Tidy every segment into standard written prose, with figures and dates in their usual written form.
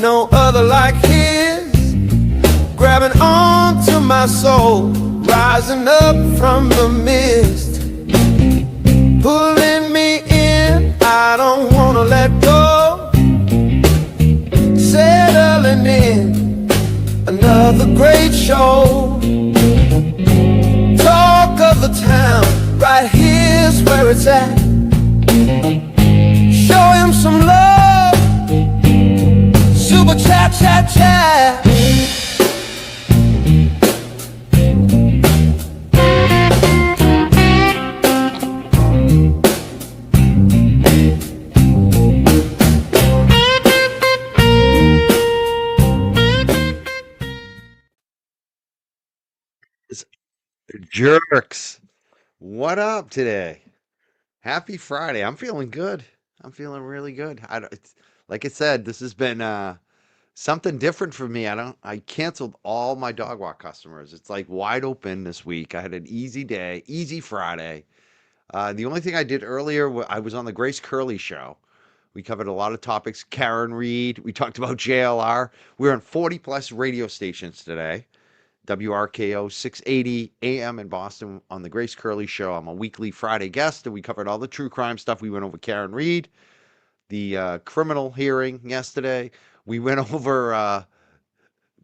no other like his, grabbing onto my soul, rising up from the mist, pulling me in, I don't wanna let go, settling in, another great show. Talk of the town, right here's where it's at. Show him some love, super chat, chat, chat. Jerks, what up today? Happy Friday. I'm feeling good. I'm feeling really good. Like I said, this has been something different for me. I canceled all my dog walk customers. It's like wide open this week. I had an easy day, easy Friday. The only thing I did earlier, I was on the Grace Curley show. We covered a lot of topics. Karen Reed, we talked about JLR. We're on 40 plus radio stations today. WRKO 680 AM in Boston on the Grace Curley Show. I'm a weekly Friday guest, and we covered all the true crime stuff. We went over Karen Reed, the criminal hearing yesterday. We went over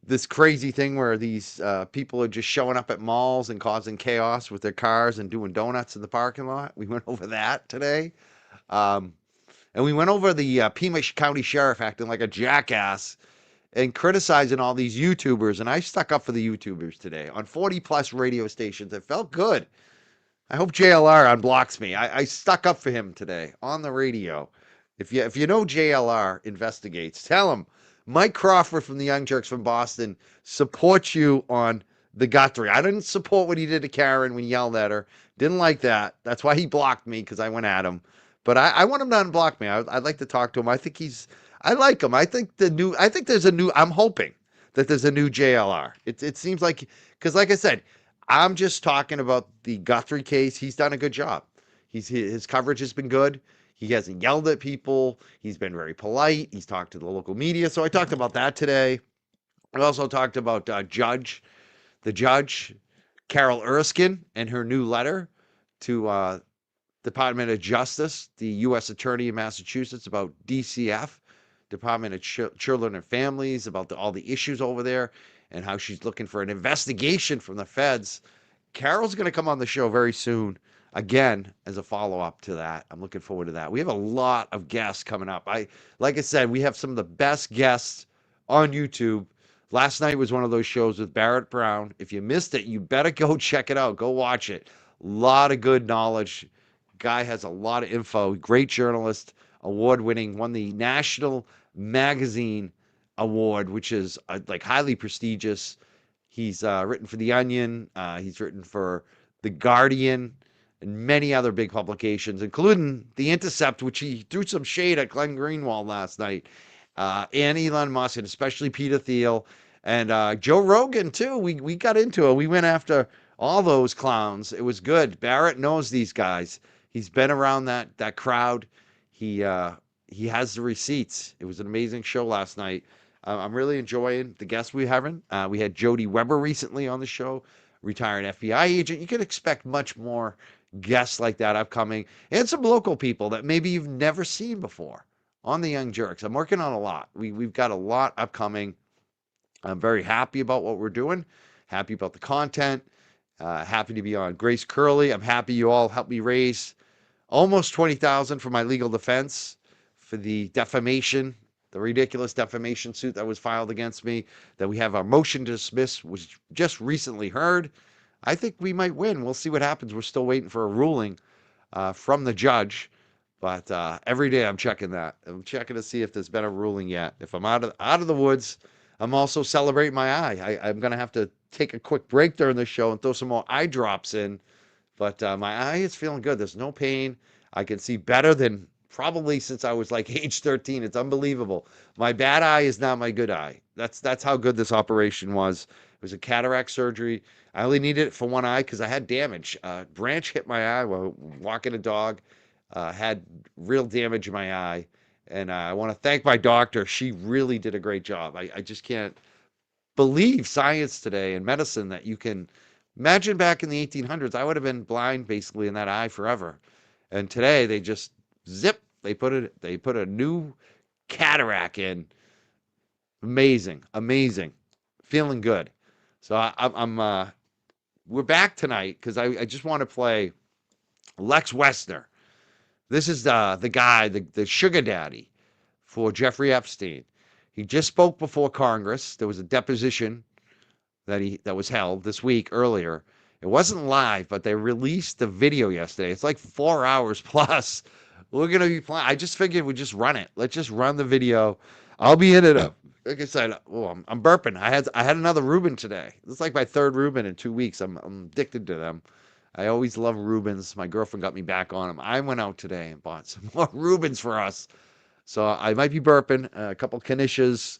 this crazy thing where these people are just showing up at malls and causing chaos with their cars and doing donuts in the parking lot. We went over that today. Um, and we went over the Pima County Sheriff acting like a jackass and criticizing all these YouTubers. And I stuck up for the YouTubers today on 40 plus radio stations. It felt good. I hope JLR unblocks me. I stuck up for him today on the radio. If you know JLR investigates, tell him Mike Crawford from the Young Jerks from Boston supports you on the Guthrie. I didn't support what he did to Karen when he yelled at her. Didn't like that. That's why he blocked me, because I went at him. But I want him to unblock me. I'd like to talk to him. I like him. I think there's a new, I'm hoping that there's a new JLR. It seems like, because like I said, I'm just talking about the Guthrie case. He's done a good job. His coverage has been good. He hasn't yelled at people. He's been very polite. He's talked to the local media. So I talked about that today. I also talked about the judge, Carol Erskine, and her new letter to Department of Justice, the U.S. Attorney in Massachusetts, about DCF, Department of Children and Families, about all the issues over there and how she's looking for an investigation from the feds. Carol's going to come on the show very soon, again, as a follow-up to that. I'm looking forward to that. We have a lot of guests coming up. Like I said, we have some of the best guests on YouTube. Last night was one of those shows with Barrett Brown. If you missed it, you better go check it out. Go watch it. A lot of good knowledge. Guy has a lot of info. Great journalist, award-winning, won the National Magazine Award, which is like highly prestigious. He's written for The Onion. He's written for The Guardian and many other big publications, including The Intercept, which he threw some shade at Glenn Greenwald last night, and Elon Musk, and especially Peter Thiel, and Joe Rogan, too. We got into it. We went after all those clowns. It was good. Barrett knows these guys. He's been around that crowd. He has the receipts. It was an amazing show last night. I'm really enjoying the guests we having. We had Jody Weber recently on the show, retired FBI agent. You can expect much more guests like that upcoming, and some local people that maybe you've never seen before on the Young Jerks. I'm working on a lot. We've got a lot upcoming. I'm very happy about what we're doing. Happy about the content. Happy to be on Grace Curley. I'm happy you all helped me raise almost $20,000 for my legal defense for the defamation, the ridiculous defamation suit that was filed against me, that we have our motion to dismiss, was just recently heard. I think we might win. We'll see what happens. We're still waiting for a ruling from the judge, but every day I'm checking that. I'm checking to see if there's been a ruling yet. If I'm out of the woods, I'm also celebrating my eye. I'm going to have to take a quick break during the show and throw some more eye drops in. But my eye is feeling good. There's no pain. I can see better than probably since I was like age 13. It's unbelievable. My bad eye is now my good eye. That's how good this operation was. It was a cataract surgery. I only needed it for one eye because I had damage. Branch hit my eye while walking a dog. Had real damage in my eye. And I want to thank my doctor. She really did a great job. I just can't believe science today and medicine that you can imagine back in the 1800s. I would have been blind basically in that eye forever. And today they just zip, they put a new cataract in. Amazing, amazing. Feeling good. So we're back tonight because I just want to play Lex Wexner. This is the guy, the sugar daddy for Jeffrey Epstein. He just spoke before Congress. There was a deposition that was held this week earlier. It wasn't live, but they released the video yesterday. It's like 4 hours plus. We're gonna be playing. I just figured we'd just run it. Let's just run the video. I'll be in it. Like I said, oh, I'm burping. I had another Reuben today. This is like my third Reuben in 2 weeks. I'm addicted to them. I always love Reubens. My girlfriend got me back on them. I went out today and bought some more Reubens for us. So I might be burping, a couple Kanishas.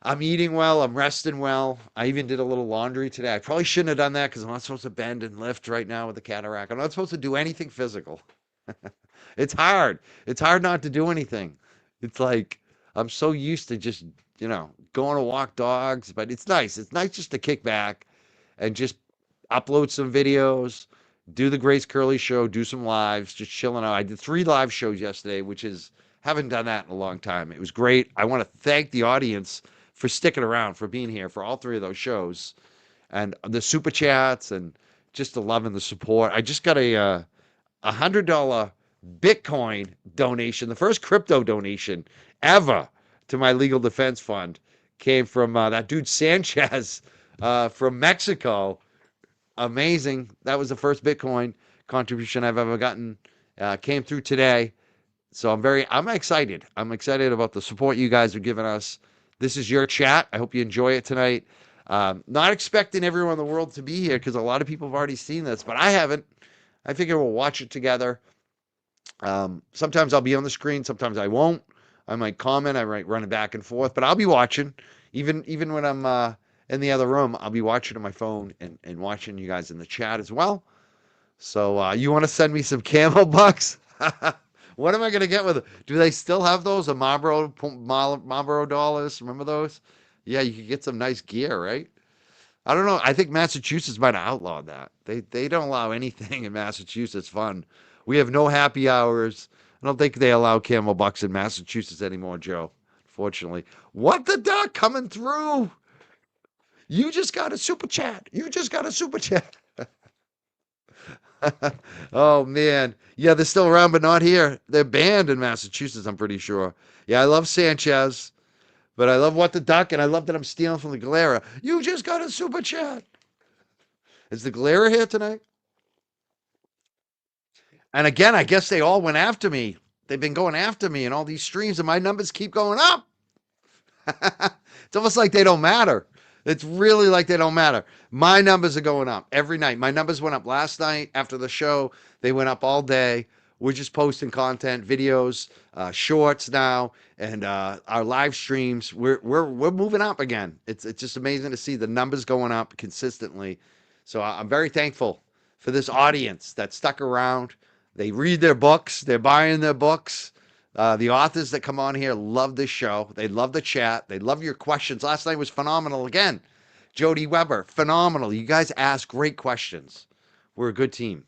I'm eating well. I'm resting well. I even did a little laundry today. I probably shouldn't have done that because I'm not supposed to bend and lift right now with the cataract. I'm not supposed to do anything physical. It's hard. It's hard not to do anything. It's like I'm so used to just, going to walk dogs, but it's nice. It's nice just to kick back and just upload some videos, do the Grace Curley show, do some lives, just chilling out. I did 3 live shows yesterday, which is haven't done that in a long time. It was great. I want to thank the audience for sticking around, for being here for all 3 of those shows, and the super chats, and just the love and the support. I just got $100 Bitcoin donation, the first crypto donation ever to my legal defense fund, came from that dude Sanchez from Mexico. Amazing. That was the first Bitcoin contribution I've ever gotten. Came through today. So I'm excited. I'm excited about the support you guys are giving us. This is your chat. I hope you enjoy it tonight. Not expecting everyone in the world to be here because a lot of people have already seen this, but I haven't. I figure we'll watch it together. Sometimes I'll be on the screen, sometimes I won't. I might comment, I might run it back and forth, but I'll be watching. Even when I'm in the other room, I'll be watching on my phone and watching you guys in the chat as well. So you want to send me some camo bucks? What am I gonna get with it? Do they still have those? The Marlboro dollars? Remember those? Yeah, you could get some nice gear, right? I don't know. I think Massachusetts might have outlawed that. They don't allow anything in Massachusetts fun. We have no happy hours. I don't think they allow camel bucks in Massachusetts anymore, Joe. Fortunately. What the duck coming through? You just got a super chat. You just got a super chat. Oh man. Yeah, they're still around, but not here. They're banned in Massachusetts, I'm pretty sure. Yeah, I love Sanchez, but I love What the Duck, and I love that I'm stealing from the Galera. You just got a super chat. Is the Galera here tonight? And again, I guess they all went after me. They've been going after me in all these streams, and my numbers keep going up. It's almost like they don't matter. It's really like they don't matter. My numbers are going up every night. My numbers went up last night after the show. They went up all day. We're just posting content, videos, shorts now, and our live streams. We're moving up again. It's just amazing to see the numbers going up consistently. So I'm very thankful for this audience that stuck around. They read their books. They're buying their books. The authors that come on here love this show. They love the chat. They love your questions. Last night was phenomenal again. Jody Weber, phenomenal. You guys ask great questions. We're a good team.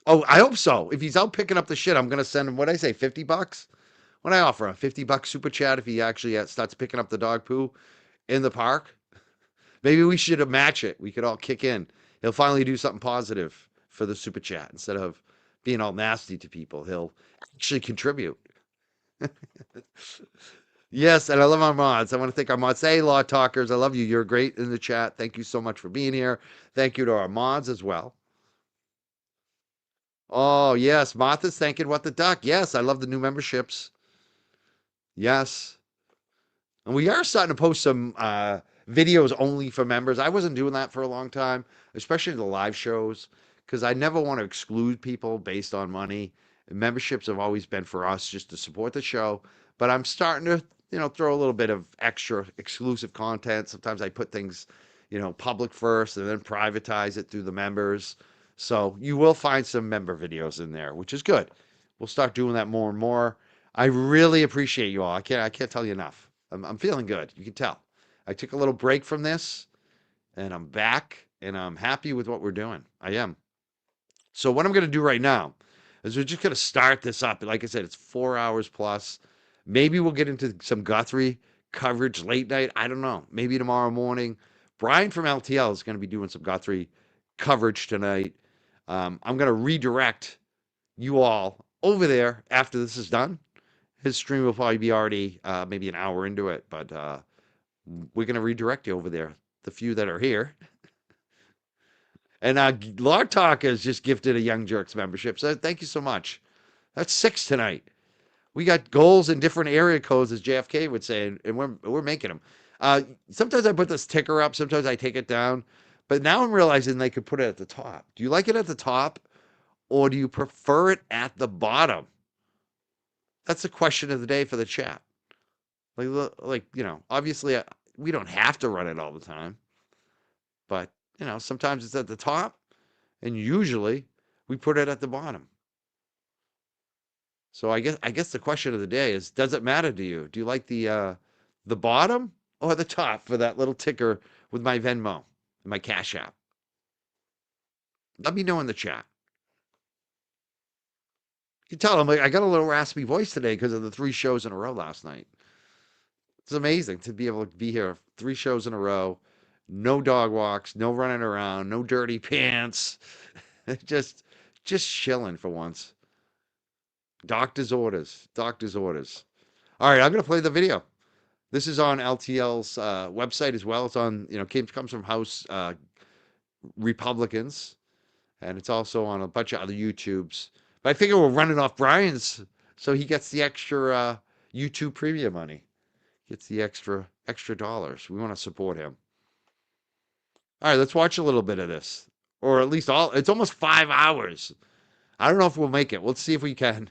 Oh, I hope so. If he's out picking up the shit, I'm going to send him, what did I say, $50? What I offer him, $50 super chat if he actually starts picking up the dog poo in the park. Maybe we should match it. We could all kick in. He'll finally do something positive for the super chat instead of being all nasty to people. He'll actually contribute. Yes, and I love our mods. I want to thank our mods. Hey, Law Talkers, I love you. You're great in the chat. Thank you so much for being here. Thank you to our mods as well. Oh, yes, Martha's thanking What the Duck. Yes, I love the new memberships. Yes. And we are starting to post some videos only for members. I wasn't doing that for a long time, especially the live shows, because I never want to exclude people based on money. Memberships have always been for us just to support the show, but I'm starting to, throw a little bit of extra exclusive content. Sometimes I put things, public first and then privatize it through the members. So you will find some member videos in there, which is good. We'll start doing that more and more. I really appreciate you all. I can't tell you enough. I'm feeling good. You can tell. I took a little break from this and I'm back and I'm happy with what we're doing. I am. So what I'm going to do right now is we're just going to start this up. Like I said, it's 4 hours plus. Maybe we'll get into some Guthrie coverage late night. I don't know. Maybe tomorrow morning. Brian from LTL is going to be doing some Guthrie coverage tonight. I'm going to redirect you all over there after this is done. His stream will probably be already maybe an hour into it, but we're going to redirect you over there, the few that are here. And Lord Talk has just gifted a Young Jerks membership. So thank you so much. That's 6 tonight. We got goals in different area codes, as JFK would say, and we're making them. Sometimes I put this ticker up. Sometimes I take it down. But now I'm realizing they could put it at the top. Do you like it at the top, or do you prefer it at the bottom? That's the question of the day for the chat. Like obviously we don't have to run it all the time, but sometimes it's at the top, and usually we put it at the bottom. So I guess the question of the day is, does it matter to you? Do you like the bottom or the top for that little ticker with my Venmo and my Cash App? Let me know in the chat. You can tell I got a little raspy voice today because of the 3 shows in a row last night. It's amazing to be able to be here 3 shows in a row, no dog walks, no running around, no dirty pants, just chilling for once. Doctor's orders. Doctor's orders. All right, I'm going to play the video. This is on LTL's website as well. It's on, comes from House Republicans, and it's also on a bunch of other YouTubes. But I figure we're running off Brian's, so he gets the extra YouTube premium money, gets the extra dollars. We want to support him. All right, let's watch a little bit of this, or at least it's almost 5 hours. I don't know if we'll make it. Let's see if we can.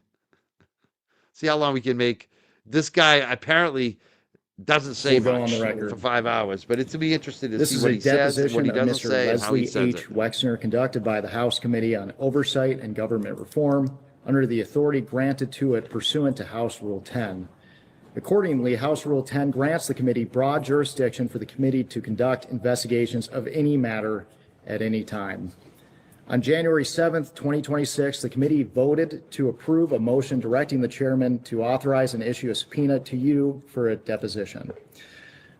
See how long we can make. This guy apparently doesn't say We'll go on much the record. for 5 hours, but it's to be interesting to This see is what a he says and what deposition he of doesn't Mr. say and how he Leslie says H. it. Wexner conducted by the House Committee on Oversight and Government Reform under the authority granted to it pursuant to House Rule 10. Accordingly, House Rule 10 grants the committee broad jurisdiction for the committee to conduct investigations of any matter at any time. On January 7th, 2026, the committee voted to approve a motion directing the chairman to authorize and issue a subpoena to you for a deposition.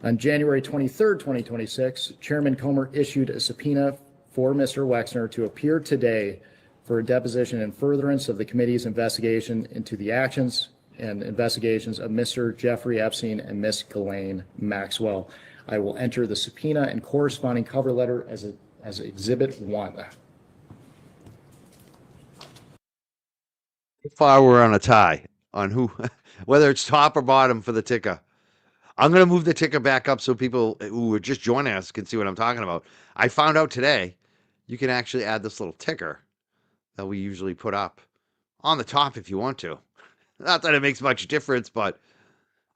On January 23rd, 2026, Chairman Comer issued a subpoena for Mr. Wexner to appear today for a deposition in furtherance of the committee's investigation into the actions and investigations of Mr. Jeffrey Epstein and Ms. Ghislaine Maxwell. I will enter the subpoena and corresponding cover letter as Exhibit 1. So far, we're on a tie on who, whether it's top or bottom for the ticker. I'm going to move the ticker back up so people who are just joining us can see what I'm talking about. I found out today you can actually add this little ticker that we usually put up on the top if you want to. Not that it makes much difference, but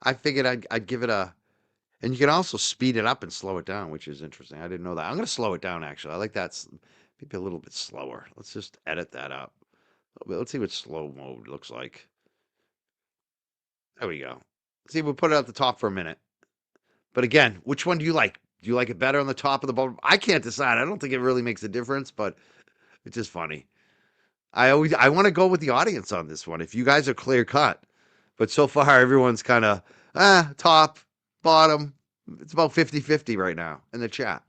I figured I'd give it a, and you can also speed it up and slow it down, which is interesting. I didn't know that. I'm going to slow it down, actually. I like that maybe a little bit slower. Let's just edit that up. Let's see what slow mode looks like. There we go. See, we'll put it at the top for a minute. But again, which one do you like? Do you like it better on the top or the bottom? I can't decide. I don't think it really makes a difference, but it's just funny. I want to go with the audience on this one. If you guys are clear cut, but so far everyone's kind of top, bottom. It's about 50-50 right now in the chat.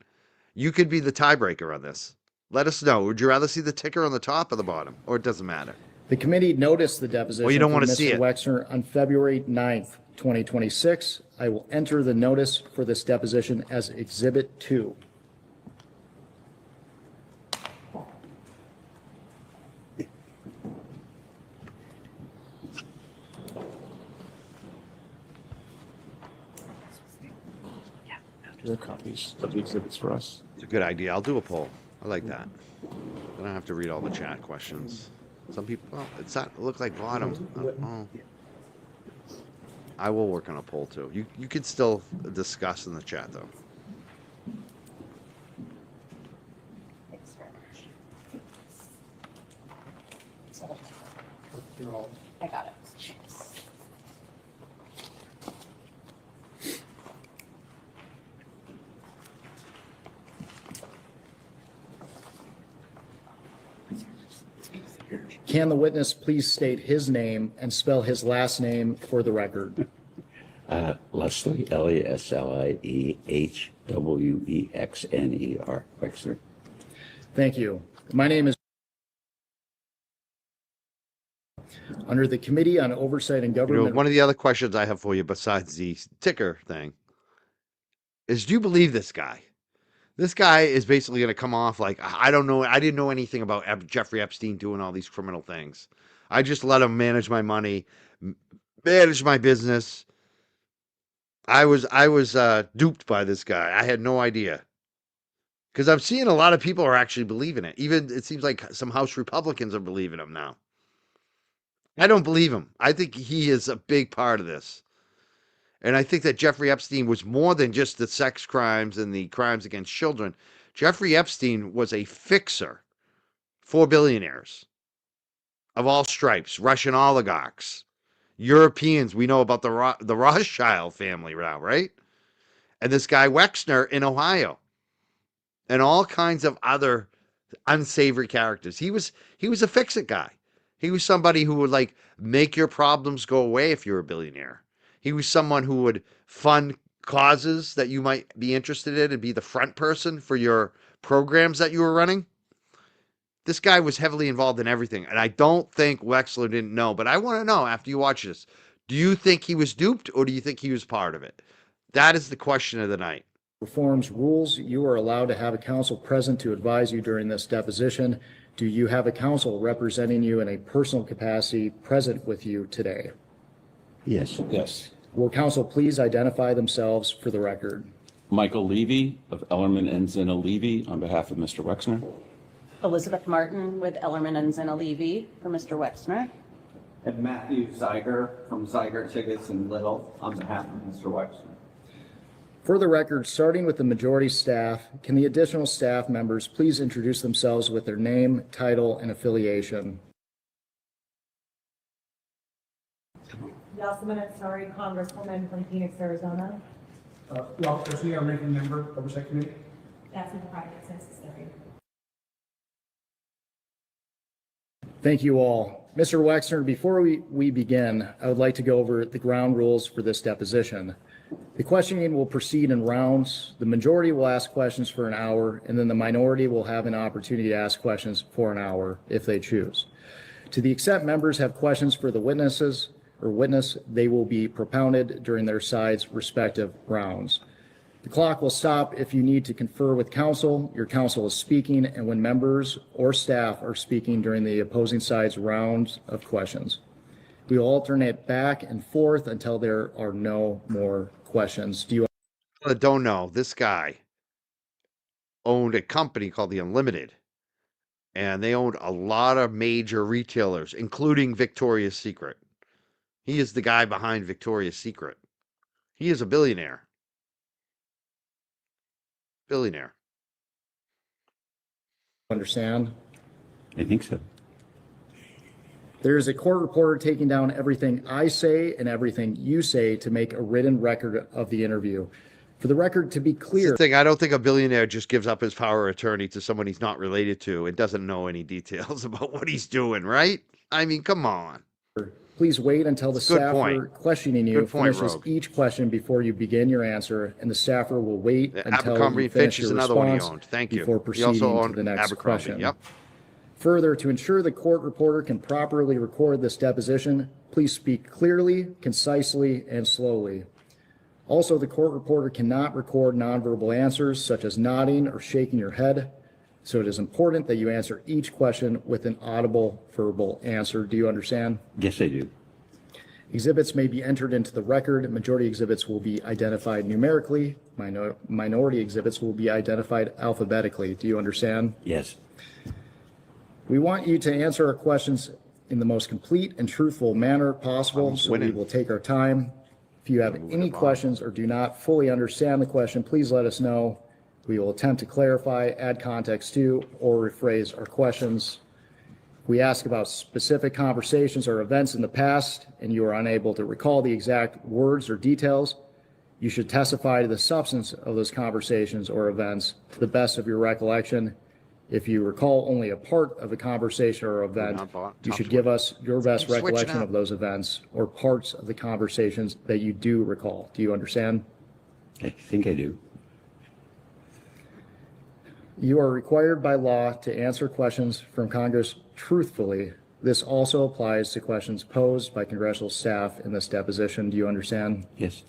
You could be the tiebreaker on this. Let us know. Would you rather see the ticker on the top or the bottom, or it doesn't matter? The committee noticed the deposition Well, you don't from want to see Mr. it. Wexner on February 9th, 2026. I will enter the notice for this deposition as Exhibit 2. There are copies of the exhibits for us. It's a good idea. I'll do a poll. I like that. I don't have to read all the chat questions. Some people, well, it's not. It looks like bottom. Oh. I will work on a poll too. You could still discuss in the chat though. I got it. can the witness please state his name and spell his last name for the record? Leslie, LeslieHwexner, Wexner. Thank you. My name is under the Committee on Oversight and You know, Government. one of the other questions I have for you besides the ticker thing is, do you believe this guy? This guy is basically going to come off like, I don't know, I didn't know anything about Jeffrey Epstein doing all these criminal things. I just let him manage my money, manage my business. I was duped by this guy. I had no idea. Because I'm seeing a lot of people are actually believing it. Even it seems like some House Republicans are believing him now. I don't believe him. I think he is a big part of this. And I think that Jeffrey Epstein was more than just the sex crimes and the crimes against children. Jeffrey Epstein was a fixer for billionaires of all stripes, Russian oligarchs, Europeans. We know about the Rothschild family now, right? And this guy Wexner in Ohio, and all kinds of other unsavory characters. He was a fix-it guy. He was somebody who would like make your problems go away if you're a billionaire. He was someone who would fund causes that you might be interested in and be the front person for your programs that you were running. This guy was heavily involved in everything. And I don't think Wexler didn't know, but I want to know after you watch this, do you think he was duped or do you think he was part of it? That is the question of the night. Reforms rules, you are allowed to have a counsel present to advise you during this deposition. Do you have a counsel representing you in a personal capacity present with you today? Yes. Yes. Will counsel please identify themselves for the record? Michael Levy of Ellerman and Zina Levy on behalf of Mr. Wexner. Elizabeth Martin with Ellerman and Zina Levy for Mr. Wexner. And Matthew Zeiger from Zeiger Tickets and Little on behalf of Mr. Wexner. For the record, starting with the majority staff, can the additional staff members please introduce themselves with their name, title, and affiliation? Yasmin Ansari, Congresswoman from Phoenix, Arizona. Ralph Chrisley, our ranking member, Oversight Committee. That's in private necessary. Thank you all. Mr. Wexner, before we begin, I would like to go over the ground rules for this deposition. The questioning will proceed in rounds. The majority will ask questions for an hour, and then the minority will have an opportunity to ask questions for an hour if they choose. To the extent members have questions for the witness, they will be propounded during their side's respective rounds. The clock will stop if you need to confer with counsel. Your counsel is speaking, and when members or staff are speaking during the opposing side's rounds of questions. We will alternate back and forth until there are no more questions. Do you Don't know, this guy owned a company called the Unlimited, and they owned a lot of major retailers, including Victoria's Secret. He is the guy behind Victoria's Secret. He is a billionaire. understand? I think so. There is a court reporter taking down everything I say and everything you say to make a written record of the interview. For the record, to be clear. That's the thing, I don't think a billionaire just gives up his power of attorney to someone he's not related to and doesn't know any details about what he's doing, right? I mean, come on. Please wait until the Good staffer point. questioning you Good point, finishes Rogue. each question before you begin your answer, and the staffer will wait until Abercrombie you and finish Fitch is your another one he response owned. Thank you. before He proceeding also to owned the next Abercrombie. question. Yep. Further, to ensure the court reporter can properly record this deposition, please speak clearly, concisely, and slowly. Also, the court reporter cannot record nonverbal answers such as nodding or shaking your head, so it is important that you answer each question with an audible verbal answer. Do you understand? Yes, I do. Exhibits may be entered into the record. Majority exhibits will be identified numerically. Minority exhibits will be identified alphabetically. Do you understand? Yes. We want you to answer our questions in the most complete and truthful manner possible, so we winning. will take our time. If you have any questions or do not fully understand the question, please let us know. We will attempt to clarify, add context to, or rephrase our questions. We ask about specific conversations or events in the past, and you are unable to recall the exact words or details. You should testify to the substance of those conversations or events to the best of your recollection. If you recall only a part of a conversation or event, not bought- you tough should switch. give us your best Switching recollection up. of those events or parts of the conversations that you do recall. Do you understand? I think I do. You are required by law to answer questions from Congress truthfully. This also applies to questions posed by congressional staff in this deposition. Do you understand? Yes.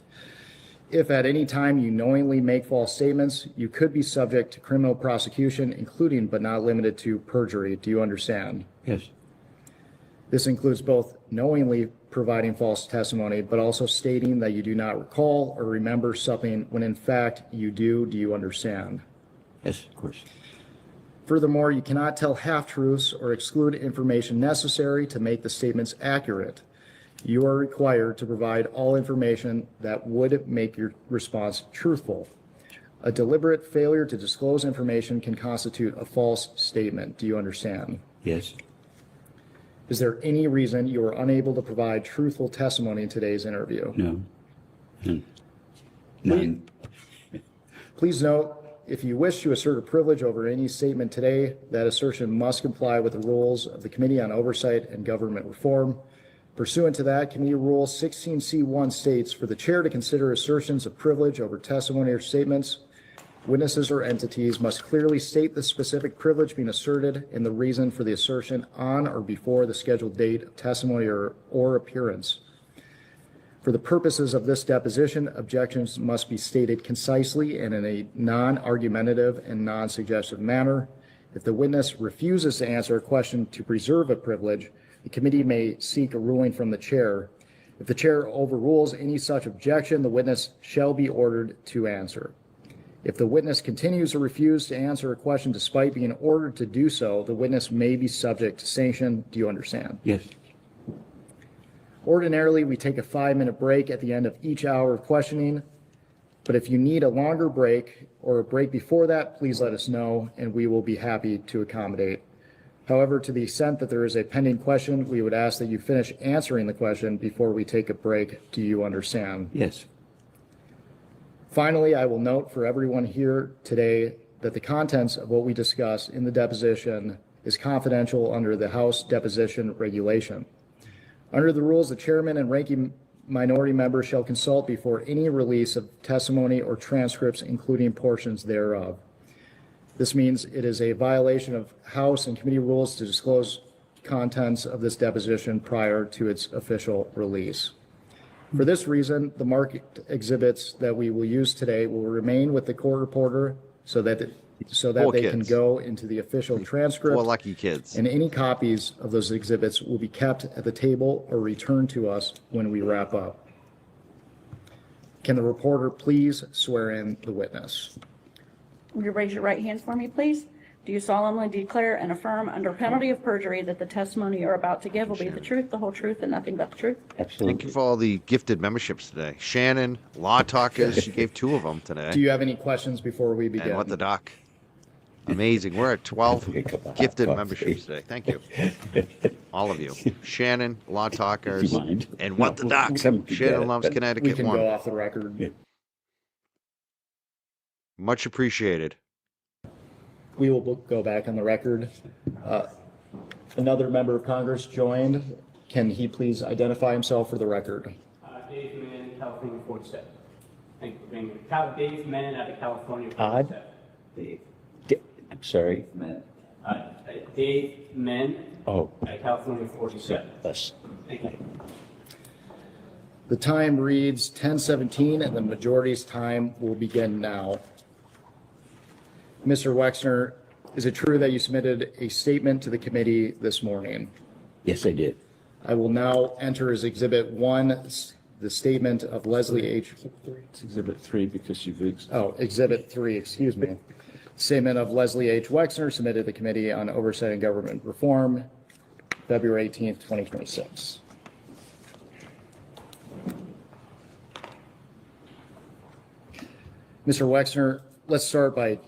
If at any time you knowingly make false statements, you could be subject to criminal prosecution, including but not limited to perjury. Do you understand? Yes. This includes both knowingly providing false testimony, but also stating that you do not recall or remember something when in fact you do. Do you understand? Yes, of course. Furthermore, you cannot tell half-truths or exclude information necessary to make the statements accurate. You are required to provide all information that would make your response truthful. A deliberate failure to disclose information can constitute a false statement. Do you understand? Yes. Is there any reason you are unable to provide truthful testimony in today's interview? No. None. Please note, if you wish to assert a privilege over any statement today, that assertion must comply with the rules of the Committee on Oversight and Government Reform. Pursuant to that, Committee Rule 16C1 states, for the chair to consider assertions of privilege over testimony or statements, witnesses or entities must clearly state the specific privilege being asserted and the reason for the assertion on or before the scheduled date of testimony or appearance. For the purposes of this deposition, objections must be stated concisely and in a non-argumentative and non-suggestive manner. If the witness refuses to answer a question to preserve a privilege, the committee may seek a ruling from the chair. If the chair overrules any such objection, the witness shall be ordered to answer. If the witness continues to refuse to answer a question despite being ordered to do so, the witness may be subject to sanction. Do you understand? Yes. Ordinarily, we take a 5-minute break at the end of each hour of questioning, but if you need a longer break or a break before that, please let us know and we will be happy to accommodate. However, to the extent that there is a pending question, we would ask that you finish answering the question before we take a break. Do you understand? Yes. Finally, I will note for everyone here today that the contents of what we discuss in the deposition is confidential under the House deposition regulation. Under the rules, the chairman and ranking minority member shall consult before any release of testimony or transcripts, including portions thereof. This means it is a violation of House and committee rules to disclose contents of this deposition prior to its official release. For this reason, the marked exhibits that we will use today will remain with the court reporter so that Poor they can kids. go into the official transcript. Well, lucky kids. And any copies of those exhibits will be kept at the table or returned to us when we wrap up. Can the reporter please swear in the witness? Will you raise your right hand for me, please? Do you solemnly declare and affirm under penalty of perjury that the testimony you're about to give will be the truth, the whole truth, and nothing but the truth? Absolutely. Thank you for all the gifted memberships today. Shannon, Law Talkers, she gave 2 of them today. Do you have any questions before we begin? And What the Doc. Amazing. We're at 12 gifted memberships today. Thank you. All of you. Shannon, Law Talkers, If you mind. and What the No, Doc. some can get Shannon it, loves but We Connecticut can 1. go off the record. Yeah. Much appreciated. We will go back on the record. Another member of Congress joined. Can he please identify himself for the record? Dave Mann, California 47. Thank you for being here. Dave Mann out of California Odd. 47. Dave. I'm sorry. Dave Mann Oh, out of California 47. yes. Thank you. The time reads 10:17 and the majority's time will begin now. Mr. Wexner, is it true that you submitted a statement to the committee this morning? Yes, I did. I will now enter as Exhibit 1, the statement of Leslie H. It's Exhibit 3 because you've Exhibit 3, excuse me. Statement of Leslie H. Wexner submitted to the Committee on Oversight and Government Reform, February 18th, 2026. Mr. Wexner, let's start by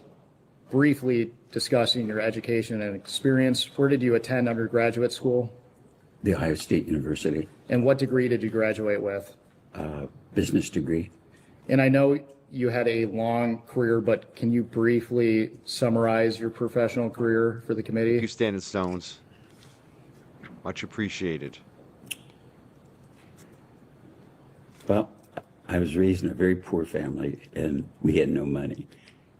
briefly discussing your education and experience. Where did you attend undergraduate school? The Ohio State University, And what degree did you graduate with? business degree. And I know you had a long career, but can you briefly summarize your professional career for the You committee? stand stones. Much appreciated. Well, I was raised in a very poor family and we had no money.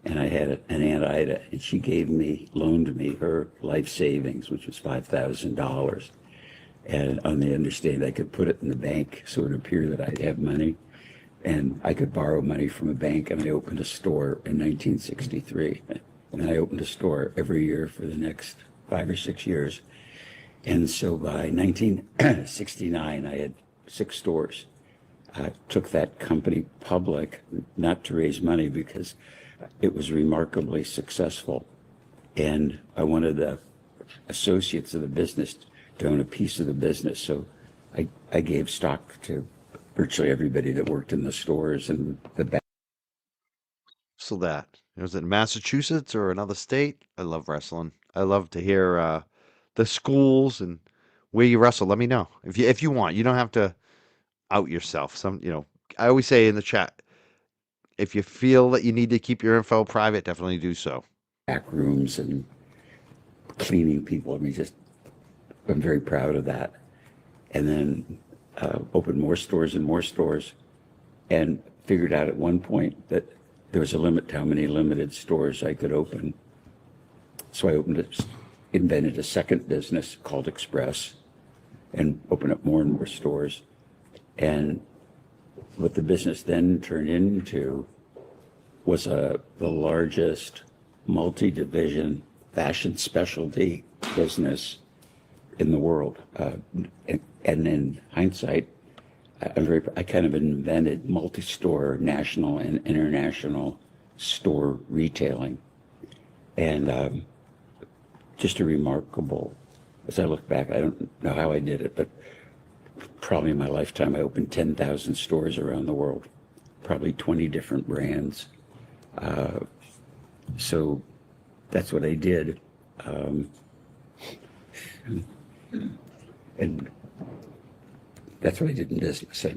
And I had an Aunt Ida and she loaned me her life savings, which was $5,000. And on the understanding I could put it in the bank so it would appear that I'd have money. And I could borrow money from a bank, and I opened a store in 1963. And I opened a store every year for the next 5 or 6 years. And so by 1969, I had 6 stores. I took that company public, not to raise money because it was remarkably successful. And I wanted the associates of the business to own a piece of the business. So I gave stock to virtually everybody that worked in the stores and the back. So that was it in Massachusetts or another state? I love wrestling. I love to hear the schools and where you wrestle. Let me know if you want. You don't have to out yourself. I always say in the chat, if you feel that you need to keep your info private, definitely do so. Back rooms and cleaning people. I mean, I'm very proud of that. And then opened more stores and more stores, and figured out at one point that there was a limit to how many limited stores I could open. So I invented a second business called Express, and opened up more and more stores. And what the business then turned into was the largest multi-division fashion specialty business in the world. And in hindsight, I kind of invented multi-store national and international store retailing. And just a remarkable, as I look back, I don't know how I did it, but probably in my lifetime, I opened 10,000 stores around the world, probably 20 different brands. So that's what I did. And that's what I did in business. I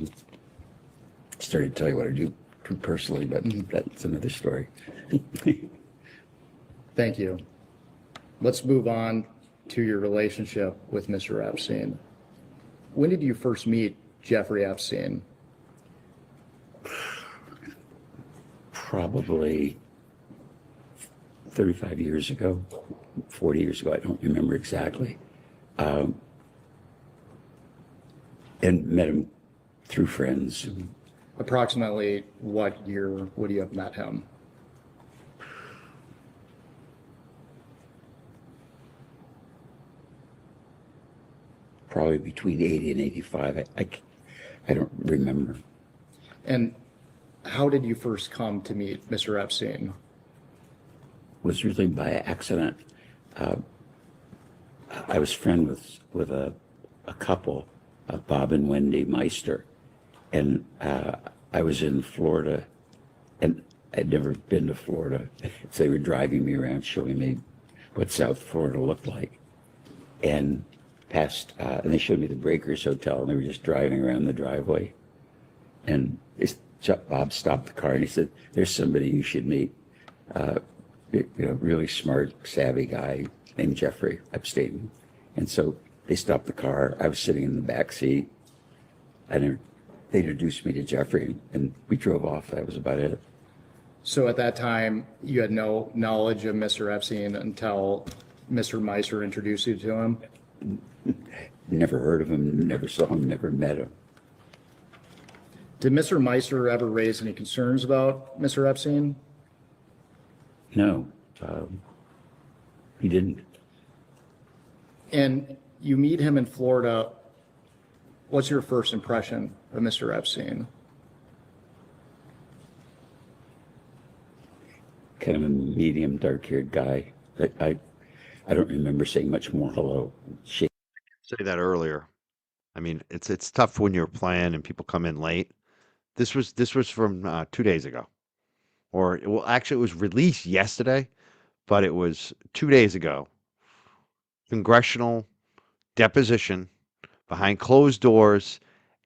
started to tell you what I do personally, but that's another story. Thank you. Let's move on to your relationship with Mr. Epstein. When did you first meet Jeffrey Epstein? Probably 35 years ago, 40 years ago, I don't remember exactly. And met him through friends. Approximately what year would you have met him? Probably between 80 and 85. I don't remember. And how did you first come to meet Mr. Epstein? It was really by accident. I was friends with a couple, Bob and Wendy Meister, and I was in Florida, and I'd never been to Florida. So they were driving me around, showing me what South Florida looked like, and and they showed me the Breakers Hotel, and they were just driving around the driveway, and Bob stopped the car and he said, "There's somebody you should meet. Really smart, savvy guy named Jeffrey Epstein." And so they stopped the car. I was sitting in the back seat, and they introduced me to Jeffrey, and we drove off. That was about it. So at that time, you had no knowledge of Mr. Epstein until Mr. Meister introduced you to him? Never heard of him, never saw him, never met him. Did Mr. Meister ever raise any concerns about Mr. Epstein? No, he didn't. And you meet him in Florida. What's your first impression of Mr. Epstein? Kind of a medium, dark-haired guy. I don't remember saying much more hello. Say that earlier. I mean, it's tough when you're playing and people come in late. This was from 2 days ago, actually it was released yesterday, but it was 2 days ago. Congressional deposition behind closed doors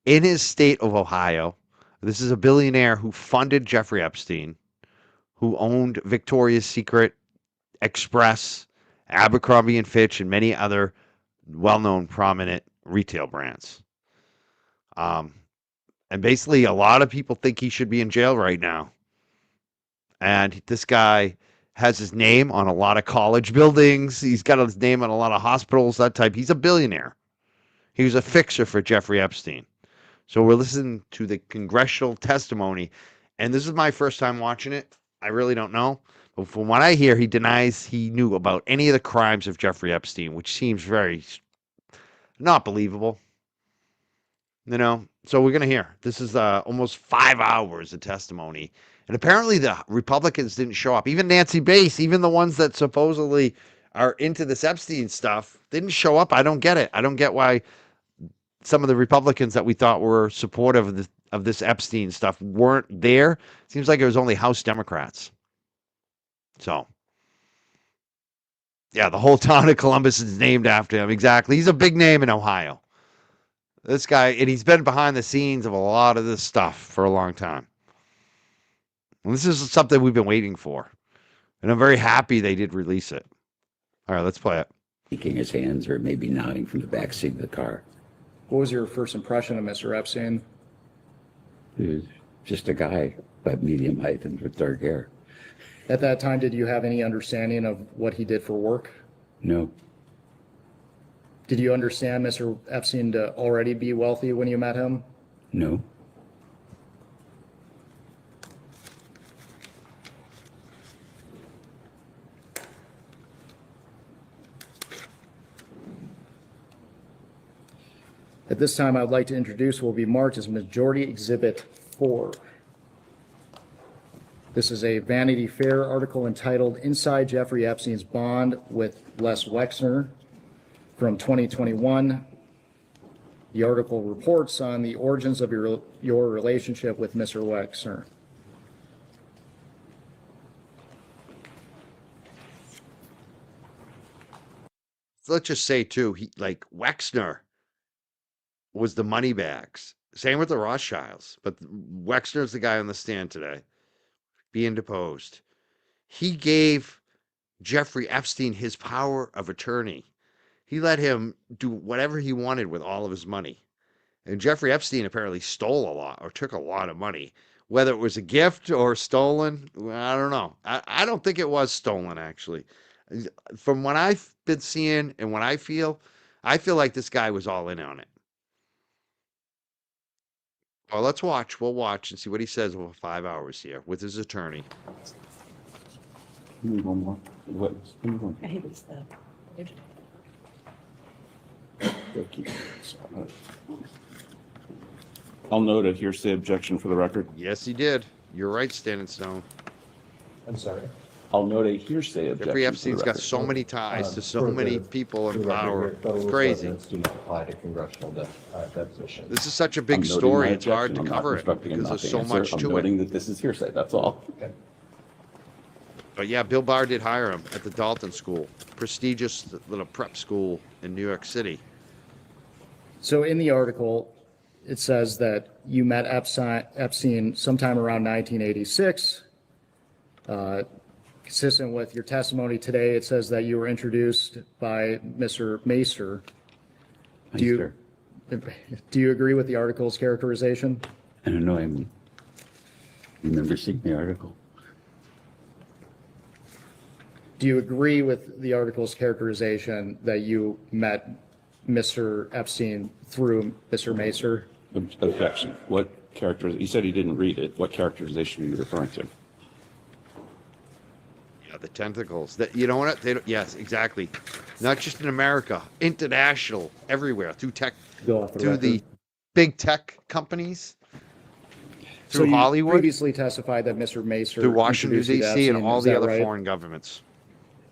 in his state of Ohio. This is a billionaire who funded Jeffrey Epstein, who owned Victoria's Secret, Express, Abercrombie and Fitch, and many other well-known prominent retail brands. And basically, a lot of people think he should be in jail right now. And this guy has his name on a lot of college buildings. He's got his name on a lot of hospitals, that type. He's a billionaire. He was a fixer for Jeffrey Epstein. So we're listening to the congressional testimony. And this is my first time watching it. I really don't know. But from what I hear, he denies he knew about any of the crimes of Jeffrey Epstein, which seems very not believable. You know, so we're going to hear. This is almost 5 hours of testimony. And apparently the Republicans didn't show up. Even Nancy Bass, even the ones that supposedly are into this Epstein stuff, didn't show up. I don't get it. I don't get why some of the Republicans that we thought were supportive of this Epstein stuff weren't there. Seems like it was only House Democrats. So, yeah, the whole town of Columbus is named after him. Exactly. He's a big name in Ohio. This guy, and he's been behind the scenes of a lot of this stuff for a long time. And this is something we've been waiting for. And I'm very happy they did release it. All right, let's play it. Shaking his hands or maybe nodding from the back seat of the car. What was your first impression of Mr. Epstein? He was just a guy, about medium height and with dark hair. At that time, did you have any understanding of what he did for work? No, Did you understand Mr. Epstein to already be wealthy when you met him? no. At this time, I would like to introduce what will be marked as Majority Exhibit 4. This is a Vanity Fair article entitled Inside Jeffrey Epstein's Bond with Les Wexner from 2021. The article reports on the origins of your relationship with Mr. Wexner. So let's just say, too, like Wexner was the money bags. Same with the Rothschilds. But Wexner's the guy on the stand today being deposed. He gave Jeffrey Epstein his power of attorney. He let him do whatever he wanted with all of his money. And Jeffrey Epstein apparently stole a lot or took a lot of money. Whether it was a gift or stolen, I don't know. I don't think it was stolen, actually. From what I've been seeing and what I feel like this guy was all in on it. Well, let's watch. We'll watch and see what he says over 5 hours here with his attorney. Give me one more. What? Give me one. I hate this stuff. Thank you. I'll note a hearsay objection for the record. Yes, he did. You're right, Standing Stone. I'm sorry. I'll note a hearsay objection. Jeffrey for the Epstein's got record. so many ties to so For many the- people for in the record power. here, It's federal crazy. residents do not apply to congressional depositions. This is such a I'm big noting story. my It's hard to objection. I'm not cover it instructing him because not there's to so answer. much I'm to it. noting that this is hearsay. That's all. Okay. But yeah, Bill Barr did hire him at the Dalton School, prestigious little prep school in New York City. So in the article, it says that you met Epstein sometime around 1986. Consistent with your testimony today, it says that you were introduced by Mr. Macer. Do you agree with the article's characterization? I don't know. I remember seeing the article. Do you agree with the article's characterization that you met Mr. Epstein through Mr. Macer? Objection. What character? You said he didn't read it. What characterization are you referring to? Yeah, the tentacles. That you know what? They don't, yes, exactly. Not just in America, international, everywhere through tech, Go off the through the record. big tech companies, So through you Hollywood, previously testified that Mr. Macer through Washington introduced you to D.C. and Epstein. all Is the that other right? foreign governments.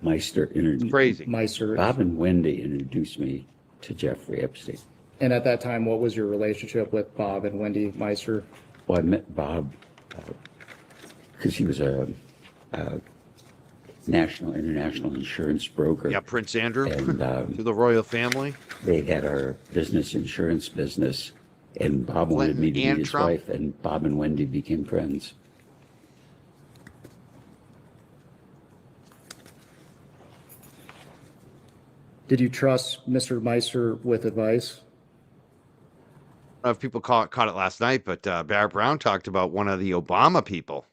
Meister introduced Crazy. Macer. Bob and Wendy introduced me to Jeffrey Epstein. And at that time, what was your relationship with Bob and Wendy Meister? Well, I met Bob because he was a international insurance broker. Yeah, Prince Andrew And through the royal family. they had our insurance business, And Bob wanted me to Clinton and meet his Trump? wife, and Bob and Wendy became friends. Did you trust Mr. Meister with advice? I don't know if people caught it last night, but Barrett Brown talked about one of the Obama people.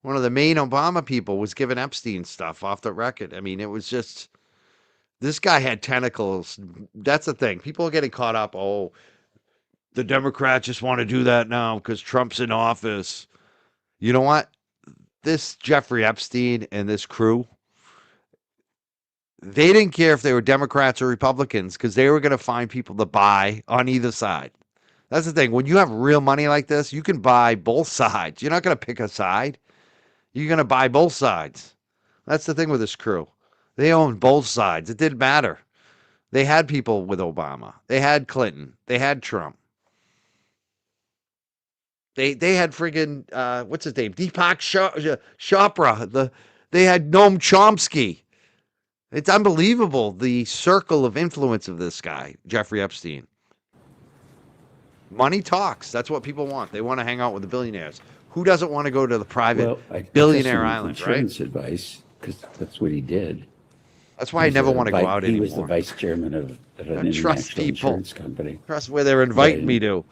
One of the main Obama people was giving Epstein stuff off the record. I mean, it was just, this guy had tentacles. That's the thing. People are getting caught up. Oh, the Democrats just want to do that now because Trump's in office. You know what? This Jeffrey Epstein and this crew, they didn't care if they were Democrats or Republicans because they were going to find people to buy on either side. That's the thing. When you have real money like this, you can buy both sides. You're not going to pick a side. You're going to buy both sides. That's the thing with this crew. They owned both sides. It didn't matter. They had people with Obama. They had Clinton. They had Trump. They had friggin' what's his name? Deepak Chopra. They had Noam Chomsky. It's unbelievable the circle of influence of this guy, Jeffrey Epstein. Money talks. That's what people want. They want to hang out with the billionaires. Who doesn't want to go to the private Well, I billionaire trust him with island, right? insurance advice, because that's what he did. That's why I never want to go out He anymore. was the vice chairman of an I trust international people. insurance company. Trust where they're inviting me to.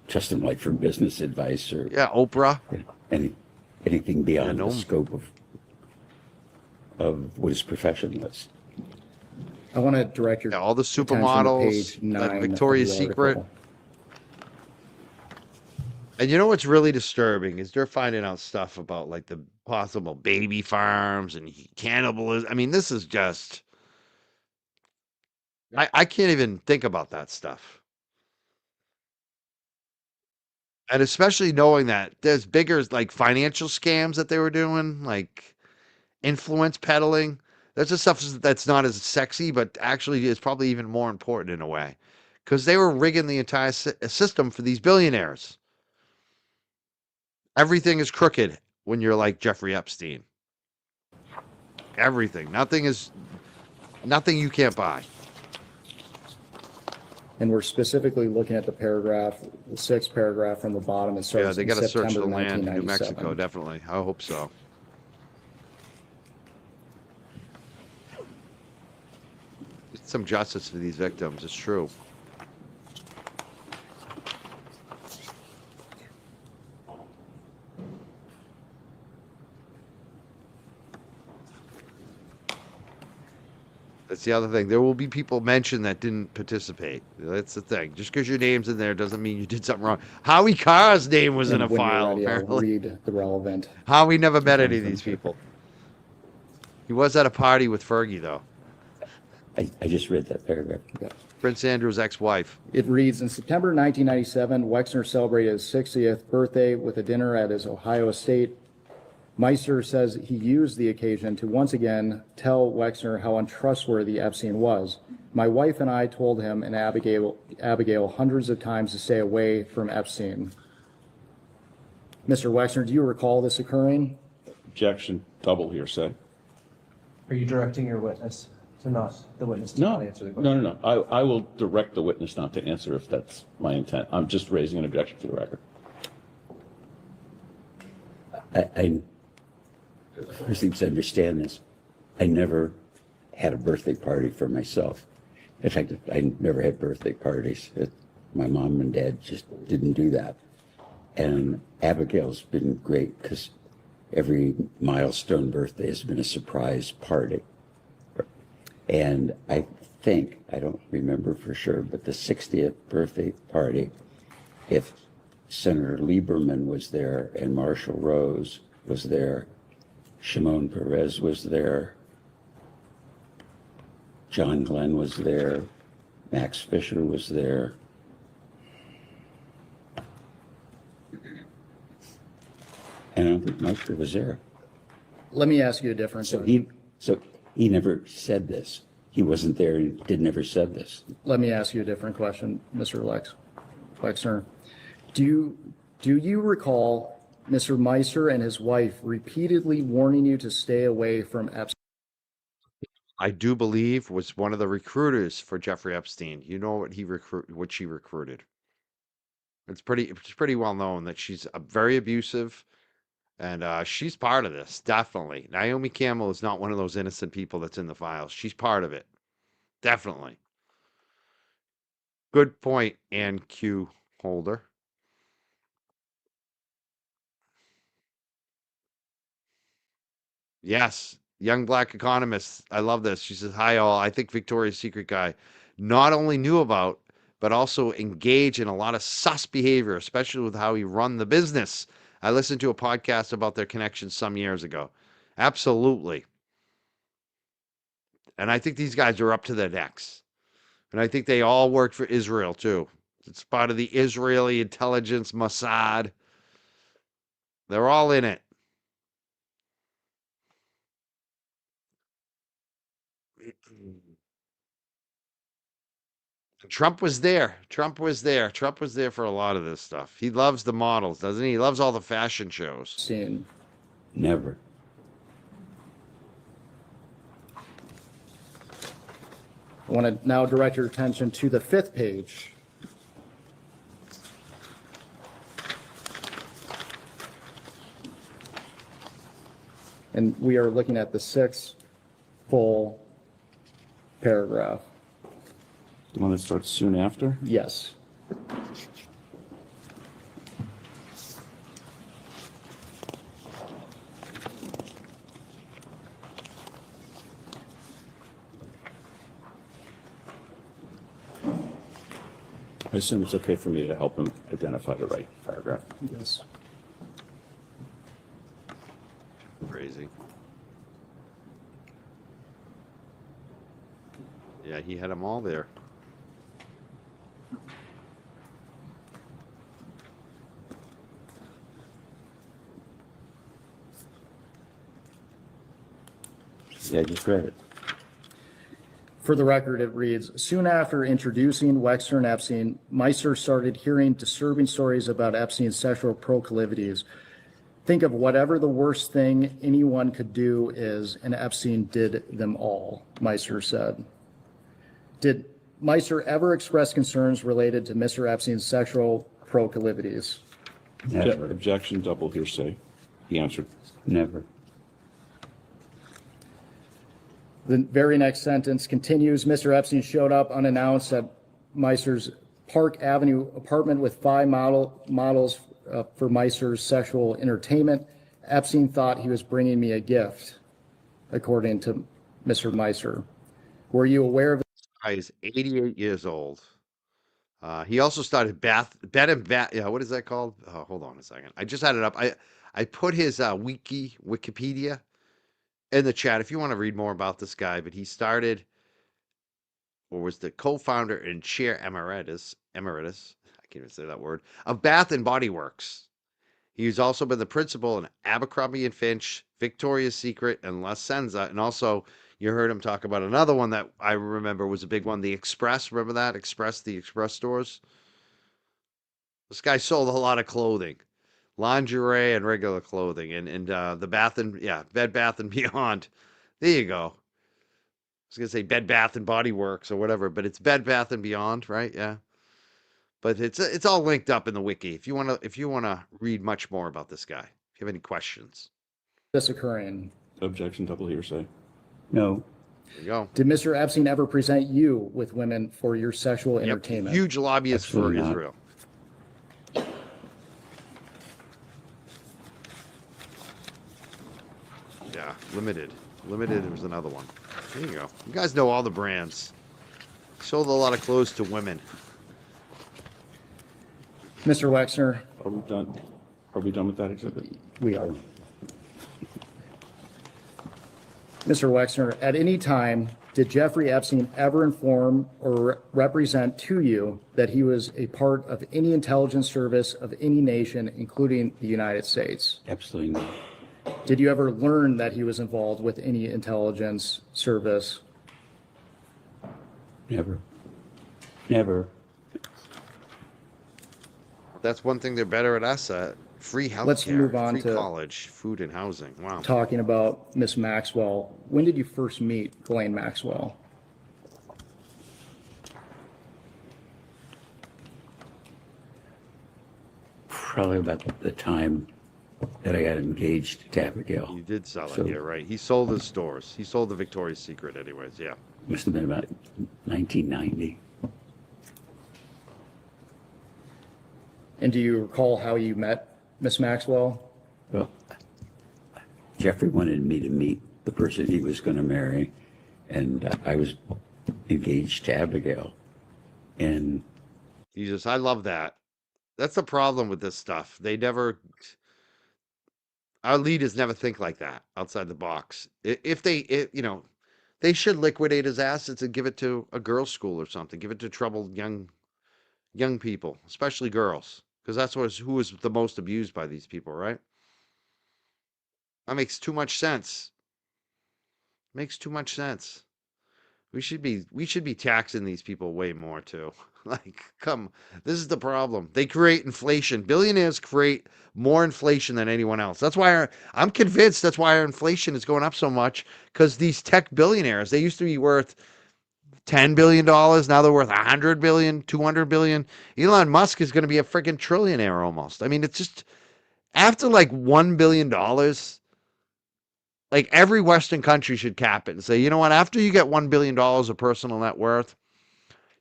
Trust him like for business advice or Yeah, Oprah. anything beyond Yeah, the no. scope of what his profession was. I want to direct your Yeah, all the attention to supermodels, page 9 like of Victoria's the Secret. article. And you know what's really disturbing is they're finding out stuff about like the possible baby farms and cannibalism. I mean, this is just, I can't even think about that stuff. And especially knowing that there's bigger like financial scams that they were doing, like influence peddling. That's just stuff that's not as sexy, but actually is probably even more important in a way. Because they were rigging the entire system for these billionaires. Everything is crooked when you're like Jeffrey Epstein. Everything. Nothing you can't buy. And we're specifically looking at the paragraph, the sixth paragraph from the bottom. It starts Yeah, they in got to search the September land in New 1997. Mexico, definitely. I hope so. Get some justice for these victims, it's true. That's the other thing. There will be people mentioned that didn't participate. That's the thing. Just because your name's in there doesn't mean you did something wrong. Howie Carr's name was in a And when you're file, ready, I'll apparently. read the relevant. Howie never met any of these people. He was at a party with Fergie, though. I just read that paragraph. Yeah. Prince Andrew's ex-wife. It reads, in September 1997, Wexner celebrated his 60th birthday with a dinner at his Ohio estate. Meister says he used the occasion to once again tell Wexner how untrustworthy Epstein was. My wife and I told him and Abigail hundreds of times to stay away from Epstein. Mr. Wexner, do you recall this occurring? Objection, double hearsay. Are you directing your witness to not, the witness to not No, answer the question? no. I will direct the witness not to answer if that's my intent. I'm just raising an objection for the record. I first need to understand this. I never had a birthday party for myself. In fact, I never had birthday parties. My mom and dad just didn't do that. And Abigail's been great because every milestone birthday has been a surprise party. And I think, I don't remember for sure, but the 60th birthday party, if Senator Lieberman was there and Marshall Rose was there, Shimon Peres was there, John Glenn was there, Max Fisher was there. And I don't think Meister was there. Let me ask you a different So question. he never said this. He wasn't there and did never said this. Let me ask you a different question, Mr. Wexner. Do you recall Mr. Meister and his wife repeatedly warning you to stay away from Epstein? I do believe was one of the recruiters for Jeffrey Epstein. You know what she recruited. It's pretty well known that she's very abusive, and she's part of this, definitely. Naomi Campbell is not one of those innocent people that's in the files. She's part of it, definitely. Good point, Ann Q. Holder. Yes, young black economist. I love this. She says, "Hi all. I think Victoria's Secret guy not only knew about, but also engaged in a lot of sus behavior, especially with how he run the business. I listened to a podcast about their connections some years ago. Absolutely. And I think these guys are up to their necks. And I think they all work for Israel too. It's part of the Israeli intelligence, Mossad. They're all in it. Trump was there. Trump was there. Trump was there for a lot of this stuff. He loves the models, doesn't he? He loves all the fashion shows. Seen. Never. I want to now direct your attention to the 5th page. And we are looking at the 6th full paragraph. The one that starts soon after? Yes. I assume it's okay for me to help him identify the right paragraph. Yes. Crazy. Yeah, he had them all there. Yeah, I just read it. For the record, it reads, soon after introducing Wexner and Epstein, Meister started hearing disturbing stories about Epstein's sexual proclivities. Think of whatever the worst thing anyone could do is, and Epstein did them all, Meister said. Did Meister ever express concerns related to Mr. Epstein's sexual proclivities? Never. Objection, double hearsay. He answered. Never. The very next sentence continues, Mr. Epstein showed up unannounced at Meister's Park Avenue apartment with 5 models for Meister's sexual entertainment. Epstein thought he was bringing me a gift, according to Mr. Meister. Were you aware of Guy is 88 years old. He also started Bed and Bath. Yeah, what is that called? Oh, hold on a second. I just had it up. I put his Wikipedia in the chat if you want to read more about this guy. But he started, or was the co-founder and chair emeritus. I can't even say that word, of Bath and Body Works. He's also been the principal in Abercrombie and Finch, Victoria's Secret, and La Senza. And also, you heard him talk about another one that I remember was a big one, the Express. Remember that? The Express stores? This guy sold a lot of clothing, lingerie and regular clothing, and the Bed Bath and Beyond. There you go. I was gonna say Bed Bath and Body Works or whatever, but it's Bed Bath and Beyond, right? Yeah. But it's all linked up in the wiki. If you wanna read much more about this guy, if you have any questions. this occurring? Objection, double hearsay. No. There you go. Did Mr. Epstein ever present you with women for your sexual entertainment? Huge lobbyist Absolutely for not. Israel. Yeah, limited. Limited was another one. There you go. You guys know all the brands. Sold a lot of clothes to women. Mr. Wexner, Are we done? Are we done with that exhibit? we are. Mr. Wexner, at any time, did Jeffrey Epstein ever inform or represent to you that he was a part of any intelligence service of any nation, including the United States? Absolutely not. Did you ever learn that he was involved with any intelligence service? Never. Never. That's one thing they're better at us at. Free health Let's move on free to- college, food and housing. Wow. Talking about Miss Maxwell, when did you first meet Ghislaine Maxwell? probably about the time that I got engaged to Abigail. You did sell So- it, yeah, right. He sold his stores. He sold the Victoria's Secret anyways, yeah. Must have been about 1990. And do you recall how you met Miss Maxwell? Well, Jeffrey wanted me to meet the person he was going to marry, and I was engaged to Abigail. And Jesus, I love that. That's the problem with this stuff. Our leaders never think like that outside the box. If they, they should liquidate his assets and give it to a girls' school or something. Give it to troubled young people, especially girls, because that's who was the most abused by these people, right? That makes too much sense. Makes too much sense. We should be taxing these people way more too. Like, this is the problem. They create inflation. Billionaires create more inflation than anyone else. That's why I'm convinced that's why our inflation is going up so much, because these tech billionaires, they used to be worth $10 billion. Now they're worth 100 billion, 200 billion. Elon Musk is going to be a freaking trillionaire almost. I mean, it's just after like $1 billion, like every Western country should cap it and say, you know what, after you get $1 billion of personal net worth,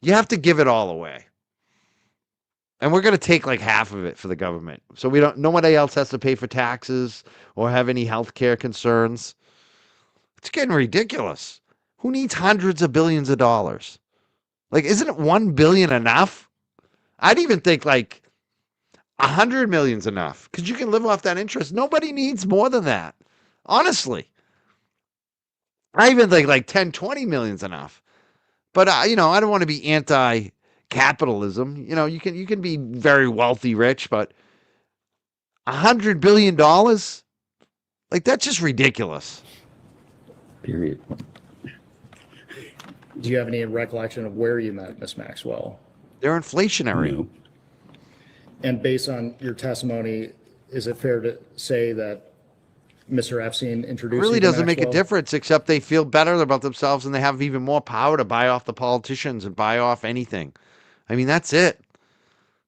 you have to give it all away. And we're going to take like half of it for the government. So nobody else has to pay for taxes or have any health care concerns. It's getting ridiculous. Who needs hundreds of billions of dollars? Like, isn't it 1 billion enough? I'd even think like 100 million's enough, because you can live off that interest. Nobody needs more than that. Honestly. I even think like 10, 20 million's enough. But, I don't want to be anti-capitalism. You can be very wealthy, rich, but $100 billion? Like, that's just ridiculous. period. Do you have any recollection of where you met Miss Maxwell? They're inflationary. No. And based on your testimony, is it fair to say that Mr. Epstein It introduced really you to doesn't make a Maxwell? difference, except they feel better about themselves and they have even more power to buy off the politicians and buy off anything. I mean, that's it.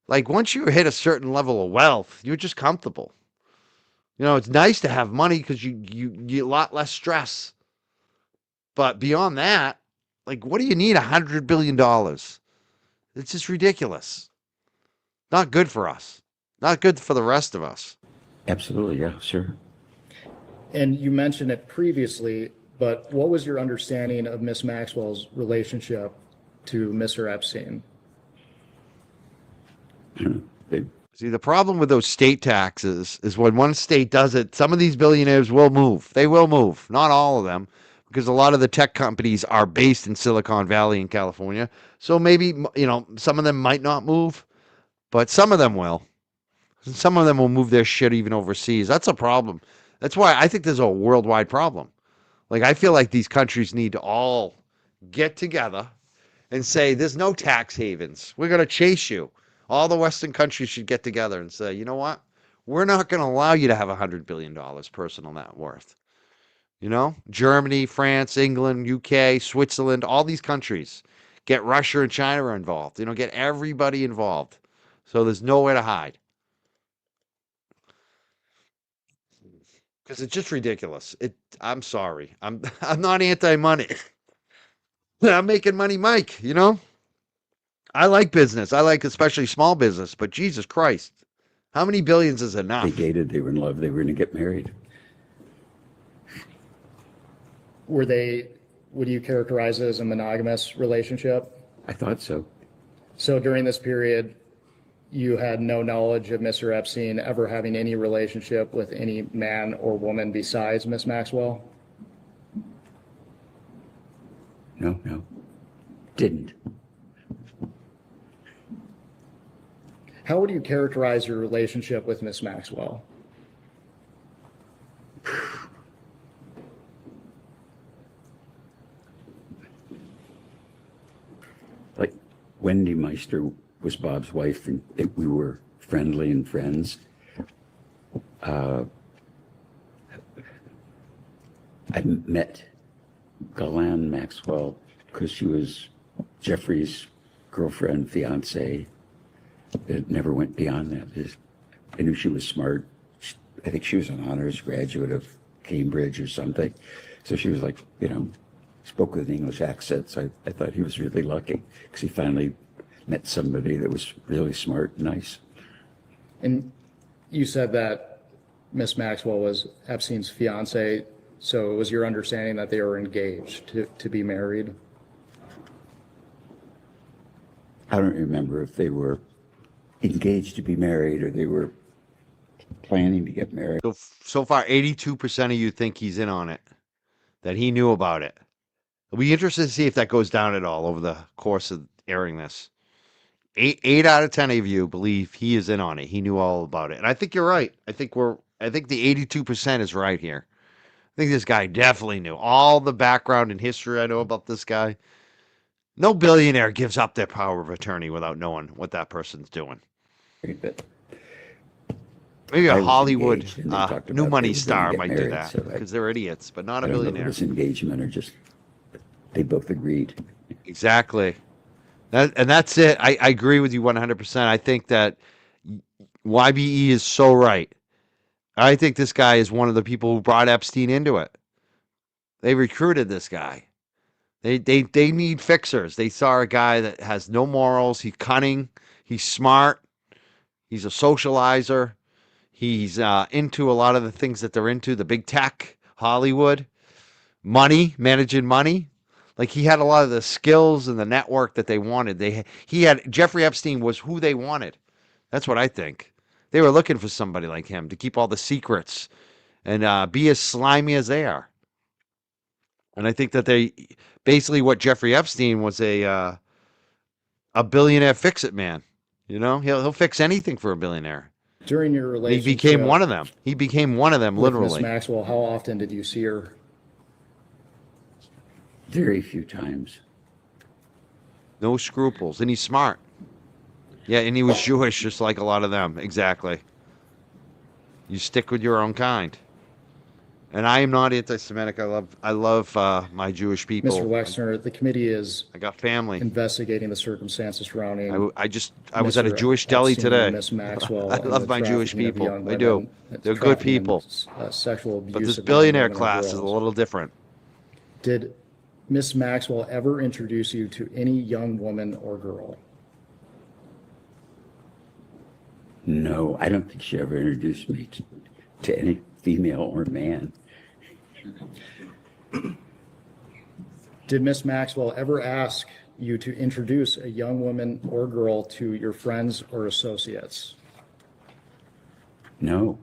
Like, once you hit a certain level of wealth, you're just comfortable. It's nice to have money because you get a lot less stress. But beyond that, like, what do you need $100 billion? It's just ridiculous. Not good for us. Not good for the rest of us. Absolutely, yeah, sure. And you mentioned it previously, but what was your understanding of Miss Maxwell's relationship to Mr. Epstein? I don't know. See, the problem with those state taxes is when one state does it, some of these billionaires will move. They will move. Not all of them, because a lot of the tech companies are based in Silicon Valley in California. So maybe, some of them might not move, but some of them will. Some of them will move their shit even overseas. That's a problem. That's why I think there's a worldwide problem. Like, I feel like these countries need to all get together and say, there's no tax havens. We're going to chase you. All the Western countries should get together and say, you know what? We're not going to allow you to have $100 billion personal net worth. Germany, France, England, UK, Switzerland, all these countries. Get Russia and China involved. Get everybody involved. So there's nowhere to hide. Because it's just ridiculous. I'm sorry. I'm not anti-money. I'm making money, Mike, I like business. I like especially small business, but Jesus Christ. How many billions is enough? They dated, they were in love, they were going to get married. Would you characterize it as a monogamous relationship? I thought so. So during this period, you had no knowledge of Mr. Epstein ever having any relationship with any man or woman besides Miss Maxwell? No. Didn't. How would you characterize your relationship with Miss Maxwell? Like, Wendy Meister was Bob's wife, and we were friendly and friends. I met Galan Maxwell because she was Jeffrey's girlfriend, fiance. It never went beyond that. I knew she was smart. I think she was an honors graduate of Cambridge or something. So she was like, spoke with an English accent. So I thought he was really lucky because he finally met somebody that was really smart and nice. And you said that Miss Maxwell was Epstein's fiance, so it was your understanding that they were engaged to be married? I don't remember if they were engaged to be married or they were planning to get married. So far, 82% of you think he's in on it, that he knew about it. It'll be interesting to see if that goes down at all over the course of airing this. Eight out of 10 of you believe he is in on it. He knew all about it. And I think you're right. I think the 82% is right here. I think this guy definitely knew all the background and history I know about this guy. No billionaire gives up their power of attorney without knowing what that person's doing. But Maybe I a was Hollywood engaged and they talked new about money they were star gonna get might do married, that so because they're idiots, but not I a don't know if it billionaire. was engagement or just they both agreed. Exactly. And that's it. I agree with you 100%. I think that YBE is so right. I think this guy is one of the people who brought Epstein into it. They recruited this guy. They need fixers. They saw a guy that has no morals. He's cunning. He's smart. He's a socializer. He's into a lot of the things that they're into, the big tech, Hollywood, money, managing money. Like he had a lot of the skills and the network that they wanted. Jeffrey Epstein was who they wanted. That's what I think. They were looking for somebody like him to keep all the secrets and be as slimy as they are. And I think that basically what Jeffrey Epstein was a billionaire fix-it man. He'll fix anything for a billionaire. During your He relationship became one of them. He became one of them, with Miss literally. Maxwell, how often did you see her? Very few times. No scruples. And he's smart. Yeah, and he was Jewish, just like a lot of them. Exactly. You stick with your own kind. And I am not anti-Semitic. I love my Jewish people. Mr. Wexner, the committee is I got family. investigating the circumstances surrounding I was at a Mr. Jewish deli Epstein and today. Miss Maxwell I and love the my Jewish trafficking of people. young I do. women, They're good trafficking and, people. Sexual abuse But this of young billionaire women and class is a girls. little different. Did Miss Maxwell ever introduce you to any young woman or girl? No, I don't think she ever introduced me to any female or man. Did Miss Maxwell ever ask you to introduce a young woman or girl to your friends or associates? No.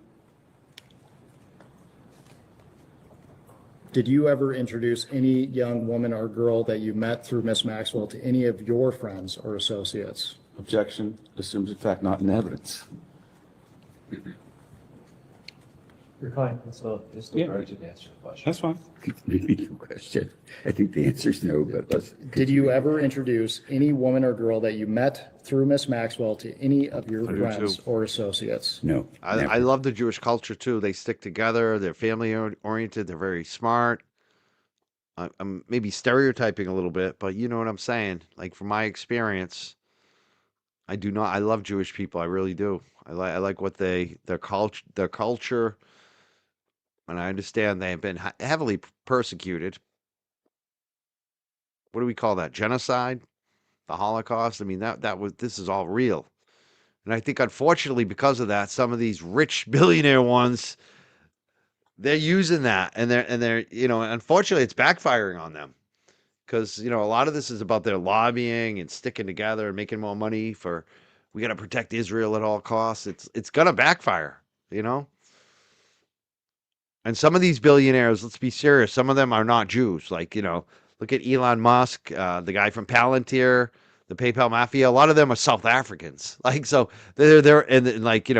Did you ever introduce any young woman or girl that you met through Miss Maxwell to any of your friends or associates? Objection assumes in fact not in evidence. You're fine. So just Yeah. encourage you to answer the question. That's fine. Repeat your question. I think the answer is no, but let's. Did you ever introduce any woman or girl that you met through Miss Maxwell to any of your I do friends too. or associates? No. I never. love the Jewish culture too. They stick together. They're family oriented. They're very smart. I'm maybe stereotyping a little bit, but you know what I'm saying. Like from my experience, I do not. I love Jewish people. I really do. I like what their culture, and I understand they have been heavily persecuted. What do we call that? Genocide, the Holocaust. I mean this is all real. And I think, unfortunately, because of that, some of these rich billionaire ones, they're using that, and they're unfortunately, it's backfiring on them, because a lot of this is about their lobbying and sticking together and making more money for. We got to protect Israel at all costs. It's gonna backfire, And some of these billionaires, let's be serious, some of them are not Jews. Like look at Elon Musk, the guy from Palantir, the PayPal mafia. A lot of them are South Africans. Like so, they're and like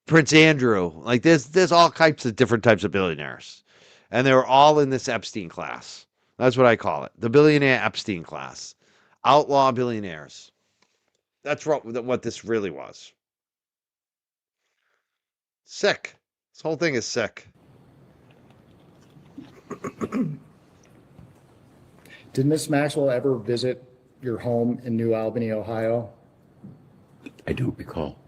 Prince Andrew. Like there's all types of different types of billionaires, and they're all in this Epstein class. That's what I call it, the billionaire Epstein class, outlaw billionaires. That's what this really was. Sick. This whole thing is sick. Did Miss Maxwell ever visit your home in New Albany, Ohio? I don't recall.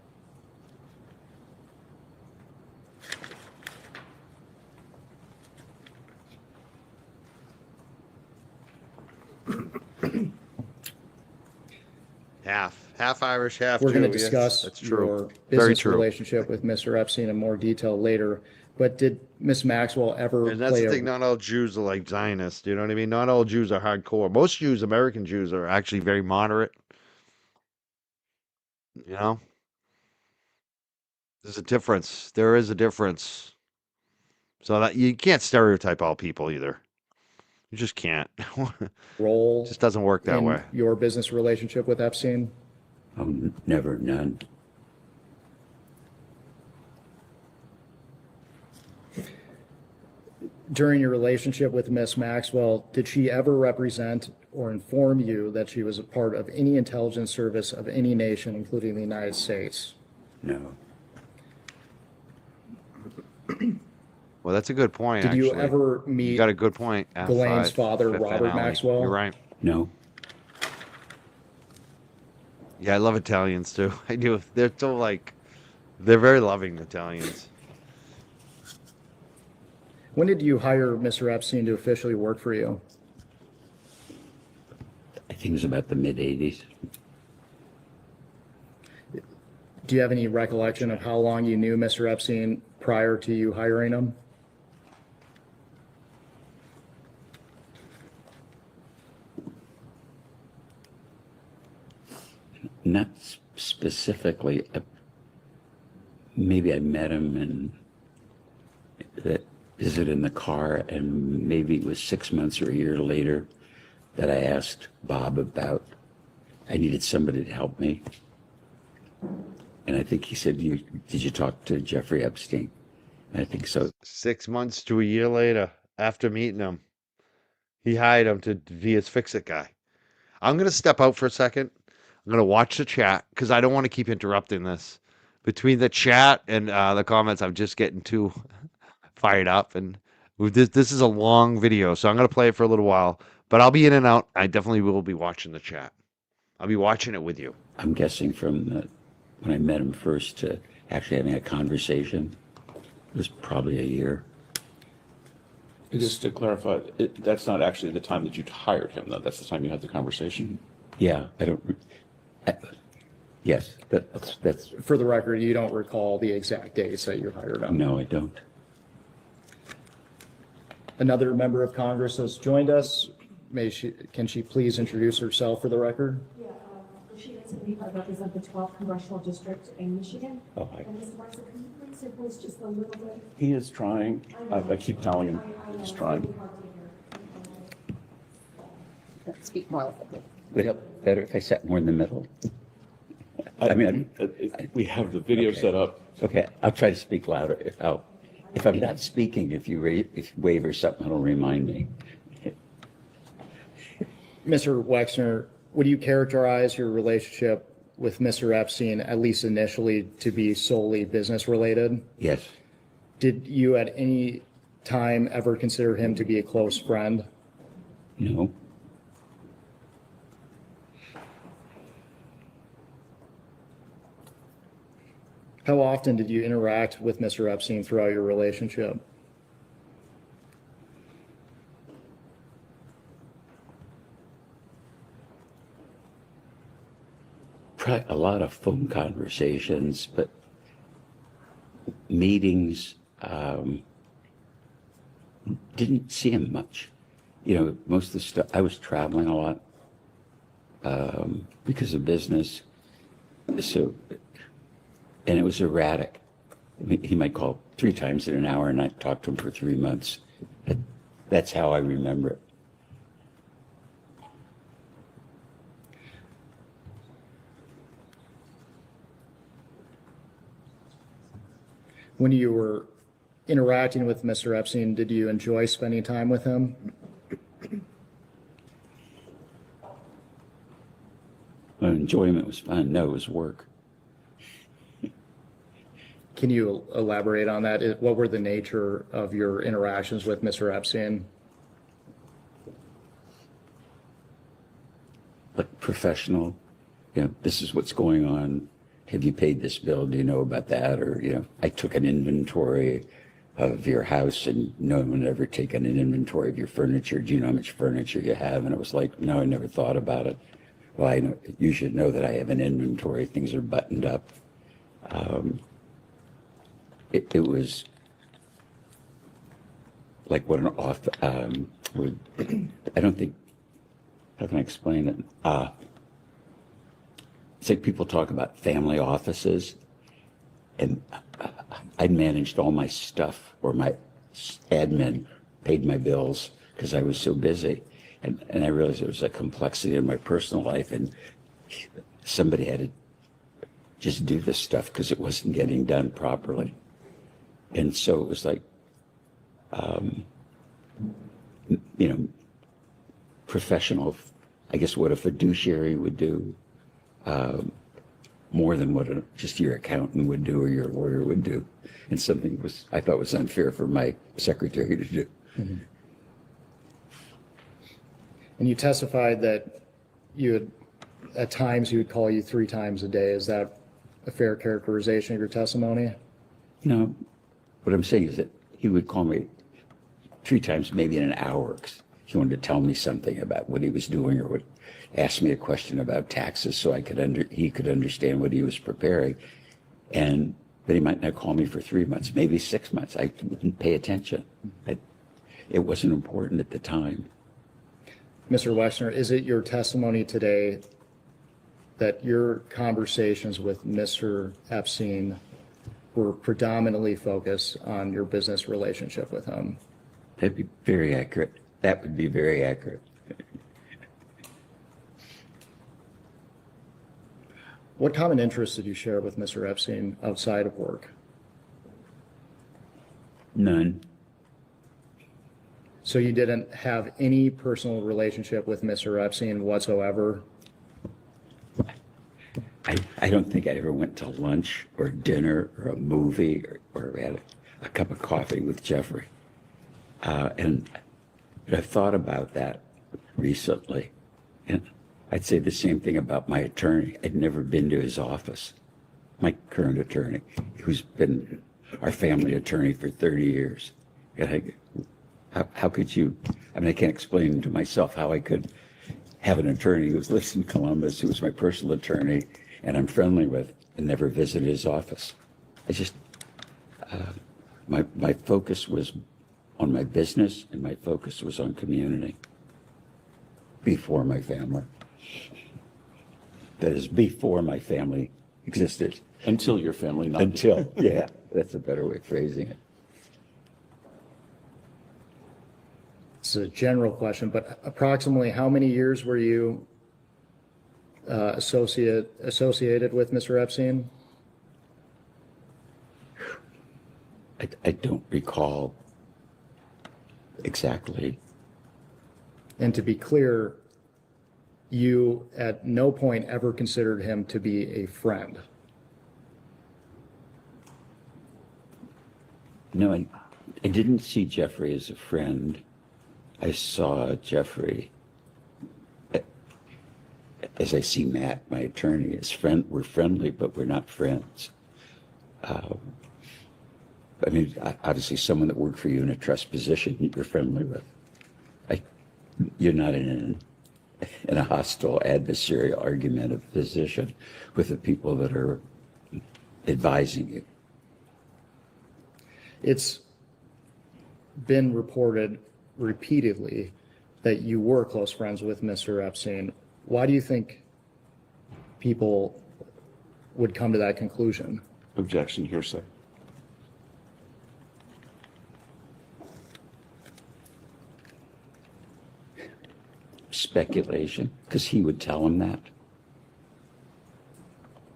Half Irish, half We're Jew. going to Yes, discuss that's true. your Very business true. relationship with Mr. Epstein in more detail later. But did Miss Maxwell ever And that's play the a thing. Not all Jews are like Zionists. You know what I mean? Not all Jews are hardcore. Most Jews, American Jews, are actually very moderate. You know, there's a difference. There is a difference. So that you can't stereotype all people either. You just can't. role Just doesn't work that in way. your business relationship with Epstein? Oh, never, none. During your relationship with Miss Maxwell, did she ever represent or inform you that she was a part of any intelligence service of any nation, including the United States? No. Well, that's a good point. Did you actually. ever You meet got a good point. Ghislaine's father, Fifth Robert Alley. Maxwell? You're right. No. Yeah, I love Italians too. I do. They're so like, they're very loving Italians. When did you hire Mr. Epstein to officially work for you? I think it was about the mid-'80s. Do you have any recollection of how long you knew Mr. Epstein prior to you hiring him? Not specifically. Maybe I met him and that visit in the car, and maybe it was 6 months or a year later that I asked Bob about, I needed somebody to help me. And I think he said, did you talk to Jeffrey Epstein? And I think so. 6 months to a year later, after meeting him, he hired him to be his fix-it guy. I'm gonna step out for a second. I'm gonna watch the chat because I don't want to keep interrupting this. Between the chat and the comments, I'm just getting too fired up, and this is a long video, so I'm gonna play it for a little while. But I'll be in and out. I definitely will be watching the chat. I'll be watching it with you. I'm guessing from when I met him first to actually having a conversation, it was probably a year. Just to clarify, that's not actually the time that you hired him, though. That's the time you had the conversation. Yeah, yes, that's, For the record, you don't recall the exact dates that you hired him. no, I don't. Another member of Congress has joined us. Can she please introduce herself for the record? Yeah, Rashida Tlaib, I represent the 12th Congressional District in Michigan. Oh, hi. And Mr. Marcia, can you raise your voice just a little bit? He is trying. I keep telling him he's trying. Speak more loudly. Would it help better if I sat more in the middle? We have the video set up. Okay, I'll try to speak louder. If I'm not speaking, if you wave or something, it'll remind me. Mr. Wexner, would you characterize your relationship with Mr. Epstein, at least initially, to be solely business related? Yes, Did you at any time ever consider him to be a close friend? no, How often did you interact with Mr. Epstein throughout your relationship? probably a lot of phone conversations, but meetings, didn't see him much. You know, most of the stuff, I was traveling a lot because of business. So, and it was erratic. I mean, he might call 3 times in an hour and I'd talk to him for 3 months. That's how I remember it. When you were interacting with Mr. Epstein, did you enjoy spending time with him? Well, enjoyment was fun. No, it was work. Can you elaborate on that? What were the nature of your interactions with Mr. Epstein? Like professional, you know, this is what's going on. Have you paid this bill? Do you know about that? Or, you know, I took an inventory of your house and no one would ever taken an inventory of your furniture. Do you know how much furniture you have? And it was like, no, I never thought about it. well, I know, you should know that I have an inventory, things are buttoned up. It was like what an off, would, I don't think, how can I explain it? It's like people talk about family offices, and I managed all my stuff, or my admin paid my bills because I was so busy. And I realized there was a complexity in my personal life, and somebody had to just do this stuff because it wasn't getting done properly. And so it was like, you know, professional, I guess what a fiduciary would do, more than what just your accountant would do or your lawyer would do. And something I thought was unfair for my secretary to do. Mm-hmm. And you testified that at times he would call you 3 times a day. Is that a fair characterization of your testimony? No, what I'm saying is that he would call me 3 times, maybe in an hour, 'cause he wanted to tell me something about what he was doing, or would ask me a question about taxes so he could understand what he was preparing. And but he might not call me for 3 months, maybe 6 months. I didn't pay attention. It wasn't important at the time. Mr. Wexner, is it your testimony today that your conversations with Mr. Epstein were predominantly focused on your business relationship with him? That'd be very accurate. That would be very accurate. What common interests did you share with Mr. Epstein outside of work? None. So you didn't have any personal relationship with Mr. Epstein whatsoever? I don't think I ever went to lunch or dinner or a movie or had a cup of coffee with Jeffrey. And I've thought about that recently. And I'd say the same thing about my attorney. I'd never been to his office. My current attorney, who's been our family attorney for 30 years. And how could you, I mean, I can't explain to myself how I could have an attorney who lives in Columbus, who was my personal attorney, and I'm friendly with, and never visit his office. I just, my focus was on my business, and my focus was on community before my family. That is, before my family existed. Until your family, not Until, yeah, that's a better way of phrasing it. It's a general question, but approximately how many years were you associated with Mr. Epstein? I don't recall exactly. And to be clear, you at no point ever considered him to be a friend. No, I didn't see Jeffrey as a friend. I saw Jeffrey, as I see Matt, my attorney, as friend. We're friendly, but we're not friends. I mean, obviously, someone that worked for you in a trust position, you're friendly with. You're not in a hostile adversarial argumentative position with the people that are advising you. It's been reported repeatedly that you were close friends with Mr. Epstein. Why do you think people would come to that conclusion? Objection, hearsay. Speculation, because he would tell him that.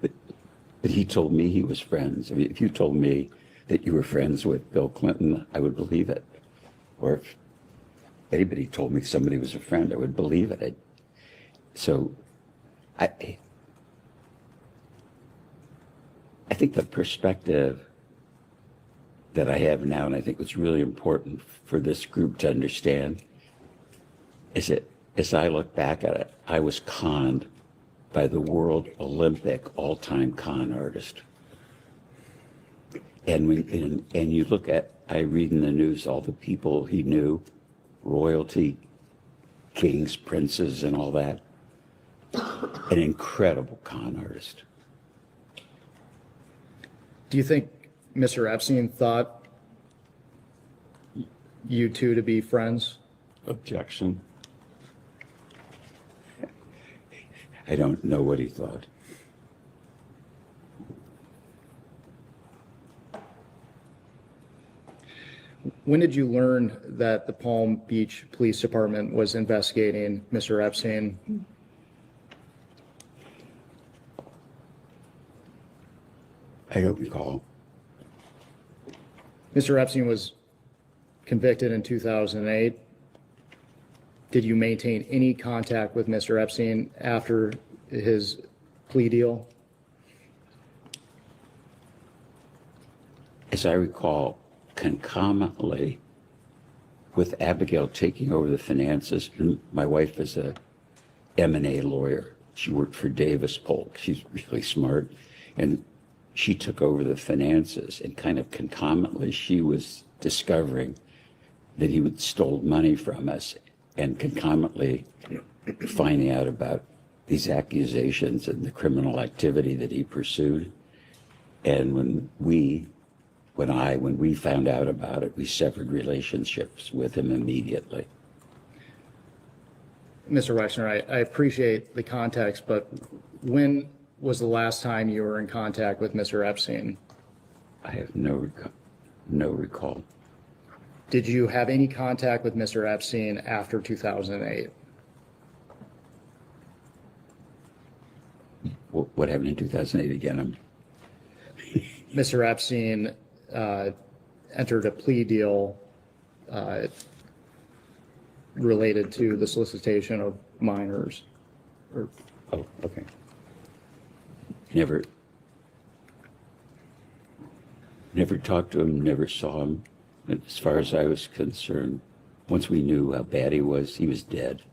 But he told me he was friends. I mean, if you told me that you were friends with Bill Clinton, I would believe it. Or if anybody told me somebody was a friend, I would believe it. So I think the perspective that I have now, and I think what's really important for this group to understand, is that as I look back at it, I was conned by the world Olympic all-time con artist. And you look at, I read in the news all the people he knew, royalty, kings, princes, and all that. an incredible con artist. Do you think Mr. Epstein thought you two to be friends? Objection. I don't know what he thought. When did you learn that the Palm Beach Police Department was investigating Mr. Epstein? I don't recall. Mr. Epstein was convicted in 2008. Did you maintain any contact with Mr. Epstein after his plea deal? As I recall, concomitantly with Abigail taking over the finances, and my wife is a M&A lawyer. She worked for Davis Polk. She's really smart. And she took over the finances, and kind of concomitantly, she was discovering that he would stole money from us, and concomitantly finding out about these accusations and the criminal activity that he pursued. And when we found out about it, we severed relationships with him immediately. Mr. Wexner, I appreciate the context, but when was the last time you were in contact with Mr. Epstein? I have no recall. Did you have any contact with Mr. Epstein after 2008? What happened in 2008 again? Mr. Epstein entered a plea deal related to the solicitation of minors. Oh, okay. Never talked to him, never saw him. As far as I was concerned, once we knew how bad he was dead.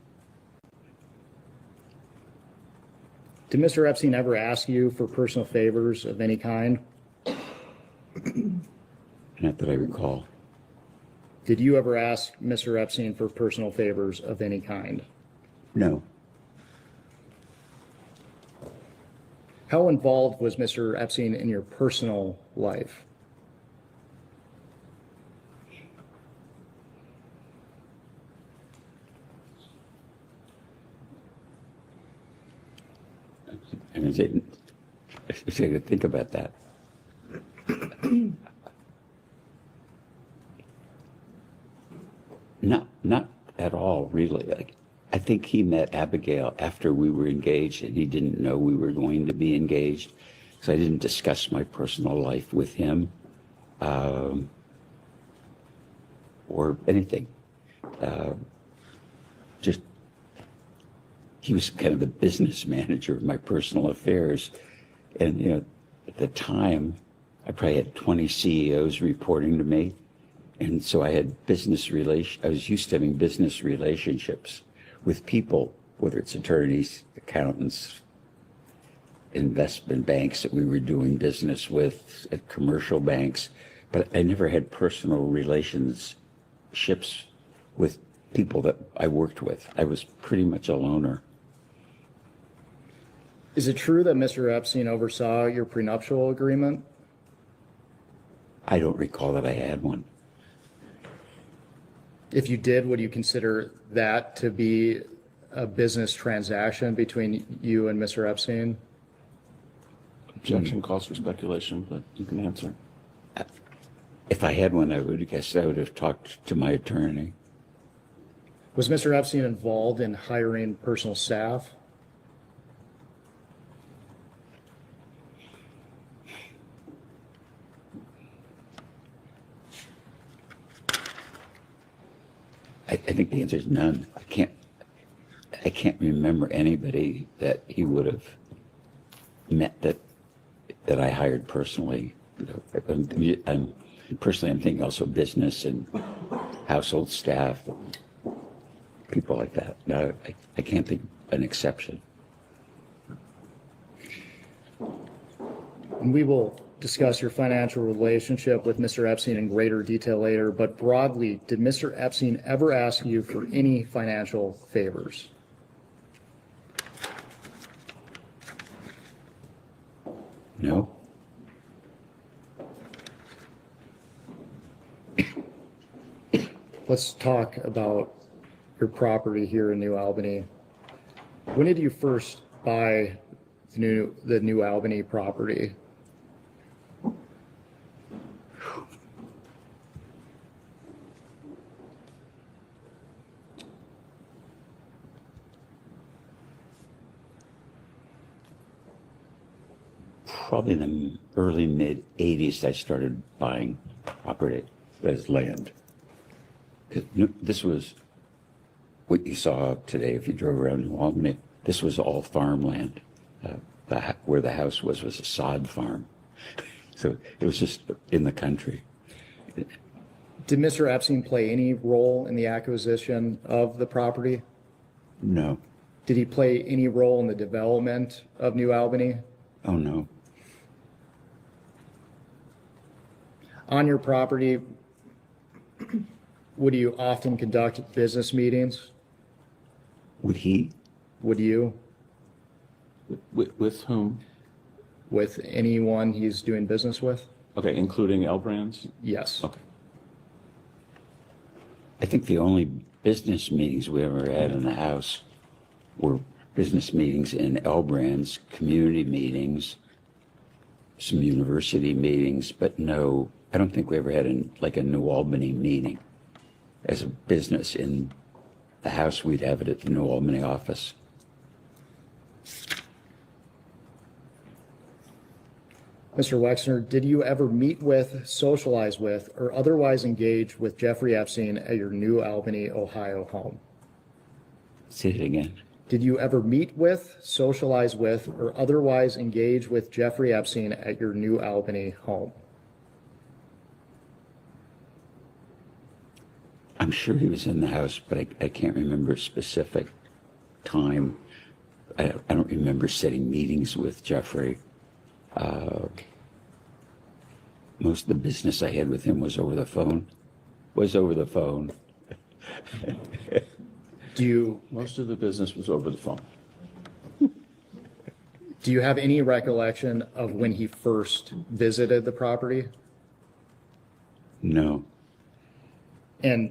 Did Mr. Epstein ever ask you for personal favors of any kind? Not that I recall. Did you ever ask Mr. Epstein for personal favors of any kind? No. How involved was Mr. Epstein in your personal life? I didn't think about that. Not at all, really. Like, I think he met Abigail after we were engaged, and he didn't know we were going to be engaged. So I didn't discuss my personal life with him or anything. Just he was kind of the business manager of my personal affairs. And, you know, at the time, I probably had 20 CEOs reporting to me. And so I had I was used to having business relationships with people, whether it's attorneys, accountants, investment banks that we were doing business with, at commercial banks. But I never had personal relationships with people that I worked with. I was pretty much a loner. Is it true that Mr. Epstein oversaw your prenuptial agreement? I don't recall that I had one. If you did, would you consider that to be a business transaction between you and Mr. Epstein? Objection calls for speculation, but you can answer. If I had one, I would have talked to my attorney. Was Mr. Epstein involved in hiring personal staff? I think the answer is none. I can't remember anybody that he would have met that I hired personally. I'm thinking also business and household staff, people like that. No, I can't think of an exception. And we will discuss your financial relationship with Mr. Epstein in greater detail later, but broadly, did Mr. Epstein ever ask you for any financial favors? No. Let's talk about your property here in New Albany. When did you first buy the New Albany property? Probably in the early mid 80s, I started buying property as land. This was what you saw today if you drove around New Albany. This was all farmland. Where the house was a sod farm. So it was just in the country. Did Mr. Epstein play any role in the acquisition of the property? No. Did he play any role in the development of New Albany? Oh, no. On your property, would you often conduct business meetings? Would he? Would you? With whom? With anyone he's doing business with? Okay, including L Brands? Yes. Okay. I think the only business meetings we ever had in the house were business meetings in L Brands, community meetings, some university meetings, but no, I don't think we ever had a New Albany meeting as a business in the house. We'd have it at the New Albany office. Mr. Wexner, did you ever meet with, socialize with, or otherwise engage with Jeffrey Epstein at your New Albany, Ohio home? Say it again. Did you ever meet with, socialize with, or otherwise engage with Jeffrey Epstein at your New Albany home? I'm sure he was in the house, but I can't remember a specific time. I don't remember setting meetings with Jeffrey. Most of the business I had with him was over the phone. Most of the business was over the phone. Do you have any recollection of when he first visited the property? No. And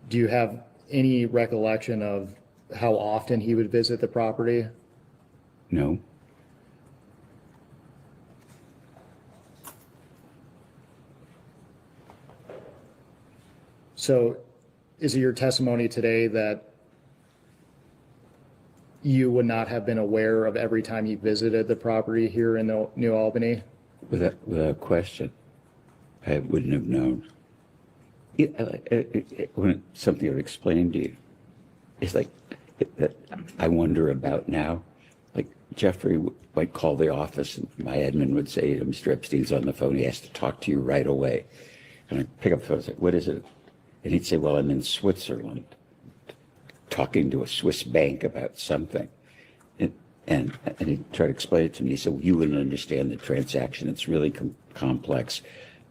do you have any recollection of how often he would visit the property? No. So is it your testimony today that you would not have been aware of every time he visited the property here in New Albany? Without question, I wouldn't have known. When something I've explained to you, it's like that I wonder about now. Like Jeffrey might call the office and my admin would say, Mr. Epstein's on the phone, he has to talk to you right away. And I pick up the phone and say, what is it? And he'd say, well, I'm in Switzerland talking to a Swiss bank about something. And he'd try to explain it to me. He said, well, you wouldn't understand the transaction. It's really complex.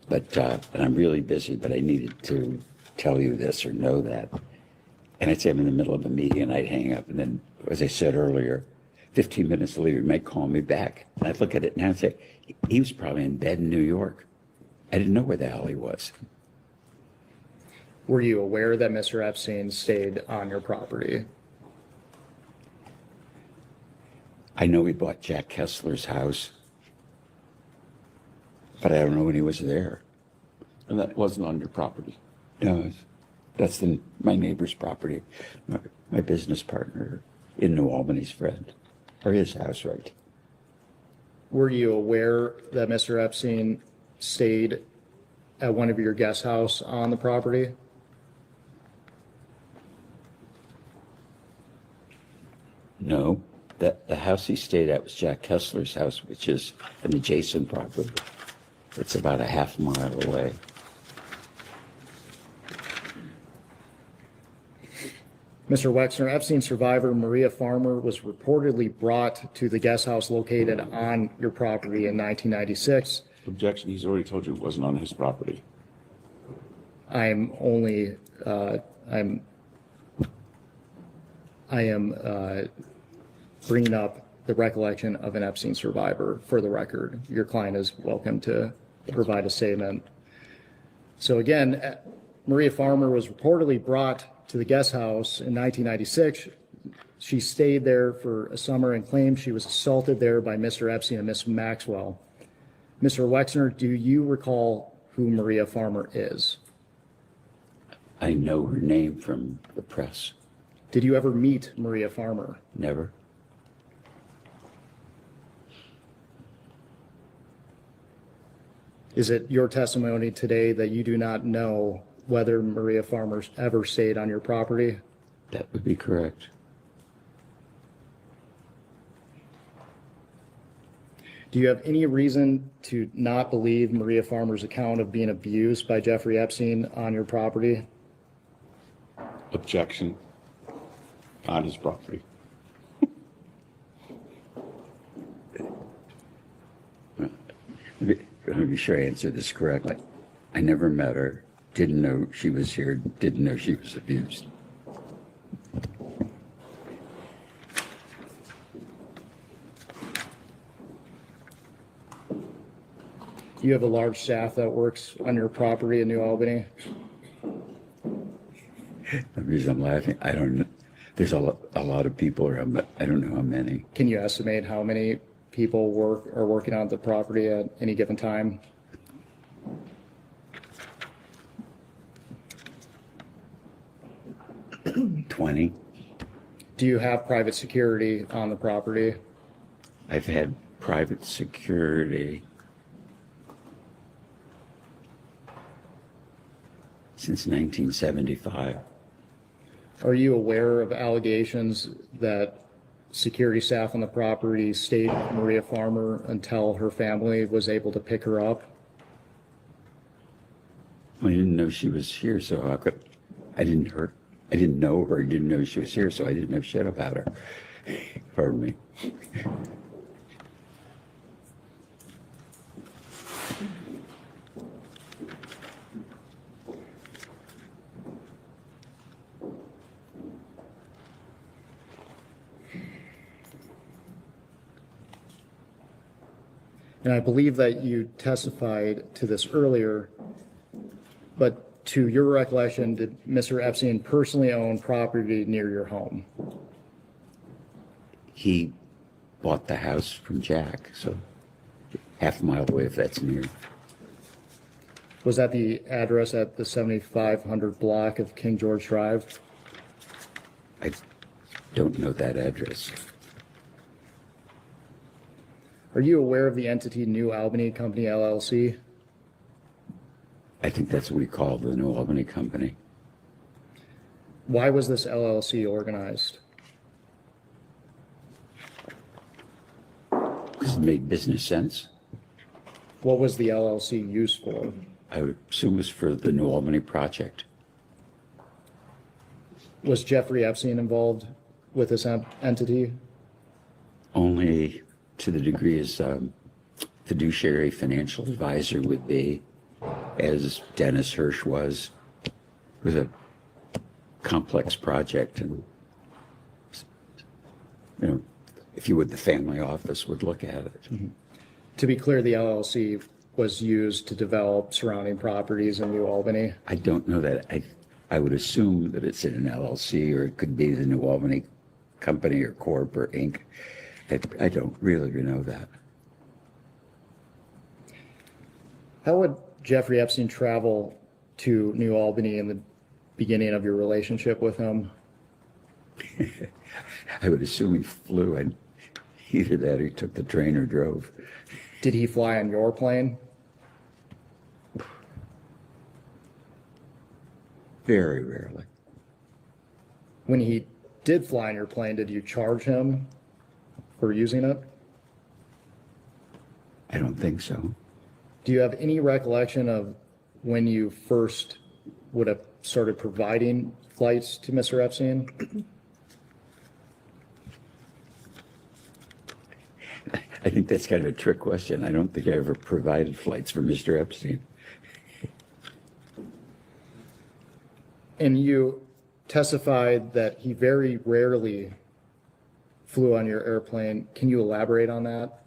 But and I'm really busy, but I needed to tell you this or know that. And I'd say I'm in the middle of a meeting and I'd hang up. And then, as I said earlier, 15 minutes later, he might call me back. And I'd look at it now and say, he was probably in bed in New York. I didn't know where the hell he was. Were you aware that Mr. Epstein stayed on your property? I know he bought Jack Kessler's house, but I don't know when he was there. And that wasn't on your property? No, that's my neighbor's property, my business partner in New Albany's friend, or his house, right? Were you aware that Mr. Epstein stayed at one of your guest house on the property? No, the house he stayed at was Jack Kessler's house, which is an adjacent property. It's about a half mile away. Mr. Wexner, Epstein survivor Maria Farmer was reportedly brought to the guest house located on your property in 1996. Objection, he's already told you it wasn't on his property. I am bringing up the recollection of an Epstein survivor. For the record, your client is welcome to provide a statement. So again, Maria Farmer was reportedly brought to the guest house in 1996. She stayed there for a summer and claimed she was assaulted there by Mr. Epstein and Miss Maxwell. Mr. Wexner, do you recall who Maria Farmer is? I know her name from the press. Did you ever meet Maria Farmer? Never. Is it your testimony today that you do not know whether Maria Farmer ever stayed on your property? That would be correct. Do you have any reason to not believe Maria Farmer's account of being abused by Jeffrey Epstein on your property? Objection. On his property. Let me be sure I answered this correctly. I never met her, didn't know she was here, didn't know she was abused. You have a large staff that works on your property in New Albany? The reason I'm laughing, I don't know. There's a lot of people around, but I don't know how many. Can you estimate how many people are working on the property at any given time? $20. Do you have private security on the property? I've had private security since 1975. Are you aware of allegations that security staff on the property stayed with Maria Farmer until her family was able to pick her up? I didn't know she was here, so I didn't know her, didn't know she was here, so I didn't know shit about her. Pardon me. And I believe that you testified to this earlier, but to your recollection, did Mr. Epstein personally own property near your home? He bought the house from Jack, so half a mile away if that's near. Was that the address at the 7500 block of King George Drive? I don't know that address. Are you aware of the entity New Albany Company LLC? I think that's what we call the New Albany Company. Why was this LLC organized? Because it made business sense. What was the LLC used for? I would assume it was for the New Albany project. Was Jeffrey Epstein involved with this entity? Only to the degree as fiduciary financial advisor would be, as Dennis Hirsch was. It was a complex project, and if you would, the family office would look at it. Mm-hmm. To be clear, the LLC was used to develop surrounding properties in New Albany. I don't know that. I would assume that it's in an LLC, or it could be the New Albany Company or Corp or Inc. I don't really know that. How would Jeffrey Epstein travel to New Albany in the beginning of your relationship with him? I would assume he flew, and either that or he took the train or drove. Did he fly on your plane? Very rarely. When he did fly on your plane, did you charge him for using it? I don't think so. Do you have any recollection of when you first would have started providing flights to Mr. Epstein? I think that's kind of a trick question. I don't think I ever provided flights for Mr. Epstein. And you testified that he very rarely flew on your airplane. Can you elaborate on that?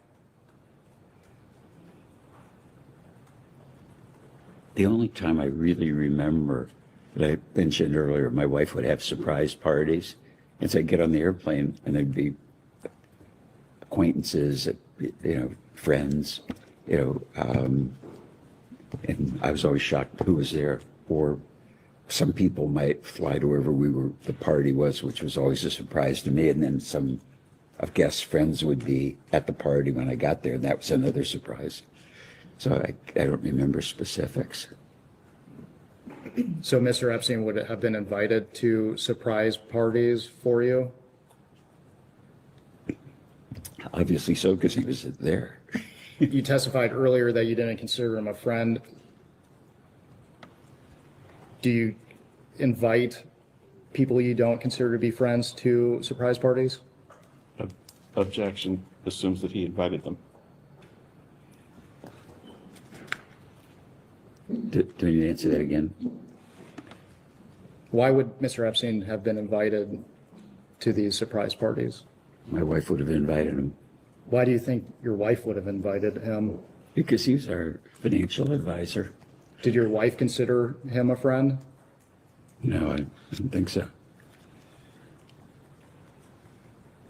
The only time I really remember that I mentioned earlier, my wife would have surprise parties. And so I'd get on the airplane and there'd be acquaintances, friends, and I was always shocked who was there. Or some people might fly to wherever the party was, which was always a surprise to me. And then some of guests' friends would be at the party when I got there, and that was another surprise. So I don't remember specifics. So Mr. Epstein would have been invited to surprise parties for you? Obviously so, because he was there. You testified earlier that you didn't consider him a friend. Do you invite people you don't consider to be friends to surprise parties? Objection assumes that he invited them. Do you need to answer that again? Why would Mr. Epstein have been invited to these surprise parties? My wife would have invited him Why do you think your wife would have invited him? because he was our financial advisor. Did your wife consider him a friend? No, I don't think so.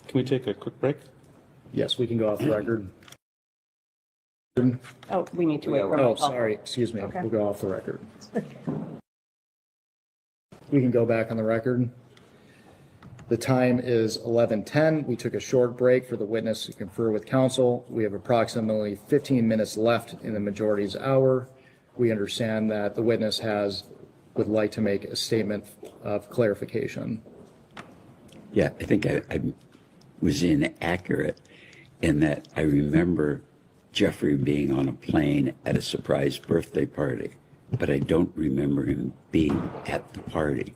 Can we take a quick break? Yes, we can go off the record. Oh, we need to wait. for Oh, my call. sorry, excuse me. Okay. We'll go off the record. We can go back on the record. The time is 11:10. We took a short break for the witness to confer with counsel. We have approximately 15 minutes left in the majority's hour. We understand that the witness would like to make a statement of clarification. Yeah, I think I was inaccurate in that I remember Jeffrey being on a plane at a surprise birthday party, but I don't remember him being at the party.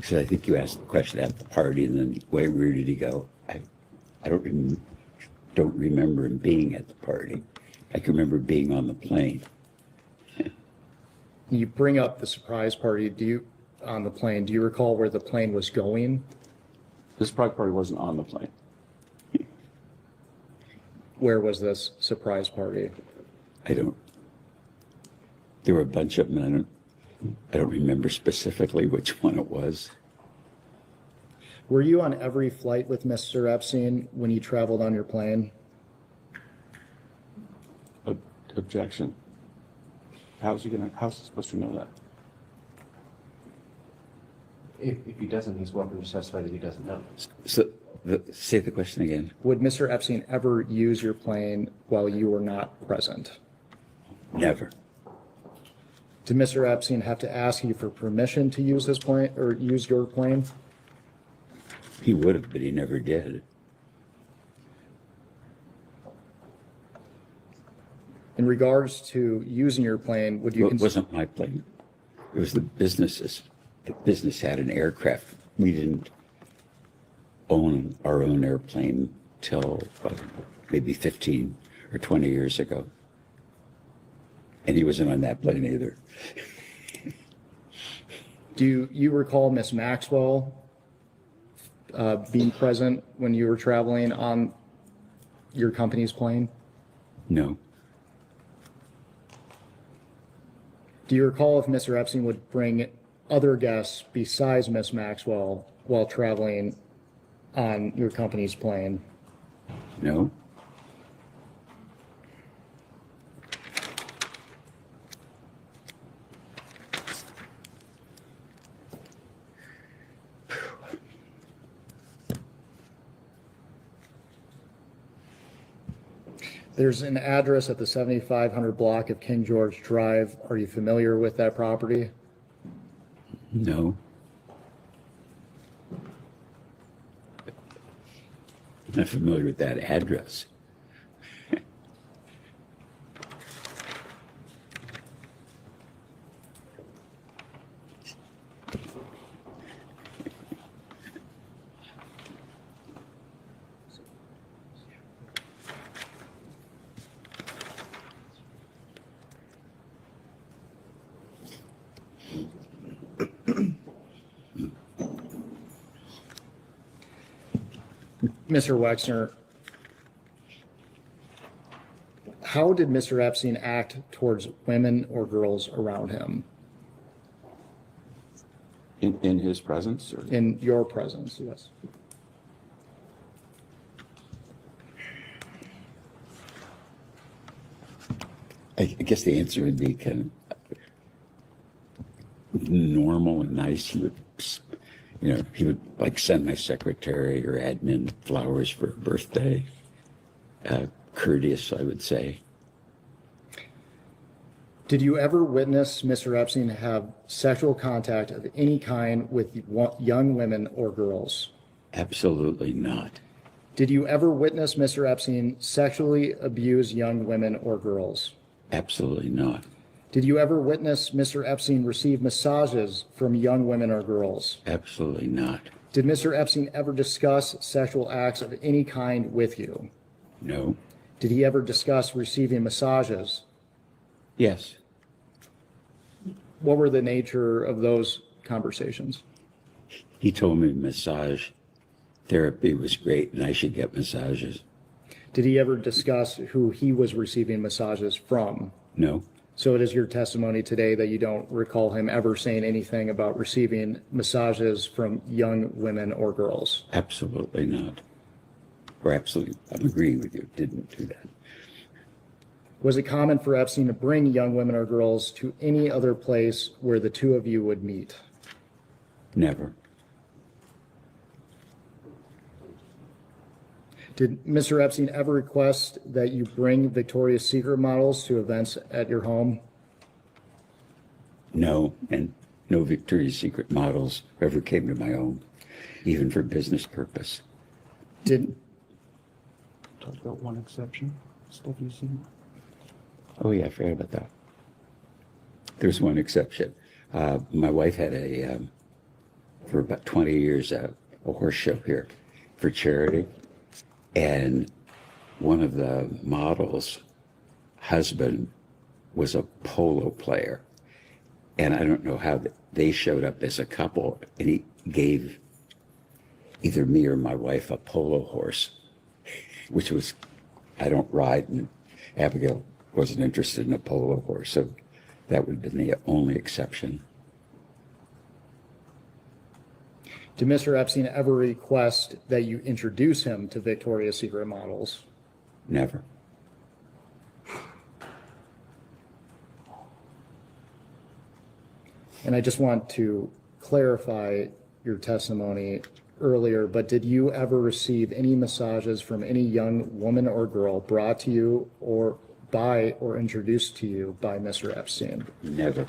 So I think you asked the question at the party, and then where did he go? I don't remember him being at the party. I can remember being on the plane. You bring up the surprise party on the plane. Do you recall where the plane was going? This private party wasn't on the plane. Where was this surprise party? There were a bunch of them, and I don't remember specifically which one it was. Were you on every flight with Mr. Epstein when you traveled on your plane? Objection. How's he supposed to know that? If he doesn't, he's welcome to testify that he doesn't know. So say the question again. Would Mr. Epstein ever use your plane while you were not present? Never. Did Mr. Epstein have to ask you for permission to use this plane or use your plane? He would have, but he never did. In regards to using your plane, would you It wasn't my plane. It was the business's. The business had an aircraft. We didn't own our own airplane till maybe 15 or 20 years ago. And he wasn't on that plane either. Do you recall Miss Maxwell being present when you were traveling on your company's plane? No. Do you recall if Mr. Epstein would bring other guests besides Miss Maxwell while traveling on your company's plane? No. There's an address at the 7500 block of King George Drive. Are you familiar with that property? No. I'm not familiar with that address. Mr. Wexner, how did Mr. Epstein act towards women or girls around him? In his presence, or? In your presence, yes. I guess the answer would be kind of normal and nice. He would like send my secretary or admin flowers for a birthday. Courteous, I would say. Did you ever witness Mr. Epstein have sexual contact of any kind with young women or girls? Absolutely not. Did you ever witness Mr. Epstein sexually abuse young women or girls? Absolutely not. Did you ever witness Mr. Epstein receive massages from young women or girls? Absolutely not. Did Mr. Epstein ever discuss sexual acts of any kind with you? No. Did he ever discuss receiving massages? Yes. What were the nature of those conversations? He told me massage therapy was great and I should get massages. Did he ever discuss who he was receiving massages from? No. So it is your testimony today that you don't recall him ever saying anything about receiving massages from young women or girls? Absolutely not. Or absolutely, I'm agreeing with you, didn't do that. Was it common for Epstein to bring young women or girls to any other place where the two of you would meet? Never. Did Mr. Epstein ever request that you bring Victoria's Secret models to events at your home? No, and no Victoria's Secret models ever came to my home, even for business purpose. Did Talk about one exception, stuff you've seen. Oh yeah, I forgot about that. There's one exception. My wife had for about 20 years, a horse show here for charity. And one of the models' husband was a polo player. And I don't know how they showed up as a couple. And he gave either me or my wife a polo horse, which was, I don't ride, and Abigail wasn't interested in a polo horse. So that would have been the only exception. Did Mr. Epstein ever request that you introduce him to Victoria's Secret models? Never. And I just want to clarify your testimony earlier, but did you ever receive any massages from any young woman or girl brought to you or by or introduced to you by Mr. Epstein? Never.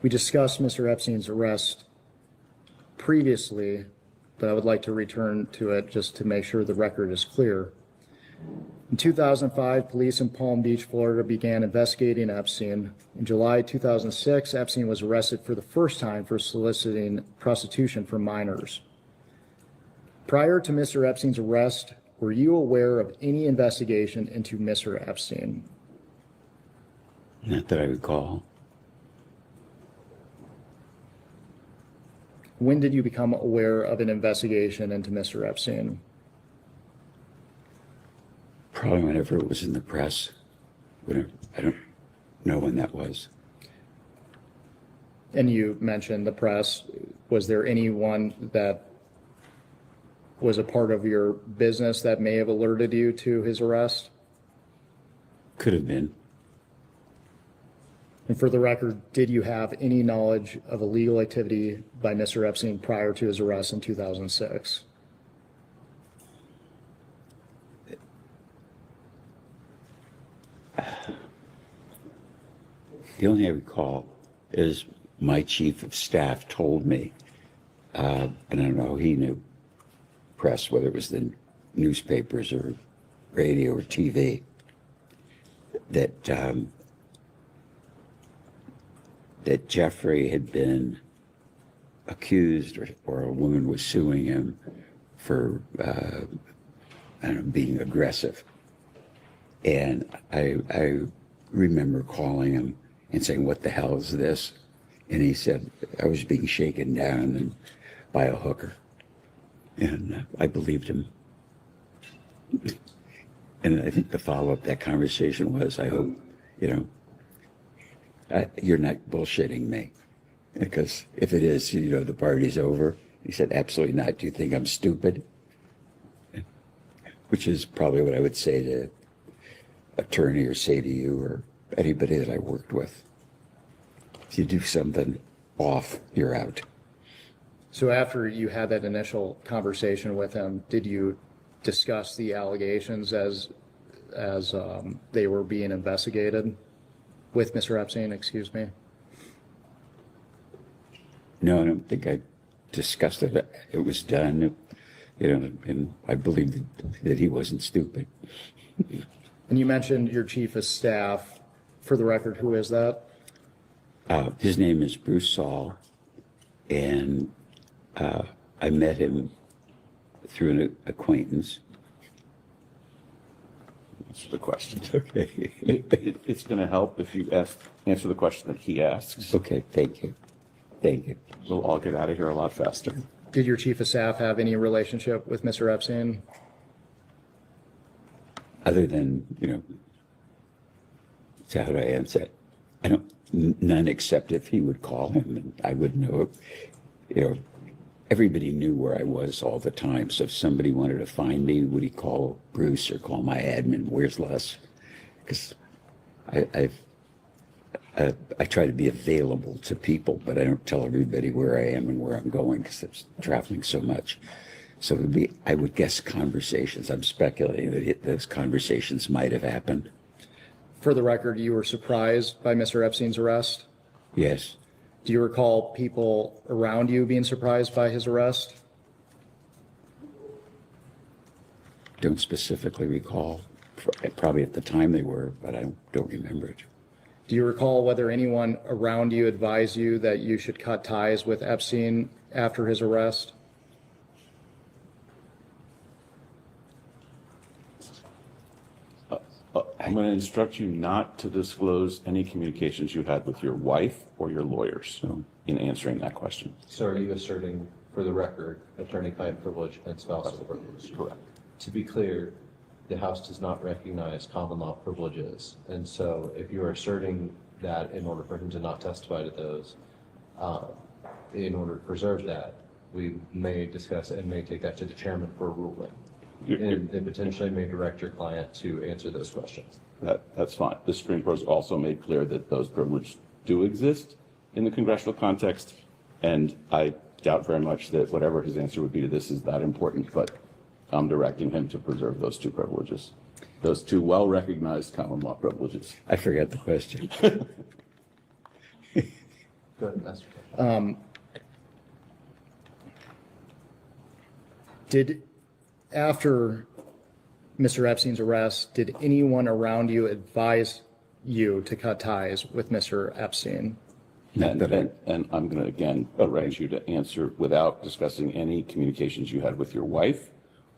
We discussed Mr. Epstein's arrest previously, but I would like to return to it just to make sure the record is clear. In 2005, police in Palm Beach, Florida began investigating Epstein. In July 2006, Epstein was arrested for the first time for soliciting prostitution from minors. Prior to Mr. Epstein's arrest, were you aware of any investigation into Mr. Epstein? Not that I recall. When did you become aware of an investigation into Mr. Epstein? Probably whenever it was in the press. I don't know when that was. And you mentioned the press. Was there anyone that was a part of your business that may have alerted you to his arrest? Could have been. And for the record, did you have any knowledge of illegal activity by Mr. Epstein prior to his arrest in 2006? The only I recall is my chief of staff told me, and I don't know, he knew press, whether it was the newspapers or radio or TV, that that Jeffrey had been accused, or a woman was suing him for I don't know, being aggressive. And I remember calling him and saying, "What the hell is this?" And he said, "I was being shaken down by a hooker." And I believed him. And I think the follow-up that conversation was, "I hope, you're not bullshitting me. Because if it is, the party's over." He said, "Absolutely not. Do you think I'm stupid?" Which is probably what I would say to attorney or say to you or anybody that I worked with. If you do something off, you're out. So after you had that initial conversation with him, did you discuss the allegations as they were being investigated with Mr. Epstein, excuse me? No, I don't think I discussed it. It was done, and I believed that he wasn't stupid. And you mentioned your chief of staff. For the record, who is that? His name is Bruce Saul, and I met him through an acquaintance. That's the question. Okay. It's going to help if you answer the question that he asks. Okay, thank you. Thank you. We'll all get out of here a lot faster. Did your chief of staff have any relationship with Mr. Epstein? Other than, so how do I answer it? I don't, none except if he would call him and I would know, everybody knew where I was all the time. So if somebody wanted to find me, would he call Bruce or call my admin? Where's Les? Because I try to be available to people, but I don't tell everybody where I am and where I'm going because I'm traveling so much. So I would guess conversations. I'm speculating that those conversations might have happened. For the record, you were surprised by Mr. Epstein's arrest? Yes. Do you recall people around you being surprised by his arrest? Don't specifically recall. Probably at the time they were, but I don't remember it. Do you recall whether anyone around you advised you that you should cut ties with Epstein after his arrest? I'm going to instruct you not to disclose any communications you had with your wife or your lawyers in answering that question. So are you asserting, for the record, attorney-client privilege and spousal privilege? Correct. To be clear, the House does not recognize common law privileges. And so if you are asserting that in order for him to not testify to those, in order to preserve that, we may discuss and may take that to the chairman for a ruling. And potentially may direct your client to answer those questions. That's fine. The Supreme Court has also made clear that those privileges do exist in the congressional context, and I doubt very much that whatever his answer would be to this is that important, but I'm directing him to preserve those two privileges, those two well-recognized common law privileges. I forgot the question. Go ahead, Master. After Mr. Epstein's arrest, did anyone around you advise you to cut ties with Mr. Epstein? And I'm going to, again, arrange you to answer without discussing any communications you had with your wife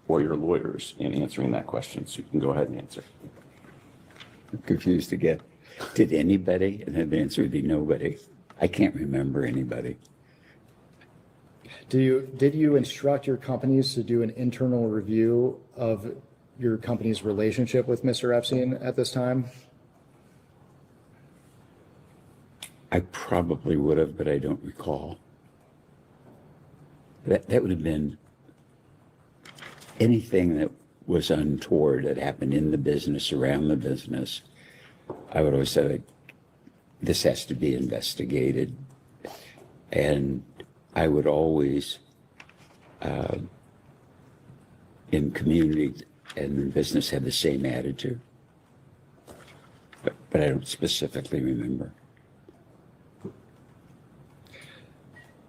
or your lawyers in answering that question. So you can go ahead and answer. I'm confused again. Did anybody? And then the answer would be nobody. I can't remember anybody. Did you instruct your companies to do an internal review of your company's relationship with Mr. Epstein at this time? I probably would have, but I don't recall. That would have been anything that was untoward that happened in the business, around the business. I would always say, this has to be investigated. And I would always, in community and in business, have the same attitude. But I don't specifically remember.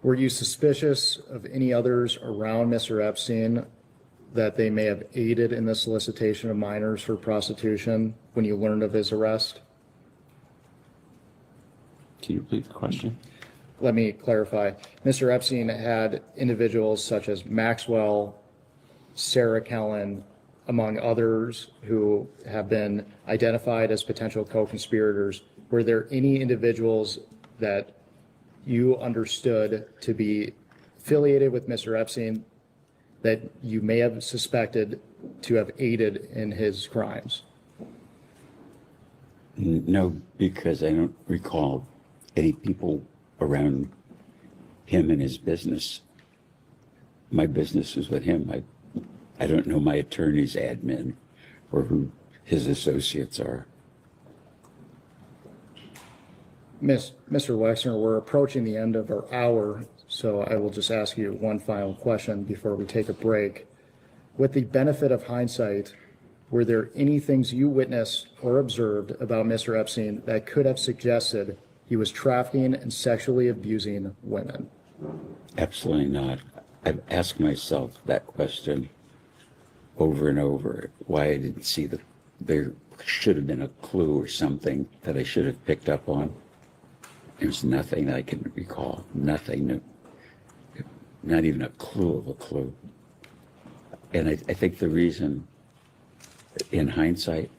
Were you suspicious of any others around Mr. Epstein that they may have aided in the solicitation of minors for prostitution when you learned of his arrest? Can you repeat the question? Let me clarify. Mr. Epstein had individuals such as Maxwell, Sarah Kellen, among others who have been identified as potential co-conspirators, were there any individuals that you understood to be affiliated with Mr. Epstein that you may have suspected to have aided in his crimes? No, because I don't recall any people around him and his business. My business is with him. I don't know my attorney's admin or who his associates are. Mr. Wexner, we're approaching the end of our hour, so I will just ask you one final question before we take a break. With the benefit of hindsight, were there any things you witnessed or observed about Mr. Epstein that could have suggested he was trafficking and sexually abusing women? Absolutely not. I've asked myself that question over and over, why I didn't see there should have been a clue or something that I should have picked up on. There's nothing I can recall, nothing, not even a clue of a clue. And I think the reason, in hindsight,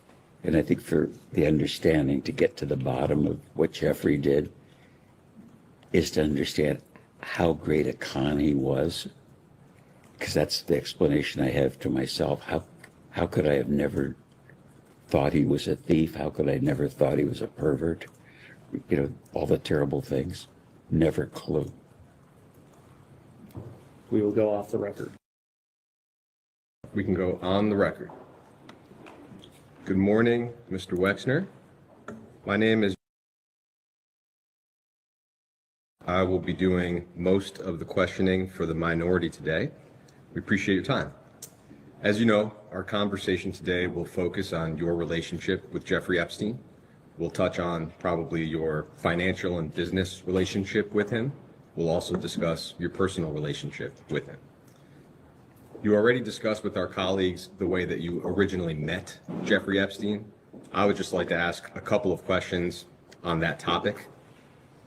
and I think for the understanding to get to the bottom of what Jeffrey did, is to understand how great a con he was, because that's the explanation I have to myself. How could I have never thought he was a thief? How could I never thought he was a pervert? You know, all the terrible things. Never a clue. We will go off the record. We can go on the record. Good morning, Mr. Wexner. My name is. I will be doing most of the questioning for the minority today. We appreciate your time. As you know, our conversation today will focus on your relationship with Jeffrey Epstein. We'll touch on probably your financial and business relationship with him. We'll also discuss your personal relationship with him. You already discussed with our colleagues the way that you originally met Jeffrey Epstein. I would just like to ask a couple of questions on that topic.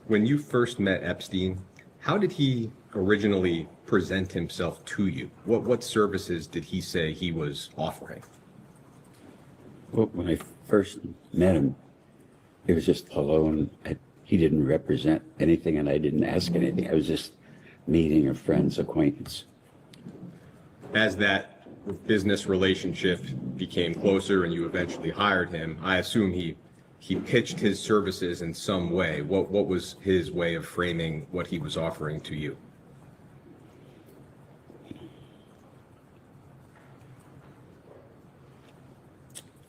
When you first met Epstein, how did he originally present himself to you? What services did he say he was offering? Well, when I first met him, it was just alone. He didn't represent anything and I didn't ask anything. I was just meeting a friend's acquaintance. As that business relationship became closer and you eventually hired him, I assume he pitched his services in some way. What was his way of framing what he was offering to you?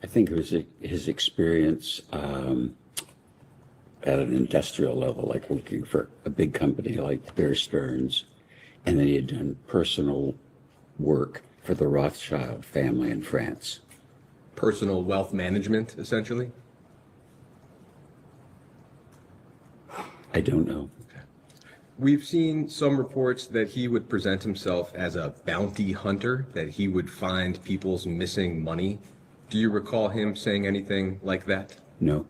I think it was his experience at an industrial level, like working for a big company like Bear Stearns, and then he had done personal work for the Rothschild family in France. Personal wealth management, essentially? I don't know. We've seen some reports that he would present himself as a bounty hunter, that he would find people's missing money. Do you recall him saying anything like that? No.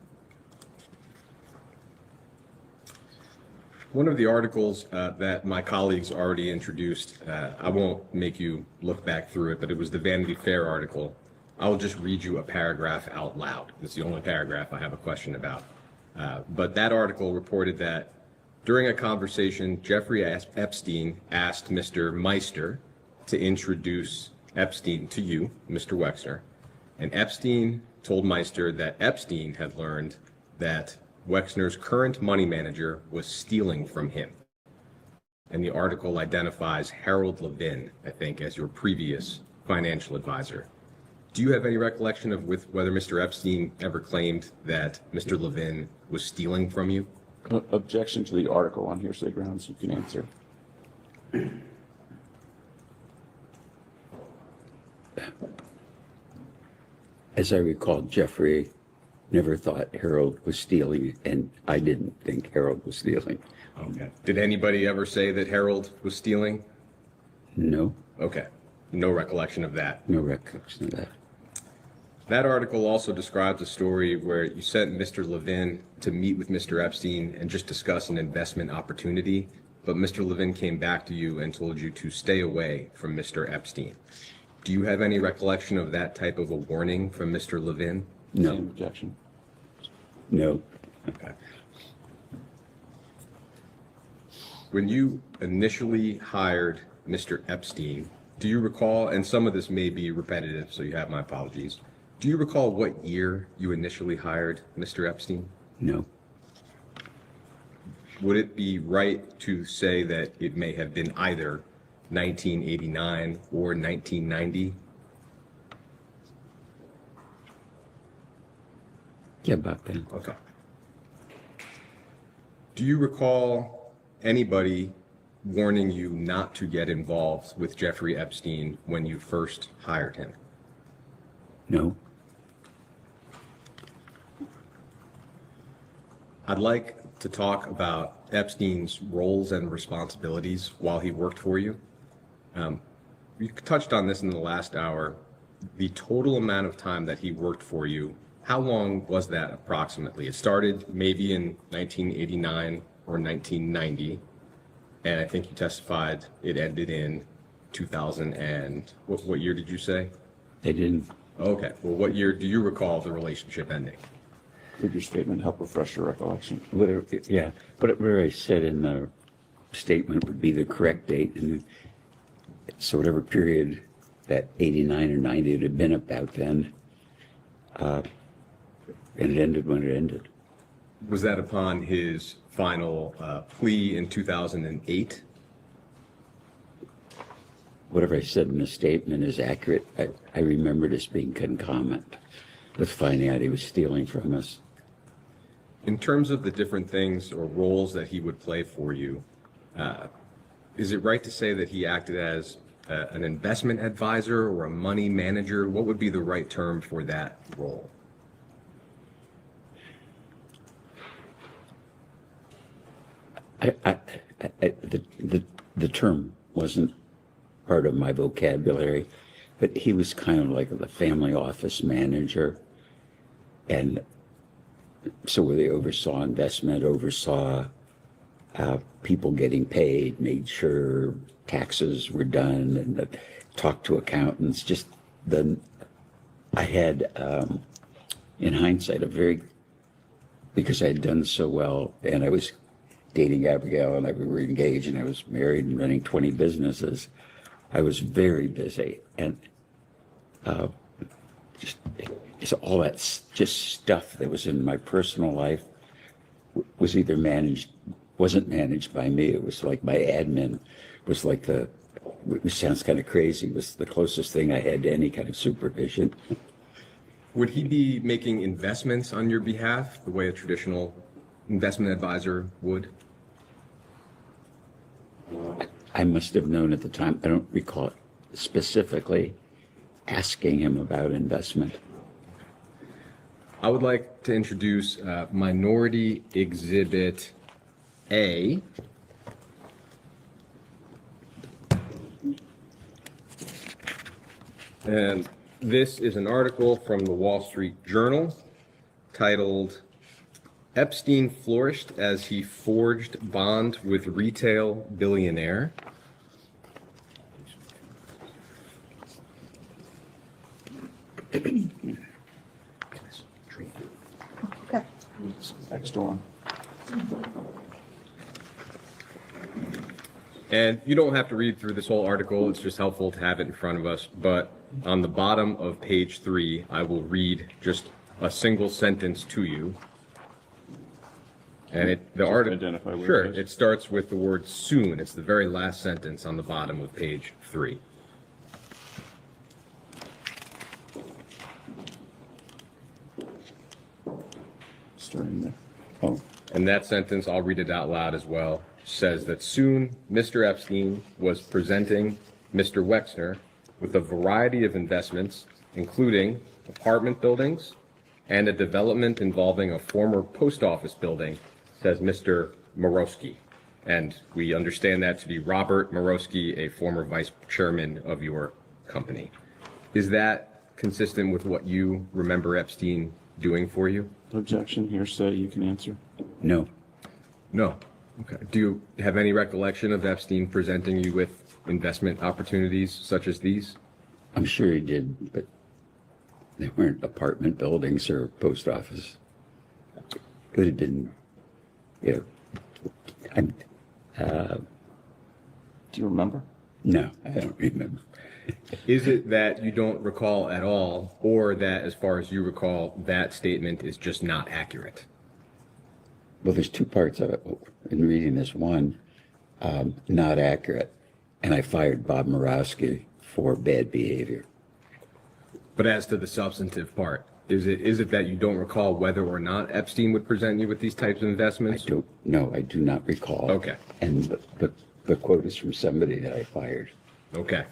One of the articles that my colleagues already introduced, I won't make you look back through it, but it was the Vanity Fair article. I'll just read you a paragraph out loud. It's the only paragraph I have a question about. But that article reported that during a conversation, Jeffrey Epstein asked Mr. Meister to introduce Epstein to you, Mr. Wexner. And Epstein told Meister that Epstein had learned that Wexner's current money manager was stealing from him. And the article identifies Harold Levin, I think, as your previous financial advisor. Do you have any recollection of whether Mr. Epstein ever claimed that Mr. Levin was stealing from you? Objection to the article on hearsay grounds. You can answer. As I recall, Jeffrey never thought Harold was stealing, and I didn't think Harold was stealing. Okay. Did anybody ever say that Harold was stealing? No. Okay. No recollection of that. No recollection of that. That article also describes a story where you sent Mr. Levin to meet with Mr. Epstein and just discuss an investment opportunity, but Mr. Levin came back to you and told you to stay away from Mr. Epstein. Do you have any recollection of that type of a warning from Mr. Levin? No, Same objection. no. Okay. When you initially hired Mr. Epstein, do you recall, and some of this may be repetitive, so you have my apologies. Do you recall what year you initially hired Mr. Epstein? No. Would it be right to say that it may have been either 1989 or 1990? Yeah, about then. Okay. Do you recall anybody warning you not to get involved with Jeffrey Epstein when you first hired him? No. I'd like to talk about Epstein's roles and responsibilities while he worked for you. You touched on this in the last hour. The total amount of time that he worked for you, how long was that approximately? It started maybe in 1989 or 1990, and I think you testified it ended in 2000 and, what year did you say? They didn't. Okay, well, what year do you recall the relationship ending? Could your statement help refresh your recollection? Whatever, yeah, whatever I said in the statement would be the correct date. And so whatever period that 89 or 90 would have been about then, and it ended when it ended. Was that upon his final plea in 2008? Whatever I said in the statement is accurate. I remember this being concomitant with finding out he was stealing from us. In terms of the different things or roles that he would play for you, is it right to say that he acted as an investment advisor or a money manager? What would be the right term for that role? The term wasn't part of my vocabulary, but he was kind of like the family office manager. And so they oversaw investment, oversaw people getting paid, made sure taxes were done, and talked to accountants. Just I had, in hindsight, because I had done so well, and I was dating Abigail, and we were engaged, and I was married and running 20 businesses. I was very busy, and it's all that just stuff that was in my personal life was either wasn't managed by me. It was like my admin was like which sounds kind of crazy, was the closest thing I had to any kind of supervision. Would he be making investments on your behalf the way a traditional investment advisor would? I must have known at the time. I don't recall specifically asking him about investment. I would like to introduce Minority Exhibit A. And this is an article from the Wall Street Journal titled, "Epstein Flourished as He Forged Bond with Retail Billionaire." Next door. And you don't have to read through this whole article, it's just helpful to have it in front of us. But on the bottom of page 3, I will read just a single sentence to you. And the article, identify where sure, it is. it starts with the word soon. It's the very last sentence on the bottom of page 3. Starting there. Oh, And that sentence, I'll read it out loud as well, says that soon Mr. Epstein was presenting Mr. Wexner with a variety of investments, including apartment buildings and a development involving a former post office building, says Mr. Morosky. And we understand that to be Robert Morosky, a former vice chairman of your company. Is that consistent with what you remember Epstein doing for you? objection, hearsay, you can answer. No. No. Okay. Do you have any recollection of Epstein presenting you with investment opportunities such as these? I'm sure he did, but they weren't apartment buildings or post office. It would have been, you know, I'm, Do you remember? no, I don't remember. Is it that you don't recall at all, or that, as far as you recall, that statement is just not accurate? Well, there's two parts of it in reading this. One, not accurate, and I fired Bob Morawski for bad behavior. But as to the substantive part, is it that you don't recall whether or not Epstein would present you with these types of investments? I do not recall. Okay. And the quote is from somebody that I fired. Okay.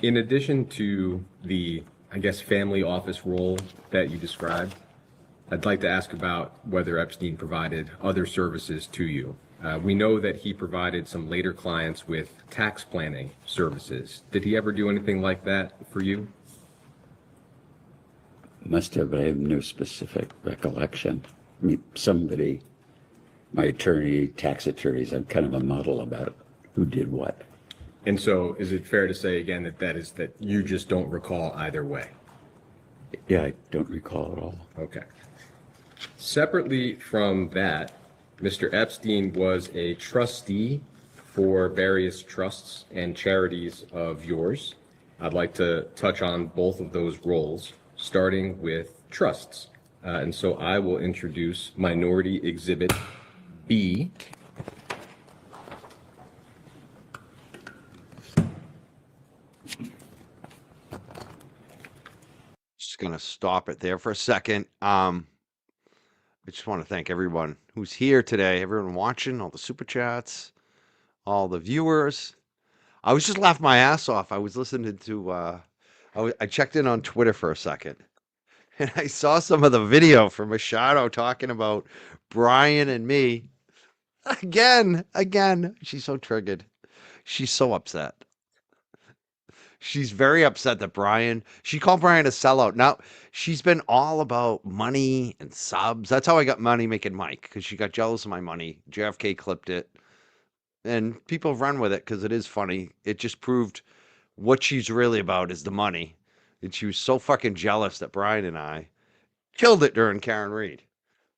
In addition to the, I guess, family office role that you described, I'd like to ask about whether Epstein provided other services to you. We know that he provided some later clients with tax planning services. Did he ever do anything like that for you? Must have, but I have no specific recollection. I mean, somebody, my attorney, tax attorneys, I'm kind of a muddle about who did what. And so is it fair to say again that you just don't recall either way? Yeah, I don't recall at all. Okay. Separately from that, Mr. Epstein was a trustee for various trusts and charities of yours. I'd like to touch on both of those roles, starting with trusts. And so I will introduce Minority Exhibit B. Just gonna stop it there for a second. I just want to thank everyone who's here today, everyone watching, all the super chats, all the viewers. I was just laughing my ass off. I was listening to I checked in on Twitter for a second, and I saw some of the video from Machado talking about Brian and me. Again. She's so triggered. She's so upset. She's very upset that she called Brian a sellout. Now, she's been all about money and subs. That's how I got Money Making Mike, because she got jealous of my money. JFK clipped it. And people run with it because it is funny. It just proved what she's really about is the money. And she was so fucking jealous that Brian and I killed it during Karen Reed.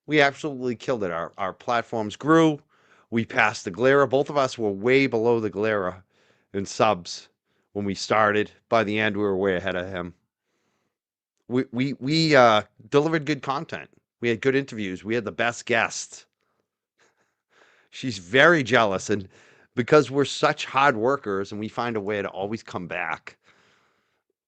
We absolutely killed it. Our platforms grew. We passed the Glera. Both of us were way below the Glera in subs when we started. By the end, we were way ahead of him. We delivered good content. We had good interviews. We had the best guests. She's very jealous, and because we're such hard workers and we find a way to always come back,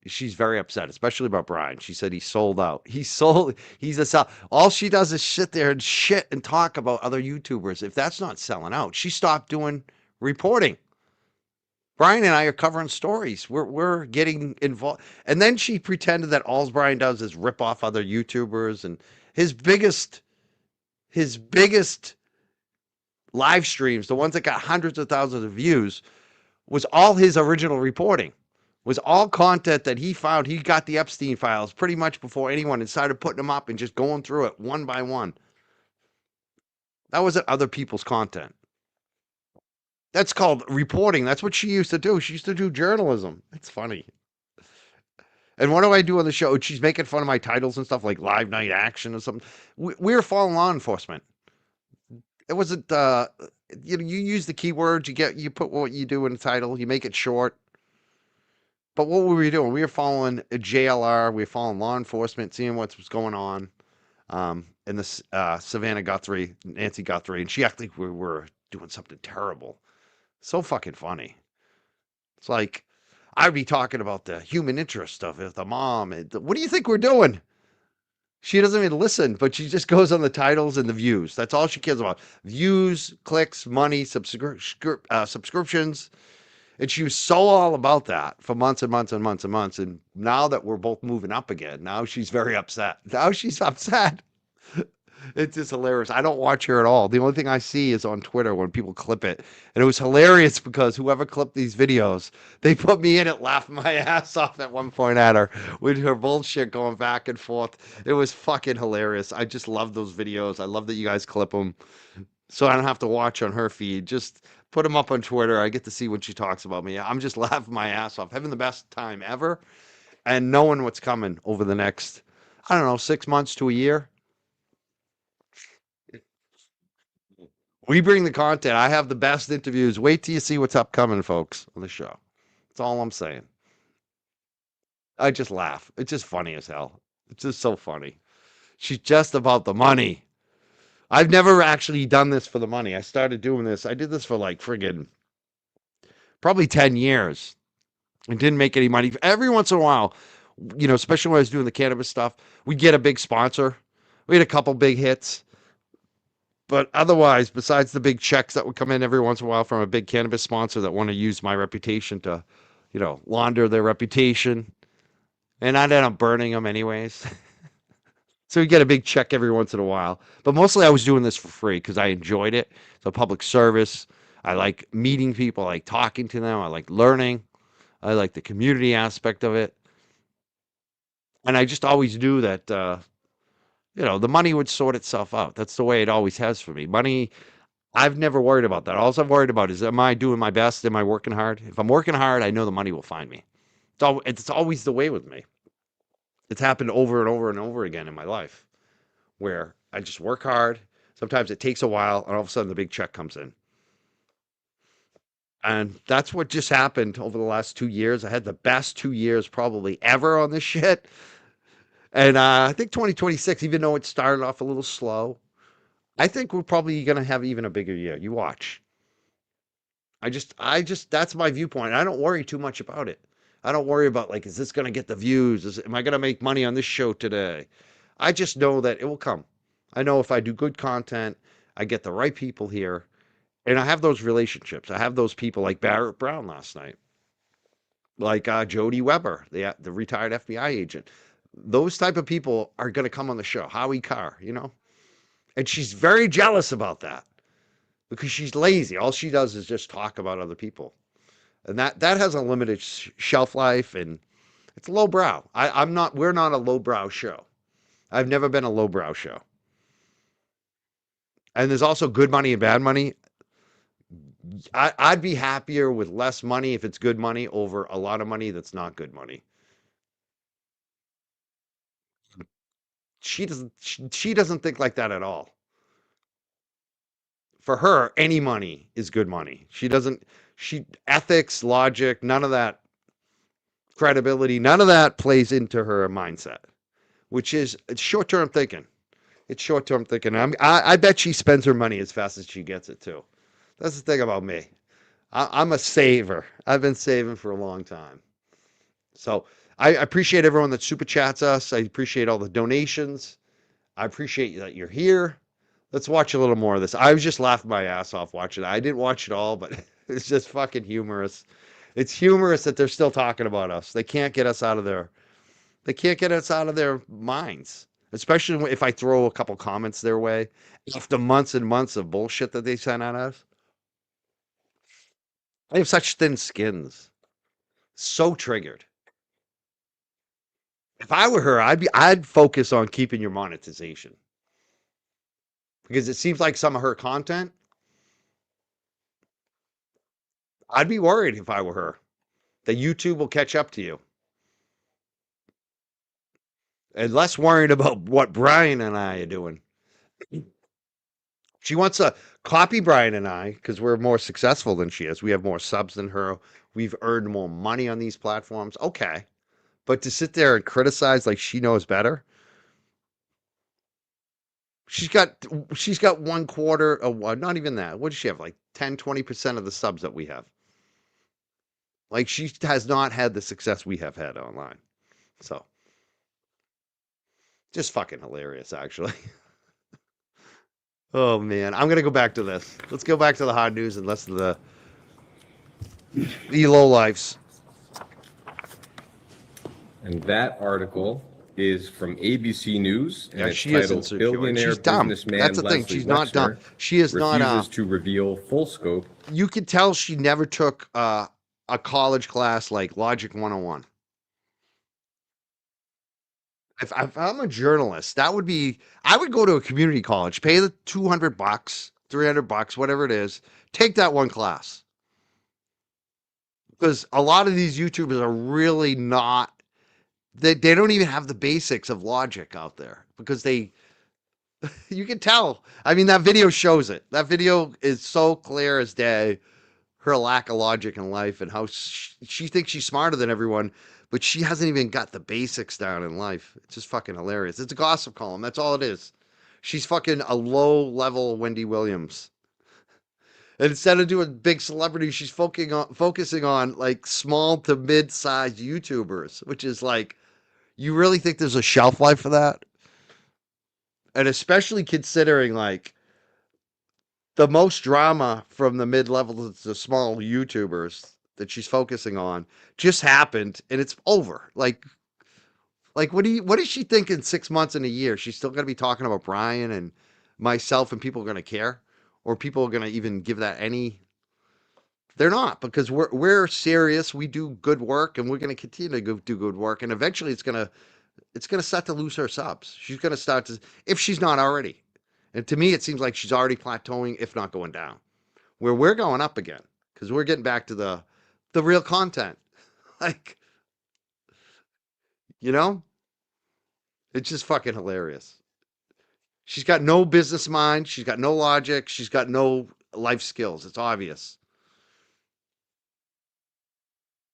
she's very upset, especially about Brian. She said he sold out. He's a sell. All she does is sit there and shit and talk about other YouTubers. If that's not selling out, she stopped doing reporting. Brian and I are covering stories. We're getting involved. And then she pretended that all Brian does is rip off other YouTubers, and his biggest live streams, the ones that got hundreds of thousands of views, was all his original reporting, was all content that he found. He got the Epstein files pretty much before anyone and started putting them up and just going through it one by one. That wasn't other people's content. That's called reporting. That's what she used to do. She used to do journalism. It's funny. And what do I do on the show? She's making fun of my titles and stuff like Live Night Action or something. We were following law enforcement. It wasn't, you use the keywords, you put what you do in the title, you make it short. But what were we doing? We were following a JLR, we were following law enforcement, seeing what was going on. And this Nancy Guthrie, and she acted like we were doing something terrible. So fucking funny. It's like, I'd be talking about the human interest of it, the mom. What do you think we're doing? She doesn't even listen, but she just goes on the titles and the views. That's all she cares about. Views, clicks, money, subscriptions. And she was so all about that for months and months and months and months. And now that we're both moving up again, now she's very upset. Now she's upset. It's just hilarious. I don't watch her at all. The only thing I see is on Twitter when people clip it. And it was hilarious because whoever clipped these videos, they put me in it laughing my ass off at one point at her with her bullshit going back and forth. It was fucking hilarious. I just love those videos. I love that you guys clip them so I don't have to watch on her feed. Just Put them up on Twitter. I get to see when she talks about me. I'm just laughing my ass off, having the best time ever, and knowing what's coming over the next, I don't know, 6 months to a year. We bring the content. I have the best interviews. Wait till you see what's upcoming, folks, on the show. That's all I'm saying. I just laugh. It's just funny as hell. It's just so funny. She's just about the money. I've never actually done this for the money. I started doing this. I did this for like friggin' probably 10 years and didn't make any money. Every once in a while, especially when I was doing the cannabis stuff, we'd get a big sponsor. We had a couple big hits. But otherwise, besides the big checks that would come in every once in a while from a big cannabis sponsor that want to use my reputation to, launder their reputation, and I'd end up burning them anyways. So we get a big check every once in a while. But mostly I was doing this for free because I enjoyed it. It's a public service. I like meeting people. I like talking to them. I like learning. I like the community aspect of it. And I just always knew that, the money would sort itself out. That's the way it always has for me. Money, I've never worried about that. All I'm worried about is, am I doing my best? Am I working hard? If I'm working hard, I know the money will find me. It's always the way with me. It's happened over and over and over again in my life where I just work hard. Sometimes it takes a while, and all of a sudden the big check comes in. And that's what just happened over the last 2 years. I had the best 2 years probably ever on this shit. And I think 2026, even though it started off a little slow, I think we're probably going to have even a bigger year. You watch. That's my viewpoint. I don't worry too much about it. I don't worry about like, is this going to get the views? Am I going to make money on this show today? I just know that it will come. I know if I do good content, I get the right people here, and I have those relationships. I have those people like Barrett Brown last night, like Jody Weber, the retired FBI agent. Those type of people are going to come on the show. Howie Carr, and she's very jealous about that because she's lazy. All she does is just talk about other people. And that has a limited shelf life, and it's lowbrow. We're not a lowbrow show. I've never been a lowbrow show. And there's also good money and bad money. I'd be happier with less money if it's good money over a lot of money that's not good money. She doesn't think like that at all. For her, any money is good money. Ethics, logic, none of that, credibility, none of that plays into her mindset, which is short-term thinking. It's short-term thinking. I bet she spends her money as fast as she gets it too. That's the thing about me. I'm a saver. I've been saving for a long time. So I appreciate everyone that super chats us. I appreciate all the donations. I appreciate that you're here. Let's watch a little more of this. I was just laughing my ass off watching it. I didn't watch it all, but it's just fucking humorous. It's humorous that they're still talking about us. They can't get us out of their minds. Especially if I throw a couple comments their way after months and months of bullshit that they sent at us. I have such thin skins. So triggered. If I were her, I'd focus on keeping your monetization. Because it seems like some of her content, I'd be worried if I were her that YouTube will catch up to you. And less worried about what Brian and I are doing. She wants to copy Brian and I because we're more successful than she is. We have more subs than her. We've earned more money on these platforms. Okay. But to sit there and criticize like she knows better. She's got 1/4 of one, not even that. What does she have? Like 10, 20% of the subs that we have. Like she has not had the success we have had online. So just fucking hilarious, actually. Oh man, I'm gonna go back to this. Let's go back to the hard news and less of the low lives. And that article is from ABC News, and Yeah, it's she isn't titled secure. "Billionaire She's dumb. Businessman That's the thing. Leslie She's not dumb. Wexner She is not. refuses to reveal full scope." You could tell she never took a college class like Logic 101. If I'm a journalist, I would go to a community college, pay the $200 $300, whatever it is. Take that one class. Because a lot of these YouTubers are really not, they don't even have the basics of logic out there because you can tell. I mean, that video shows it. That video is so clear as day, her lack of logic in life and how she thinks she's smarter than everyone, but she hasn't even got the basics down in life. It's just fucking hilarious. It's a gossip column. That's all it is. She's fucking a low level Wendy Williams. And instead of doing big celebrities, she's focusing on like small to mid-sized YouTubers, which is like, you really think there's a shelf life for that? And especially considering like the most drama from the mid-level to the small YouTubers that she's focusing on just happened and it's over. Like what is she thinking 6 months in a year? She's still going to be talking about Brian and myself and people are going to care? Or people are going to even give that any? They're not, because we're serious. We do good work and we're going to continue to do good work. And eventually it's going to start to lose her subs. She's going to start to, if she's not already. And to me, it seems like she's already plateauing, if not going down. Where we're going up again, because we're getting back to the real content. Like, you know, it's just fucking hilarious. She's got no business mind. She's got no logic. She's got no life skills. It's obvious.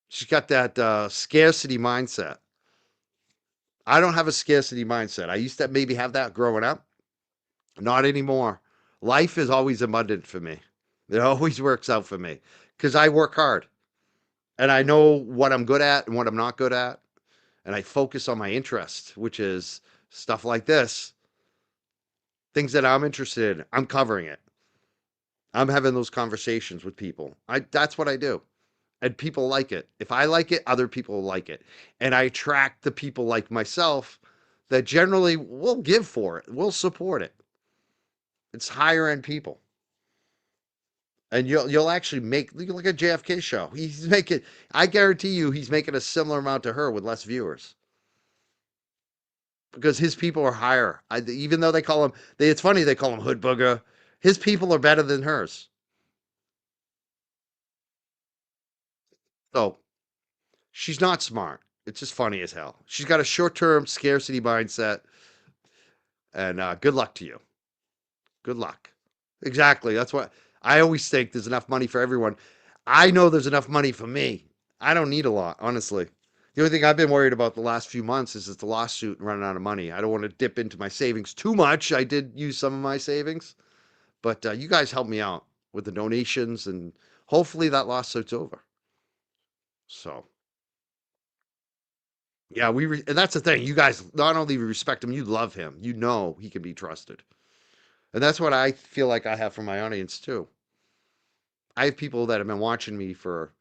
She's got that scarcity mindset. I don't have a scarcity mindset. I used to maybe have that growing up. Not anymore. Life is always abundant for me. It always works out for me because I work hard and I know what I'm good at and what I'm not good at. And I focus on my interest, which is stuff like this. Things that I'm interested in, I'm covering it. I'm having those conversations with people. That's what I do. And people like it. If I like it, other people like it. And I attract the people like myself that generally will give for it, will support it. It's higher end people. And you'll actually look at JFK show. He's making, I guarantee you he's making a similar amount to her with less viewers. Because his people are higher. Even though it's funny, they call him Hood Booger. His people are better than hers. So she's not smart. It's just funny as hell. She's got a short-term scarcity mindset. And good luck to you. Good luck. Exactly. That's what I always think there's enough money for everyone. I know there's enough money for me. I don't need a lot, honestly. The only thing I've been worried about the last few months is the lawsuit and running out of money. I don't want to dip into my savings too much. I did use some of my savings, but you guys helped me out with the donations, and hopefully that lawsuit's over. So, yeah, and that's the thing. You guys not only respect him, you love him. You know he can be trusted, and that's what I feel like I have from my audience too. I have people that have been watching me for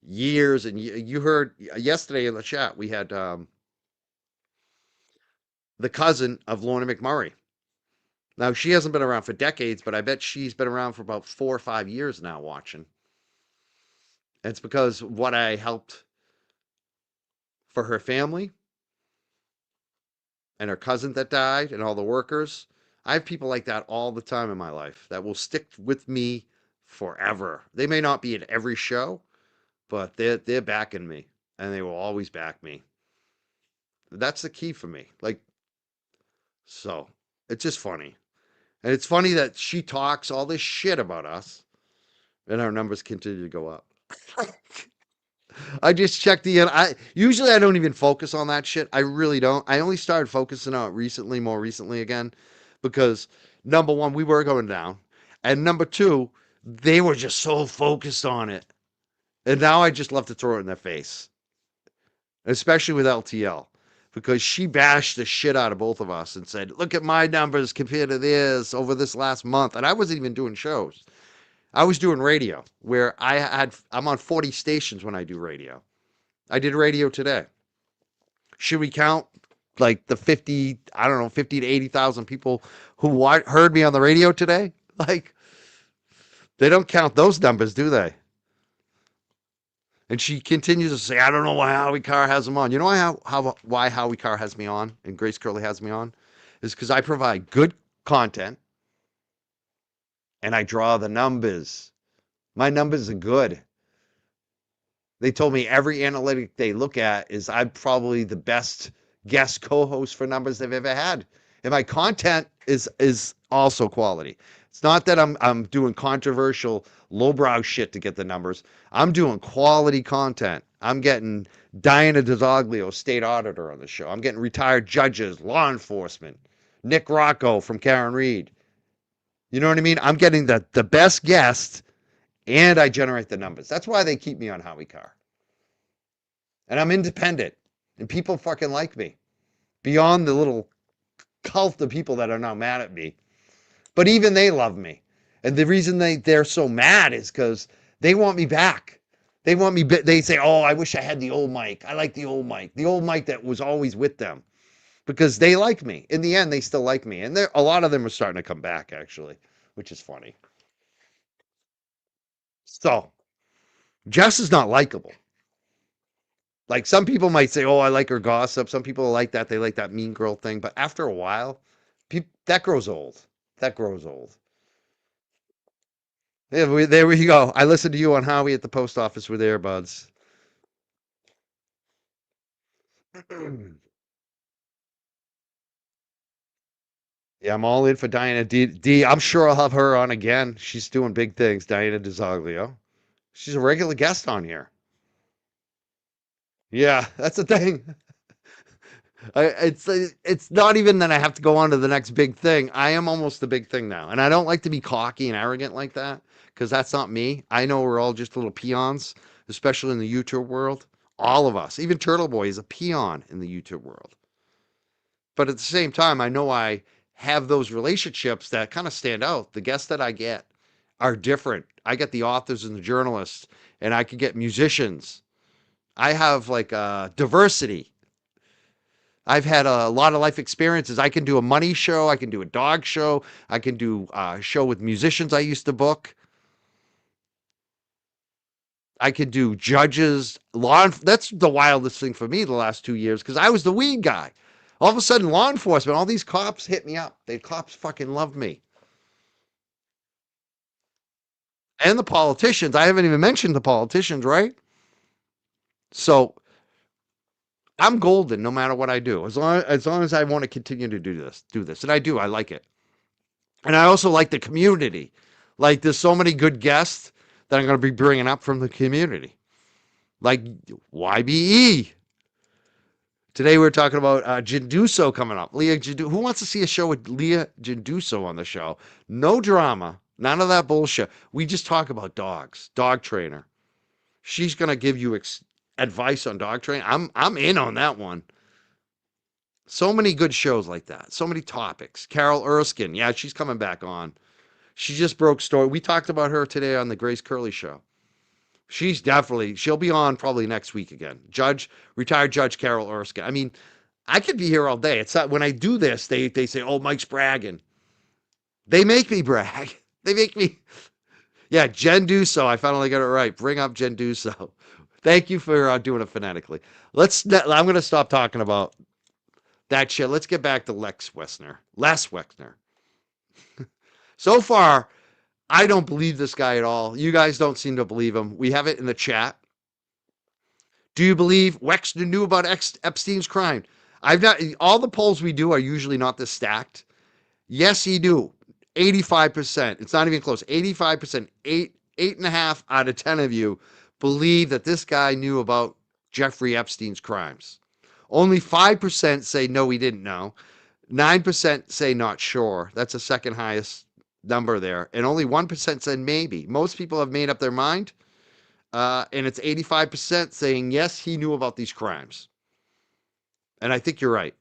years, and you heard yesterday in the chat we had the cousin of Lorna McMurray. Now she hasn't been around for decades, but I bet she's been around for about 4 or 5 years now watching. And it's because what I helped for her family and her cousin that died and all the workers. I have people like that all the time in my life that will stick with me forever. They may not be at every show, but they're backing me, and they will always back me. That's the key for me. Like, so it's just funny. And it's funny that she talks all this shit about us and our numbers continue to go up. I just checked usually I don't even focus on that shit. I really don't. I only started focusing on it more recently again, because number one, we were going down. And number two, they were just so focused on it. And now I just love to throw it in their face, especially with LTL, because she bashed the shit out of both of us and said, look at my numbers compared to theirs over this last month. And I wasn't even doing shows. I was doing radio, where I'm on 40 stations when I do radio. I did radio today. Should we count like the 50 to 80,000 people who heard me on the radio today? Like, they don't count those numbers, do they? And she continues to say, I don't know why Howie Carr has them on. You know why Howie Carr has me on and Grace Curley has me on? Is because I provide good content. and I draw the numbers. My numbers are good. They told me every analytic they look at is I'm probably the best guest co-host for numbers they've ever had. And my content is also quality. It's not that I'm doing controversial lowbrow shit to get the numbers. I'm doing quality content. I'm getting Diana DeZoglio, state auditor, on the show. I'm getting retired judges, law enforcement, Nick Rocco from Karen Reed. You know what I mean? I'm getting the best guest, and I generate the numbers. That's why they keep me on Howie Carr. And I'm independent, and people fucking like me beyond the little cult of people that are now mad at me. But even they love me. And the reason they're so mad is because they want me back. They want me, they say, oh, I wish I had the old Mike. I like the old Mike that was always with them, because they like me. In the end, they still like me. And a lot of them are starting to come back, actually, which is funny. So, Jess is not likable. Like, some people might say, oh, I like her gossip. Some people like that. They like that mean girl thing. But after a while, that grows old. That grows old. Yeah, there we go. I listened to you on Howie at the post office with earbuds. Yeah, I'm all in for Diana D. I'm sure I'll have her on again. She's doing big things, Diana DeZoglio. She's a regular guest on here. Yeah, that's the thing. It's not even that I have to go on to the next big thing. I am almost the big thing now. And I don't like to be cocky and arrogant like that, because that's not me. I know we're all just little peons, especially in the YouTube world. All of us. Even Turtle Boy is a peon in the YouTube world. But at the same time, I know I have those relationships that kind of stand out. The guests that I get are different. I get the authors and the journalists, and I can get musicians. I have like diversity. I've had a lot of life experiences. I can do a money show. I can do a dog show. I can do a show with musicians I used to book. I could do judges, that's the wildest thing for me the last 2 years, because I was the weed guy. All of a sudden, law enforcement, all these cops hit me up. The cops fucking love me. And the politicians. I haven't even mentioned the politicians, right? So I'm golden no matter what I do. As long as I want to continue to do this. And I do. I like it. And I also like the community. Like, there's so many good guests that I'm going to be bringing up from the community. Like YBE. Today we're talking about Jinduso coming up. Who wants to see a show with Leah Jinduso on the show? No drama. None of that bullshit. We just talk about dogs. Dog trainer. She's going to give you advice on dog training. I'm in on that one. So many good shows like that. So many topics. Carol Erskine. Yeah, she's coming back on. She just broke story. We talked about her today on the Grace Curley show. She'll be on probably next week again. Retired Judge Carol Erskine. I mean, I could be here all day. It's not, when I do this, they say, oh, Mike's bragging. They make me brag. They make me. Yeah, Jen Duso. I finally got it right. Bring up Jen Duso. Thank you for doing it phonetically. I'm going to stop talking about that shit. Let's get back to Les Wexner. So far, I don't believe this guy at all. You guys don't seem to believe him. We have it in the chat. Do you believe Wexner knew about Epstein's crime? All the polls we do are usually not this stacked. Yes, he knew. 85%. It's not even close. 85%. 8.5 out of 10 of you believe that this guy knew about Jeffrey Epstein's crimes. Only 5% say no, he didn't know. 9% say not sure. That's the second highest number there. And only 1% said maybe. Most people have made up their mind. And it's 85% saying yes, he knew about these crimes. And I think you're right.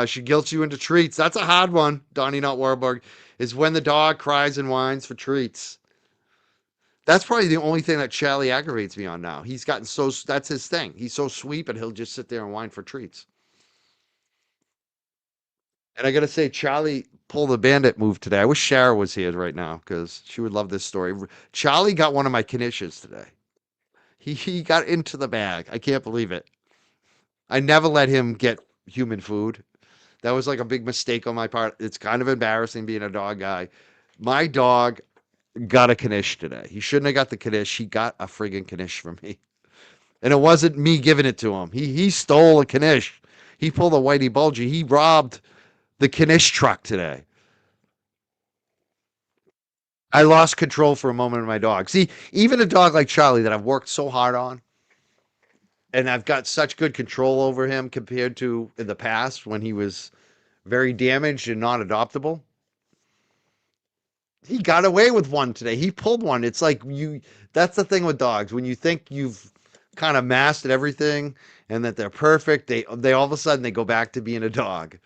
She guilts you into treats. That's a hard one, Donnie Not Warburg, is when the dog cries and whines for treats. That's probably the only thing that Charlie aggravates me on now. He's gotten that's his thing. He's so sweet, but he'll just sit there and whine for treats. And I got to say, Charlie pulled the bandit move today. I wish Shara was here right now, because she would love this story. Charlie got one of my knishes today. He got into the bag. I can't believe it. I never let him get human food. That was like a big mistake on my part. It's kind of embarrassing being a dog guy. My dog got a knish today. He shouldn't have got the knish. He got a friggin' knish from me. And it wasn't me giving it to him. He stole a knish. He pulled a whitey bulgy. He robbed the knish truck today. I lost control for a moment of my dog. See, even a dog like Charlie that I've worked so hard on, and I've got such good control over him compared to in the past when he was very damaged and not adoptable. He got away with one today. He pulled one. It's like that's the thing with dogs. When you think you've kind of mastered everything and that they're perfect, they all of a sudden they go back to being a dog.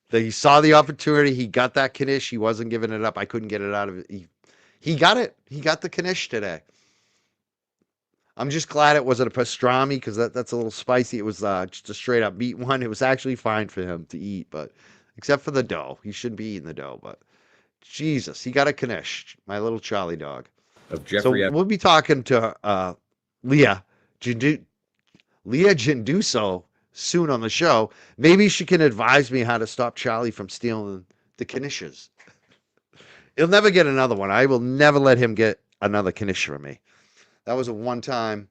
He saw the opportunity. He got that knish. He wasn't giving it up. I couldn't get it out of it. He got it. He got the knish today. I'm just glad it wasn't a pastrami because that's a little spicy. It was just a straight up meat one. It was actually fine for him to eat, but except for the dough. He shouldn't be eating the dough, but Jesus, he got a knish, my little Charlie dog. Of Jeffrey So we'll be talking to Leah Ginduso soon on the show. Maybe she can advise me how to stop Charlie from stealing the knishes. He'll never get another one. I will never let him get another knish from me. That was a one-time.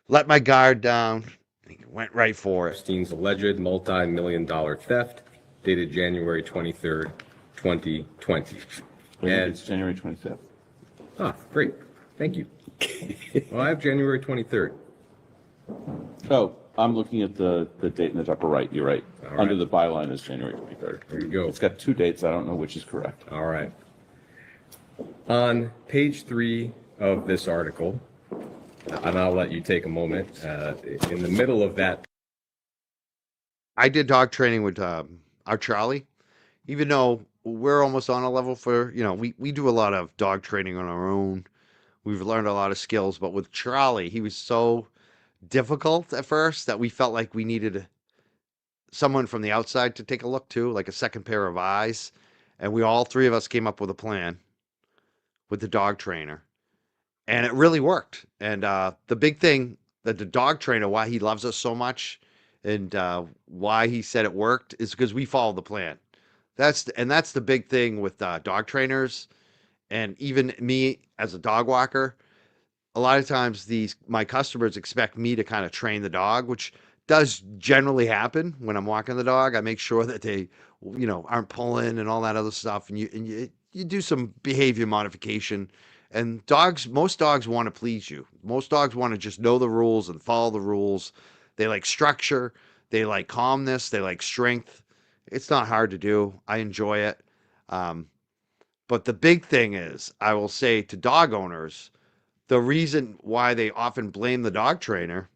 Let my guard down. He went right for it. Epstein's alleged multi-million-dollar theft, dated January 23rd, 2020. And it's January 25th. Ah, great. Thank you. Well, I have January 23rd. Oh, I'm looking at the date in the upper right. You're right. All Under right. the byline is January 23rd. There you go. It's got two dates. I don't know which is correct. All right. On page 3 of this article, and I'll let you take a moment, in the middle of that. I did dog training with our Charlie, even though we're almost on a level for, we do a lot of dog training on our own. We've learned a lot of skills, but with Charlie, he was so difficult at first that we felt like we needed someone from the outside to take a look too, like a second pair of eyes. And we all three of us came up with a plan with the dog trainer, and it really worked. And the big thing that the dog trainer, why he loves us so much and why he said it worked is because we followed the plan. That's the big thing with dog trainers, and even me as a dog walker. A lot of times my customers expect me to kind of train the dog, which does generally happen when I'm walking the dog. I make sure that they, aren't pulling and all that other stuff, and you do some behavior modification. And most dogs want to please you. Most dogs want to just know the rules and follow the rules. They like structure. They like calmness. They like strength. It's not hard to do. I enjoy it. But the big thing is, I will say to dog owners, the reason why they often blame the dog trainer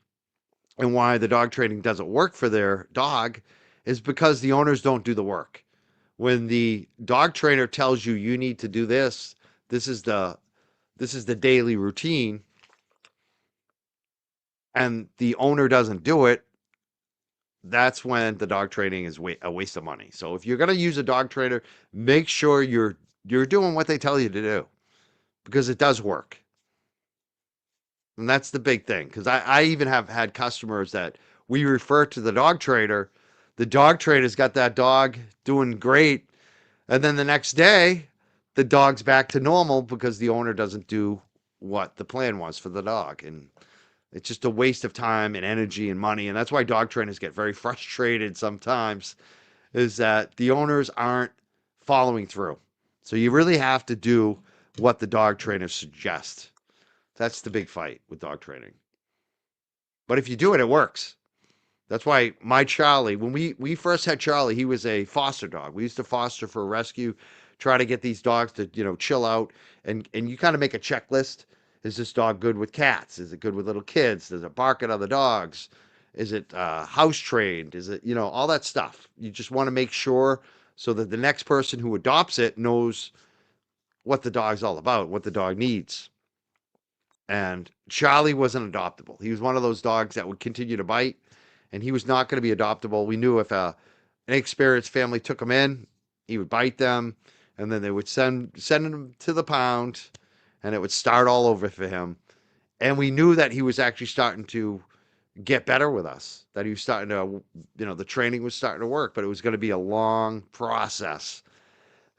and why the dog training doesn't work for their dog is because the owners don't do the work. When the dog trainer tells you you need to do this, this is the daily routine, and the owner doesn't do it, that's when the dog training is a waste of money. So if you're going to use a dog trainer, make sure you're doing what they tell you to do, because it does work. And that's the big thing, because I even have had customers that we refer to the dog trainer. The dog trainer's got that dog doing great, and then the next day, the dog's back to normal because the owner doesn't do what the plan was for the dog. And it's just a waste of time and energy and money. And that's why dog trainers get very frustrated sometimes, is that the owners aren't following through. So you really have to do what the dog trainers suggest. That's the big fight with dog training. But if you do it, it works. That's why my Charlie, when we first had Charlie, he was a foster dog. We used to foster for a rescue, try to get these dogs to, chill out. And you kind of make a checklist. Is this dog good with cats? Is it good with little kids? Does it bark at other dogs? Is it house trained? Is it, all that stuff. You just want to make sure so that the next person who adopts it knows what the dog's all about, what the dog needs. And Charlie wasn't adoptable. He was one of those dogs that would continue to bite, and he was not going to be adoptable. We knew if an inexperienced family took him in, he would bite them, and then they would send him to the pound, and it would start all over for him. And we knew that he was actually starting to, get better with us, that he was starting to, the training was starting to work, but it was going to be a long process.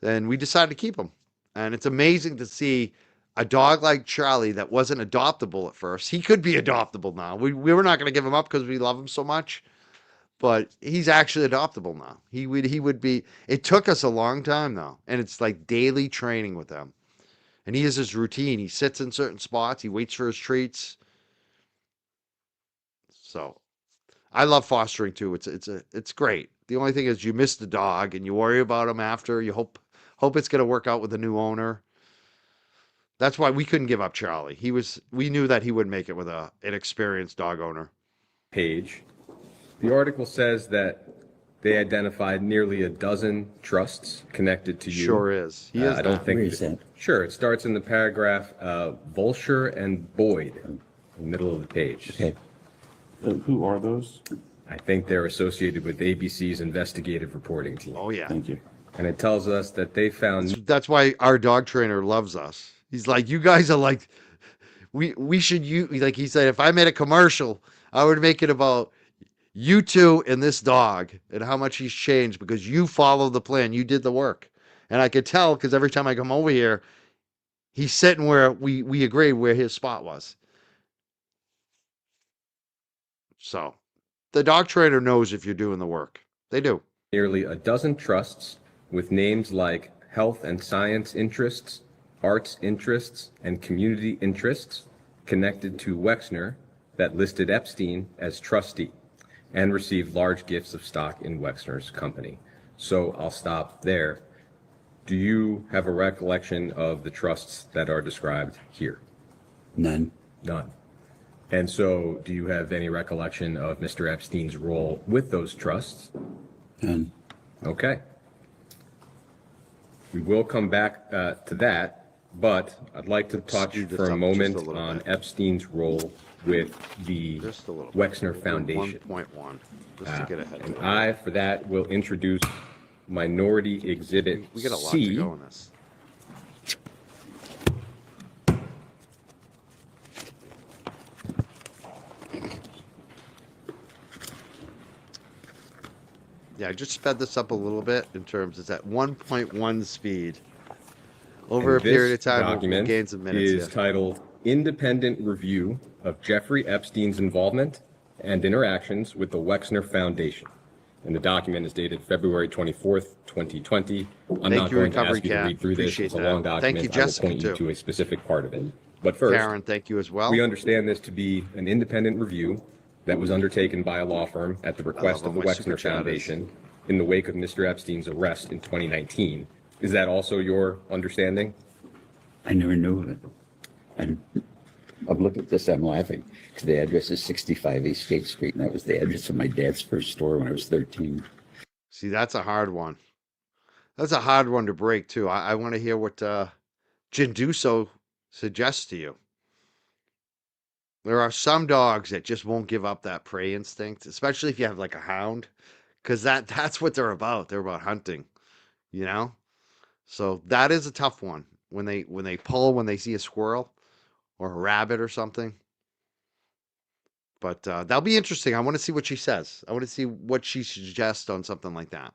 And we decided to keep him. And it's amazing to see a dog like Charlie that wasn't adoptable at first. He could be adoptable now. We were not going to give him up because we love him so much, but he's actually adoptable now. He would be. It took us a long time though, and it's like daily training with him. And he has his routine. He sits in certain spots. He waits for his treats. So I love fostering too. It's great. The only thing is you miss the dog and you worry about him after. You hope it's going to work out with the new owner. That's why we couldn't give up Charlie. We knew that he would make it with an experienced dog owner. Page. The article says that they identified nearly a dozen trusts connected to you. Sure is. He is. I don't that. think. Where is that? Sure. It starts in the paragraph, Volsher and Boyd, in the middle of the page. Okay. Who are those? I think they're associated with ABC's investigative reporting team. Oh yeah. Thank you. And it tells us that they found That's why our dog trainer loves us. He's like, you guys are like, we should like he said, if I made a commercial, I would make it about you two and this dog and how much he's changed because you followed the plan. You did the work. And I could tell because every time I come over here, he's sitting where we agreed where his spot was. So the dog trainer knows if you're doing the work. They do. nearly a dozen trusts with names like health and science interests, arts interests, and community interests connected to Wexner that listed Epstein as trustee and received large gifts of stock in Wexner's company. So I'll stop there. Do you have a recollection of the trusts that are described here? None. None. And so do you have any recollection of Mr. Epstein's role with those trusts? None. Okay. We will come back to that, but I'd like to touch Scoot this for a up just moment a little on bit. Epstein's role with the Just a little. Wexner Foundation. 1.1, just to get ahead. And I, for that, will introduce Minority Exhibit We got a lot C. to go in this. Yeah, I just sped this up a little bit in terms, it's at 1.1 speed. Over a And this period of time, we'll document gain some minutes. is titled Independent Review of Jeffrey Epstein's Involvement and Interactions with the Wexner Foundation. And the document is dated February 24th, 2020. I'm Thank not you, going to Recovery ask you to Cat. read through this. Appreciate It's a that. long document. Thank you, I will Jessica, point you too. to a specific part of it. But first, Karen, thank you as well. we understand this to be an independent review that was undertaken by a law firm at the request of the my super Wexner chat is- Foundation in the wake of Mr. Epstein's arrest in 2019. Is that also your understanding? I never knew of it. And I'm looking at this, I'm laughing, because the address is 65 East State Street, and that was the address of my dad's first store when I was 13. See, that's a hard one. That's a hard one to break, too. I want to hear what Jinduso suggests to you. There are some dogs that just won't give up that prey instinct, especially if you have like a hound, because that's what they're about. They're about hunting, you know? So that is a tough one when they pull when they see a squirrel or a rabbit or something. But that'll be interesting. I want to see what she says. I want to see what she suggests on something like that.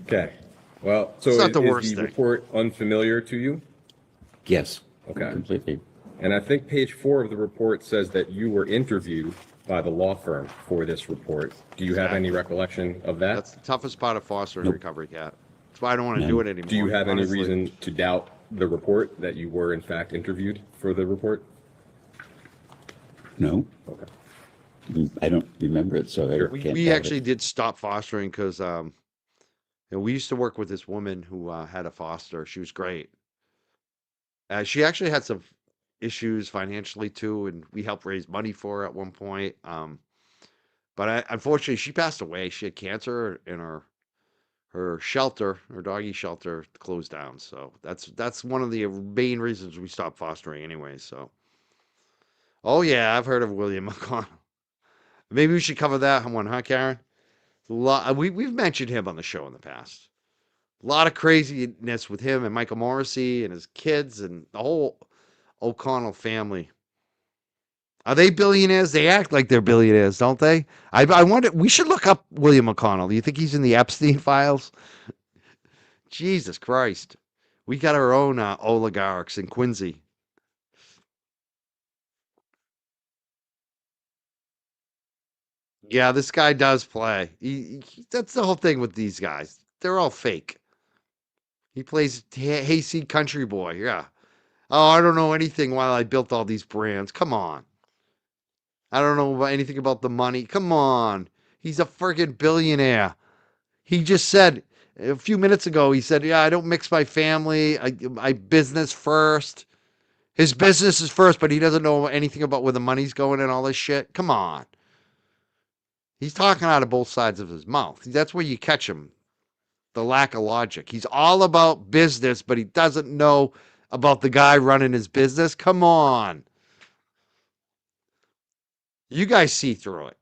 Okay. Well, so It's not the is worst the thing. report unfamiliar to you? Yes. Okay. Completely. And I think page 4 of the report says that you were interviewed by the law firm for this report. Do you have any recollection of that? That's the toughest part of fostering Nope. recovery, Cat. That's why I don't want to No. do it anymore. Do you have any honestly. reason to doubt the report, that you were in fact interviewed for the report? No. Okay. I don't remember it, so I We, can't. we doubt actually it. did stop fostering because we used to work with this woman who had a foster. She was great. She actually had some issues financially too, and we helped raise money for her at one point. But unfortunately, she passed away. She had cancer, and her shelter, her doggy shelter, closed down. So that's one of the main reasons we stopped fostering anyway. So, oh yeah, I've heard of William McConnell. Maybe we should cover that one, huh, Karen? We've mentioned him on the show in the past. A lot of craziness with him and Michael Morrissey and his kids and the whole O'Connell family. Are they billionaires? They act like they're billionaires, don't they? I wonder. We should look up William O'Connell. Do you think he's in the Epstein files? Jesus Christ. We got our own oligarchs in Quincy. Yeah, this guy does play. That's the whole thing with these guys. They're all fake. He plays hayseed country boy. Yeah. Oh, I don't know anything while I built all these brands. Come on. I don't know anything about the money. Come on. He's a freaking billionaire. He just said a few minutes ago, he said, yeah, I don't mix my family. I business first. His business is first, but he doesn't know anything about where the money's going and all this shit. Come on. He's talking out of both sides of his mouth. That's where you catch him. The lack of logic. He's all about business, but he doesn't know about the guy running his business. Come on. You guys see through it.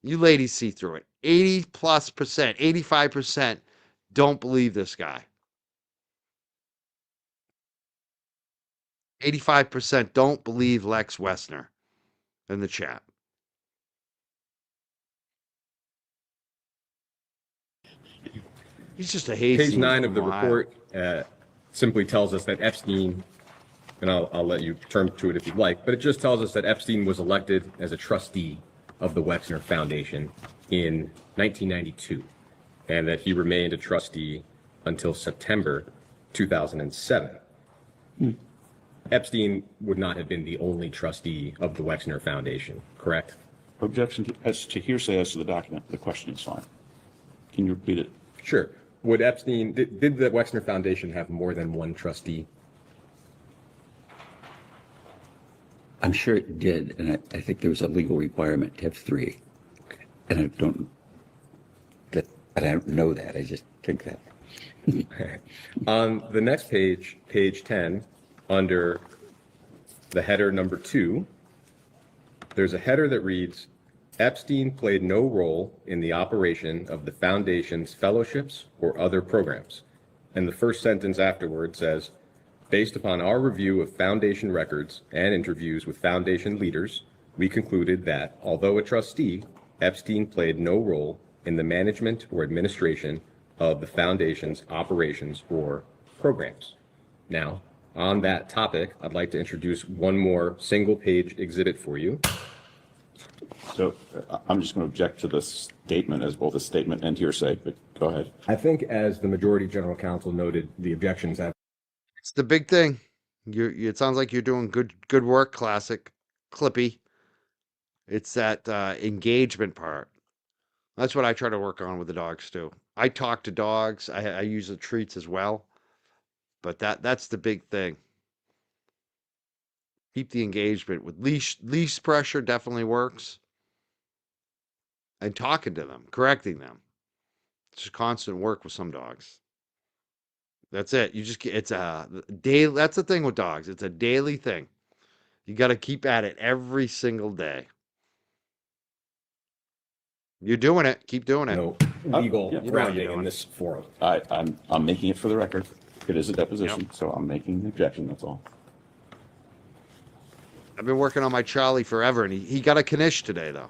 You ladies see through it. 80+%, 85% don't believe this guy. 85% don't believe Lex Wexner in the chat. He's just a hasty. Page 9 of the report simply tells us that Epstein, and I'll let you turn to it if you'd like, but it just tells us that Epstein was elected as a trustee of the Wexner Foundation in 1992, and that he remained a trustee until September 2007. Epstein would not have been the only trustee of the Wexner Foundation, correct? Objection as to hearsay as to the document. The question is fine. Can you repeat it? Sure. Would Epstein, did the Wexner Foundation have more than one trustee? I'm sure it did, and I think there was a legal requirement to have 3. And I don't know that. I just think that. On the next page, page 10, under the header number 2, there's a header that reads, Epstein played no role in the operation of the Foundation's fellowships or other programs. And the first sentence afterward says, based upon our review of Foundation records and interviews with Foundation leaders, we concluded that, although a trustee, Epstein played no role in the management or administration of the Foundation's operations or programs. Now, on that topic, I'd like to introduce one more single-page exhibit for you. So I'm just going to object to this statement as both a statement and hearsay, but go ahead. I think, as the majority general counsel noted, the objections have. It's the big thing. It sounds like you're doing good work, Classic Clippy. It's that engagement part. That's what I try to work on with the dogs too. I talk to dogs. I use the treats as well, but that's the big thing. Keep the engagement with leash pressure definitely works. And talking to them, correcting them. It's just constant work with some dogs. That's it. It's a daily. That's the thing with dogs. It's a daily thing. You got to keep at it every single day. You're doing it. Keep doing it. No legal grounding in this forum. I'm making it for the record. It is a deposition, so I'm making the objection. That's all. I've been working on my Charlie forever, and he got a Knish today, though.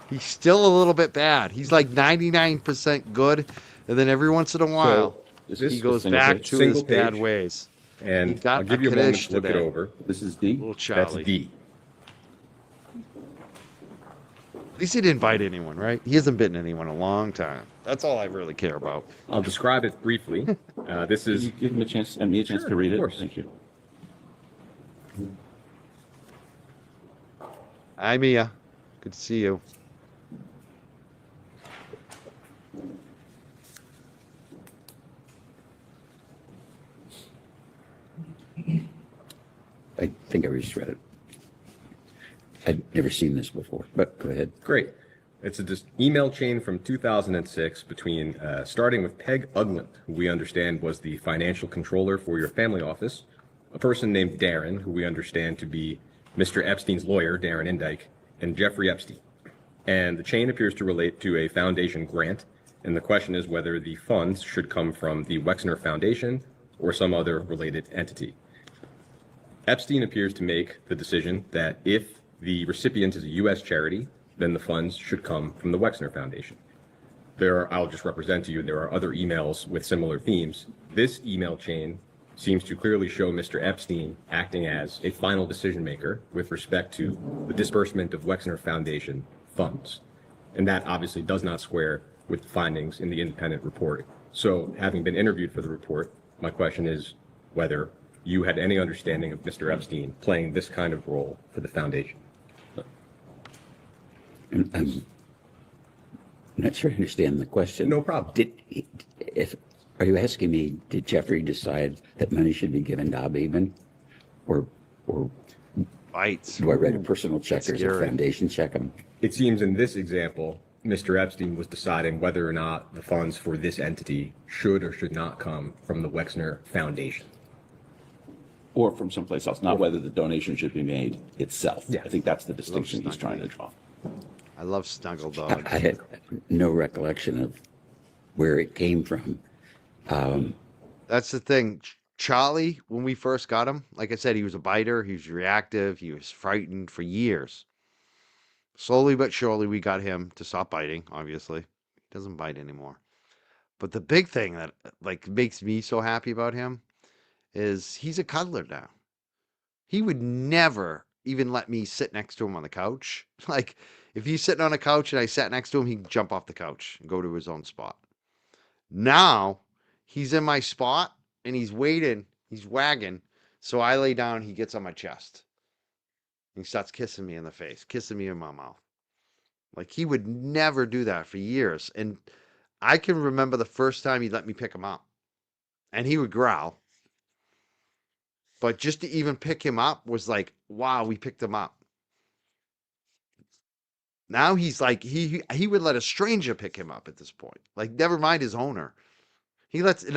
He's still a little bit bad. He's like 99% good, and then every once in a while, he goes back to his bad ways. And I'll give you a moment to look it over. This is D? Little Charlie. That's D. At least he didn't bite anyone, right? He hasn't bitten anyone in a long time. That's all I really care about. I'll describe it briefly. This is. Can you give him a chance and me a chance to read it? Thank you. Hi, Mia. Good to see you. I think I just read it. I'd never seen this before, but go ahead. Great. It's an email chain from 2006 between, starting with Peg Ugland, who we understand was the financial controller for your family office, a person named Darren, who we understand to be Mr. Epstein's lawyer, Darren Indyke, and Jeffrey Epstein. And the chain appears to relate to a foundation grant And the question is whether the funds should come from the Wexner Foundation or some other related entity. Epstein appears to make the decision that if the recipient is a U.S. charity, then the funds should come from the Wexner Foundation. I'll just represent to you, there are other emails with similar themes. This email chain seems to clearly show Mr. Epstein acting as a final decision maker with respect to the disbursement of Wexner Foundation funds. And that obviously does not square with the findings in the independent report. So having been interviewed for the report, my question is whether you had any understanding of Mr. Epstein playing this kind of role for the foundation. I'm not sure I understand the question. No problem. Are you asking me, did Jeffrey decide that money should be given to Eben? Or Bites. do I write a personal check or is it a foundation check? It seems in this example, Mr. Epstein was deciding whether or not the funds for this entity should or should not come from the Wexner Foundation. Or from someplace else, not whether the donation should be made itself. Yeah. I think that's the distinction he's trying to draw. I love snuggle dogs. I had no recollection of where it came from. That's the thing. Charlie, when we first got him, like I said, he was a biter. He was reactive. He was frightened for years. Slowly but surely, we got him to stop biting, obviously. He doesn't bite anymore. But the big thing that makes me so happy about him is he's a cuddler now. He would never even let me sit next to him on the couch. Like, if he's sitting on a couch and I sat next to him, he'd jump off the couch and go to his own spot. Now, he's in my spot and he's waiting. He's wagging. So I lay down, he gets on my chest. He starts kissing me in the face, kissing me in my mouth. Like, he would never do that for years. And I can remember the first time he let me pick him up. And he would growl. But just to even pick him up was like, wow, we picked him up. Now he's like, he would let a stranger pick him up at this point. Like, never mind his owner. He lets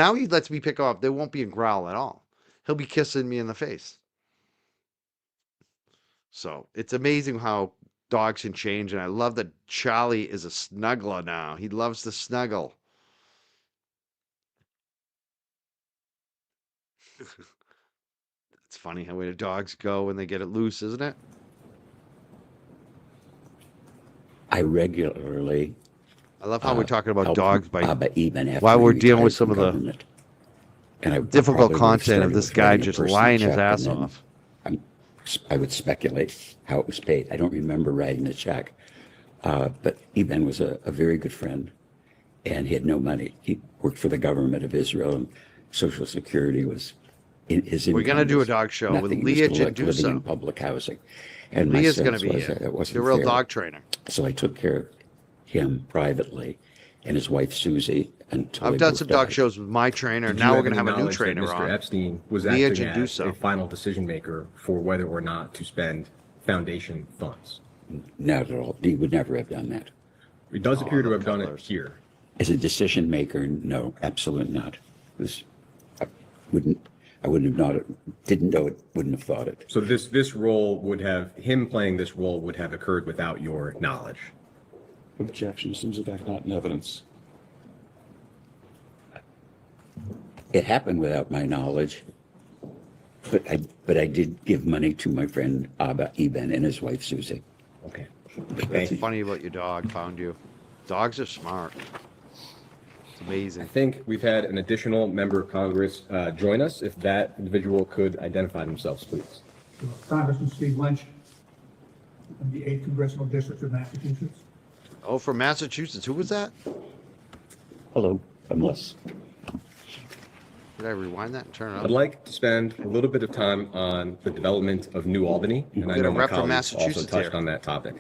me pick him up. There won't be a growl at all. He'll be kissing me in the face. So it's amazing how dogs can change. And I love that Charlie is a snuggler now. He loves to snuggle. It's funny how the dogs go when they get it loose, isn't it? I regularly. I love how we're talking about help dogs by Eben after while he we're dealing retired with some from of the government. And I difficult probably would have content of started this with guy writing a just personal lying his check, ass and then off. I would speculate how it was paid. I don't remember writing the check, but Eben was a very good friend, and he had no money. He worked for the government of Israel, and Social Security was his income. We're gonna do a was dog show with nothing. He was Leah still, like, living Jandusa. in public housing, and Leah's my gonna sense be was here. that it wasn't She's a real fair. dog trainer. So I took care of him privately, and his wife Susie until I've they done both some dog died. shows with my trainer. Did Now you we're gonna any have a new knowledge that trainer Mr. on. Epstein was Leah acting as Jandusa. a final decision maker for whether or not to spend foundation funds. Not at all. He would never have done that. He does appear to have done it cuddlers. here. As a decision maker, no, absolutely not. I wouldn't have didn't know it, wouldn't have thought it. So this role would have, him playing this role would have occurred without your knowledge. Objection, seems to back not in evidence. It happened without my knowledge, but I did give money to my friend Abba Eben and his wife Susie. Okay. That's funny about your dog. Found you. Dogs are smart. It's I amazing. think we've had an additional member of Congress join us. If that individual could identify themselves, please. Congressman Steve Lynch from the 8th Congressional District of Massachusetts. Oh, from Massachusetts. Who was that? Hello, I'm Les. Did I rewind that and turn it I'd up? like to spend a little bit of time on the development of New Albany, and I Get a know my rep from colleagues also Massachusetts touched here. on that topic.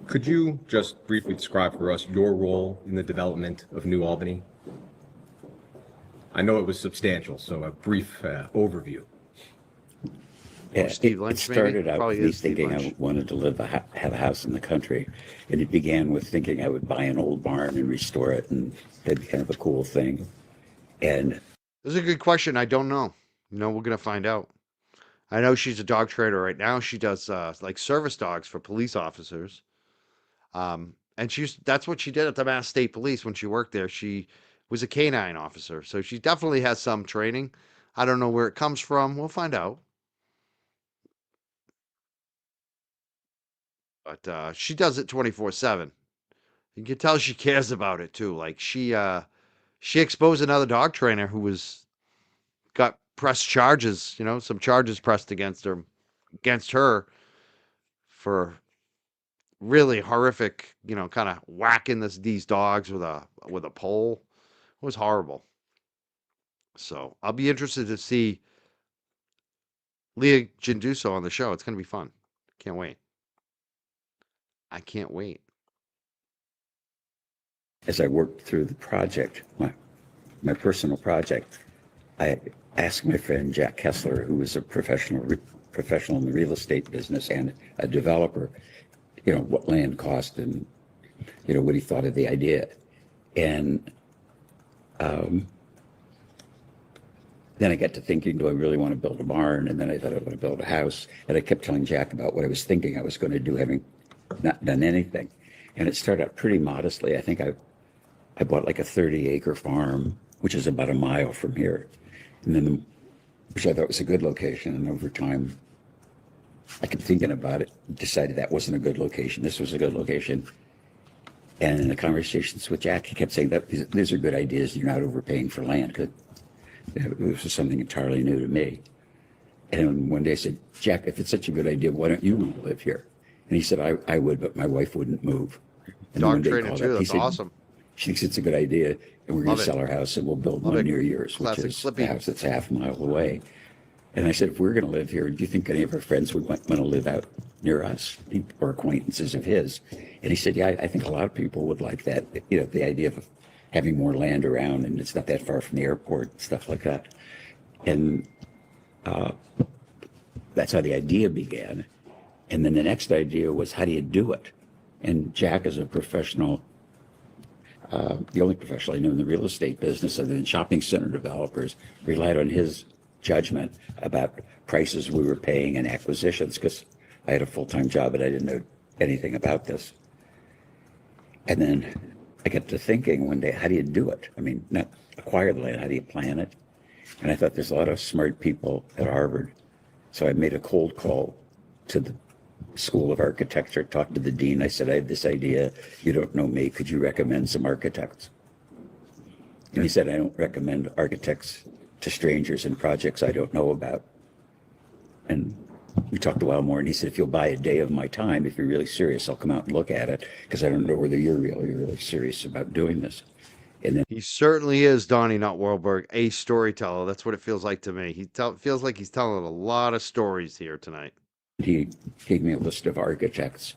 Could you just briefly describe for us your role in the development of New Albany? I know it was substantial, so a brief overview. Yeah, Steve it Lynch, maybe? started out Probably with me is Steve thinking I Lynch. wanted to have a house in the country, and it began with thinking I would buy an old barn and restore it, and that'd be kind of a cool thing. And This is a good question. I don't know. We're gonna find out. I know she's a dog trainer right now. She does like service dogs for police officers. And that's what she did at the Mass State Police when she worked there. She was a canine officer. So she definitely has some training. I don't know where it comes from. We'll find out. But she does it 24/7. You can tell she cares about it too. Like she exposed another dog trainer who got pressed charges, some charges pressed against her for really horrific, kind of whacking these dogs with a pole. It was horrible. So I'll be interested to see Leah Jinduso on the show. It's going to be fun. Can't wait. I can't wait. As I worked through the project, my personal project, I asked my friend Jack Kessler, who was a professional in the real estate business and a developer, what land cost and, what he thought of the idea. And then I got to thinking, do I really want to build a barn? And then I thought I want to build a house. And I kept telling Jack about what I was thinking I was going to do, having not done anything. And it started out pretty modestly. I think I bought like a 30-acre farm, which is about a mile from here. And then, which I thought was a good location. And over time, I kept thinking about it, decided that wasn't a good location. This was a good location. And in the conversations with Jack, he kept saying that these are good ideas. You're not overpaying for land, because this was something entirely new to me. And one day I said, Jack, if it's such a good idea, why don't you live here? And he said, I would, but my wife wouldn't move. And Dog trainer too. That's awesome. She thinks it's a good idea, and we're going to sell our house, and we'll build one near yours, which Classic is Slippy. the house that's half a mile away. And I said, if we're going to live here, do you think any of our friends would want to live out near us, or acquaintances of his? And he said, yeah, I think a lot of people would like that, the idea of having more land around, and it's not that far from the airport, stuff like that. And that's how the idea began. And then the next idea was, how do you do it? And Jack is a professional, the only professional I knew in the real estate business other than shopping center developers, relied on his judgment about prices we were paying and acquisitions, because I had a full-time job and I didn't know anything about this. And then I got to thinking one day, how do you do it? I mean, not acquire the land, how do you plan it? And I thought there's a lot of smart people at Harvard. So I made a cold call to the School of Architecture, talked to the dean. I said, I have this idea. You don't know me. Could you recommend some architects? And he said, I don't recommend architects to strangers in projects I don't know about. And we talked a while more, and he said, if you'll buy a day of my time, if you're really serious, I'll come out and look at it, because I don't know whether you're really serious about doing this. And then He certainly is, Donnie Not Wahlberg, a storyteller. That's what it feels like to me. Feels like he's telling a lot of stories here tonight. he gave me a list of architects,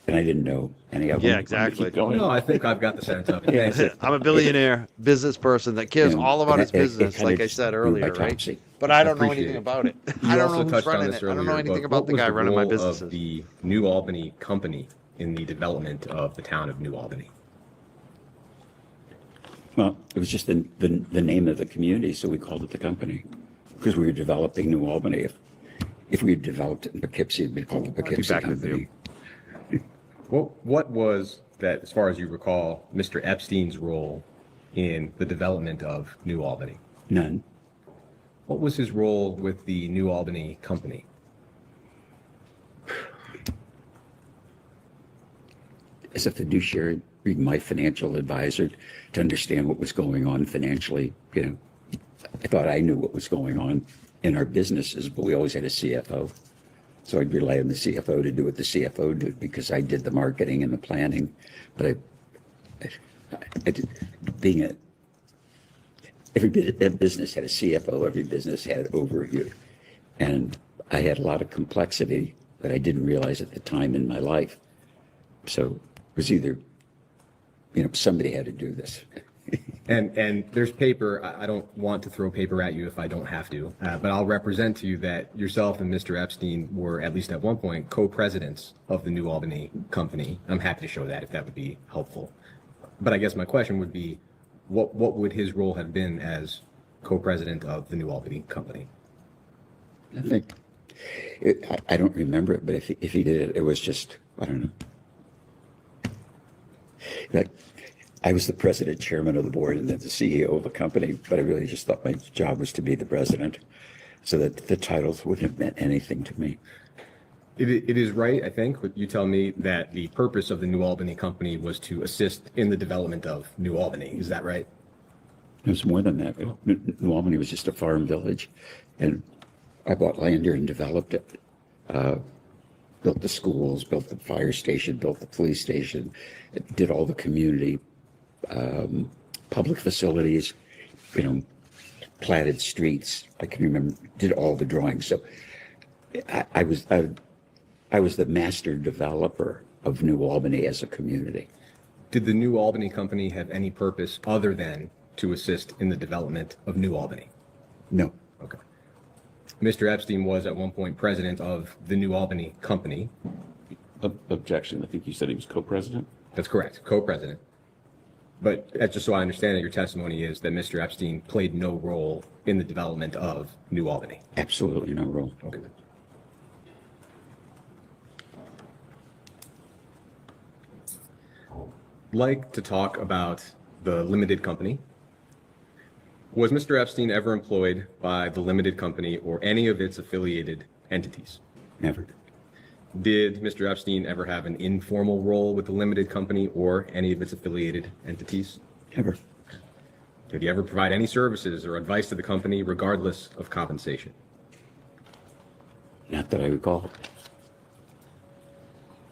and I didn't know any of them. Yeah, exactly. No, I think I've got the sense of it. Yeah. I'm a billionaire business person that cares And all about his it business, kinda like I just said grew by earlier, right? proxy. But I don't know Appreciate anything it. about it. You I don't also know who's touched on running this it. I don't know earlier, anything but about what the was guy running my role businesses. of the New Albany company in the development of the town of New Albany? Well, it was just the name of the community, so we called it the company, because we were developing New Albany. If we had developed it in Poughkeepsie, it'd be called the Poughkeepsie back with Company. What was that, as far as you recall, Mr. Epstein's role in the development of New Albany? None. What was his role with the New Albany company? As a fiduciary, being my financial advisor to understand what was going on financially. I thought I knew what was going on in our businesses, but we always had a CFO. So I'd rely on the CFO to do what the CFO did, because I did the marketing and the planning. But every business had a CFO, every business had an overview. And I had a lot of complexity that I didn't realize at the time in my life. So it was either, somebody had to do this. And there's paper. I don't want to throw paper at you if I don't have to, but I'll represent to you that yourself and Mr. Epstein were, at least at one point, co-presidents of the New Albany company. I'm happy to show that if that would be helpful. But I guess my question would be, what would his role have been as co-president of the New Albany company? I think, I don't remember it, but if he did it, it was just, I don't know. Like, I was the president, chairman of the board, and then the CEO of a company, but I really just thought my job was to be the president, so that the titles wouldn't have meant anything to me. It is right, I think, what you tell me, that the purpose of the New Albany company was to assist in the development of New Albany. Is that right? It was more than that. New Albany was just a farm village, and I bought land here and developed it. Built the schools, built the fire station, built the police station, did all the community public facilities, platted streets. I can remember, did all the drawings. So I was the master developer of New Albany as a community. Did the New Albany company have any purpose other than to assist in the development of New Albany? No. Okay. Mr. Epstein was at one point president of the New Albany company. Objection. I think you said he was co-president. That's correct, co-president. But just so I understand it, your testimony is that Mr. Epstein played no role in the development of New Albany. Absolutely no role. Okay. Like to talk about the limited company. Was Mr. Epstein ever employed by the limited company or any of its affiliated entities? Never. Did Mr. Epstein ever have an informal role with the limited company or any of its affiliated entities? Never. Did he ever provide any services or advice to the company regardless of compensation? Not that I recall.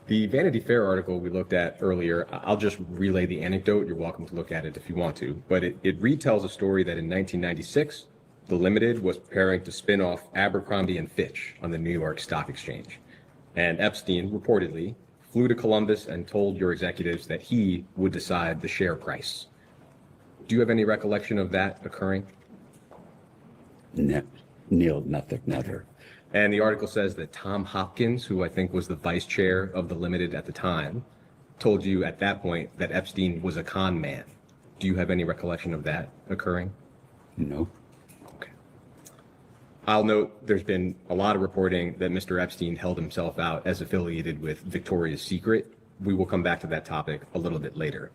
The Vanity Fair article we looked at earlier, I'll just relay the anecdote. You're welcome to look at it if you want to. But it retells a story that in 1996, the Limited was preparing to spin off Abercrombie and Fitch on the New York Stock Exchange. And Epstein reportedly flew to Columbus and told your executives that he would decide the share price. Do you have any recollection of that occurring? No, Neil, nothing, never. And the article says that Tom Hopkins, who I think was the vice chair of the Limited at the time, told you at that point that Epstein was a con man. Do you have any recollection of that occurring? No. Okay. I'll note there's been a lot of reporting that Mr. Epstein held himself out as affiliated with Victoria's Secret. We will come back to that topic a little bit later.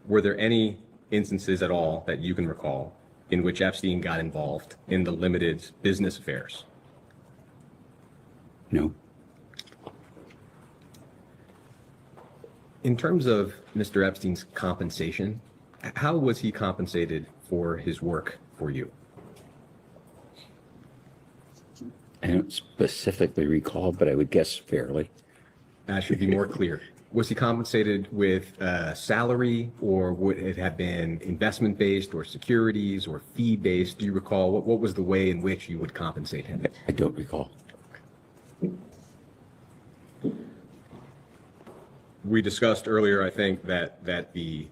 Were there any instances at all that you can recall in which Epstein got involved in the Limited's business affairs? No. In terms of Mr. Epstein's compensation, how was he compensated for his work for you? I don't specifically recall, but I would guess fairly. That should be more clear. Was he compensated with salary, or would it have been investment-based or securities or fee-based? Do you recall? What was the way in which you would compensate him? I don't recall. We discussed earlier, I think, that the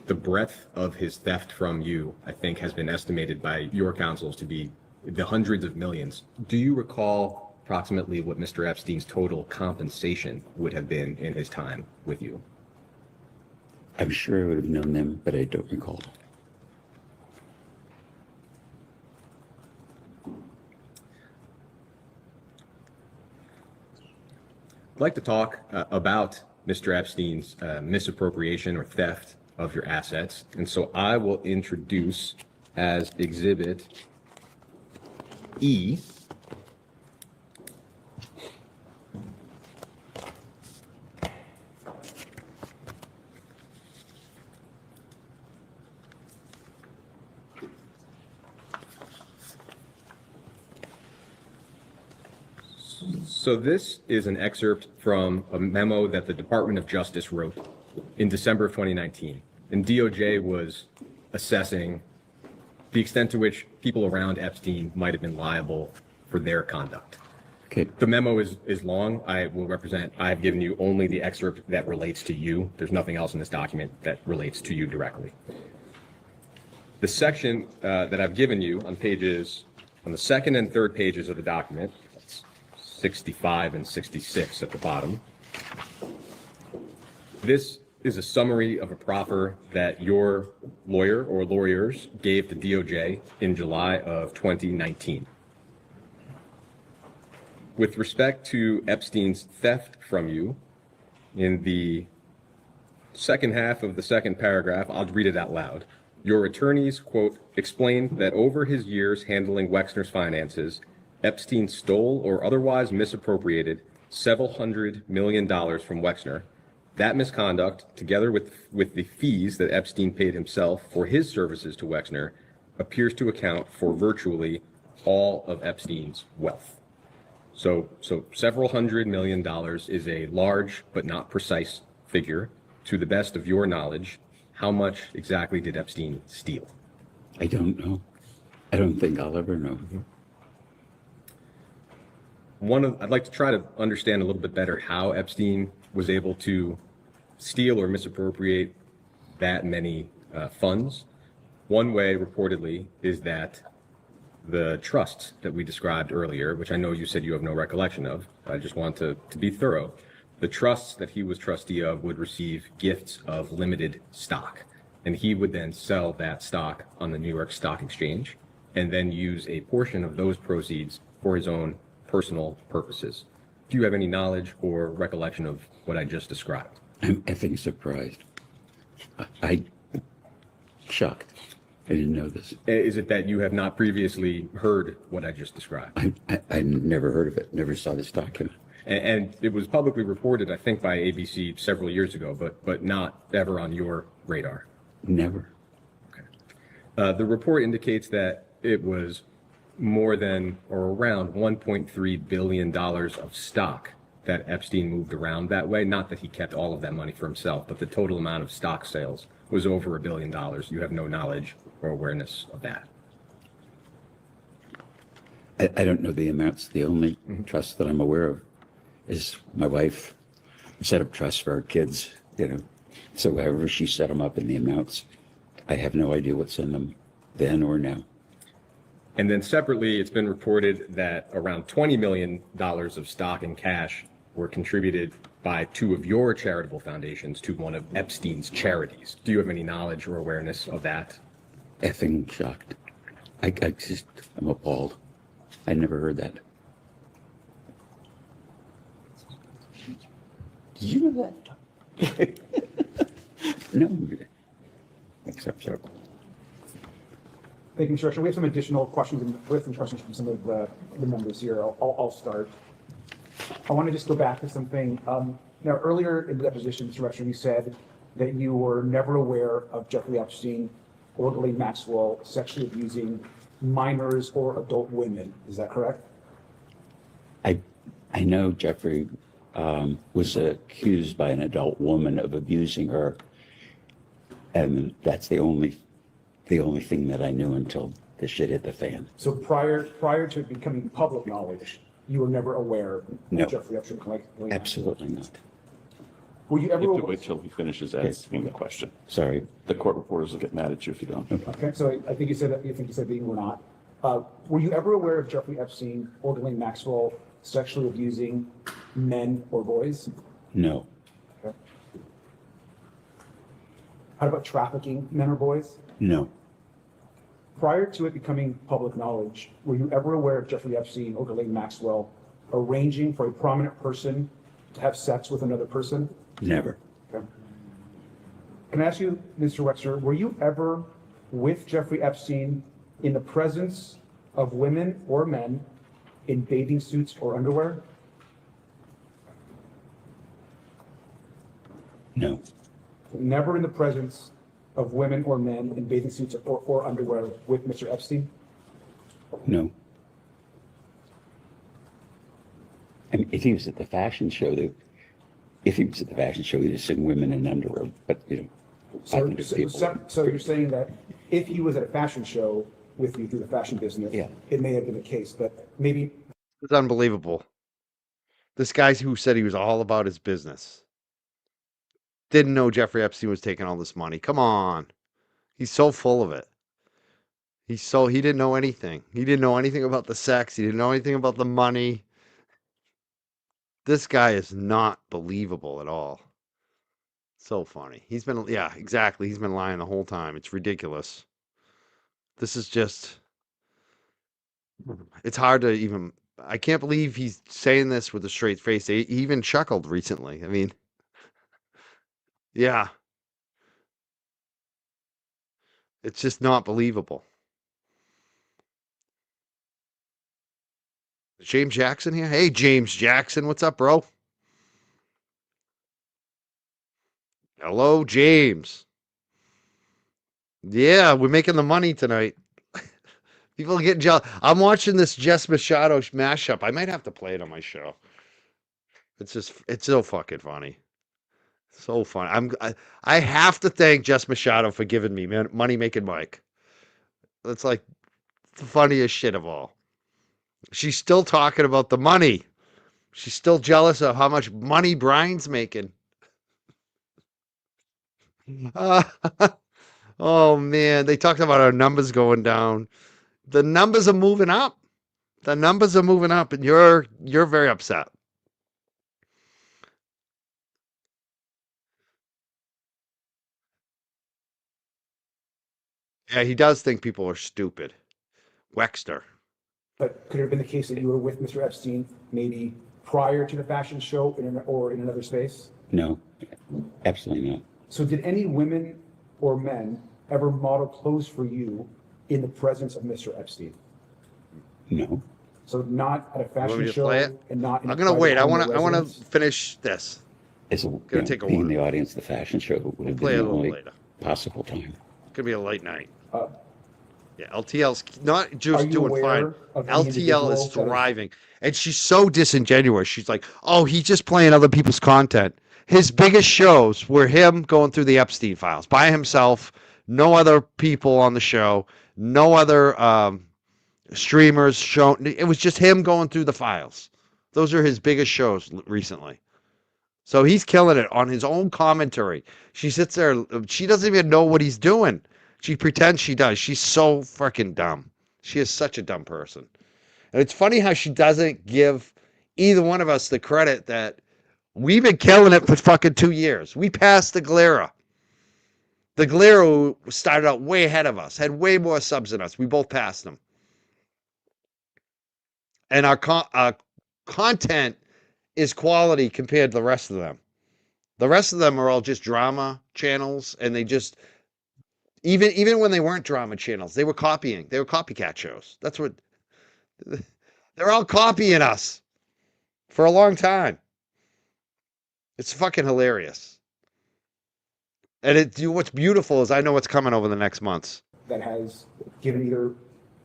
breadth of his theft from you, I think, has been estimated by your counsels to be the hundreds of millions. Do you recall approximately what Mr. Epstein's total compensation would have been in his time with you? I'm sure I would have known them, but I don't recall. I'd like to talk about Mr. Epstein's misappropriation or theft of your assets. And so I will introduce as Exhibit E So this is an excerpt from a memo that the Department of Justice wrote in December of 2019. And DOJ was assessing the extent to which people around Epstein might have been liable for their conduct. Okay. The memo is long. I've given you only the excerpt that relates to you. There's nothing else in this document that relates to you directly. The section that I've given you on the second and third pages of the document, 65 and 66 at the bottom. This is a summary of a proffer that your lawyer or lawyers gave to DOJ in July of 2019. With respect to Epstein's theft from you in the second half of the second paragraph, I'll read it out loud. Your attorneys, quote, explained that over his years handling Wexner's finances, Epstein stole or otherwise misappropriated several $100 million from Wexner. That misconduct, together with the fees that Epstein paid himself for his services to Wexner, appears to account for virtually all of Epstein's wealth. So several $100 million is a large but not precise figure. To the best of your knowledge, how much exactly did Epstein steal? I don't know. I don't think I'll ever know. I'd like to try to understand a little bit better how Epstein was able to steal or misappropriate that many funds. One way, reportedly, is that the trusts that we described earlier, which I know you said you have no recollection of, I just want to be thorough. The trusts that he was trustee of would receive gifts of limited stock, and he would then sell that stock on the New York Stock Exchange and then use a portion of those proceeds for his own personal purposes. Do you have any knowledge or recollection of what I just described? I'm effing surprised. I shocked. I didn't know this. Is it that you have not previously heard what I just described? I never heard of it, never saw this document. And it was publicly reported, I think, by ABC several years ago, but not ever on your radar. Never. Okay. The report indicates that it was more than or around $1.3 billion of stock that Epstein moved around that way. Not that he kept all of that money for himself, but the total amount of stock sales was over $1 billion. You have no knowledge or awareness of that. I don't know the amounts. The only trust that I'm aware of is my wife set up trusts for our kids, so however she set them up in the amounts, I have no idea what's in them then or now. And then separately, it's been reported that around $20 million of stock and cash were contributed by two of your charitable foundations to one of Epstein's charities. Do you have any knowledge or awareness of that? Effing shocked. I'm appalled. I never heard that. Did you know that? No. Except so. Thank you, Mr. Director. We have some additional questions with instructions from some of the members here. I'll start. I want to just go back to something. Now, earlier in the deposition, Mr. Director, you said that you were never aware of Jeffrey Epstein or Ghislaine Maxwell sexually abusing minors or adult women. Is that correct? I know Jeffrey was accused by an adult woman of abusing her, and that's the only thing that I knew until the shit hit the fan. So prior to it becoming public knowledge, you were never aware No. of Jeffrey Epstein? Absolutely not. Were you ever You have to aware? wait till he finishes asking the question. Sorry. The court reporters will get mad at you if you don't. Okay, so I think you said that you were not. Were you ever aware of Jeffrey Epstein or Ghislaine Maxwell sexually abusing men or boys? No. Okay. How about trafficking men or boys? No. Prior to it becoming public knowledge, were you ever aware of Jeffrey Epstein or Ghislaine Maxwell arranging for a prominent person to have sex with another person? Never. Okay. Can I ask you, Mr. Wexner, were you ever with Jeffrey Epstein in the presence of women or men in bathing suits or underwear? No. Never in the presence of women or men in bathing suits or underwear with Mr. Epstein? No. I mean, if he was at the fashion show, he'd have seen women in underwear, but So you're saying that if he was at a fashion show with you through the fashion business, Yeah. it may have been the case, but maybe. It's unbelievable. This guy who said he was all about his business didn't know Jeffrey Epstein was taking all this money. Come on. He's so full of it. He didn't know anything. He didn't know anything about the sex. He didn't know anything about the money. This guy is not believable at all. So funny. He's been lying the whole time. It's ridiculous. This is just, it's hard to even, I can't believe he's saying this with a straight face. He even chuckled recently. I mean, yeah, It's just not believable. Is James Jackson here? Hey, James Jackson, what's up, bro? Hello, James. Yeah, we're making the money tonight. People are getting jealous. I'm watching this Jess Machado mashup. I might have to play it on my show. It's so fucking funny. So fun. I have to thank Jess Machado for giving me Money Making Mike. That's like the funniest shit of all. She's still talking about the money. She's still jealous of how much money Brian's making. Oh man, they talked about our numbers going down. The numbers are moving up. The numbers are moving up, and you're very upset. Yeah, he does think people are stupid. Wexner. But could it have been the case that you were with Mr. Epstein maybe prior to the fashion show or in another space? No, absolutely not. So did any women or men ever model clothes for you in the presence of Mr. Epstein? No. So not at a You want fashion me to show play it? and not in a I'm gonna private wait. I home or want to residence? finish this. As a, Gonna take a being while. the audience, the fashion show would have Play been it a the little only later. possible time. It's gonna be a late night. Uh, Yeah, LTL's not Are just you doing fine. aware of any LTL individual is that is- thriving, and she's so disingenuous. She's like, "Oh, he's just playing other people's content." His biggest shows were him going through the Epstein files by himself. No other people on the show. No other streamers shown. It was just him going through the files. Those are his biggest shows recently. So he's killing it on his own commentary. She sits there. She doesn't even know what he's doing. She pretends she does. She's so freaking dumb. She is such a dumb person. And it's funny how she doesn't give either one of us the credit that we've been killing it for fucking 2 years. We passed the Glera. The Glera started out way ahead of us, had way more subs than us. We both passed them. And our content is quality compared to the rest of them. The rest of them are all just drama channels, and they just even when they weren't drama channels, they were copying. They were copycat shows. That's what they're all copying us for a long time. It's fucking hilarious. And what's beautiful is I know what's coming over the next months. that has given either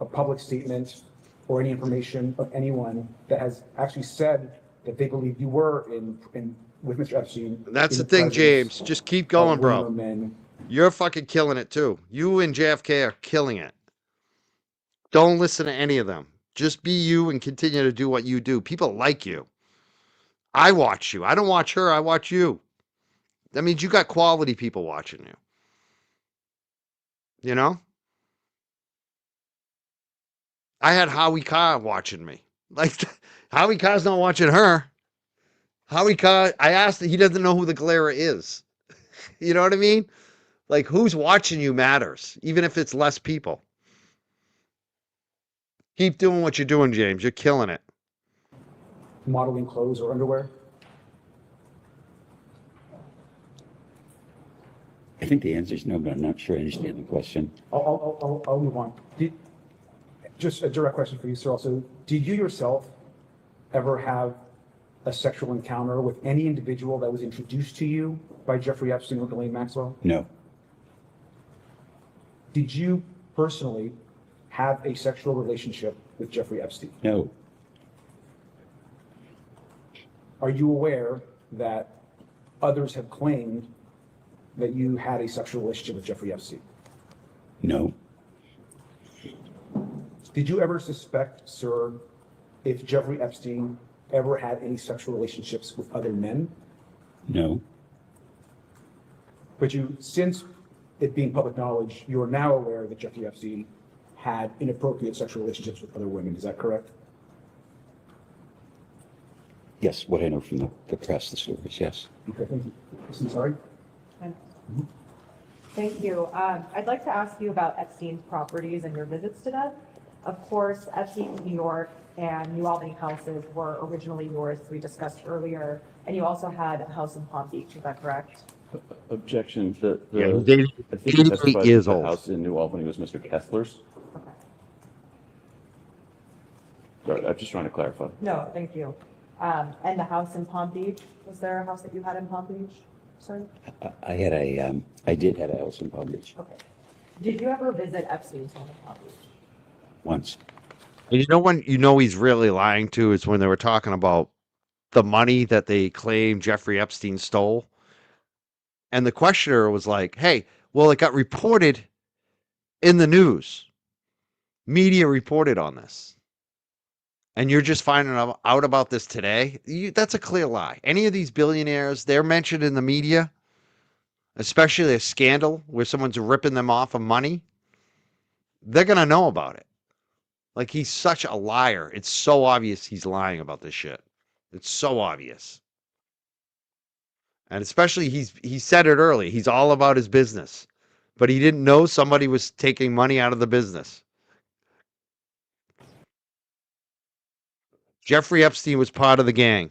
a public statement or any information of anyone that has actually said that they believe you were with Mr. Epstein. That's in the thing, presence James. Just keep of going, women or bro. men. You're fucking killing it too. You and JFK are killing it. Don't listen to any of them. Just be you and continue to do what you do. People like you. I watch you. I don't watch her. I watch you. That means you got quality people watching you. You know? I had Howie Carr watching me. Like, Howie Carr's not watching her. Howie Carr, I asked, he doesn't know who the Glera is. You know what I mean? Like, who's watching you matters, even if it's less people. Keep doing what you're doing, James. You're killing it. Modeling clothes or underwear. I think the answer is no, but I'm not sure I understand the question. I'll move on. Just a direct question for you, sir. Also, did you yourself ever have a sexual encounter with any individual that was introduced to you by Jeffrey Epstein or Ghislaine Maxwell? No. Did you personally have a sexual relationship with Jeffrey Epstein? No. Are you aware that others have claimed that you had a sexual relationship with Jeffrey Epstein? No. Did you ever suspect, sir, if Jeffrey Epstein ever had any sexual relationships with other men? No. But since it being public knowledge, you are now aware that Jeffrey Epstein had inappropriate sexual relationships with other women. Is that correct? Yes, what I know from the press, the stories, yes. Okay, thank you. I'm sorry. Thank you. I'd like to ask you about Epstein's properties and your visits to them. Of course, Epstein's New York and New Albany houses were originally yours, as we discussed earlier, and you also had a house in Palm Beach, is that correct? Objection. Yeah, he's 80 I think he 88 testified years that the old. house in New Albany was Mr. Kessler's. Sorry, I'm just trying to clarify. No, thank you. And the house in Palm Beach, was there a house that you had in Palm Beach? Sorry? I did have a house in Palm Beach Okay. Did you ever visit Epstein's home in Palm Beach? once. And you know when you know he's really lying to is when they were talking about the money that they claim Jeffrey Epstein stole. And the questioner was like, hey, well, it got reported in the news. Media reported on this. And you're just finding out about this today? That's a clear lie. Any of these billionaires, they're mentioned in the media, especially a scandal where someone's ripping them off of money, they're going to know about it. Like, he's such a liar. It's so obvious he's lying about this shit. It's so obvious. And especially he said it early. He's all about his business. But he didn't know somebody was taking money out of the business. Jeffrey Epstein was part of the gang.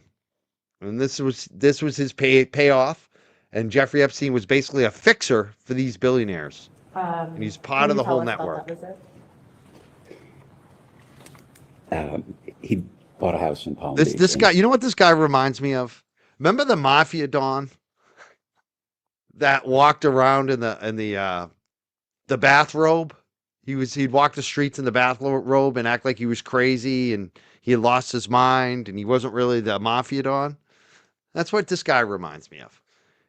And this was his payoff. And Jeffrey Epstein was basically a fixer for these billionaires. And he's part of the whole network. He bought a house in Palm This Beach. this guy, you know what this guy reminds me of? Remember the mafia don that walked around in the bathrobe? He'd walk the streets in the bathrobe and act like he was crazy and he had lost his mind and he wasn't really the mafia don. That's what this guy reminds me of.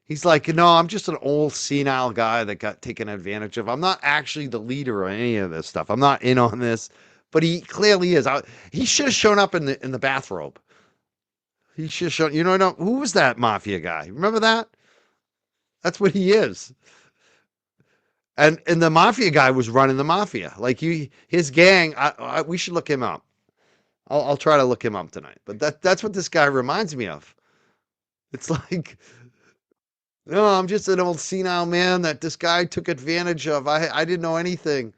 He's like, no, I'm just an old senile guy that got taken advantage of. I'm not actually the leader or any of this stuff. I'm not in on this, but he clearly is. He should have shown up in the bathrobe. He should have shown. Who was that mafia guy? Remember that? That's what he is. And the mafia guy was running the mafia. Like his gang. We should look him up. I'll try to look him up tonight. But that's what this guy reminds me of. It's like, no, I'm just an old senile man that this guy took advantage of. I didn't know anything.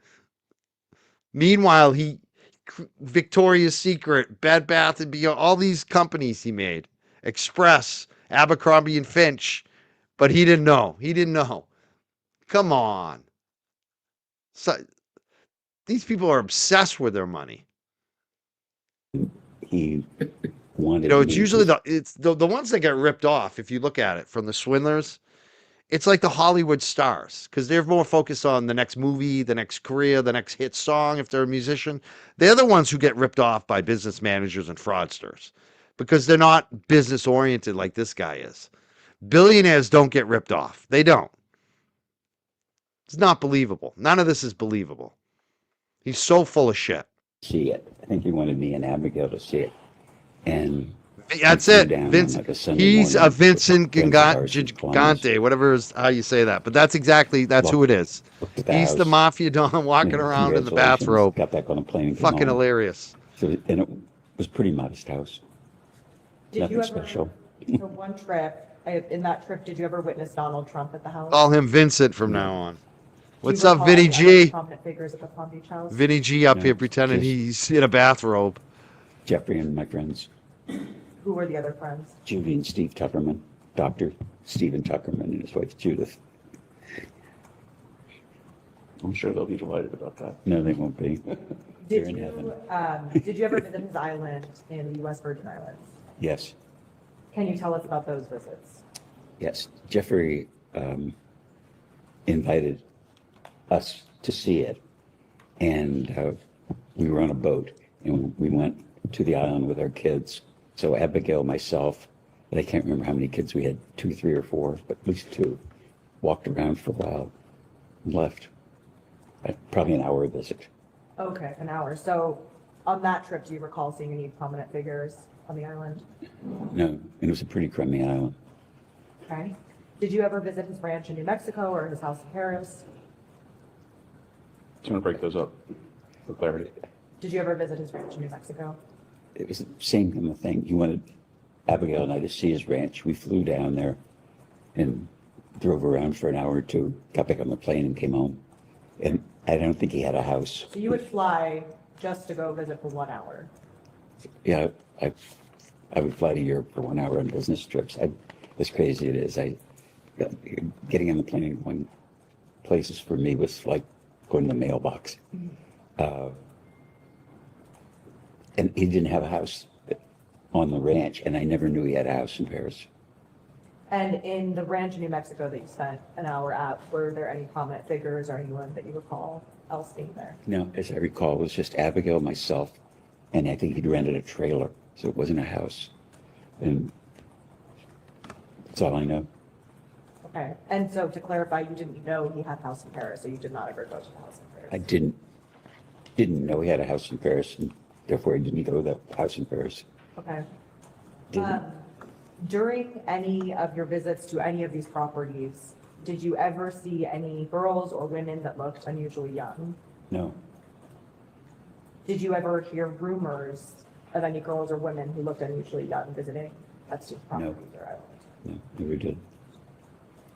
Meanwhile, Victoria's Secret, Bed Bath and Beyond, all these companies he made, Express, Abercrombie and Finch, but he didn't know. He didn't know. Come on. So, these people are obsessed with their money. He wanted. It's usually the ones that get ripped off. If you look at it from the swindlers, it's like the Hollywood stars because they're more focused on the next movie, the next career, the next hit song. If they're a musician, they're the ones who get ripped off by business managers and fraudsters because they're not business oriented like this guy is. Billionaires don't get ripped off. They don't. It's not believable. None of this is believable. He's so full of shit. See it. I think he wanted me and Abigail to see it. And that's it. Vincent. He's a Vincent Gigante, whatever is how you say that. But that's who it is. He's the mafia don walking around in the bathrobe. Got back on a plane. Fucking hilarious. So, and it was a pretty modest house. Nothing special. For one trip, in that trip, did you ever witness Donald Trump at the house? Call him Vincent from now on. What's up, Vinny G? Prominent figures at the Palm Beach house? Vinny G up here pretending he's in a bathrobe. Jeffrey and my friends. Who were the other friends? Judy and Steve Tuckerman. Dr. Stephen Tuckerman and his wife Judith. I'm sure they'll be delighted about that. No, they won't be. Did you ever visit his island in the U.S. Virgin Islands? Yes. Can you tell us about those visits? Yes. Jeffrey invited us to see it. And we were on a boat and we went to the island with our kids. So Abigail, myself, but I can't remember how many kids we had, 2, 3, or 4, but at least 2, walked around for a while and left. Probably an hour visit. Okay, an hour. So on that trip, do you recall seeing any prominent figures on the island? No, and it was a pretty crummy island. Okay. Did you ever visit his ranch in New Mexico or his house in Paris? I'm going to break those up for clarity. Did you ever visit his ranch in New Mexico? It was the same kind of thing. He wanted Abigail and I to see his ranch. We flew down there and drove around for an hour or 2, got back on the plane and came home. And I don't think he had a house. So you would fly just to go visit for 1 hour? Yeah, I would fly to Europe for 1 hour on business trips. As crazy it is, getting on the plane and going places for me was like going to the mailbox. And he didn't have a house on the ranch, and I never knew he had a house in Paris. And in the ranch in New Mexico that you spent an hour at, were there any prominent figures or anyone that you recall else being there? No, as I recall, it was just Abigail, myself, and I think he'd rented a trailer, so it wasn't a house. And that's all I know. Okay, and so to clarify, you didn't know he had a house in Paris, so you did not ever go to the house in Paris? I didn't know he had a house in Paris, and therefore I didn't go to the house in Paris. Okay. Didn't. During any of your visits to any of these properties, did you ever see any girls or women that looked unusually young? No, Did you ever hear rumors of any girls or women who looked unusually young visiting Epstein's properties or island? no, never did.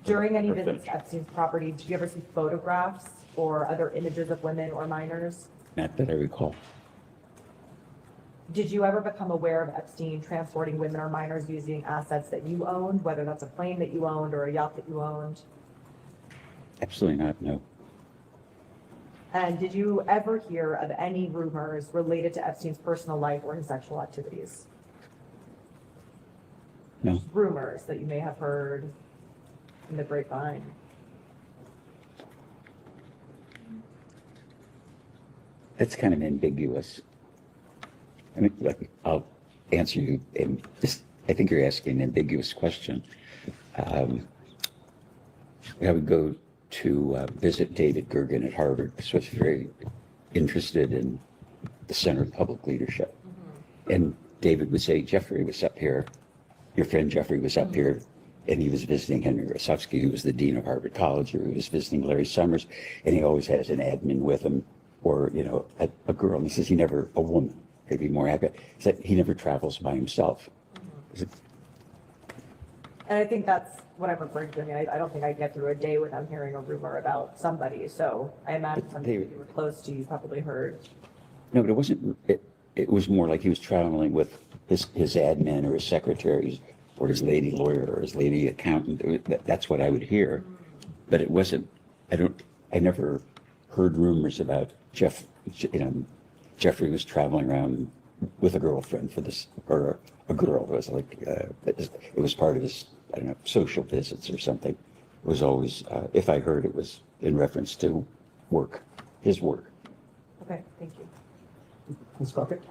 During any visits to Epstein's property, did you ever see photographs or other images of women or minors? Not that I recall. Did you ever become aware of Epstein transporting women or minors using assets that you owned, whether that's a plane that you owned or a yacht that you owned? Absolutely not, no. And did you ever hear of any rumors related to Epstein's personal life or his sexual activities? No. Rumors that you may have heard in the grapevine. That's kind of ambiguous. I mean, like, I'll answer you in just, I think you're asking an ambiguous question. I would go to visit David Gergen at Harvard, because I was very interested in the Center of Public Leadership. And David would say, Jeffrey was up here, your friend Jeffrey was up here, and he was visiting Henry Grosovsky, who was the dean of Harvard College, or he was visiting Larry Summers, and he always has an admin with him, or, you know, a girl. And he says he never, a woman, maybe more accurate, he said he never travels by himself. And I think that's what I'm referring to. I mean, I don't think I'd get through a day without hearing a rumor about somebody. So I imagine somebody you were close to, you probably heard. No, but it wasn't, it was more like he was traveling with his admin or his secretaries or his lady lawyer or his lady accountant. That's what I would hear. But it wasn't, I never heard rumors about Jeffrey was traveling around with a girlfriend for this, or a girl. It was like, it was part of his, I don't know, social visits or something. It was always, if I heard, it was in reference to work, his work. Okay, thank you. Ms. Crockett?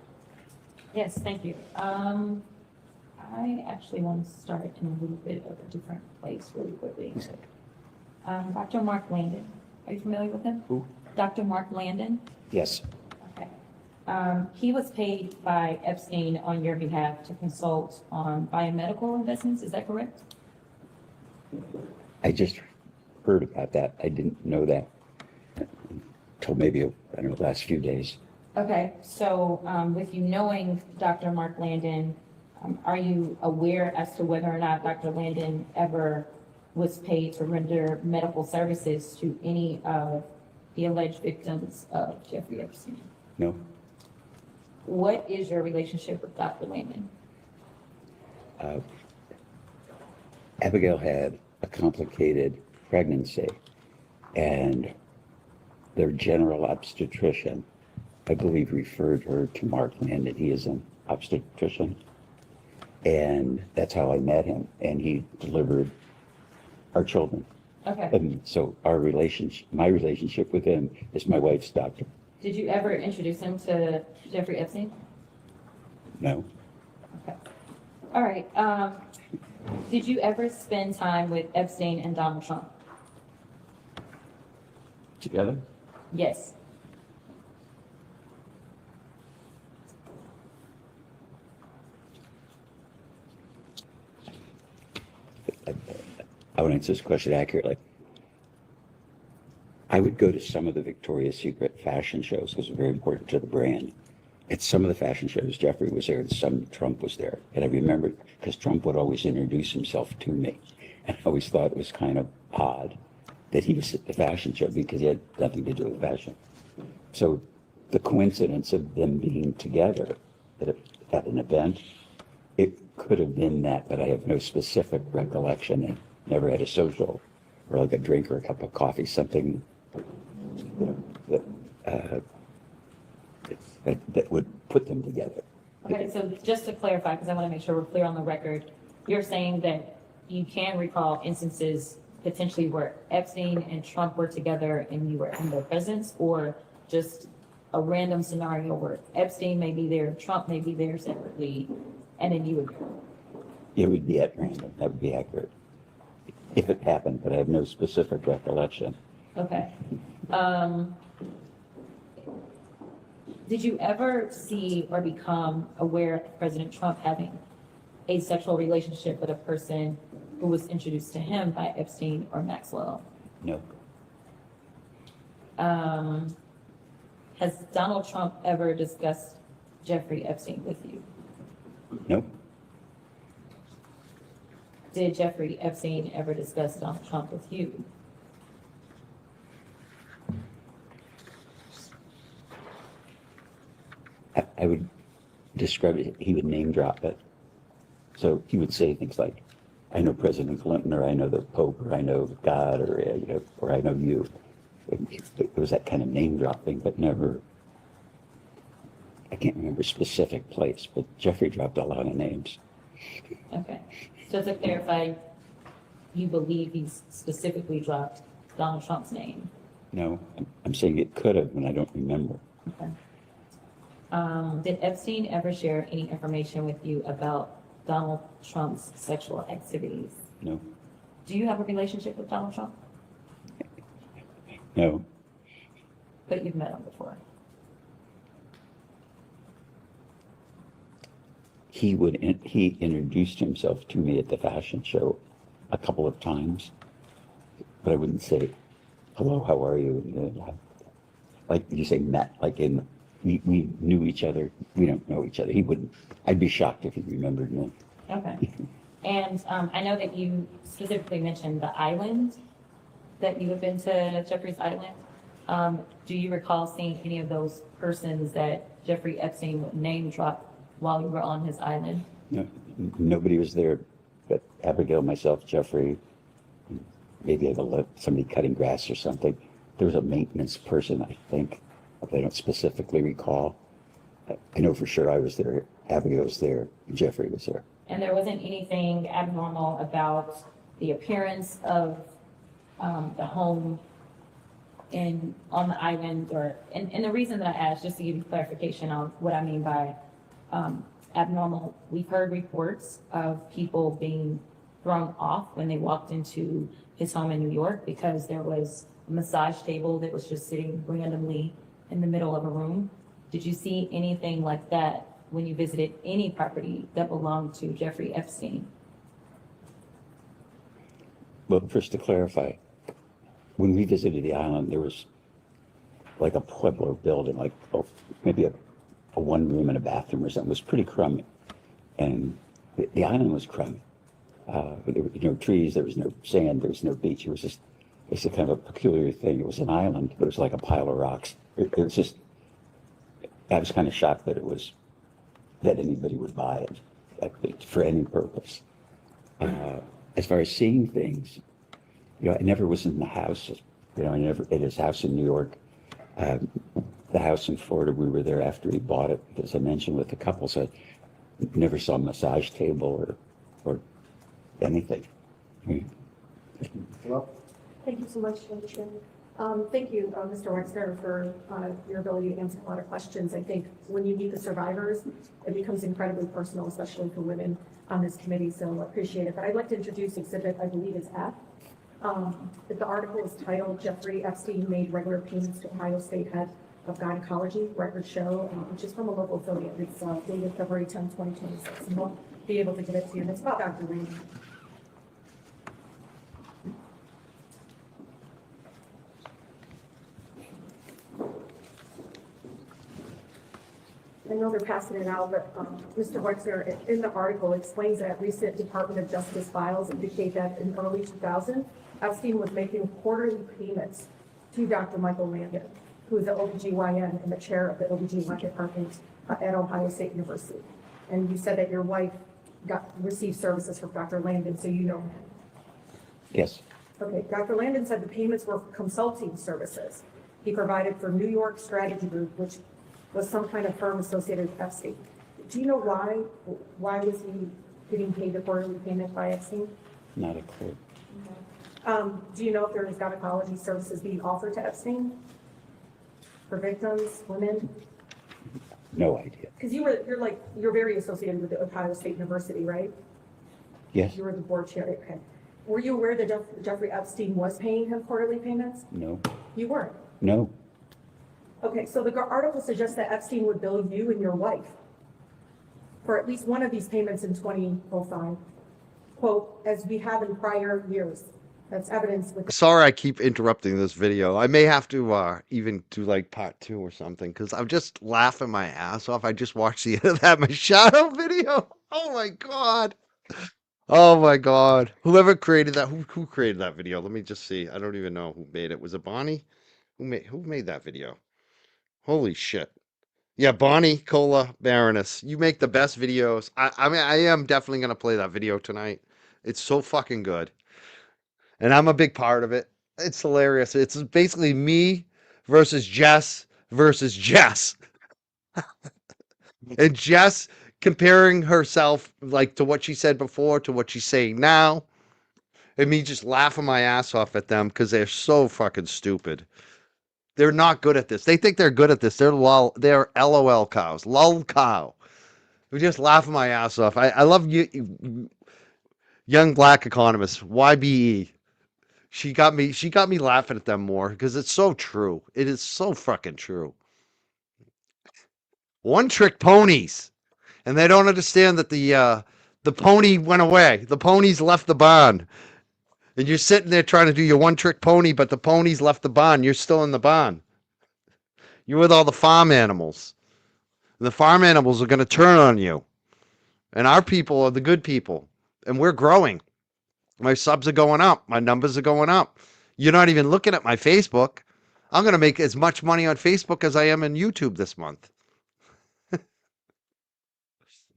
Yes, thank you. I actually want to start in a little bit of a different place really quickly. Dr. Mark Landon, are you familiar with him? Who? Dr. Mark Landon? Yes. Okay. He was paid by Epstein on your behalf to consult on biomedical investments, is that correct? I just heard about that. I didn't know that until maybe, I don't know, the last few days. Okay, so with you knowing Dr. Mark Landon, are you aware as to whether or not Dr. Landon ever was paid to render medical services to any of the alleged victims of Jeffrey Epstein? No. What is your relationship with Dr. Landon? Abigail had a complicated pregnancy, and their general obstetrician, I believe, referred her to Mark Landon. He is an obstetrician. And that's how I met him, and he delivered our children. Okay. And so my relationship with him is my wife's doctor. Did you ever introduce him to Jeffrey Epstein? No. Okay. All right. Did you ever spend time with Epstein and Donald Trump? Together? Yes. I want to answer this question accurately. I would go to some of the Victoria's Secret fashion shows because they're very important to the brand. At some of the fashion shows, Jeffrey was there and some Trump was there. And I remember because Trump would always introduce himself to me. And I always thought it was kind of odd that he was at the fashion show because he had nothing to do with fashion. So the coincidence of them being together at an event, it could have been that, but I have no specific recollection. And never had a social or like a drink or a cup of coffee, something, you know, that would put them together. Okay, so just to clarify, because I want to make sure we're clear on the record, you're saying that you can recall instances potentially where Epstein and Trump were together and you were in their presence, or just a random scenario where Epstein may be there, Trump may be there separately, and then you would go? It would be at random, that would be accurate. If it happened, but I have no specific recollection. Okay. Did you ever see or become aware of President Trump having a sexual relationship with a person who was introduced to him by Epstein or Maxwell? No. Has Donald Trump ever discussed Jeffrey Epstein with you? No. Did Jeffrey Epstein ever discuss Donald Trump with you? I would describe it, he would name drop it. So he would say things like, I know President Clinton, or I know the Pope, or I know God, or, you know, or I know you. It was that kind of name dropping, but never, I can't remember a specific place, but Jeffrey dropped a lot of names. Okay. So to clarify, you believe he specifically dropped Donald Trump's name? No, I'm saying it could have, and I don't remember. Okay. Did Epstein ever share any information with you about Donald Trump's sexual activities? No. Do you have a relationship with Donald Trump? No. But you've met him before. He introduced himself to me at the fashion show a couple of times, but I wouldn't say, hello, how are you? Like you say, met, like in, we knew each other. We don't know each other. He wouldn't, I'd be shocked if he remembered me. Okay. And I know that you specifically mentioned the island, that you have been to Jeffrey's Island. Do you recall seeing any of those persons that Jeffrey Epstein would name drop while you were on his island? No, nobody was there but Abigail, myself, Jeffrey, maybe somebody cutting grass or something. There was a maintenance person, I think, if I don't specifically recall. I know for sure I was there, Abigail was there, and Jeffrey was there. And there wasn't anything abnormal about the appearance of the home on the island, and the reason that I asked, just to give you clarification on what I mean by abnormal, we've heard reports of people being thrown off when they walked into his home in New York because there was a massage table that was just sitting randomly in the middle of a room. Did you see anything like that when you visited any property that belonged to Jeffrey Epstein? Well, first to clarify, when we visited the island, there was like a Pueblo building, like maybe a one room and a bathroom or something. It was pretty crummy. And the island was crummy. There were no trees, there was no sand, there was no beach. It was just, it's a kind of a peculiar thing. It was an island, but it was like a pile of rocks. It was just, I was kind of shocked that that anybody would buy it for any purpose. As far as seeing things, I never was in the house. I never at his house in New York. The house in Florida, we were there after he bought it, as I mentioned, with the couple. So I never saw a massage table or anything. Well, thank you so much, Mr. Chairman. Thank you, Mr. Wexner, for your ability to answer a lot of questions. I think when you meet the survivors, it becomes incredibly personal, especially for women on this committee, so I appreciate it. But I'd like to introduce exhibit, I believe it's F. The article is titled, Jeffrey Epstein Made Regular Payments to Ohio State Head of Gynecology, Record Show, which is from a local affiliate. It's dated February 10, 2026, and we'll be able to give it to you. And it's about Dr. Reed. I know they're passing it out, but Mr. Wexner, in the article, explains that recent Department of Justice files indicate that in early 2000, Epstein was making quarterly payments to Dr. Michael Landon, who is the OBGYN and the chair of the OBGYN department at Ohio State University. And you said that your wife received services from Dr. Landon, so you know him. Yes, Okay, Dr. Landon said the payments were for consulting services he provided for New York Strategy Group, which was some kind of firm associated with Epstein. Do you know why? Why was he getting paid a quarterly payment by Epstein? not a clue. Do you know if there is gynecology services being offered to Epstein for victims, women? No idea. Because you're very associated with the Ohio State University, right? Yes, You were the board chair. Okay. Were you aware that Jeffrey Epstein was paying him quarterly payments? no, You weren't. no. Okay, so the article suggests that Epstein would bill you and your wife for at least one of these payments in 2005. Quote, as we have in prior years. That's evidence with. Sorry, I keep interrupting this video. I may have to even do like part 2 or something because I'm just laughing my ass off. I just watched the end of that Machado video. Oh my god. Oh my god. Whoever created that, who created that video? Let me just see. I don't even know who made it. Was it Bonnie? Who made that video? Holy shit. Yeah, Bonnie Cola Baroness. You make the best videos. I mean, I am definitely gonna play that video tonight. It's so fucking good. And I'm a big part of it. It's hilarious. It's basically me versus Jess versus Jess. And Jess comparing herself like to what she said before to what she's saying now. And me just laughing my ass off at them because they're so fucking stupid. They're not good at this. They think they're good at this. They're LOL cows. Lol cow. We just laughing my ass off. I love you, young black economist, YBE. She got me laughing at them more because it's so true. It is so fucking true. One trick ponies. And they don't understand that the pony went away. The ponies left the barn. And you're sitting there trying to do your one trick pony, but the ponies left the barn. You're still in the barn. You're with all the farm animals. And the farm animals are going to turn on you. And our people are the good people. And we're growing. My subs are going up. My numbers are going up. You're not even looking at my Facebook. I'm going to make as much money on Facebook as I am in YouTube this month.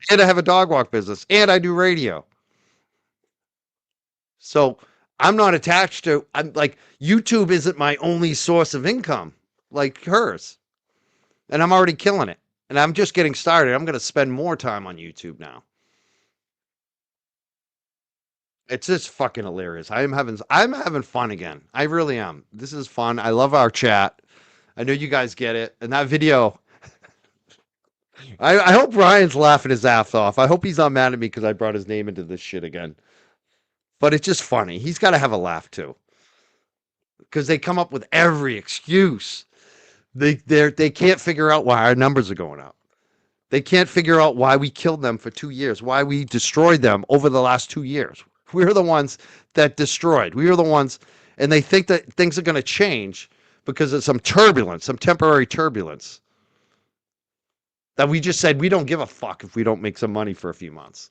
And I have a dog walk business. And I do radio. So I'm not attached to, I'm like, YouTube isn't my only source of income like hers. And I'm already killing it. And I'm just getting started. I'm going to spend more time on YouTube now. It's just fucking hilarious. I'm having fun again. I really am. This is fun. I love our chat. I know you guys get it. And that video, I hope Ryan's laughing his ass off. I hope he's not mad at me because I brought his name into this shit again. But it's just funny. He's got to have a laugh too. Because they come up with every excuse. They can't figure out why our numbers are going up. They can't figure out why we killed them for 2 years, why we destroyed them over the last 2 years. We're the ones that destroyed. We are the ones, and they think that things are going to change because of some turbulence, some temporary turbulence. That we just said, we don't give a fuck if we don't make some money for a few months.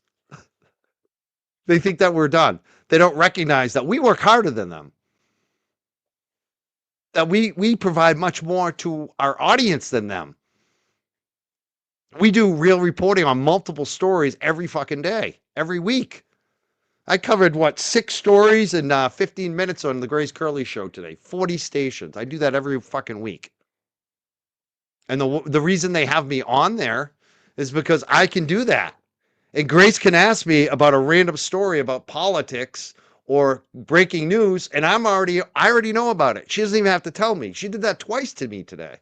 They think that we're done. They don't recognize that we work harder than them. That we provide much more to our audience than them. We do real reporting on multiple stories every fucking day, every week. I covered, 6 stories in 15 minutes on the Grace Curley show today. 40 stations. I do that every fucking week. And the reason they have me on there is because I can do that. And Grace can ask me about a random story about politics or breaking news, and I already know about it. She doesn't even have to tell me. She did that twice to me today.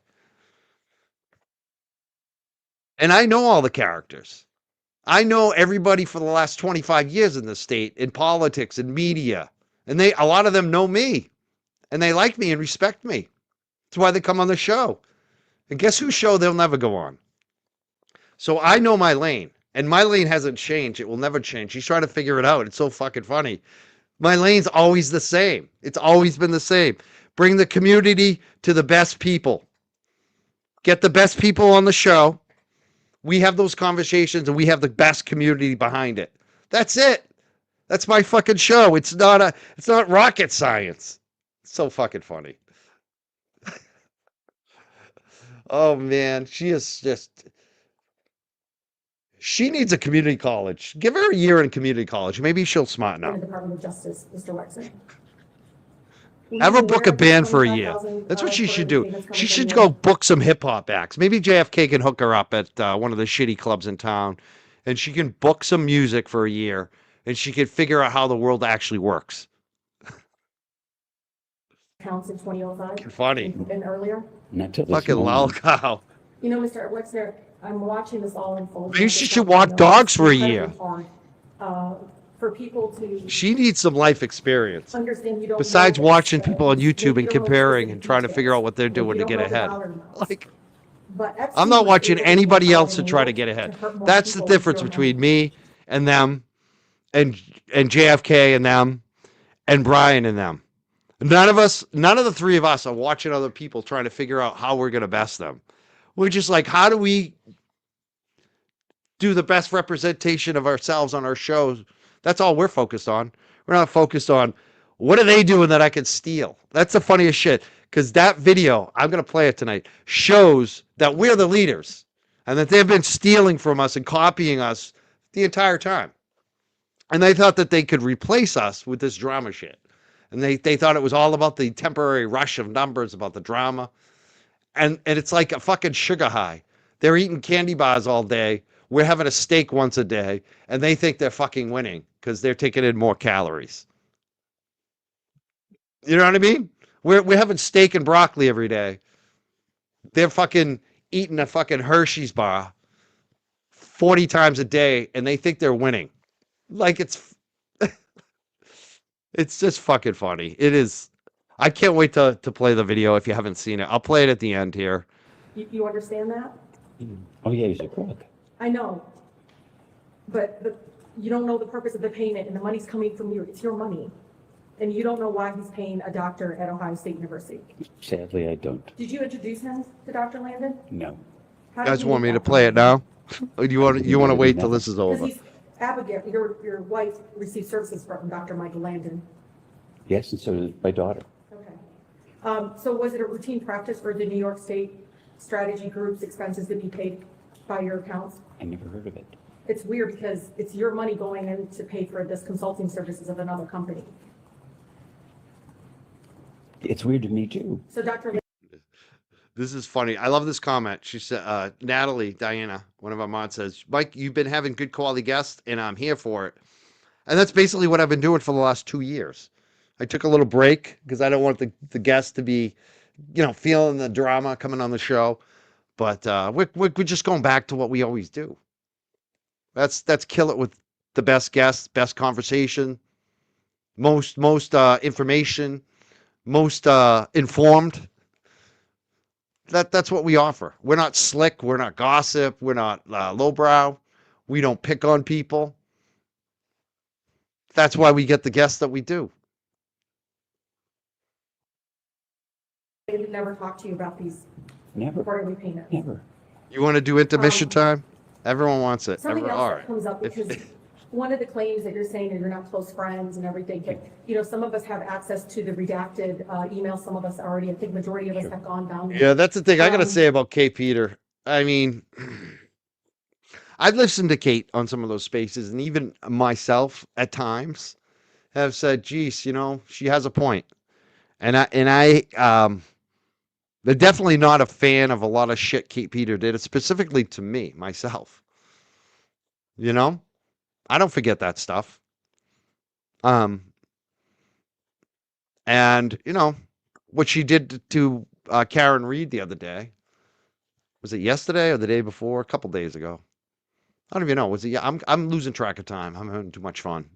And I know all the characters. I know everybody for the last 25 years in the state, in politics and media. And a lot of them know me. And they like me and respect me. That's why they come on the show. And guess whose show they'll never go on? So I know my lane. And my lane hasn't changed. It will never change. She's trying to figure it out. It's so fucking funny. My lane's always the same. It's always been the same. Bring the community to the best people. Get the best people on the show. We have those conversations and we have the best community behind it. That's it. That's my fucking show. It's not rocket science. It's so fucking funny. Oh man, she She needs a community college. Give her a year in community college. Maybe she'll smarten in up. the Department of Justice, Mr. Wexner. Have her book a band for a year. That's what she should do. She should go book some hip hop acts. Maybe JFK can hook her up at one of the shitty clubs in town, and she can book some music for a year, and she can figure out how the world actually works. Counts in 2005. Funny. And earlier. Not till this Fucking moment. lolcow. You know, Mr. Wexner, I'm watching this all unfold. Maybe she should walk dogs for a It's year. incredibly hard, for people to She needs some life experience. understand you don't. Besides know watching this, people on maybe YouTube and you don't know comparing specific and trying to details. figure out what they're Like, doing you to don't get know the ahead. dollar amounts. Like, But I'm Epstein not was watching able to anybody use else to fraud try and to get guilt ahead. to hurt more That's the people with difference real between money. me and them and JFK and them and Brian and them. None of the three of us are watching other people trying to figure out how we're going to best them. We're just like, how do we do the best representation of ourselves on our shows? That's all we're focused on. We're not focused on what are they doing that I can steal. That's the funniest shit. Because that video, I'm going to play it tonight, shows that we're the leaders and that they've been stealing from us and copying us the entire time. And they thought that they could replace us with this drama shit. And they thought it was all about the temporary rush of numbers, about the drama. And it's like a fucking sugar high. They're eating candy bars all day. We're having a steak once a day. And they think they're fucking winning because they're taking in more calories. You know what I mean? We're having steak and broccoli every day. They're fucking eating a fucking Hershey's bar 40 times a day, and they think they're winning. Like it's just fucking funny. It is. I can't wait to play the video if you haven't seen it. I'll play it at the end here. You understand that? Oh, yeah, he's a crook. I know. But you don't know the purpose of the payment and the money's coming from you. It's your money. And you don't know why he's paying a doctor at Ohio State University. Sadly, I don't. Did you introduce him to Dr. Landon? No. How You did guys you want meet me to Dr. play it Landon? now? Or do you want to wait till this is Because over? he's, Abigail, your wife received services from Dr. Michael Landon. Yes, and so did my daughter. Okay. So was it a routine practice for the New York State strategy group's expenses to be paid by your accounts? I never heard of it. It's weird because it's your money going in to pay for this consulting services of another company. It's weird to me, too. So Dr. This is funny. I love this comment. She said, Natalie, Diana, one of our mods says, Mike, you've been having good quality guests, and I'm here for it. And that's basically what I've been doing for the last 2 years. I took a little break because I don't want the guests to be, feeling the drama coming on the show. But we're just going back to what we always do. That's kill it with the best guests, best conversation, most information, most informed. That's what we offer. We're not slick. We're not gossip. We're not lowbrow. We don't pick on people. That's why we get the guests that we do. They would never talk to you about these Never. quarterly payments. Never. You want to do intermission time? Everyone wants it. Something All else right. that comes up, because one of the claims that you're saying that you're not close friends and everything, but, some of us have access to the redacted emails. Some of us already, I think majority of us have gone down. Yeah, that's the thing I got to Um, say about Kate Peter. I mean, I've listened to Kate on some of those spaces, and even myself at times have said, geez, she has a point. And they're definitely not a fan of a lot of shit Kate Peter did, specifically to me, myself. I don't forget that stuff. And, what she did to Karen Reed the other day, was it yesterday or the day before? A couple days ago. I don't even know. Was it? Yeah, I'm losing track of time. I'm having too much fun.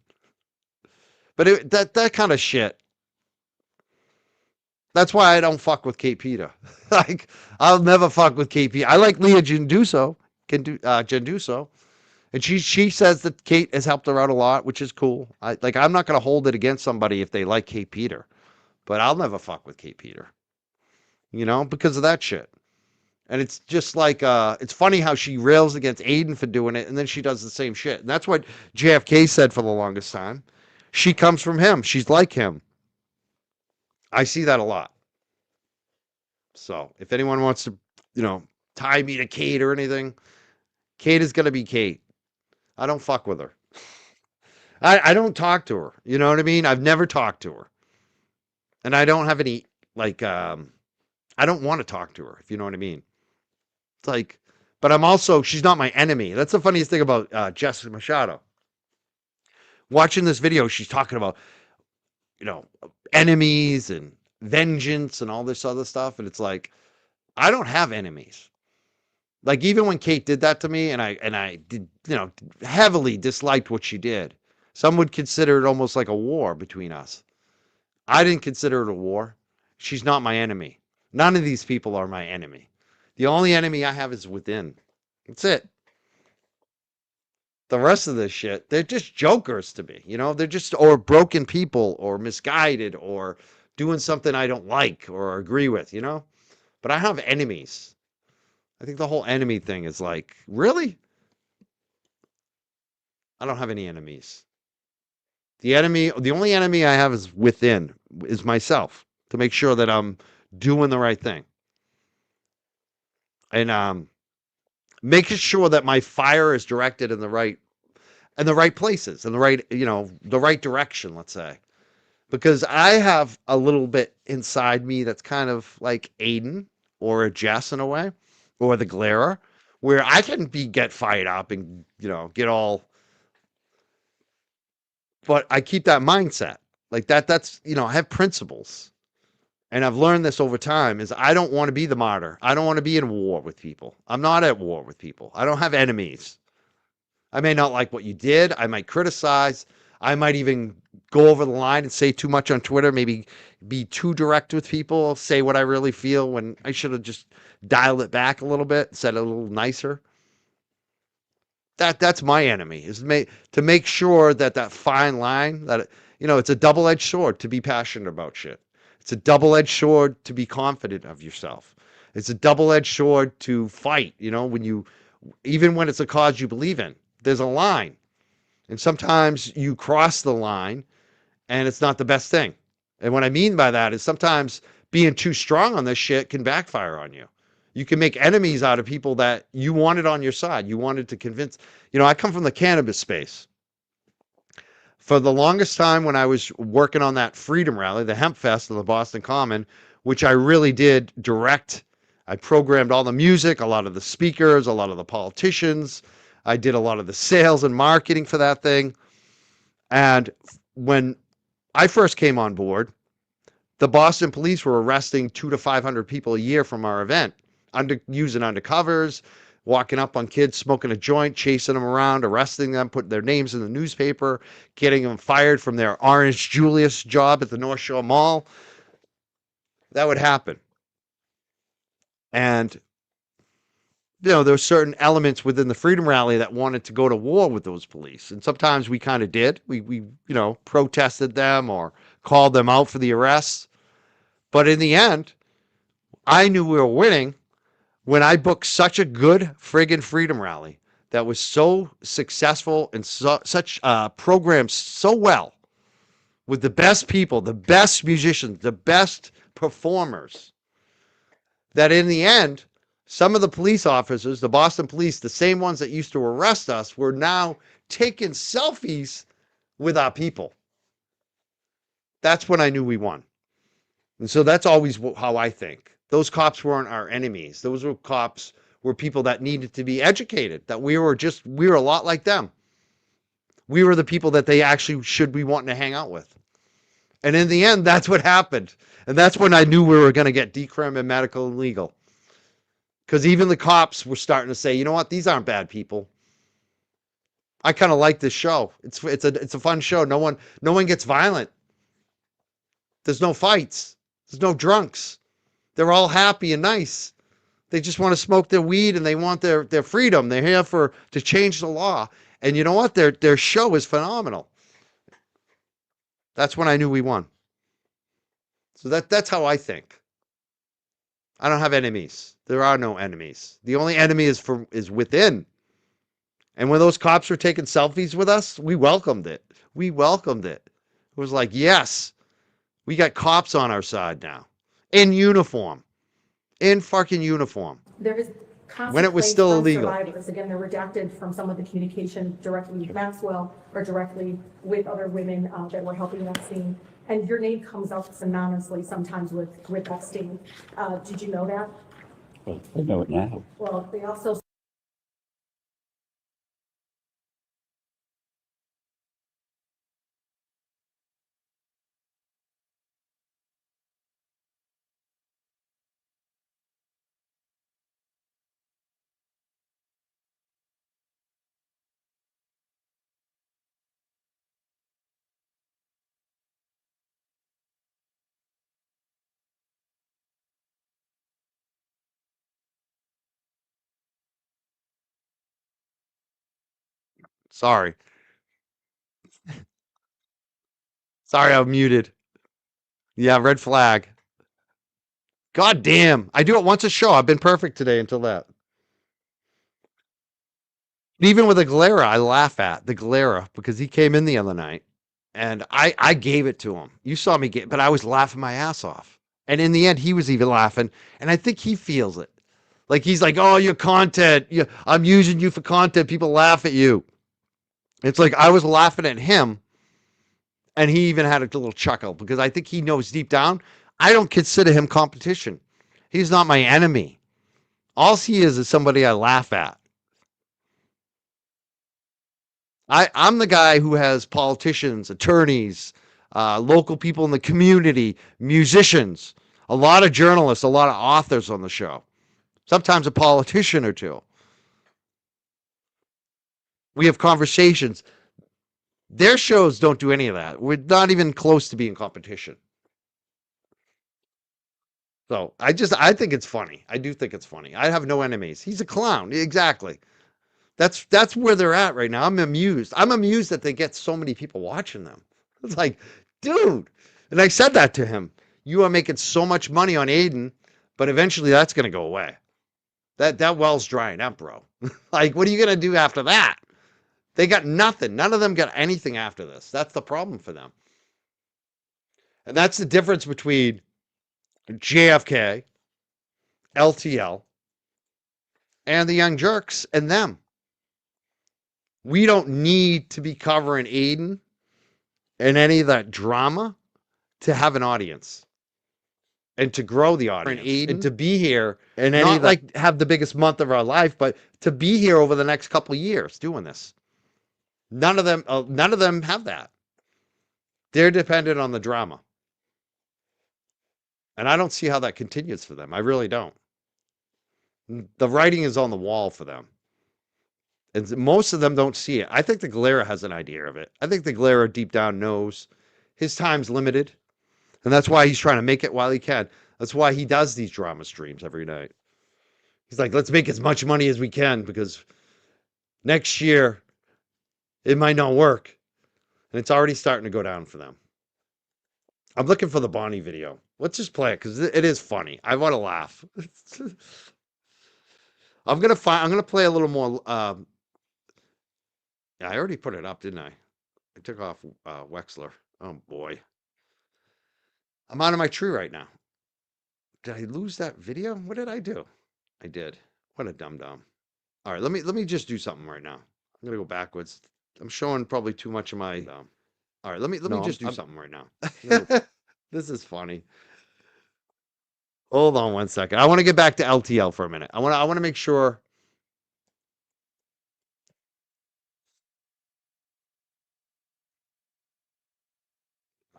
But that kind of shit. That's why I don't fuck with Kate Peter. Like, I'll never fuck with Kate Peter. I like Leah Genduso, and she says that Kate has helped her out a lot, which is cool. I'm not going to hold it against somebody if they like Kate Peter, but I'll never fuck with Kate Peter, because of that shit. And it's just like, it's funny how she rails against Aiden for doing it, and then she does the same shit. And that's what JFK said for the longest time. She comes from him. She's like him. I see that a lot. So if anyone wants to, tie me to Kate or anything, Kate is going to be Kate. I don't fuck with her. I don't talk to her. You know what I mean? I've never talked to her. And I don't have any, like, I don't want to talk to her, if you know what I mean. It's like, but I'm also, she's not my enemy. That's the funniest thing about Jessica Machado. Watching this video, she's talking about, you know, enemies and vengeance and all this other stuff. And it's like, I don't have enemies. Like, even when Kate did that to me, and I did, you know, heavily disliked what she did. Some would consider it almost like a war between us. I didn't consider it a war. She's not my enemy. None of these people are my enemy. The only enemy I have is within. That's it. The rest of this shit, they're just jokers to me. You know, they're just, or broken people, or misguided, or doing something I don't like or agree with, you know? But I have enemies. I think the whole enemy thing is like, really? I don't have any enemies. The only enemy I have is within, is myself, to make sure that I'm doing the right thing. And making sure that my fire is directed in the right places, in the right, you know, the right direction, let's say. Because I have a little bit inside me that's kind of like Aiden or a Jess in a way, or the Glare, where I can get fired up and, you know, get all, but I keep that mindset like that. That's, you know, I have principles, and I've learned this over time, is I don't want to be the martyr. I don't want to be in war with people. I'm not at war with people. I don't have enemies. I may not like what you did. I might criticize. I might even go over the line and say too much on Twitter, maybe be too direct with people, say what I really feel when I should have just dialed it back a little bit, said it a little nicer. That's my enemy, is to make sure that fine line, that, you know, it's a double-edged sword to be passionate about shit. It's a double-edged sword to be confident of yourself. It's a double-edged sword to fight, you know, even when it's a cause you believe in. There's a line. And sometimes you cross the line and it's not the best thing. And what I mean by that is sometimes being too strong on this shit can backfire on you. You can make enemies out of people that you wanted on your side. You wanted to convince. You know, I come from the cannabis space. For the longest time when I was working on that Freedom Rally, the Hemp Fest of the Boston Common, which I really did direct. I programmed all the music, a lot of the speakers, a lot of the politicians. I did a lot of the sales and marketing for that thing. And when I first came on board, the Boston police were arresting 200 to 500 people a year from our event, using undercovers, walking up on kids, smoking a joint, chasing them around, arresting them, putting their names in the newspaper, getting them fired from their Orange Julius job at the North Shore Mall. That would happen. And, you know, there were certain elements within the Freedom Rally that wanted to go to war with those police. And sometimes we kind of did. We, you know, protested them or called them out for the arrests. But in the end, I knew we were winning when I booked such a good friggin' Freedom Rally that was so successful and such programs so well, with the best people, the best musicians, the best performers, that in the end, some of the police officers, the Boston police, the same ones that used to arrest us, were now taking selfies with our people. That's when I knew we won. And so that's always how I think. Those cops weren't our enemies. Those were people that needed to be educated, that we were a lot like them. We were the people that they actually should be wanting to hang out with. And in the end, that's what happened. And that's when I knew we were going to get decrim and medical and legal. Because even the cops were starting to say, you know what, these aren't bad people. I kind of like this show. It's a fun show. No one gets violent. There's no fights. There's no drunks. They're all happy and nice. They just want to smoke their weed and they want their freedom. They're here to change the law. And you know what? Their show is phenomenal. That's when I knew we won. So that's how I think. I don't have enemies. There are no enemies. The only enemy is within. And when those cops were taking selfies with us, we welcomed it. We welcomed it. It was like, yes, we got cops on our side now. In uniform. In fucking uniform. There is constant it was claims still from illegal. survivors. Again, they're redacted from some of the communication directly with Maxwell or directly with other women that were helping Epstein. And your name comes up synonymously sometimes with Epstein. Did you know that? Well, I know it now. Well, they also Sorry. Sorry, I'm muted. Yeah, red flag. God damn. I do it once a show. I've been perfect today until that. Even with the Galera, I laugh at the Galera because he came in the other night and I gave it to him. You saw me but I was laughing my ass off. And in the end, he was even laughing. And I think he feels it. Like he's like, oh, your content. I'm using you for content. People laugh at you. It's like I was laughing at him. And he even had a little chuckle because I think he knows deep down, I don't consider him competition. He's not my enemy. All he is somebody I laugh at. I'm the guy who has politicians, attorneys, local people in the community, musicians, a lot of journalists, a lot of authors on the show, sometimes a politician or two. We have conversations. Their shows don't do any of that. We're not even close to being competition. So I think it's funny. I do think it's funny. I have no enemies. He's a clown. Exactly. That's where they're at right now. I'm amused. I'm amused that they get so many people watching them. It's like, dude. And I said that to him. You are making so much money on Aiden, but eventually that's going to go away. That well's drying up, bro. Like, what are you going to do after that? They got nothing. None of them got anything after this. That's the problem for them. And that's the difference between JFK, LTL, and the Young Jerks and them. We don't need to be covering Aiden and any of that drama to have an audience and to grow the audience and to be here and not like have the biggest month of our life, but to be here over the next couple of years doing this. None of them have that. They're dependent on the drama. And I don't see how that continues for them. I really don't. The writing is on the wall for them. And most of them don't see it. I think the Galera has an idea of it. I think the Galera deep down knows his time's limited. And that's why he's trying to make it while he can. That's why he does these drama streams every night. He's like, let's make as much money as we can because next year it might not work. And it's already starting to go down for them. I'm looking for the Bonnie video. Let's just play it because it is funny. I want to laugh. I'm gonna play a little more. Yeah, I already put it up, didn't I? I took off Wexler. Oh boy, I'm out of my tree right now. Did I lose that video? What did I do? I did. What a dum-dum. All right, let me just do something right now. I'm gonna go backwards. I'm showing probably too much of my. All right, let me just do something right now. This is funny. Hold on one second. I want to get back to LTL for a minute. I want to make sure.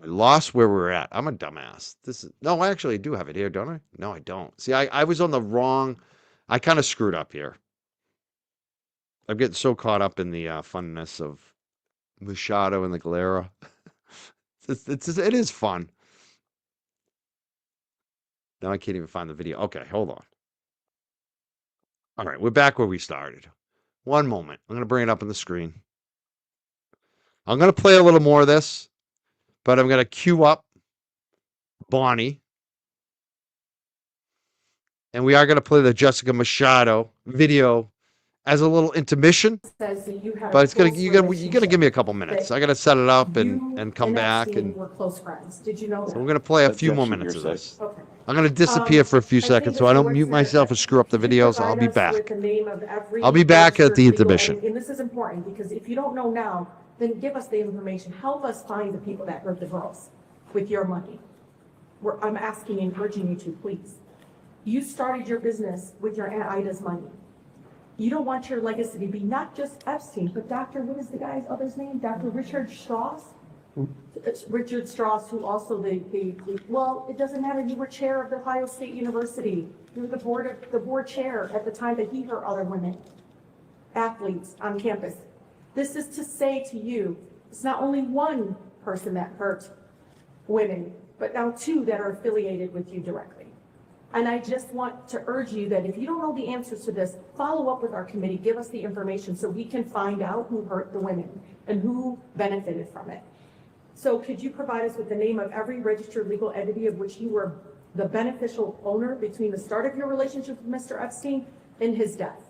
I lost where we're at. I'm a dumbass. No, I actually do have it here, don't I? No, I don't. See, I was on the wrong. I kind of screwed up here. I'm getting so caught up in the funness of Machado and the Galera. It is fun. Now I can't even find the video. Okay, hold on. All right, we're back where we started. One moment. I'm going to bring it up on the screen. I'm going to play a little more of this, but I'm going to queue up Bonnie. And we are going to play the Jessica Machado video as a little intermission. But it's you're gonna give me a couple minutes. I got to set it up and come back. And we're close friends. Did you know that? So we're going to play a few more minutes of this. Okay. I'm going to disappear for a few I think seconds so I Mr. don't mute Wexner, myself or screw up the could you videos. I'll provide be us back. with the name of every I'll be back at the registered legal- intermission. And this is important, because if you don't know now, then give us the information. Help us find the people that hurt the girls with your money. I'm asking and urging you to, please. You started your business with your Aunt Ida's money. You don't want your legacy to be not just Epstein, but what is the guy's other's name? Dr. Richard Strauss? It's Richard Strauss, who also well, it doesn't matter. You were chair of the Ohio State University. You were the board chair at the time that he hurt other women, athletes on campus. This is to say to you, it's not only one person that hurt women, but now two that are affiliated with you directly. And I just want to urge you that if you don't know the answers to this, follow up with our committee, give us the information so we can find out who hurt the women and who benefited from it. So could you provide us with the name of every registered legal entity of which you were the beneficial owner between the start of your relationship with Mr. Epstein and his death?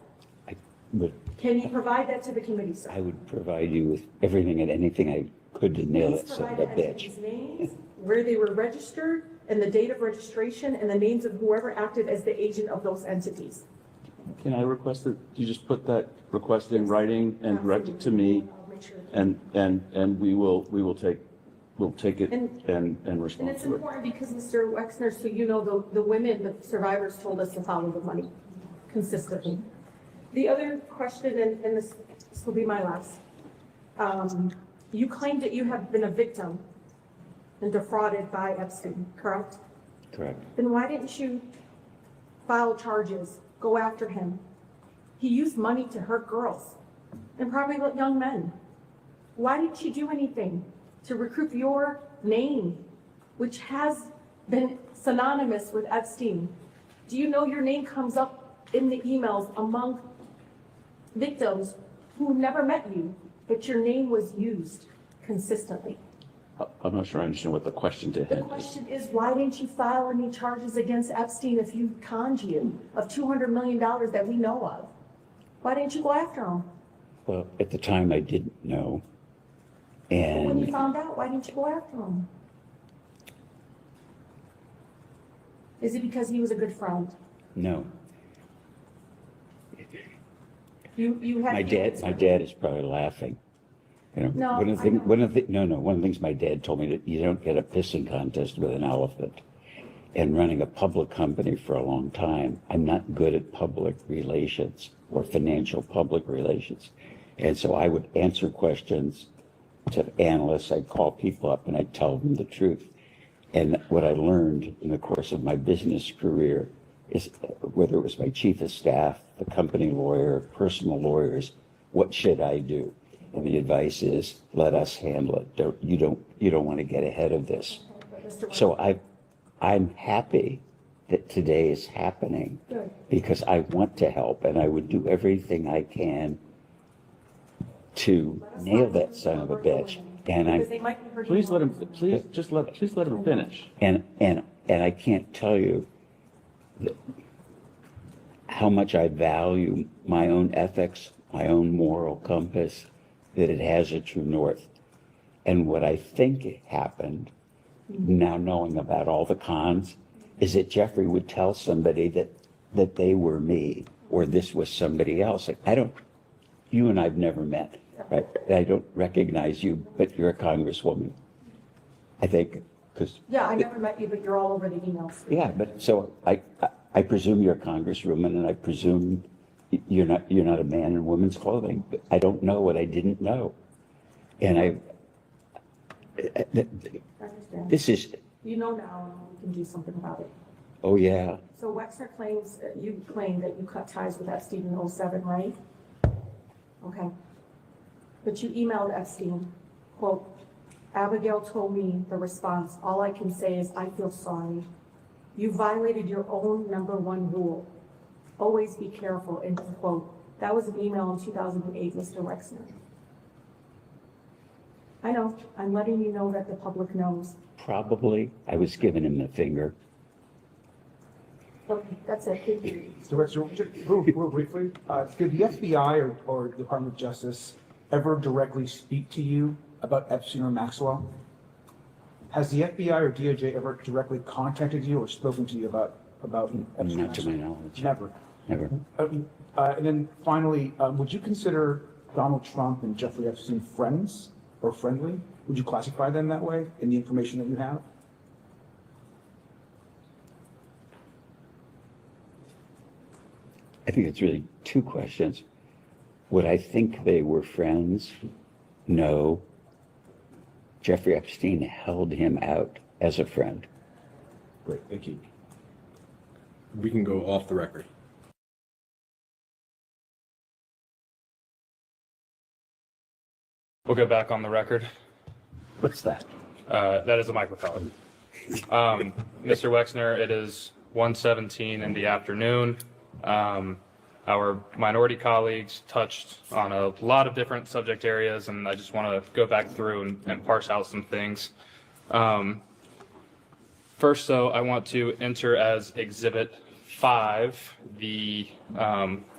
Can you provide that to the committee, sir? I would provide you with everything and anything I could to nail that Please son of provide a the bitch. entities' names, where they were registered, and the date of registration, and the names of whoever acted as the agent of those entities. Can I request that you just put that request in writing and direct it to me? I'll make sure. And we'll take it And- and And respond it's to it. important because, Mr. Wexner, so you know, the women, the survivors told us to follow the money consistently. The other question, and this will be my last. You claim that you have been a victim and defrauded by Epstein, correct? Correct. Then why didn't you file charges, go after him? He used money to hurt girls and probably young men. Why didn't you do anything to recoup your name, which has been synonymous with Epstein? Do you know your name comes up in the emails among victims who never met you, but your name was used consistently? I'm not sure I understand what the question to The him is. question is, why didn't you file any charges against Epstein if you conned you of $200 million that we know of? Why didn't you go after him? Well, at the time I didn't know. But when you And found out, why didn't you go after him? Is it because he was a good friend? no, You had. my dad is probably laughing. You know, No, one of the I know. things, one of the things my dad told me that you don't get a pissing contest with an elephant. And running a public company for a long time, I'm not good at public relations or financial public relations. And so I would answer questions to analysts, I'd call people up and I'd tell them the truth. And what I learned in the course of my business career is, whether it was my chief of staff, the company lawyer, personal lawyers, what should I do? And the advice is, let us handle it. You don't want to get ahead of this. So I'm happy that today is happening Good. because I want to help and I would do everything I can to nail that son of a bitch. And Because I they might be hurting. Please let him, you. please let him finish. and I can't tell you how much I value my own ethics, my own moral compass, that it has a true north. And what I think happened, now knowing about all the cons, is that Jeffrey would tell somebody that they were me or this was somebody else. Like, you and I've never met, right? I don't recognize you, but you're a congresswoman. I think, because. Yeah, I never met you, but you're all over the emails. Yeah, but so I presume you're a congresswoman, and I presume you're not a man in women's clothing. But I don't know what I didn't know, and Understand. this is, You know now, we can do something about it. oh yeah, So Wexner claims, you claim that you cut ties with Epstein in 2007, right? Okay. But you emailed Epstein, quote, Abigail told me the response, all I can say is I feel sorry. You violated your own #1 rule. Always be careful, end quote. That was an email in 2008, Mr. Wexner. I know, I'm letting you know that the public knows. probably I was giving him the finger. Okay, that's it, thank you. So, just real briefly, did the FBI or Department of Justice ever directly speak to you about Epstein or Maxwell? Has the FBI or DOJ ever directly contacted you or spoken to you about Epstein? Not to my knowledge. Never. Never. And then finally, would you consider Donald Trump and Jeffrey Epstein friends or friendly? Would you classify them that way in the information that you have? I think it's really two questions. Would I think they were friends? No. Jeffrey Epstein held him out as a friend. Great, thank you. We can go off the record. We'll go back on the record. What's that? That is a microphone. Mr. Wexner, it is 1:17 in the afternoon. Our minority colleagues touched on a lot of different subject areas, and I just want to go back through and parse out some things. First, though, I want to enter as Exhibit 5 the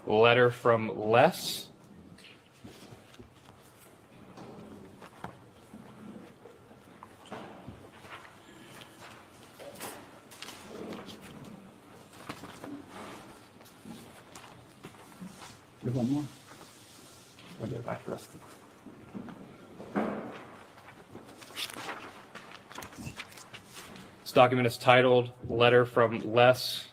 letter from Les. One more. I'll get back to the rest. This document is titled Letter from Les,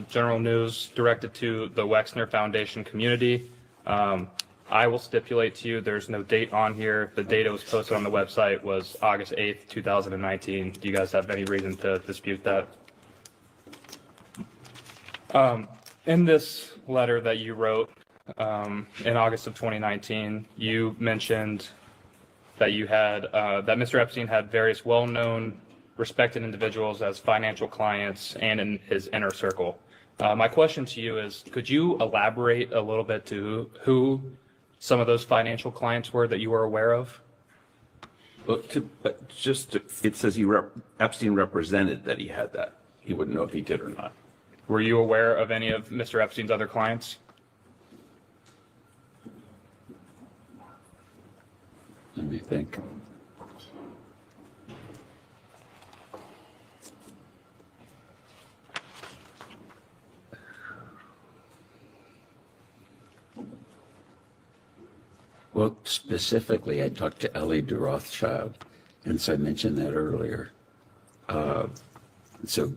General News directed to the Wexner Foundation community. I will stipulate to you there's no date on here. The date it was posted on the website was August 8th, 2019. Do you guys have any reason to dispute that? In this letter that you wrote, in August of 2019, you mentioned that you had that Mr. Epstein had various well-known, respected individuals as financial clients and in his inner circle. My question to you is, could you elaborate a little bit to who some of those financial clients were that you were aware of? Well, it says Epstein represented that he had that. He wouldn't know if he did or not. Were you aware of any of Mr. Epstein's other clients? Let me think. Well, specifically, I talked to Ellie de Rothschild, and so I mentioned that earlier. So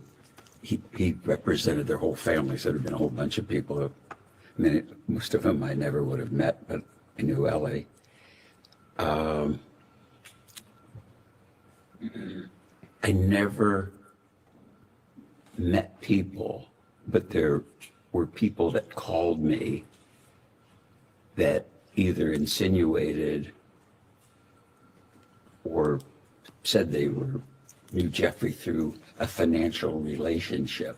he represented their whole family, so there had been a whole bunch of people. I mean, most of them I never would have met, but I knew Ellie. I never met people, but there were people that called me that either insinuated or said they knew Jeffrey through a financial relationship.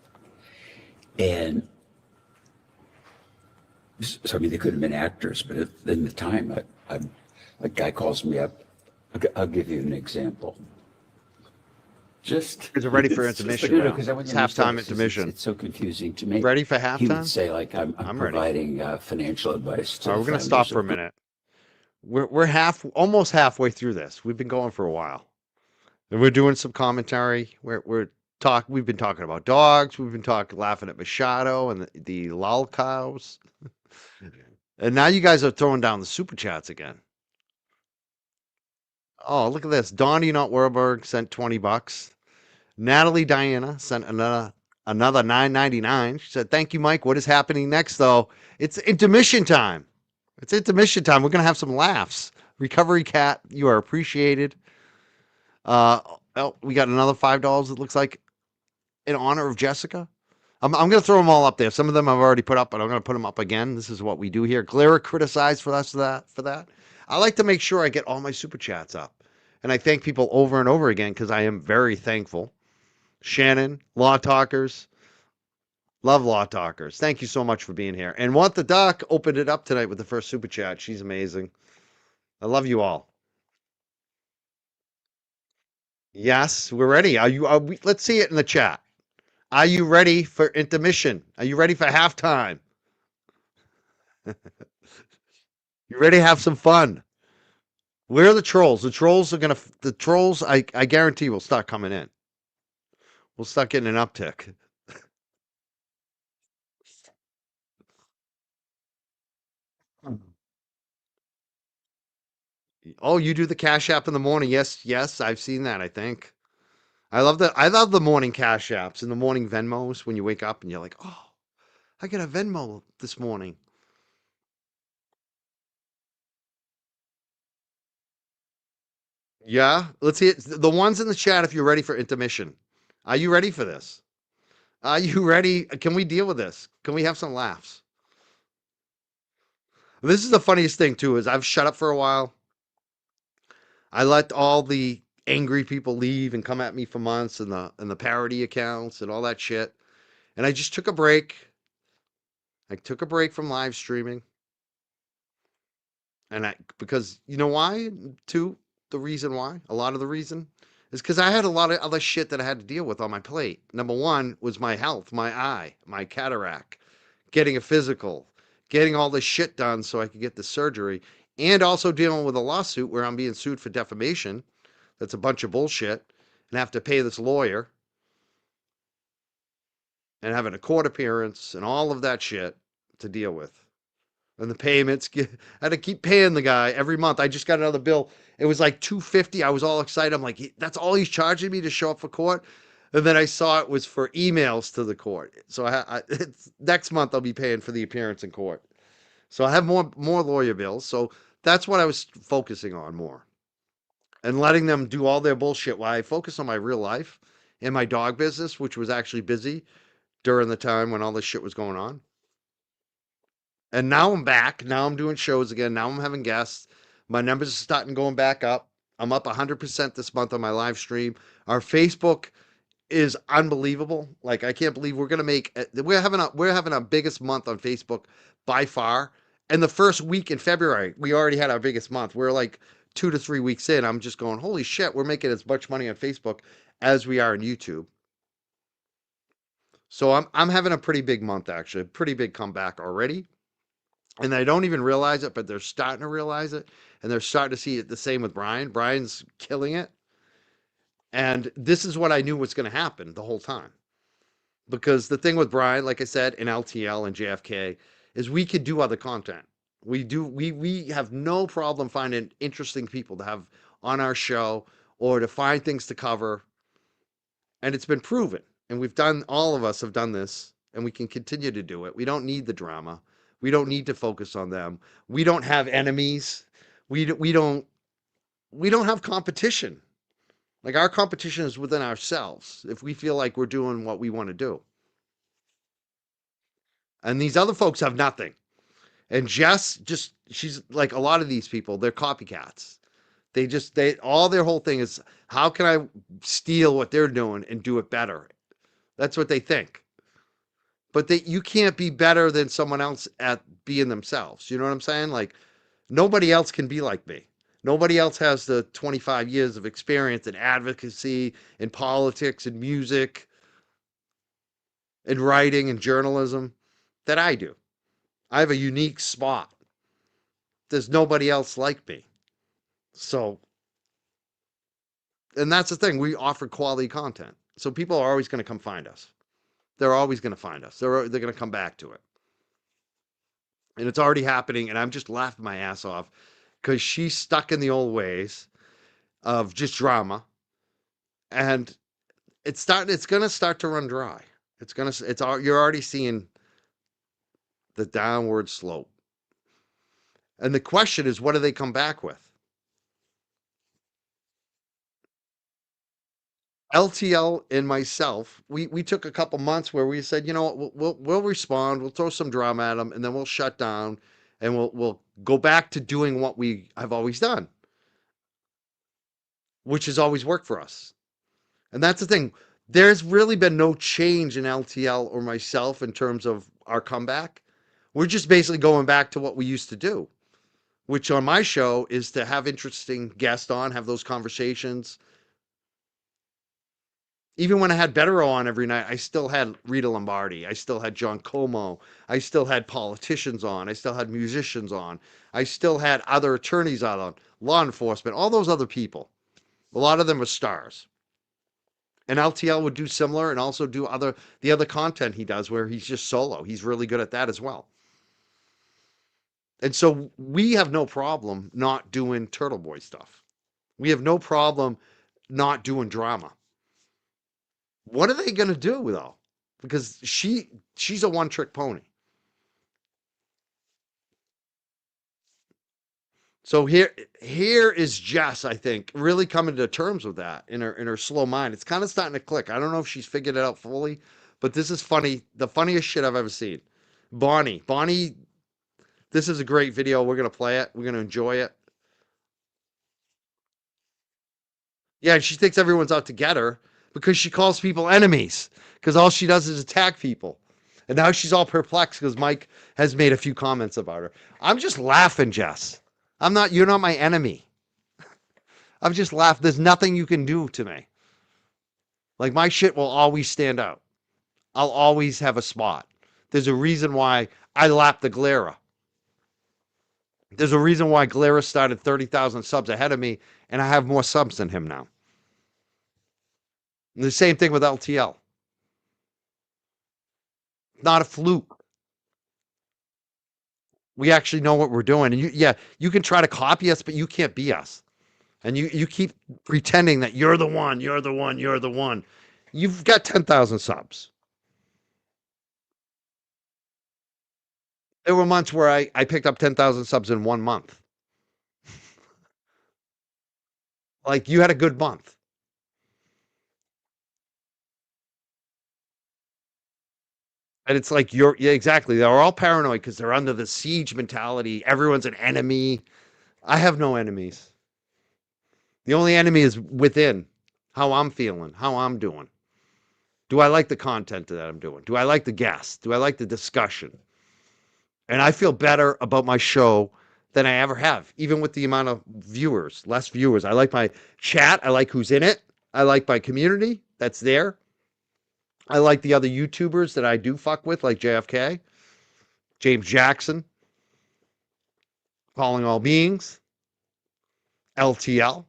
And so, I mean, they could have been actors, but in the time, a guy calls me up. I'll give you an example. Is it ready for intermission? It's halftime intermission. It's so confusing to me. Ready for He halftime? would say, like, I'm ready. providing financial advice to All right, we're going to the stop families for a of- minute. We're almost halfway through this. We've been going for a while, and we're doing some commentary. We've been talking about dogs. We've been laughing at Machado and the lol cows, and now you guys are throwing down the super chats again. Oh, look at this. Donnie Not Werberg sent $20. Natalie Diana sent another $9.99. She said, "Thank you, Mike. What is happening next, though? It's intermission time. It's intermission time. We're gonna have some laughs. Recovery Cat, you are appreciated." We got another $5. It looks like in honor of Jessica. I'm gonna throw them all up there. Some of them I've already put up, but I'm gonna put them up again. This is what we do here. Glera criticized for us for that. I like to make sure I get all my super chats up, and I thank people over and over again because I am very thankful. Shannon, Law Talkers, love Law Talkers. Thank you so much for being here. And Want the Duck opened it up tonight with the first super chat. She's amazing. I love you all. Yes, we're ready. Let's see it in the chat. Are you ready for intermission? Are you ready for halftime? You ready to have some fun? Where are the trolls? The trolls, I guarantee will start coming in. We'll start getting an uptick. Oh, you do the Cash App in the morning. Yes, yes, I've seen that, I think. I love the morning Cash Apps and the morning Venmos when you wake up and you're like, oh, I got a Venmo this morning. Yeah, let's see it. The ones in the chat if you're ready for intermission. Are you ready for this? Are you ready? Can we deal with this? Can we have some laughs? This is the funniest thing too, is I've shut up for a while. I let all the angry people leave and come at me for months and the parody accounts and all that shit. And I just took a break. I took a break from live streaming. And because you know why? Too, the reason why, a lot of the reason is because I had a lot of other shit that I had to deal with on my plate. Number one was my health, my eye, my cataract, getting a physical, getting all this shit done so I could get the surgery, and also dealing with a lawsuit where I'm being sued for defamation. That's a bunch of bullshit, and have to pay this lawyer and having a court appearance and all of that shit to deal with. And the payments, I had to keep paying the guy every month. I just got another bill. It was like $250. I was all excited. I'm like, that's all he's charging me to show up for court. And then I saw it was for emails to the court. So next month I'll be paying for the appearance in court. So I have more lawyer bills. So that's what I was focusing on more, and letting them do all their bullshit while I focus on my real life and my dog business, which was actually busy during the time when all this shit was going on. And now I'm back. Now I'm doing shows again. Now I'm having guests. My numbers are starting going back up. I'm up 100% this month on my live stream. Our Facebook is unbelievable. Like I can't believe we're gonna make. We're having our biggest month on Facebook by far. And the first week in February, we already had our biggest month. We're like 2 to 3 weeks in. I'm just going, holy shit, we're making as much money on Facebook as we are on YouTube. So I'm having a pretty big month actually, a pretty big comeback already. And they don't even realize it, but they're starting to realize it, and they're starting to see it the same with Brian. Brian's killing it. And this is what I knew was going to happen the whole time. Because the thing with Brian, like I said, in LTL and JFK, is we could do other content. We have no problem finding interesting people to have on our show or to find things to cover. And it's been proven. And all of us have done this, and we can continue to do it. We don't need the drama. We don't need to focus on them. We don't have enemies. We don't have competition. Like our competition is within ourselves. If we feel like we're doing what we want to do. And these other folks have nothing. And Jess she's like a lot of these people, they're copycats. All their whole thing is how can I steal what they're doing and do it better? That's what they think. But you can't be better than someone else at being themselves. You know what I'm saying? Like nobody else can be like me. Nobody else has the 25 years of experience in advocacy, in politics, in music, in writing, and journalism that I do. I have a unique spot. There's nobody else like me. So, and that's the thing. We offer quality content. So people are always going to come find us. They're always going to find us. They're going to come back to it. And it's already happening. And I'm just laughing my ass off because she's stuck in the old ways of just drama. And it's going to start to run dry. You're already seeing the downward slope. And the question is, what do they come back with? LTL and myself, we took a couple months where we said, you know what, we'll respond, we'll throw some drama at them, and then we'll shut down, and we'll go back to doing what we have always done, which has always worked for us. And that's the thing. There's really been no change in LTL or myself in terms of our comeback. We're just basically going back to what we used to do, which on my show is to have interesting guests on, have those conversations, Even when I had Bettero on every night, I still had Rita Lombardi. I still had John Como. I still had politicians on. I still had musicians on. I still had other attorneys on, law enforcement, all those other people. A lot of them were stars. And LTL would do similar and also do the other content he does where he's just solo. He's really good at that as well. And so we have no problem not doing Turtle Boy stuff. We have no problem not doing drama. What are they going to do though? Because she's a one-trick pony. So here is Jess, I think, really coming to terms with that in her slow mind. It's kind of starting to click. I don't know if she's figured it out fully, but this is funny. The funniest shit I've ever seen. Bonnie, this is a great video. We're gonna play it. We're gonna enjoy it. Yeah, and she thinks everyone's out to get her because she calls people enemies because all she does is attack people. And now she's all perplexed because Mike has made a few comments about her. I'm just laughing, Jess. You're not my enemy. I'm just laughing. There's nothing you can do to me. Like my shit will always stand out. I'll always have a spot. There's a reason why I lapped the Glera. There's a reason why Glera started 30,000 subs ahead of me, and I have more subs than him now. And the same thing with LTL. Not a fluke. We actually know what we're doing. And you can try to copy us, but you can't be us. And you keep pretending that you're the one, you're the one, you're the one. You've got 10,000 subs. There were months where I picked up 10,000 subs in 1 month. Like you had a good month. And it's like yeah, exactly. They're all paranoid because they're under the siege mentality. Everyone's an enemy. I have no enemies. The only enemy is within. How I'm feeling, how I'm doing. Do I like the content that I'm doing? Do I like the guests? Do I like the discussion? And I feel better about my show than I ever have, even with the amount of viewers, less viewers. I like my chat. I like who's in it. I like my community that's there. I like the other YouTubers that I do fuck with, like JFK, James Jackson, Calling All Beings, LTL.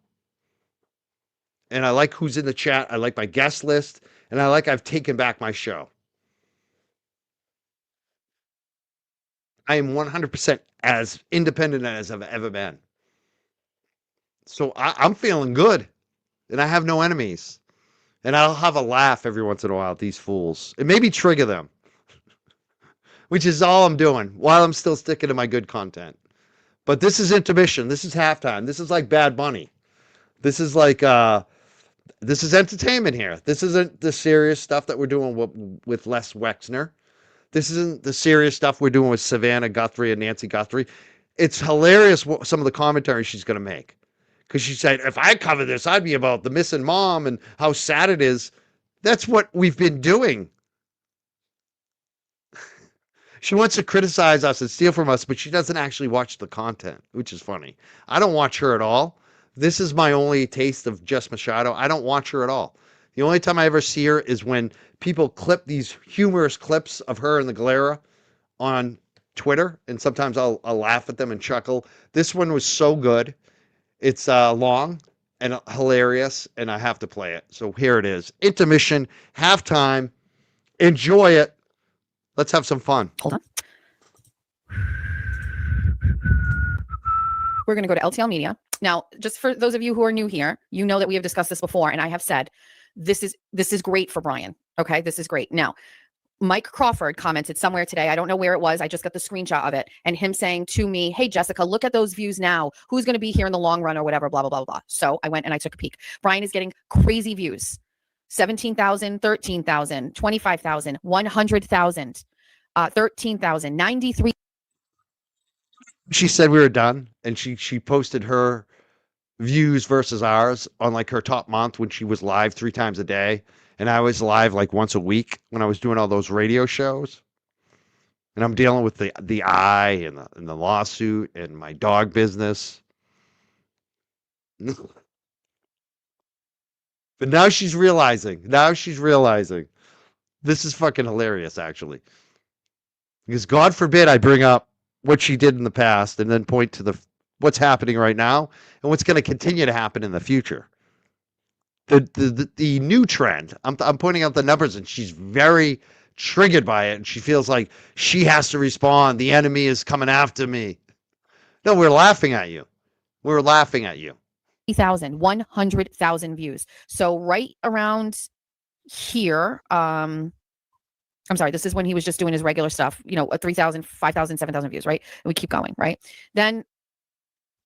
And I like who's in the chat. I like my guest list. And I like I've taken back my show. I am 100% as independent as I've ever been. So I'm feeling good. And I have no enemies. And I'll have a laugh every once in a while at these fools. And maybe trigger them. Which is all I'm doing while I'm still sticking to my good content. But this is intermission. This is halftime. This is like Bad Bunny. This is like this is entertainment here. This isn't the serious stuff that we're doing with Les Wexner. This isn't the serious stuff we're doing with Savannah Guthrie and Nancy Guthrie. It's hilarious what some of the commentary she's going to make. Because she said, if I cover this, I'd be about the missing mom and how sad it is. That's what we've been doing. She wants to criticize us and steal from us, but she doesn't actually watch the content, which is funny. I don't watch her at all. This is my only taste of Jess Machado. I don't watch her at all. The only time I ever see her is when people clip these humorous clips of her and the Galera on Twitter, and sometimes I'll laugh at them and chuckle. This one was so good. It's long and hilarious, and I have to play it. So here it is. Intermission, halftime. Enjoy it. Let's have some fun. Hold on. We're going to go to LTL Media. Now, just for those of you who are new here, you know that we have discussed this before, and I have said, this is great for Brian. Okay, this is great. Now, Mike Crawford commented somewhere today. I don't know where it was. I just got the screenshot of it. And him saying to me, hey, Jessica, look at those views now. Who's going to be here in the long run or whatever, blah, blah, blah, blah. So I went and I took a peek. Brian is getting crazy views. 17,000, 13,000, 25,000, 100,000, 13,000, 93. She said we were done, and she posted her views versus ours on like her top month when she was live 3 times a day. And I was live like once a week when I was doing all those radio shows. And I'm dealing with the eye and the lawsuit and my dog business. But now she's realizing. Now she's realizing. This is fucking hilarious, actually. Because God forbid I bring up what she did in the past and then point to what's happening right now and what's going to continue to happen in the future. The new trend. I'm pointing out the numbers, and she's very triggered by it, and she feels like she has to respond. The enemy is coming after me. No, we're laughing at you. We're laughing at you. 100,000 views. So right around here, I'm sorry, this is when he was just doing his regular stuff, 3,000, 5,000, 7,000 views, right? And we keep going, right? Then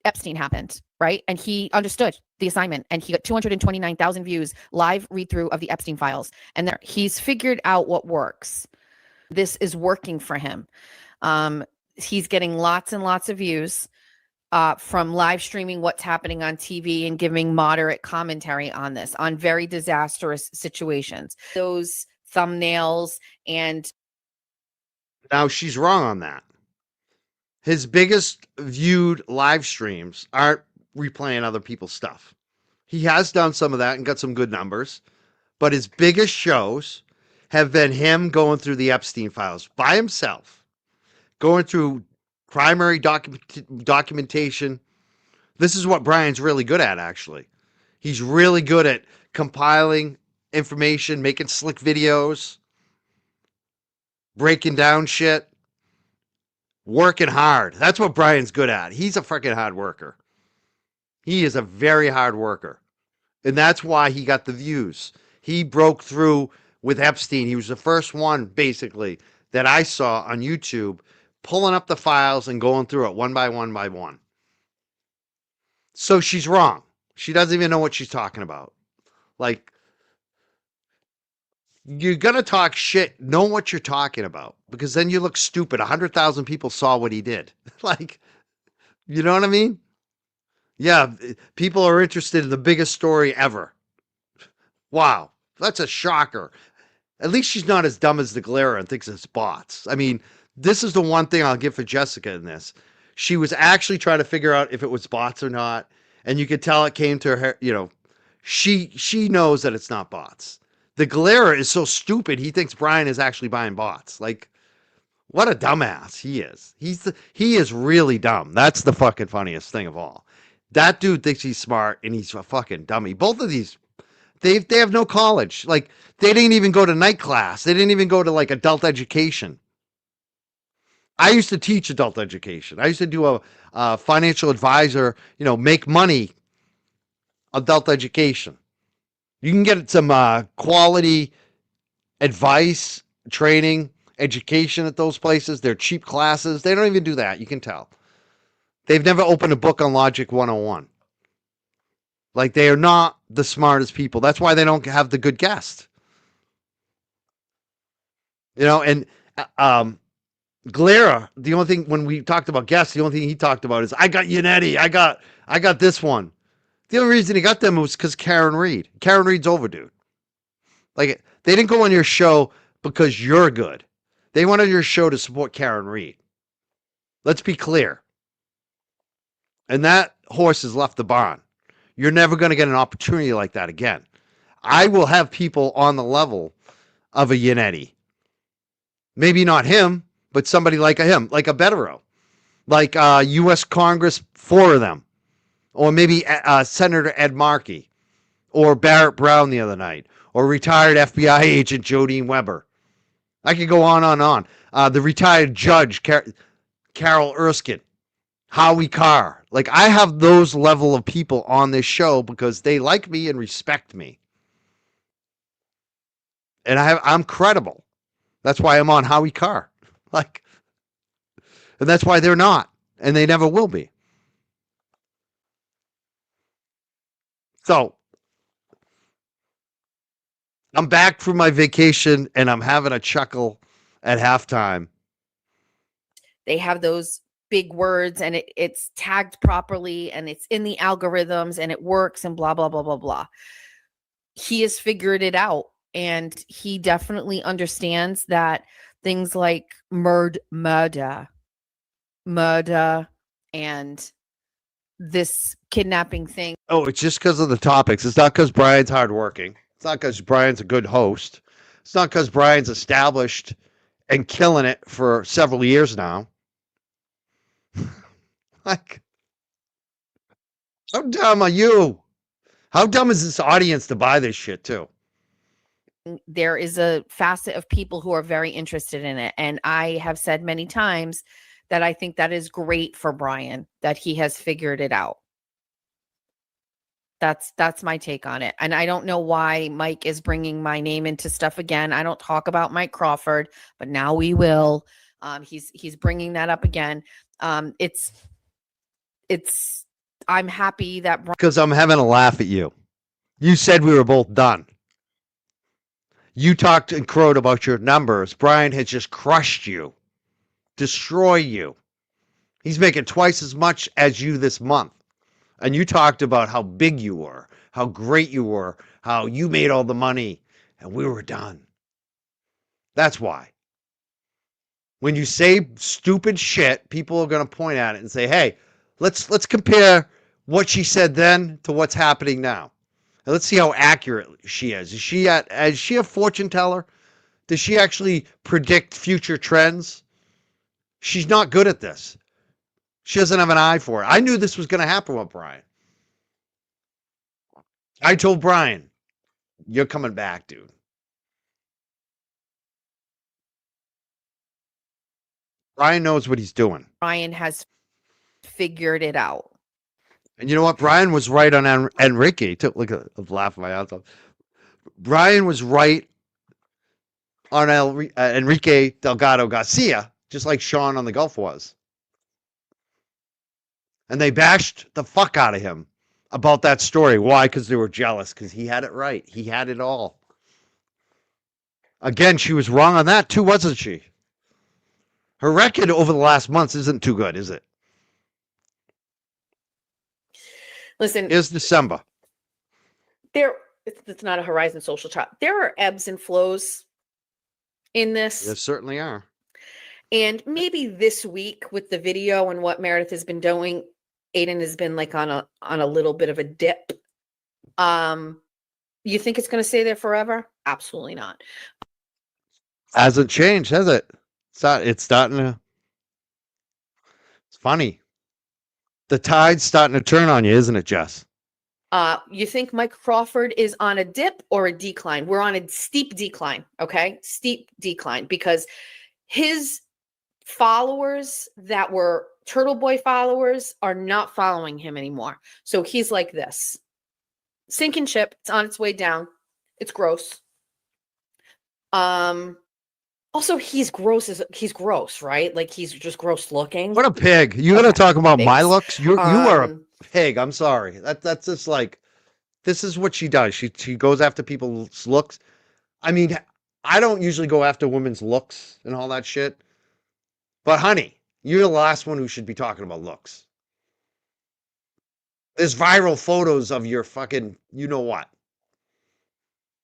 Epstein happened, right? And he understood the assignment, and he got 229,000 views, live read through of the Epstein files. And there, he's figured out what works. This is working for him. He's getting lots and lots of views from live streaming what's happening on TV and giving moderate commentary on this, on very disastrous situations. Those thumbnails and. Now she's wrong on that. His biggest viewed live streams aren't replaying other people's stuff. He has done some of that and got some good numbers, but his biggest shows have been him going through the Epstein files by himself, going through primary documentation. This is what Brian's really good at, actually. He's really good at compiling information, making slick videos, breaking down shit. Working hard. That's what Brian's good at. He's a freaking hard worker. He is a very hard worker. And that's why he got the views. He broke through with Epstein. He was the first one, basically, that I saw on YouTube, pulling up the files and going through it one by one by one. So she's wrong. She doesn't even know what she's talking about. Like, you're going to talk shit, know what you're talking about, because then you look stupid. 100,000 people saw what he did. Like, you know what I mean? Yeah, people are interested in the biggest story ever. Wow, that's a shocker. At least she's not as dumb as the Glare and thinks it's bots. I mean, this is the one thing I'll give for Jessica in this. She was actually trying to figure out if it was bots or not, and you could tell it came to her, she knows that it's not bots. The Galera is so stupid, he thinks Brian is actually buying bots. Like, what a dumbass he is. He is really dumb. That's the fucking funniest thing of all. That dude thinks he's smart, and he's a fucking dummy. Both of these, they have no college. Like, they didn't even go to night class. They didn't even go to, like, adult education. I used to teach adult education. I used to do a financial advisor, make money adult education. You can get some quality advice, training, education at those places. They're cheap classes. They don't even do that. You can tell. They've never opened a book on Logic 101. Like, they are not the smartest people. That's why they don't have the good guests. And Glera, the only thing, when we talked about guests, the only thing he talked about is, I got Yannetti. I got this one. The only reason he got them was because Karen Reed. Karen Reed's over, dude. Like, they didn't go on your show because you're good. They wanted your show to support Karen Reed. Let's be clear. And that horse has left the barn. You're never going to get an opportunity like that again. I will have people on the level of a Yannetti. Maybe not him, but somebody like him, like a Betero. Like U.S. Congress, 4 of them. Or maybe Senator Ed Markey, or Barrett Brown the other night, or retired FBI agent Jodine Weber. I could go on and on. The retired judge, Carol Erskine, Howie Carr. Like, I have those level of people on this show because they like me and respect me. And I'm credible. That's why I'm on Howie Carr. Like, and that's why they're not, and they never will be. So, I'm back from my vacation, and I'm having a chuckle at halftime. They have those big words, and it's tagged properly, and it's in the algorithms, and it works, and blah, blah, blah, blah, blah. He has figured it out, and he definitely understands that things like murder, and this kidnapping thing. Oh, it's just because of the topics. It's not because Brian's hardworking. It's not because Brian's a good host. It's not because Brian's established and killing it for several years now. Like, how dumb are you? How dumb is this audience to buy this shit too? There is a facet of people who are very interested in it. And I have said many times that I think that is great for Brian, that he has figured it out. That's my take on it. And I don't know why Mike is bringing my name into stuff again. I don't talk about Mike Crawford, but now we will. He's bringing that up again. I'm happy that Because I'm having a laugh at you. You said we were both done. You talked and crowed about your numbers. Brian has just crushed you, destroy you. He's making twice as much as you this month. And you talked about how big you were, how great you were, how you made all the money, and we were done. That's why. When you say stupid shit, people are going to point at it and say, hey, let's compare what she said then to what's happening now. And let's see how accurate she is. Is she a fortune teller? Does she actually predict future trends? She's not good at this. She doesn't have an eye for it. I knew this was going to happen with Brian. I told Brian, you're coming back, dude. Brian knows what he's doing. Brian has figured it out. And you know what? Brian was right on Enrique. Look at the laugh of my ass off. Brian was right on Enrique Delgado Garcia, just like Sean on the Gulf was. And they bashed the fuck out of him about that story. Why? Because they were jealous. Because he had it right. He had it all. Again, she was wrong on that too, wasn't she? Her record over the last months isn't too good, is it? Listen, It's December. It's not a Horizon Social Chat. There are ebbs and flows in this. There certainly are. And maybe this week with the video and what Meredith has been doing, Aiden has been like on a little bit of a dip. You think it's going to stay there forever? Absolutely not. Hasn't changed, has it? It's starting to. It's funny. The tide's starting to turn on you, isn't it, Jess? You think Mike Crawford is on a dip or a decline? We're on a steep decline, okay? Steep decline, because his followers that were Turtle Boy followers are not following him anymore. So he's like this. Sinking ship. It's on its way down. It's gross. Also, he's gross, right? Like he's just gross looking. What a pig. You got to talk about Pigs. my looks? You are a pig. I'm sorry. That's just like, this is what she does. She goes after people's looks. I mean, I don't usually go after women's looks and all that shit. But honey, you're the last one who should be talking about looks. There's viral photos of your fucking, you know what?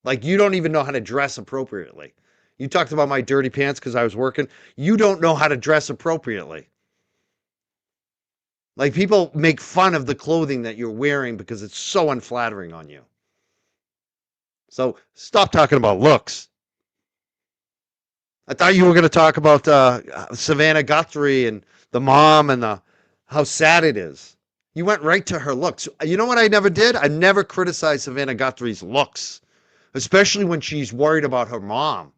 Like, you don't even know how to dress appropriately. You talked about my dirty pants because I was working. You don't know how to dress appropriately. Like, people make fun of the clothing that you're wearing because it's so unflattering on you. So stop talking about looks. I thought you were going to talk about Savannah Guthrie and the mom and how sad it is. You went right to her looks. You know what I never did? I never criticized Savannah Guthrie's looks, especially when she's worried about her mom.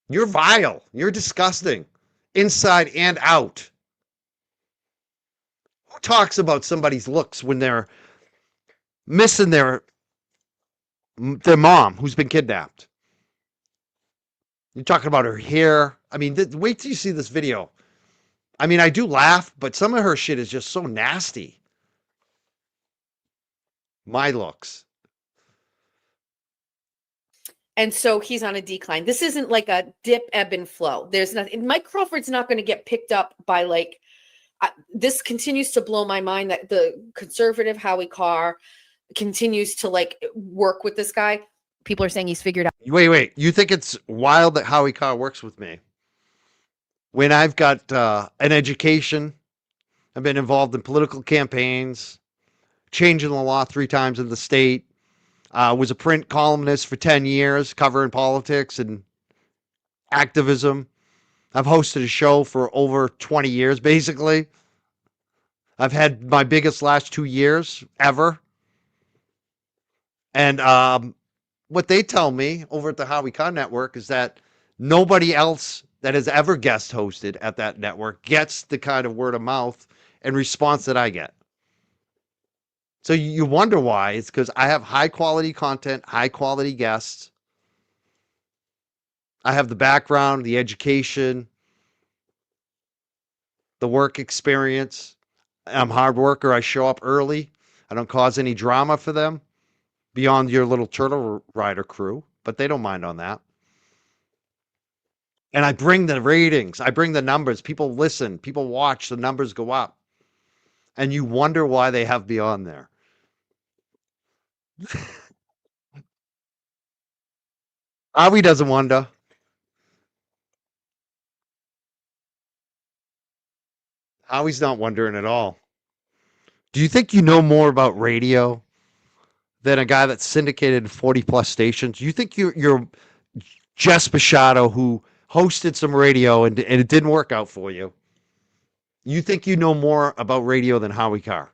You're vile. You're disgusting, inside and out. Who talks about somebody's looks when they're missing their mom who's been kidnapped? You're talking about her hair. I mean, wait till you see this video. I mean, I do laugh, but some of her shit is just so nasty. My looks. And so he's on a decline. This isn't like a dip, ebb, and flow. There's nothing. Mike Crawford's not going to get picked up by like, this continues to blow my mind that the conservative Howie Carr continues to like work with this guy. People are saying he's figured out. Wait. You think it's wild that Howie Carr works with me? When I've got an education I've been involved in political campaigns, changing the law 3 times in the state. Was a print columnist for 10 years, covering politics and activism. I've hosted a show for over 20 years, basically. I've had my biggest last 2 years ever. And what they tell me over at the Howie Con Network is that nobody else that has ever guest hosted at that network gets the kind of word of mouth and response that I get. So you wonder why. It's because I have high quality content, high quality guests. I have the background, the education, the work experience. I'm a hard worker. I show up early. I don't cause any drama for them beyond your little turtle rider crew, but they don't mind on that. And I bring the ratings. I bring the numbers. People listen. People watch. The numbers go up. And you wonder why they have me on there. Howie doesn't wonder. Howie's not wondering at all. Do you think you know more about radio than a guy that's syndicated 40 plus stations? You think you're Jess Bisciotto, who hosted some radio and it didn't work out for you? You think you know more about radio than Howie Carr?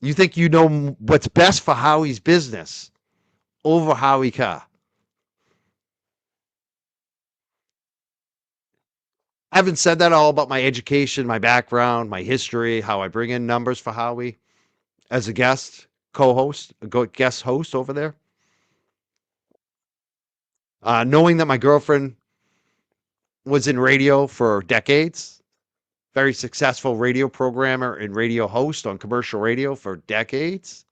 You think you know what's best for Howie's business over Howie Carr? I haven't said that all about my education, my background, my history, how I bring in numbers for Howie as a guest co-host, a guest host over there. Knowing that my girlfriend was in radio for decades, very successful radio programmer and radio host on commercial radio for decades,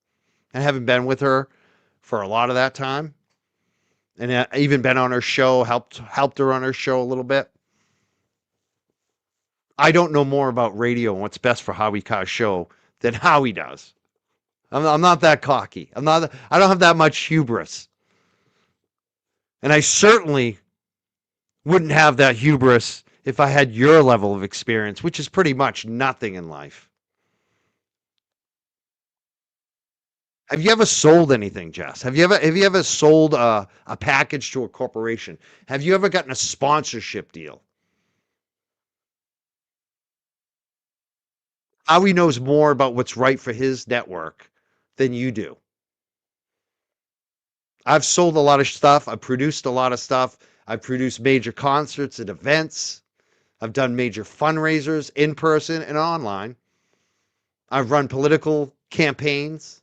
and having been with her for a lot of that time, and even been on her show, helped her on her show a little bit. I don't know more about radio and what's best for Howie Carr's show than Howie does. I'm not that cocky. I don't have that much hubris. And I certainly wouldn't have that hubris if I had your level of experience, which is pretty much nothing in life. Have you ever sold anything, Jess? Have you ever sold a package to a corporation? Have you ever gotten a sponsorship deal? Howie knows more about what's right for his network than you do. I've sold a lot of stuff. I've produced a lot of stuff. I've produced major concerts and events. I've done major fundraisers in person and online. I've run political campaigns.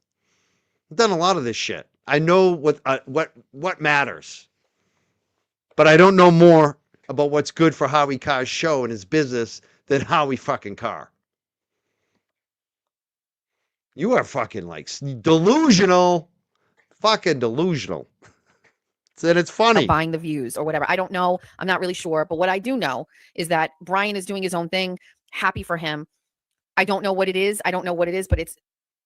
I've done a lot of this shit. I know what matters. But I don't know more about what's good for Howie Carr's show and his business than Howie fucking Carr. You are fucking like delusional. Fucking delusional. And it's funny. Buying the views or whatever. I don't know. I'm not really sure. But what I do know is that Brian is doing his own thing. Happy for him. I don't know what it is. But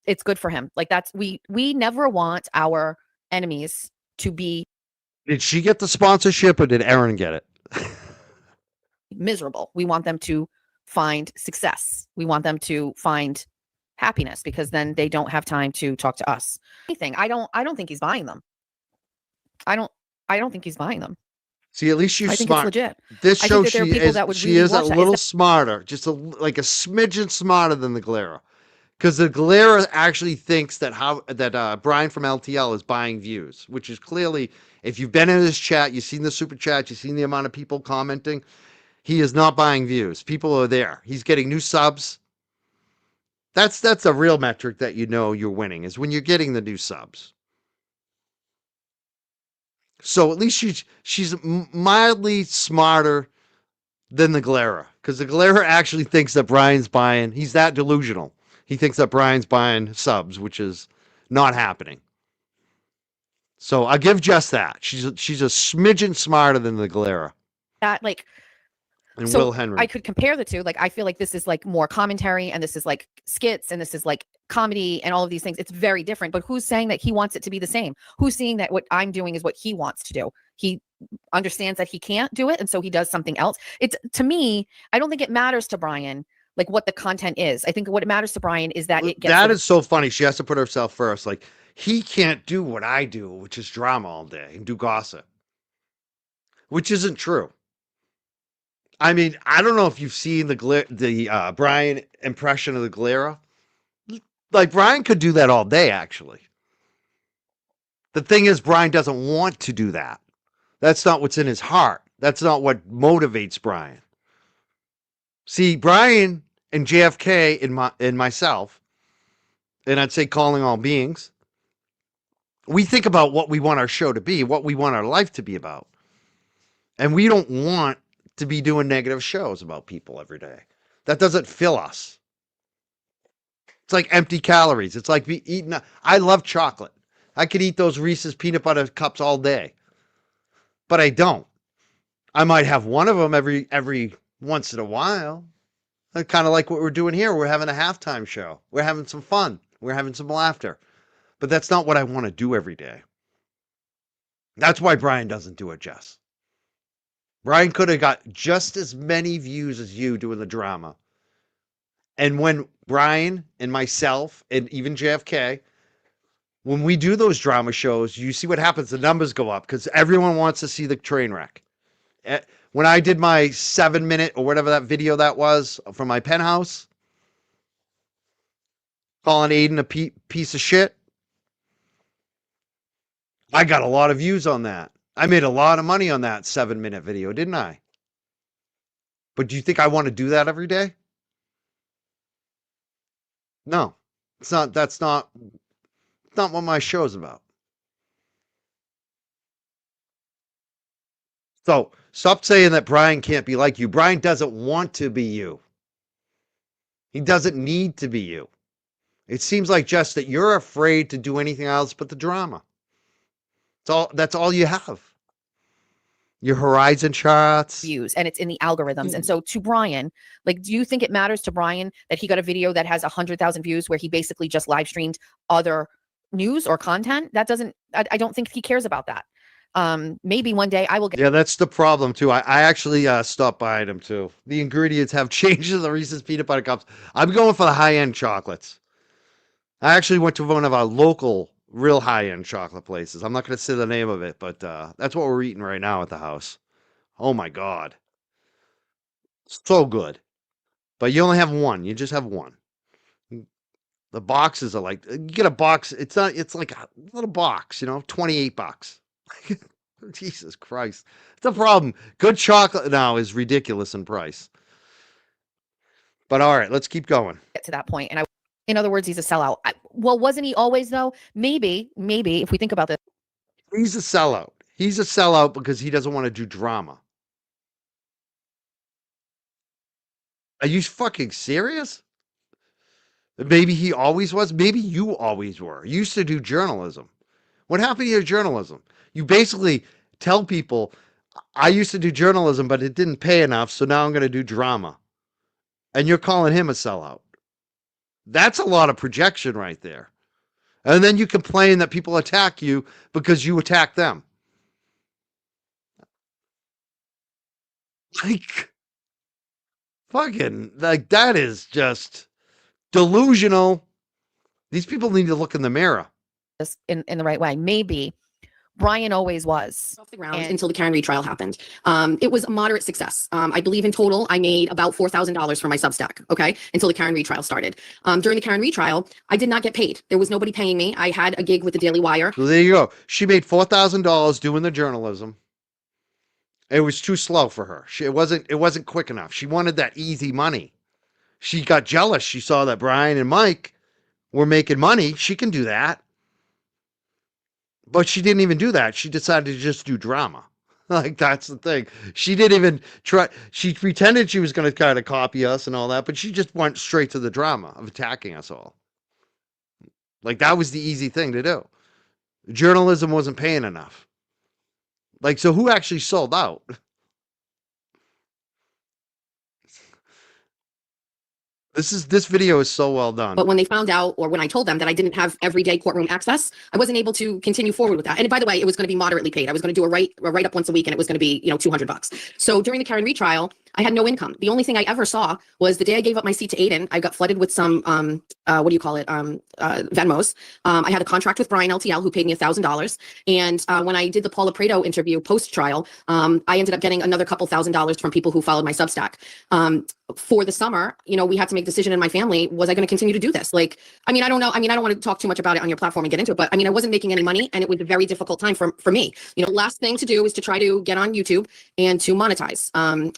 it's good for him. Like we never want our enemies to be. Did she get the sponsorship or did Aaron get it? Miserable. We want them to find success. We want them to find happiness, because then they don't have time to talk to us. Anything. I don't think he's buying them. I don't think he's buying them. See, at least she's I think smart. it's legit. This show, she is a really little smarter, just like a smidgen smarter than the Galera. Because the Galera actually thinks that Brian from LTL is buying views, which is clearly, if you've been in his chat, you've seen the super chat, you've seen the amount of people commenting, he is not buying views. People are there. He's getting new subs. That's a real metric that you know you're winning, is when you're getting the new subs. So at least she's mildly smarter than the Galera, because the Galera actually thinks that Brian's buying. He's that delusional. He thinks that Brian's buying subs, which is not happening. So I give Jess that. She's a smidgen smarter than the Galera. That like. And so Will Henry. I could compare the two. Like, I feel like this is like more commentary and this is like skits and this is like comedy and all of these things. It's very different, but who's saying that he wants it to be the same? Who's saying that what I'm doing is what he wants to do? He understands that he can't do it. And so he does something else. It's, to me, I don't think it matters to Brian. like what the content is. I think what matters to Brian is that it gets That the- is so funny. She has to put herself first. Like, he can't do what I do, which is drama all day and do gossip, which isn't true. I mean, I don't know if you've seen the Brian impression of the Glera. Like, Brian could do that all day, actually. The thing is, Brian doesn't want to do that. That's not what's in his heart. That's not what motivates Brian. See, Brian and JFK and myself, and I'd say calling all beings, we think about what we want our show to be, what we want our life to be about. And we don't want to be doing negative shows about people every day. That doesn't fill us. It's like empty calories. It's like eating. I love chocolate. I could eat those Reese's peanut butter cups all day, but I don't. I might have one of them every once in a while. Kind of like what we're doing here. We're having a halftime show. We're having some fun. We're having some laughter. But that's not what I want to do every day. That's why Brian doesn't do it, Jess. Brian could have got just as many views as you doing the drama. And when Brian and myself and even JFK, when we do those drama shows, you see what happens. The numbers go up because everyone wants to see the train wreck. When I did my 7-minute or whatever that video that was from my penthouse, calling Aiden a piece of shit, I got a lot of views on that. I made a lot of money on that 7-minute video, didn't I? But do you think I want to do that every day? No, it's not. That's not what my show's about. So stop saying that Brian can't be like you. Brian doesn't want to be you. He doesn't need to be you. It seems like just that you're afraid to do anything else but the drama. That's all you have. Your horizon charts. views and it's in the algorithms. And so to Brian, like, do you think it matters to Brian that he got a video that has 100,000 views where he basically just live streamed other news or content? That doesn't, I don't think he cares about that. Maybe one day I will get. Yeah, that's the problem too. I actually stopped by them too. The ingredients have changed in the Reese's peanut butter cups. I'm going for the high-end chocolates. I actually went to one of our local real high-end chocolate places. I'm not going to say the name of it, but that's what we're eating right now at the house. Oh my God. So good. But you only have one. You just have one. The boxes are like, you get a box. It's like a little box, 28 bucks. Jesus Christ. It's a problem. Good chocolate now is ridiculous in price. But all right, let's keep going. Get to that point. And in other words, he's a sellout. Well, wasn't he always though? Maybe if we think about this. He's a sellout. He's a sellout because he doesn't want to do drama. Are you fucking serious? Maybe he always was. Maybe you always were. You used to do journalism. What happened to your journalism? You basically tell people, I used to do journalism, but it didn't pay enough, so now I'm going to do drama. And you're calling him a sellout. That's a lot of projection right there. And then you complain that people attack you because you attack them. Like, fucking, like, that is just delusional. These people need to look in the mirror. In the right way. Maybe Brian always was. Off the ground until the Karen Reed trial happened. It was a moderate success. I believe in total, I made about $4,000 for my Substack, okay, until the Karen Reed trial started. During the Karen Reed trial, I did not get paid. There was nobody paying me. I had a gig with the Daily Wire. So there you go. She made $4,000 doing the journalism. It was too slow for her. It wasn't quick enough. She wanted that easy money. She got jealous. She saw that Brian and Mike were making money. She can do that. But she didn't even do that. She decided to just do drama. Like, that's the thing. She didn't even try. She pretended she was going to kind of copy us and all that, but she just went straight to the drama of attacking us all. Like, that was the easy thing to do. Journalism wasn't paying enough. Like, so who actually sold out? This video is so well done. But when they found out, or when I told them that I didn't have everyday courtroom access, I wasn't able to continue forward with that. And by the way, it was going to be moderately paid. I was going to do a write up once a week, and it was going to be, $200. So during the Karen Reed trial, I had no income. The only thing I ever saw was the day I gave up my seat to Aiden, I got flooded with some, what do you call it? Venmos. I had a contract with Brian LTL who paid me $1,000. And when I did the Paula Prado interview post-trial, I ended up getting another couple $1,000s from people who followed my Substack. For the summer, you know, we had to make a decision in my family. Was I going to continue to do this? Like, I mean, I don't know. I mean, I don't want to talk too much about it on your platform and get into it, but I mean, I wasn't making any money and it was a very difficult time for me. You know, last thing to do is to try to get on YouTube and to monetize.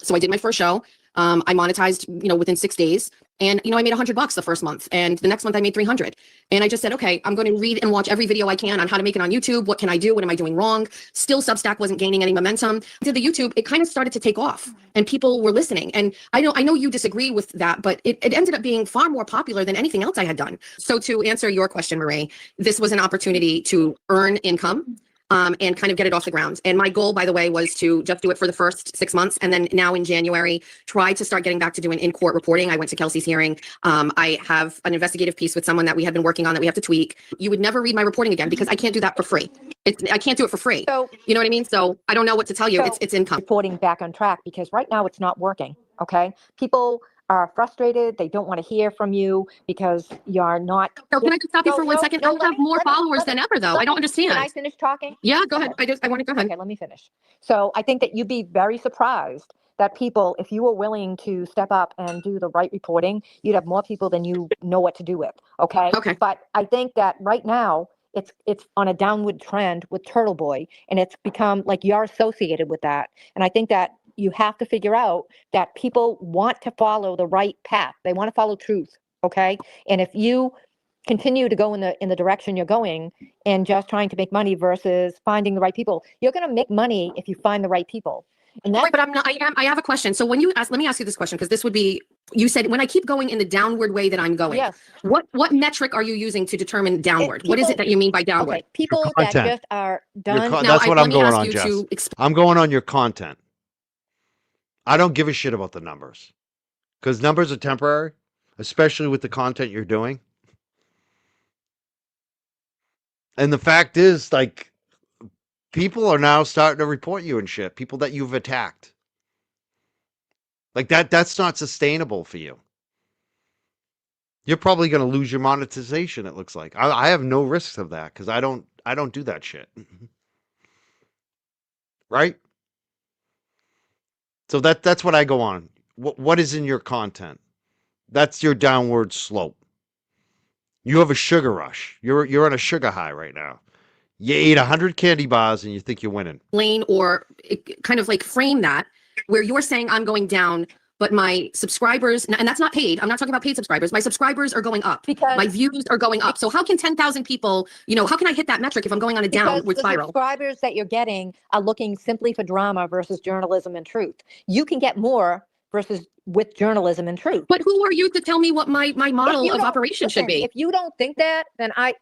So I did my first show. I monetized, you know, within 6 days. And, you know, I made $100 the first month and the next month I made 300. And I just said, okay, I'm going to read and watch every video I can on how to make it on YouTube. What can I do? What am I doing wrong? Still Substack wasn't gaining any momentum. I did the YouTube. It kind of started to take off and people were listening. And I know you disagree with that, but it ended up being far more popular than anything else I had done. So to answer your question, Marie, this was an opportunity to earn income. And kind of get it off the ground. And my goal, by the way, was to just do it for the first 6 months. And then now in January, try to start getting back to doing in-court reporting. I went to Kelsey's hearing. I have an investigative piece with someone that we had been working on that we have to tweak. You would never read my reporting again because I can't do that for free. I can't do it for free. So, you know what I mean? So I don't know what to tell you. It's income. Reporting back on track because right now it's not working. Okay. People are frustrated. They don't want to hear from you because you're not. So can I just stop you for 1 second? I have more followers than ever, though. I don't understand. Can I finish talking? Yeah, go ahead. I want to go ahead. Okay, let me finish. So I think that you'd be very surprised that people, if you were willing to step up and do the right reporting, you'd have more people than you know what to do with. Okay. Okay. But I think that right now it's on a downward trend with Turtle Boy, and it's become like you're associated with that. And I think that you have to figure out that people want to follow the right path. They want to follow truth. Okay. And if you continue to go in the direction you're going and just trying to make money versus finding the right people, you're going to make money if you find the right people. And that's, but I have a question. So when you ask, let me ask you this question, because this would be, you said, when I keep going in the downward way that I'm going, yes. What metric are you using to determine downward? What is it that you mean by downward? Okay, people that just are done. That's what I'm going on, Jess. I'm going on your content. I don't give a shit about the numbers because numbers are temporary, especially with the content you're doing. And the fact is, like, people are now starting to report you and shit, people that you've attacked. Like that's not sustainable for you. You're probably going to lose your monetization, it looks like. I have no risks of that because I don't do that shit. Right? So that's what I go on. What is in your content? That's your downward slope. You have a sugar rush. You're on a sugar high right now. You ate 100 candy bars and you think you're winning. Lane or kind of like frame that where you're saying I'm going down, but my subscribers, and that's not paid. I'm not talking about paid subscribers. My subscribers are going up. Because my views are going up. So how can 10,000 people, you know, how can I hit that metric if I'm going on a downward spiral? The subscribers that you're getting are looking simply for drama versus journalism and truth. You can get more versus with journalism and truth. But who are you to tell me what my model of operation should be? If you don't think that, then I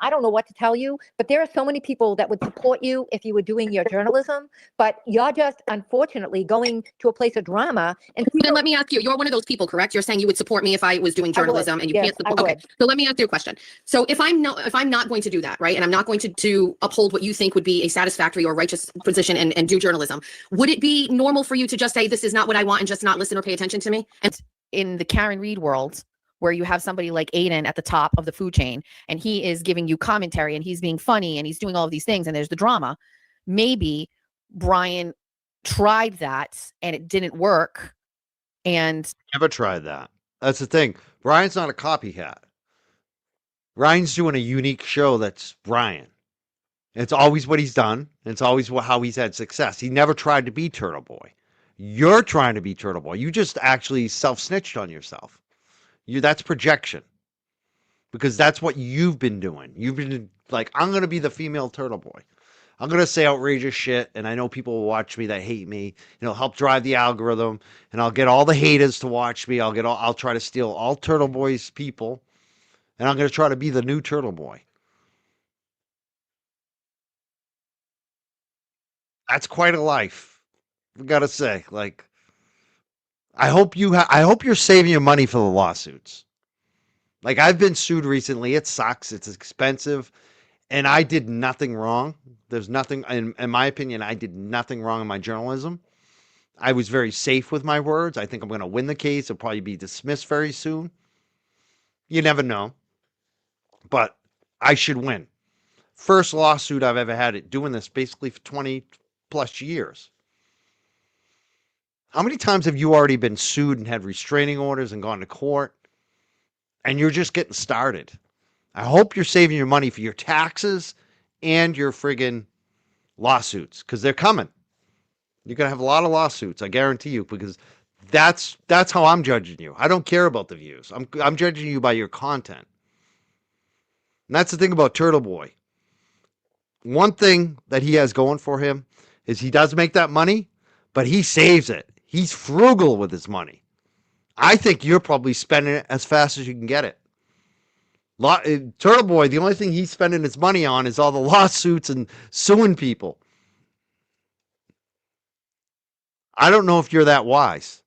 don't know what to tell you, but there are so many people that would support you if you were doing your journalism, but you're just unfortunately going to a place of drama. And then let me ask you, you're one of those people, correct? You're saying you would support me if I was doing journalism and you can't support. Okay. So let me ask you a question. So if I'm not going to do that, right? And I'm not going to uphold what you think would be a satisfactory or righteous position and do journalism, would it be normal for you to just say, this is not what I want and just not listen or pay attention to me? And in the Karen Reed world, where you have somebody like Aiden at the top of the food chain and he is giving you commentary and he's being funny and he's doing all of these things and there's the drama, maybe Brian tried that and it didn't work. And never tried that. That's the thing. Brian's not a copycat. Brian's doing a unique show that's Brian. It's always what he's done. It's always how he's had success. He never tried to be Turtle Boy. You're trying to be Turtle Boy. You just actually self-snitched on yourself. That's projection. Because that's what you've been doing. You've been like, I'm going to be the female Turtle Boy. I'm going to say outrageous shit, and I know people will watch me that hate me. It'll help drive the algorithm, and I'll get all the haters to watch me. I'll try to steal all Turtle Boy's people, and I'm going to try to be the new Turtle Boy. That's quite a life. I gotta say, like, I hope you're saving your money for the lawsuits. Like, I've been sued recently. It sucks. It's expensive, and I did nothing wrong. There's nothing, in my opinion, I did nothing wrong in my journalism. I was very safe with my words. I think I'm going to win the case. It'll probably be dismissed very soon. You never know. But I should win. First lawsuit I've ever had it doing this basically for 20 plus years. How many times have you already been sued and had restraining orders and gone to court? And you're just getting started. I hope you're saving your money for your taxes and your friggin' lawsuits, because they're coming. You're gonna have a lot of lawsuits, I guarantee you, because that's how I'm judging you. I don't care about the views. I'm judging you by your content. And that's the thing about Turtle Boy. One thing that he has going for him is he does make that money, but he saves it. He's frugal with his money. I think you're probably spending it as fast as you can get it. Turtle Boy, the only thing he's spending his money on is all the lawsuits and suing people. I don't know if you're that wise.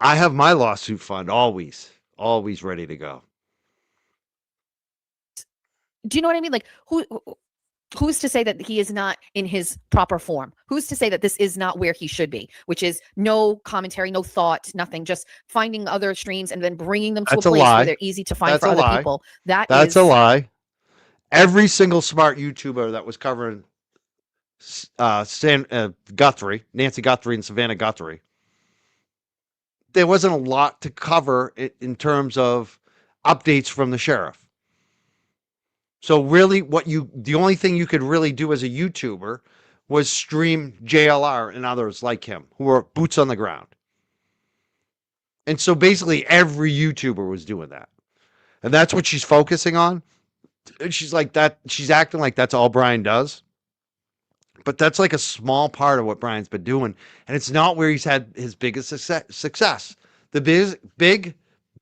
I have my lawsuit fund always ready to go. Do you know what I mean? Like who's to say that he is not in his proper form? Who's to say that this is not where he should be, which is no commentary, no thought, nothing, just finding other streams and then bringing them to That's a a place lie. where they're easy to find That's for a other lie. people. That's a lie. Every single smart YouTuber that was covering Guthrie, Nancy Guthrie and Savannah Guthrie, there wasn't a lot to cover in terms of updates from the sheriff. So really the only thing you could really do as a YouTuber was stream JLR and others like him who were boots on the ground. And so basically every YouTuber was doing that. And that's what she's focusing on. And she's like that. She's acting like that's all Brian does. But that's like a small part of what Brian's been doing. And it's not where he's had his biggest success. The big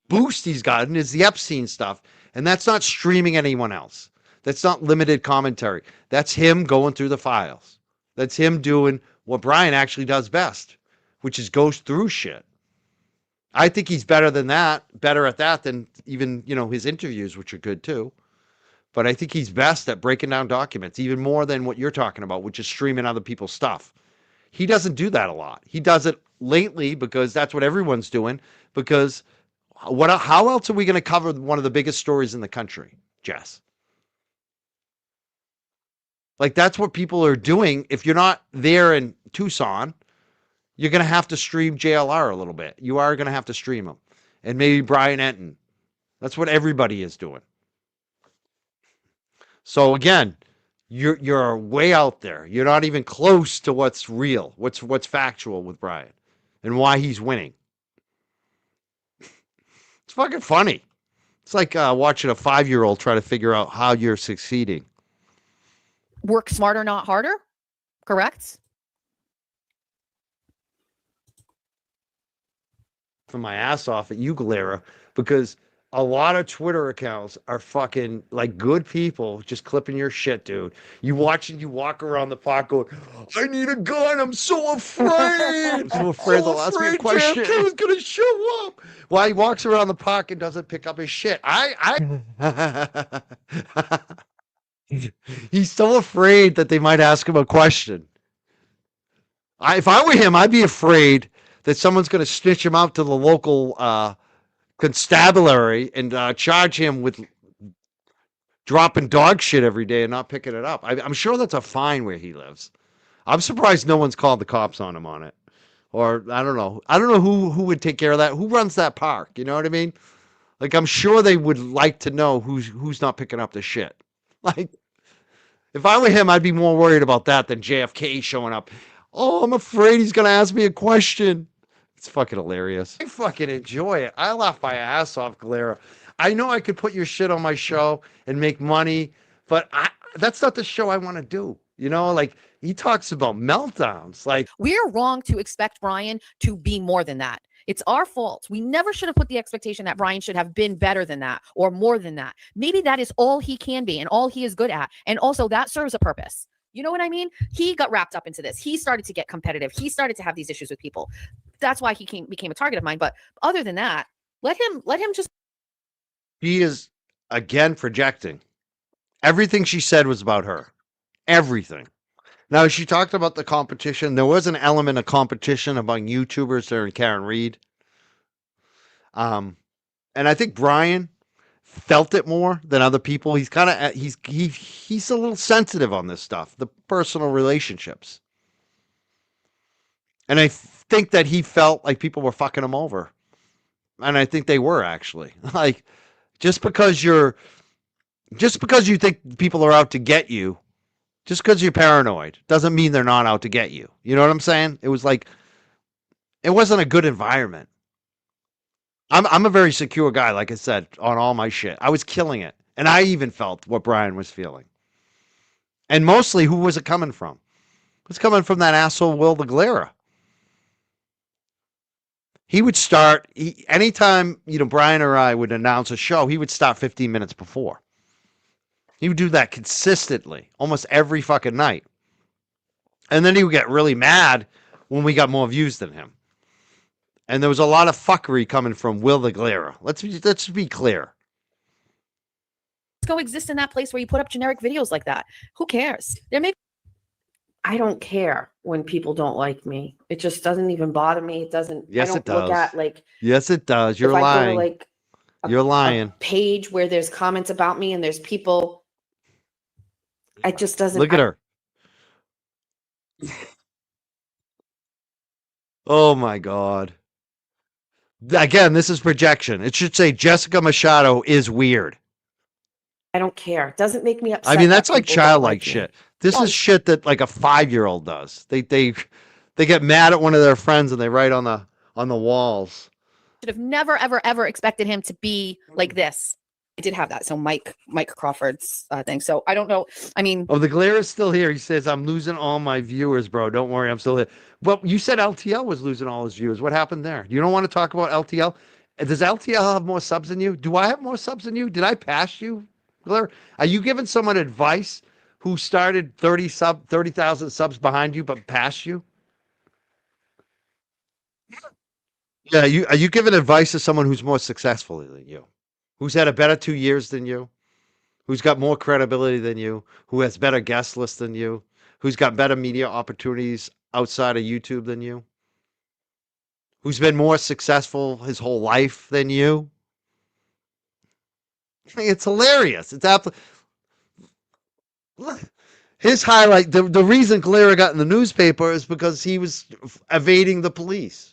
boost he's gotten is the Epstein stuff. And that's not streaming anyone else. That's not limited commentary. That's him going through the files. That's him doing what Brian actually does best, which is goes through shit. I think he's better at that than even, his interviews, which are good too. But I think he's best at breaking down documents, even more than what you're talking about, which is streaming other people's stuff. He doesn't do that a lot. He does it lately because that's what everyone's doing. Because how else are we going to cover one of the biggest stories in the country, Jess? Like, that's what people are doing. If you're not there in Tucson, you're going to have to stream JLR a little bit. You are going to have to stream him. And maybe Brian Enton. That's what everybody is doing. So again, you're way out there. You're not even close to what's real, what's factual with Brian and why he's winning. It's fucking funny. It's like watching a 5-year-old try to figure out how you're succeeding. Work smarter, not harder. Correct? From my ass off at you, Galera, because a lot of Twitter accounts are fucking like good people just clipping your shit, dude. You walk around the park going, I need a gun. I'm so afraid. I'm so afraid they'll ask me a question. JFK was going to show up. While he walks around the park and doesn't pick up his shit. He's so afraid that they might ask him a question. If I were him, I'd be afraid that someone's going to snitch him out to the local constabulary and charge him with dropping dog shit every day and not picking it up. I'm sure that's a fine where he lives. I'm surprised no one's called the cops on him on it. Or I don't know. I don't know who would take care of that. Who runs that park? You know what I mean? Like, I'm sure they would like to know who's not picking up the shit. Like, if I were him, I'd be more worried about that than JFK showing up. Oh, I'm afraid he's going to ask me a question. It's fucking hilarious. I fucking enjoy it. I laugh my ass off, Galera. I know I could put your shit on my show and make money, but that's not the show I want to do. Like, he talks about meltdowns. Like, we're wrong to expect Brian to be more than that. It's our fault. We never should have put the expectation that Brian should have been better than that or more than that. Maybe that is all he can be and all he is good at. And also that serves a purpose. You know what I mean? He got wrapped up into this. He started to get competitive. He started to have these issues with people. That's why he became a target of mine. But other than that, let him just. He is, again, projecting. Everything she said was about her. Everything. Now, she talked about the competition. There was an element of competition among YouTubers during Karen Reed. And I think Brian felt it more than other people. He's kind of he's a little sensitive on this stuff, the personal relationships. And I think that he felt like people were fucking him over. And I think they were actually. Like just because you think people are out to get you, just because you're paranoid doesn't mean they're not out to get you. You know what I'm saying? It was like it wasn't a good environment. I'm a very secure guy, like I said, on all my shit. I was killing it. And I even felt what Brian was feeling. And mostly, who was it coming from? It was coming from that asshole Will the Glera. He would start, anytime, Brian or I would announce a show, he would start 15 minutes before. He would do that consistently, almost every fucking night. And then he would get really mad when we got more views than him. And there was a lot of fuckery coming from Will the Glera. Let's be clear. Let's go exist in that place where you put up generic videos like that. Who cares? I don't care when people don't like me. It just doesn't even bother me. It doesn't. Yes, I don't it does. look at like. Yes, it does. You're if I lying. go to like You're lying. a page where there's comments about me and there's people. It just doesn't. Look at her. Oh my God. Again, this is projection. It should say Jessica Machado is weird. I don't care. It doesn't make me upset. I mean, that's that like people don't childlike like me. shit. This is shit that like a 5-year-old does. They get mad at one of their friends and they write on the walls. Should have never, ever, ever expected him to be like this. I did have that. So Mike Crawford's thing. So I don't know. I mean, Oh, the glare is still here. He says, I'm losing all my viewers, bro. Don't worry, I'm still here. Well, you said LTL was losing all his viewers. What happened there? You don't want to talk about LTL? Does LTL have more subs than you? Do I have more subs than you? Did I pass you, Glare? Are you giving someone advice who started 30,000 subs behind you but passed you? Yeah, are you giving advice to someone who's more successful than you? Who's had a better 2 years than you? Who's got more credibility than you? Who has better guest lists than you? Who's got better media opportunities outside of YouTube than you? Who's been more successful his whole life than you? It's hilarious. It's his highlight. The reason Galera got in the newspaper is because he was evading the police.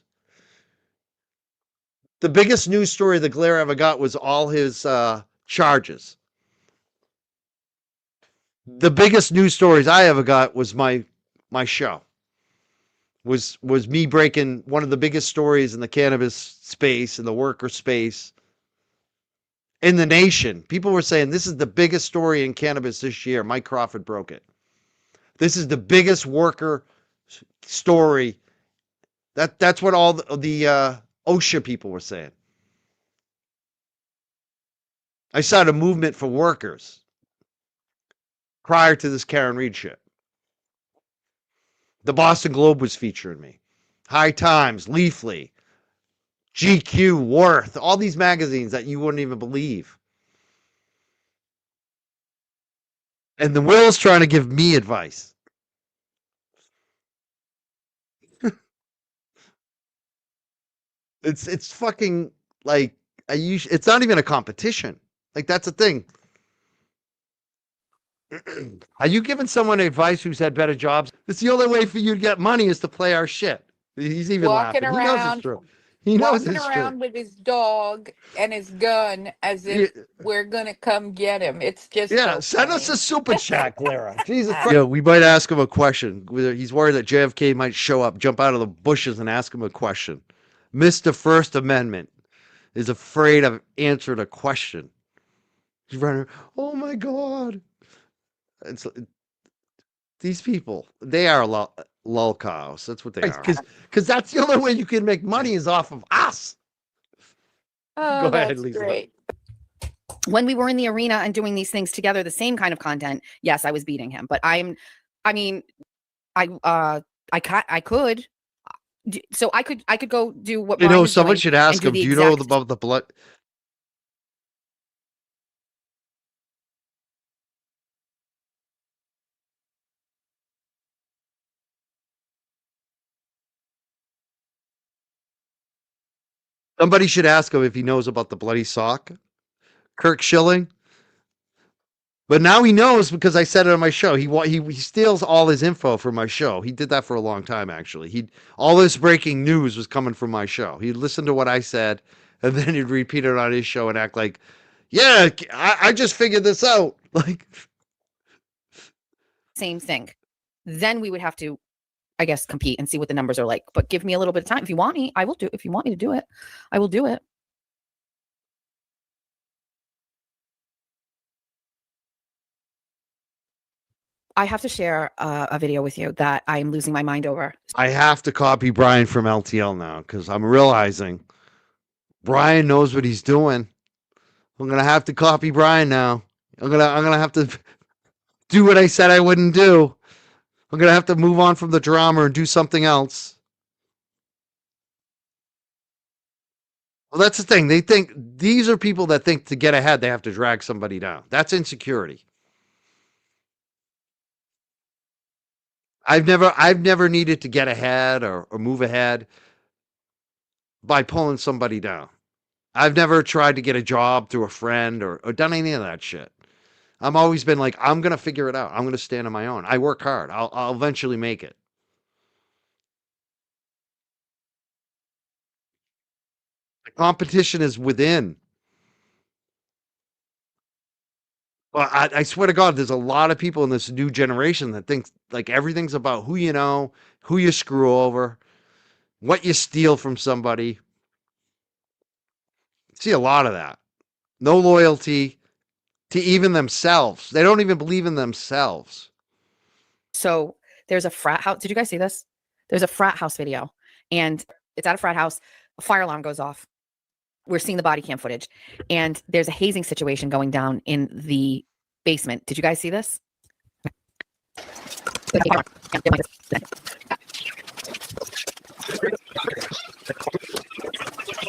The biggest news story that Galera ever got was all his charges. The biggest news stories I ever got was my show. Was me breaking one of the biggest stories in the cannabis space, in the worker space, in the nation. People were saying this is the biggest story in cannabis this year. Mike Crawford broke it. This is the biggest worker story. That's what all the OSHA people were saying. I started a movement for workers prior to this Karen Reed shit. The Boston Globe was featuring me. High Times, Leafly, GQ, Worth, all these magazines that you wouldn't even believe. And the Will's trying to give me advice. It's fucking like it's not even a competition. Like that's the thing. Are you giving someone advice who's had better jobs? It's the only way for you to get money is to play our shit. He's even Walking laughing. He knows it's around, true. He knows walking it's around true. with his dog and his gun as if we're gonna come get him. It's just Yeah, so send us funny. a super chat, Clara. Jesus Christ. Yeah, we might ask him a question. He's worried that JFK might show up, jump out of the bushes, and ask him a question. Mr. First Amendment is afraid of answering a question. He's running. Oh my God! These people, they are lolcows. That's what they are. Because that's the only way you can make money is off of us. Oh, Go ahead, that's Lisa. great. when we were in the arena and doing these things together, the same kind of content, yes, I was beating him. But I could. So I could go do what Brian is someone doing should and ask him. the Do you know exact about the blood? Somebody should ask him if he knows about the bloody sock. Kirk Schilling. But now he knows because I said it on my show. He steals all his info from my show. He did that for a long time, actually. All this breaking news was coming from my show. He'd listen to what I said, and then he'd repeat it on his show and act like, yeah, I just figured this out. Like, same thing. Then we would have to, I guess, compete and see what the numbers are like. But give me a little bit of time. If you want me, I will do. If you want me to do it, I will do it. I have to share a video with you that I am losing my mind over. I have to copy Brian from LTL now because I'm realizing Brian knows what he's doing. I'm gonna have to copy Brian now. I'm gonna have to do what I said I wouldn't do. I'm gonna have to move on from the drama and do something else. Well, that's the thing. They think these are people that think to get ahead, they have to drag somebody down. That's insecurity. I've never needed to get ahead or move ahead by pulling somebody down. I've never tried to get a job through a friend or done any of that shit. I've always been like, I'm going to figure it out. I'm going to stand on my own. I work hard. I'll eventually make it. The competition is within. Well, I swear to God, there's a lot of people in this new generation that think like everything's about who you know, who you screw over, what you steal from somebody. See a lot of that. No loyalty to even themselves. They don't even believe in themselves. So there's a frat house. Did you guys see this? There's a frat house video, and it's at a frat house. A fire alarm goes off. We're seeing the body cam footage, and there's a hazing situation going down in the basement. Did you guys see this?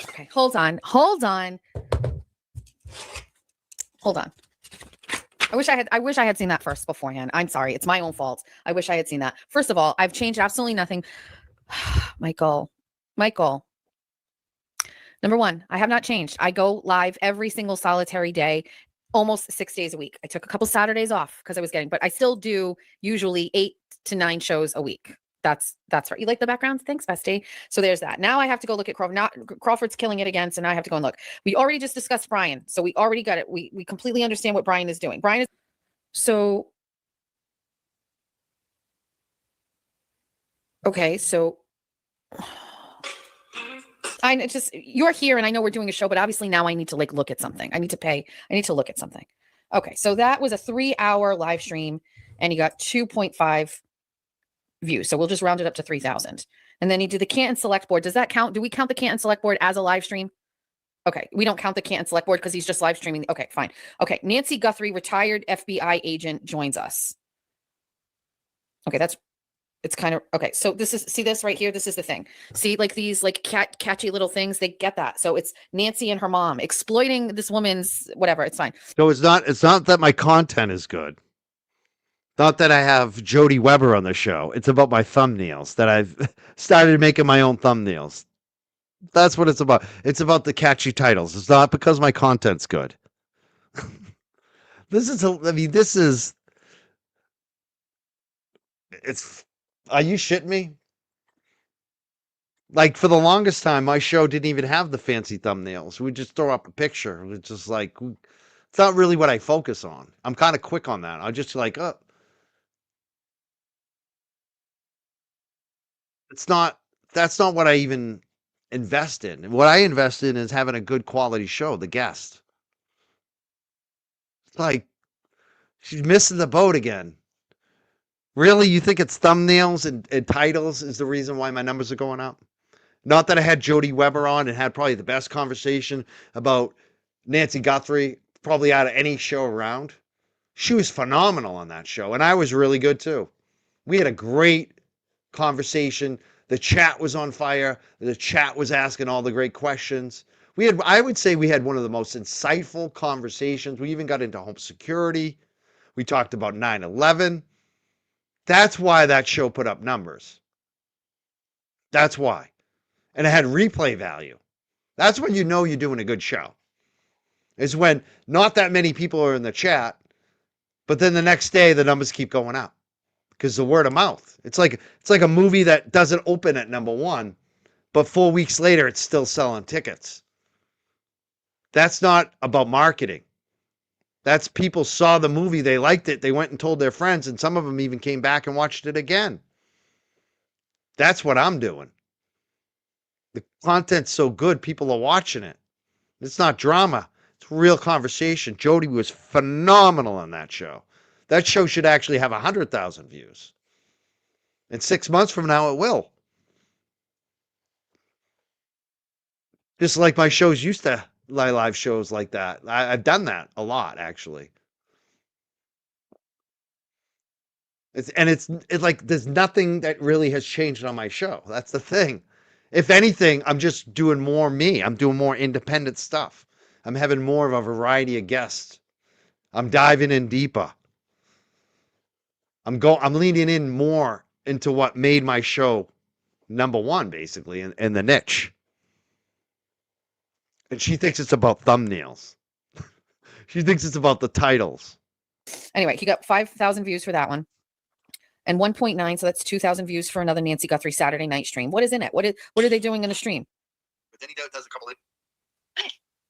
Okay, hold on. I wish I had seen that first beforehand. I'm sorry. It's my own fault. I wish I had seen that. First of all, I've changed absolutely nothing. Michael. Number one, I have not changed. I go live every single solitary day, almost 6 days a week. I took a couple Saturdays off because I was but I still do usually 8 to 9 shows a week. That's right. You like the background? Thanks, bestie. So there's that. Now I have to go look at Crawford. Crawford's killing it again. So now I have to go and look. We already just discussed Brian. So we already got it. We completely understand what Brian is doing. Okay. So you're here and I know we're doing a show, but obviously now I need to look at something. I need to look at something. Okay. So that was a 3-hour live stream and he got 2.5 views. So we'll just round it up to 3,000. And then he did the Canton Select Board. Does that count? Do we count the Canton Select Board as a live stream? Okay. We don't count the Canton Select Board because he's just live streaming. Okay, fine. Okay. Nancy Guthrie, retired FBI agent, joins us. Okay. It's kind of okay. So see this right here. This is the thing. See, like these catchy little things, they get that. So it's Nancy and her mom exploiting this woman's whatever. It's fine. So it's not that my content is good. Not that I have Jody Weber on the show. It's about my thumbnails that I've started making my own thumbnails. That's what it's about. It's about the catchy titles. It's not because my content's good. Are you shitting me? Like for the longest time, my show didn't even have the fancy thumbnails. We just throw up a picture. It's just like, it's not really what I focus on. I'm kind of quick on that. I just like, that's not what I even invest in. What I invest in is having a good quality show, the guest. It's like, she's missing the boat again. Really? You think it's thumbnails and titles is the reason why my numbers are going up? Not that I had Jody Weber on and had probably the best conversation about Nancy Guthrie, probably out of any show around. She was phenomenal on that show, and I was really good too. We had a great conversation. The chat was on fire. The chat was asking all the great questions. I would say we had one of the most insightful conversations. We even got into home security. We talked about 9/11. That's why that show put up numbers. That's why. And it had replay value. That's when you know you're doing a good show. Is when not that many people are in the chat, but then the next day the numbers keep going up because the word of mouth. It's like a movie that doesn't open at number 1, but 4 weeks later it's still selling tickets. That's not about marketing. That's people saw the movie, they liked it, they went and told their friends, and some of them even came back and watched it again. That's what I'm doing. The content's so good, people are watching it. It's not drama. It's real conversation. Jody was phenomenal on that show. That show should actually have 100,000 views. And 6 months from now, it will. Just like my shows used to, live shows like that. I've done that a lot, actually. It's like there's nothing that really has changed on my show. That's the thing. If anything, I'm just doing more me. I'm doing more independent stuff. I'm having more of a variety of guests. I'm diving in deeper. I'm leaning in more into what made my show number 1, basically, in the niche. And she thinks it's about thumbnails. She thinks it's about the titles. Anyway, he got 5,000 views for that one. And 1.9, so that's 2,000 views for another Nancy Guthrie Saturday night stream. What is in it? What are they doing in the stream? But then he does a couple of...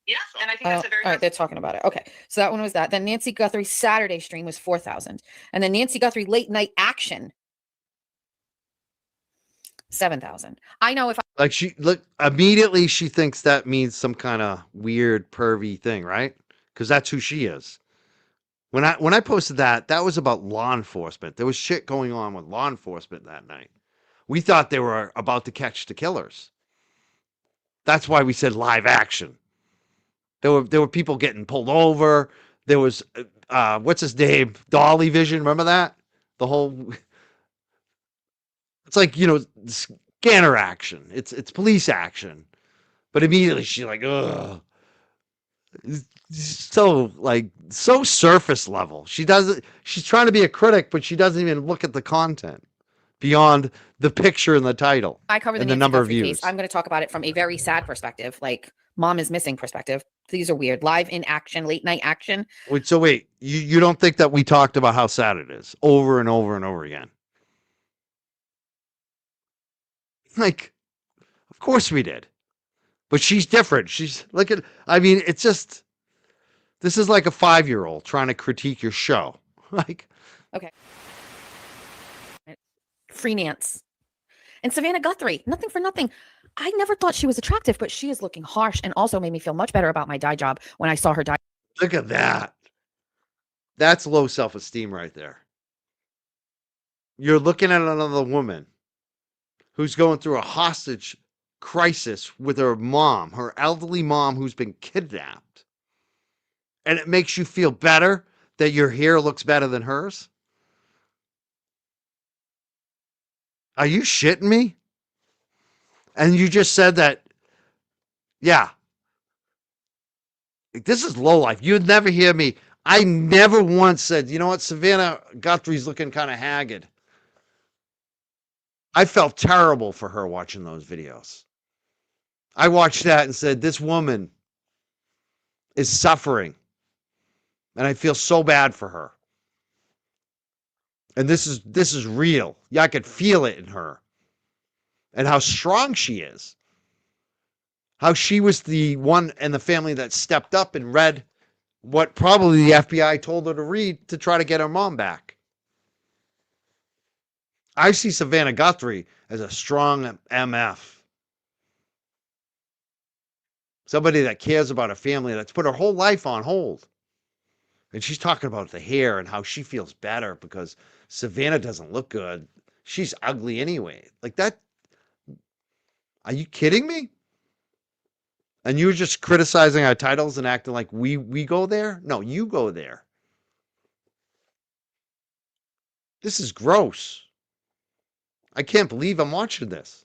Yeah, and I think that's a very all right, they're talking about it. Okay, so that one was that. Then Nancy Guthrie Saturday stream was 4,000. And then Nancy Guthrie late night action, 7,000. I know if I Like immediately she thinks that means some kind of weird pervy thing, right? Because that's who she is. When I posted that was about law enforcement. There was shit going on with law enforcement that night. We thought they were about to catch the killers. That's why we said live action. There were people getting pulled over. There was what's his name? Dolly Vision. Remember that? The whole. It's like, scanner action. It's police action. But immediately she's like, ugh. So surface level. She's trying to be a critic, but she doesn't even look at the content beyond the picture and the title. cover the and Nancy the number Guthrie of case, views. I'm going to talk about it from a very sad perspective, like mom is missing perspective. These are weird. Live in action, late night action. Wait, you don't think that we talked about how sad it is over and over and over again? Like, of course we did. But she's different. It's just, this is like a 5-year-old trying to critique your show. Like, okay. Free Nance. And Savannah Guthrie, nothing for nothing. I never thought she was attractive, but she is looking harsh and also made me feel much better about my dye job when I saw her dye. Look at that. That's low self-esteem right there. You're looking at another woman who's going through a hostage crisis with her mom, her elderly mom who's been kidnapped. And it makes you feel better that your hair looks better than hers? Are you shitting me? And you just said that, yeah. This is low life. You'd never hear me. I never once said, you know what, Savannah Guthrie's looking kind of haggard. I felt terrible for her watching those videos. I watched that and said, this woman is suffering. And I feel so bad for her. And this is real. Yeah, I could feel it in her. And how strong she is. How she was the one in the family that stepped up and read what probably the FBI told her to read to try to get her mom back. I see Savannah Guthrie as a strong MF. Somebody that cares about a family that's put her whole life on hold. And she's talking about the hair and how she feels better because Savannah doesn't look good. She's ugly anyway. Like that. Are you kidding me? And you were just criticizing our titles and acting like we go there? No, you go there. This is gross. I can't believe I'm watching this.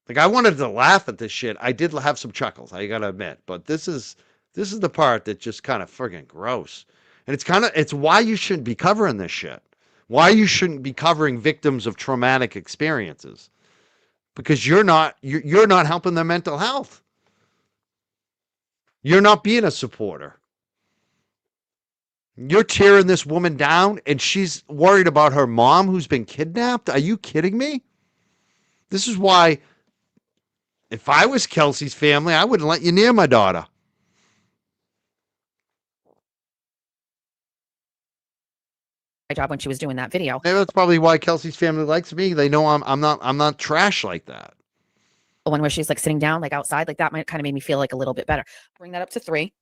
Like, I wanted to laugh at this shit. I did have some chuckles, I gotta admit. But this is the part that just kind of friggin' gross. And it's why you shouldn't be covering this shit. Why you shouldn't be covering victims of traumatic experiences. Because you're not helping their mental health. You're not being a supporter. You're tearing this woman down, and she's worried about her mom who's been kidnapped? Are you kidding me? This is why, if I was Kelsey's family, I wouldn't let you near my daughter. My job when she was doing that video. Maybe that's probably why Kelsey's family likes me. They know I'm not trash like that. The one where she's like sitting down, like outside, like that might kind of made me feel like a little bit better. Bring that up to 3.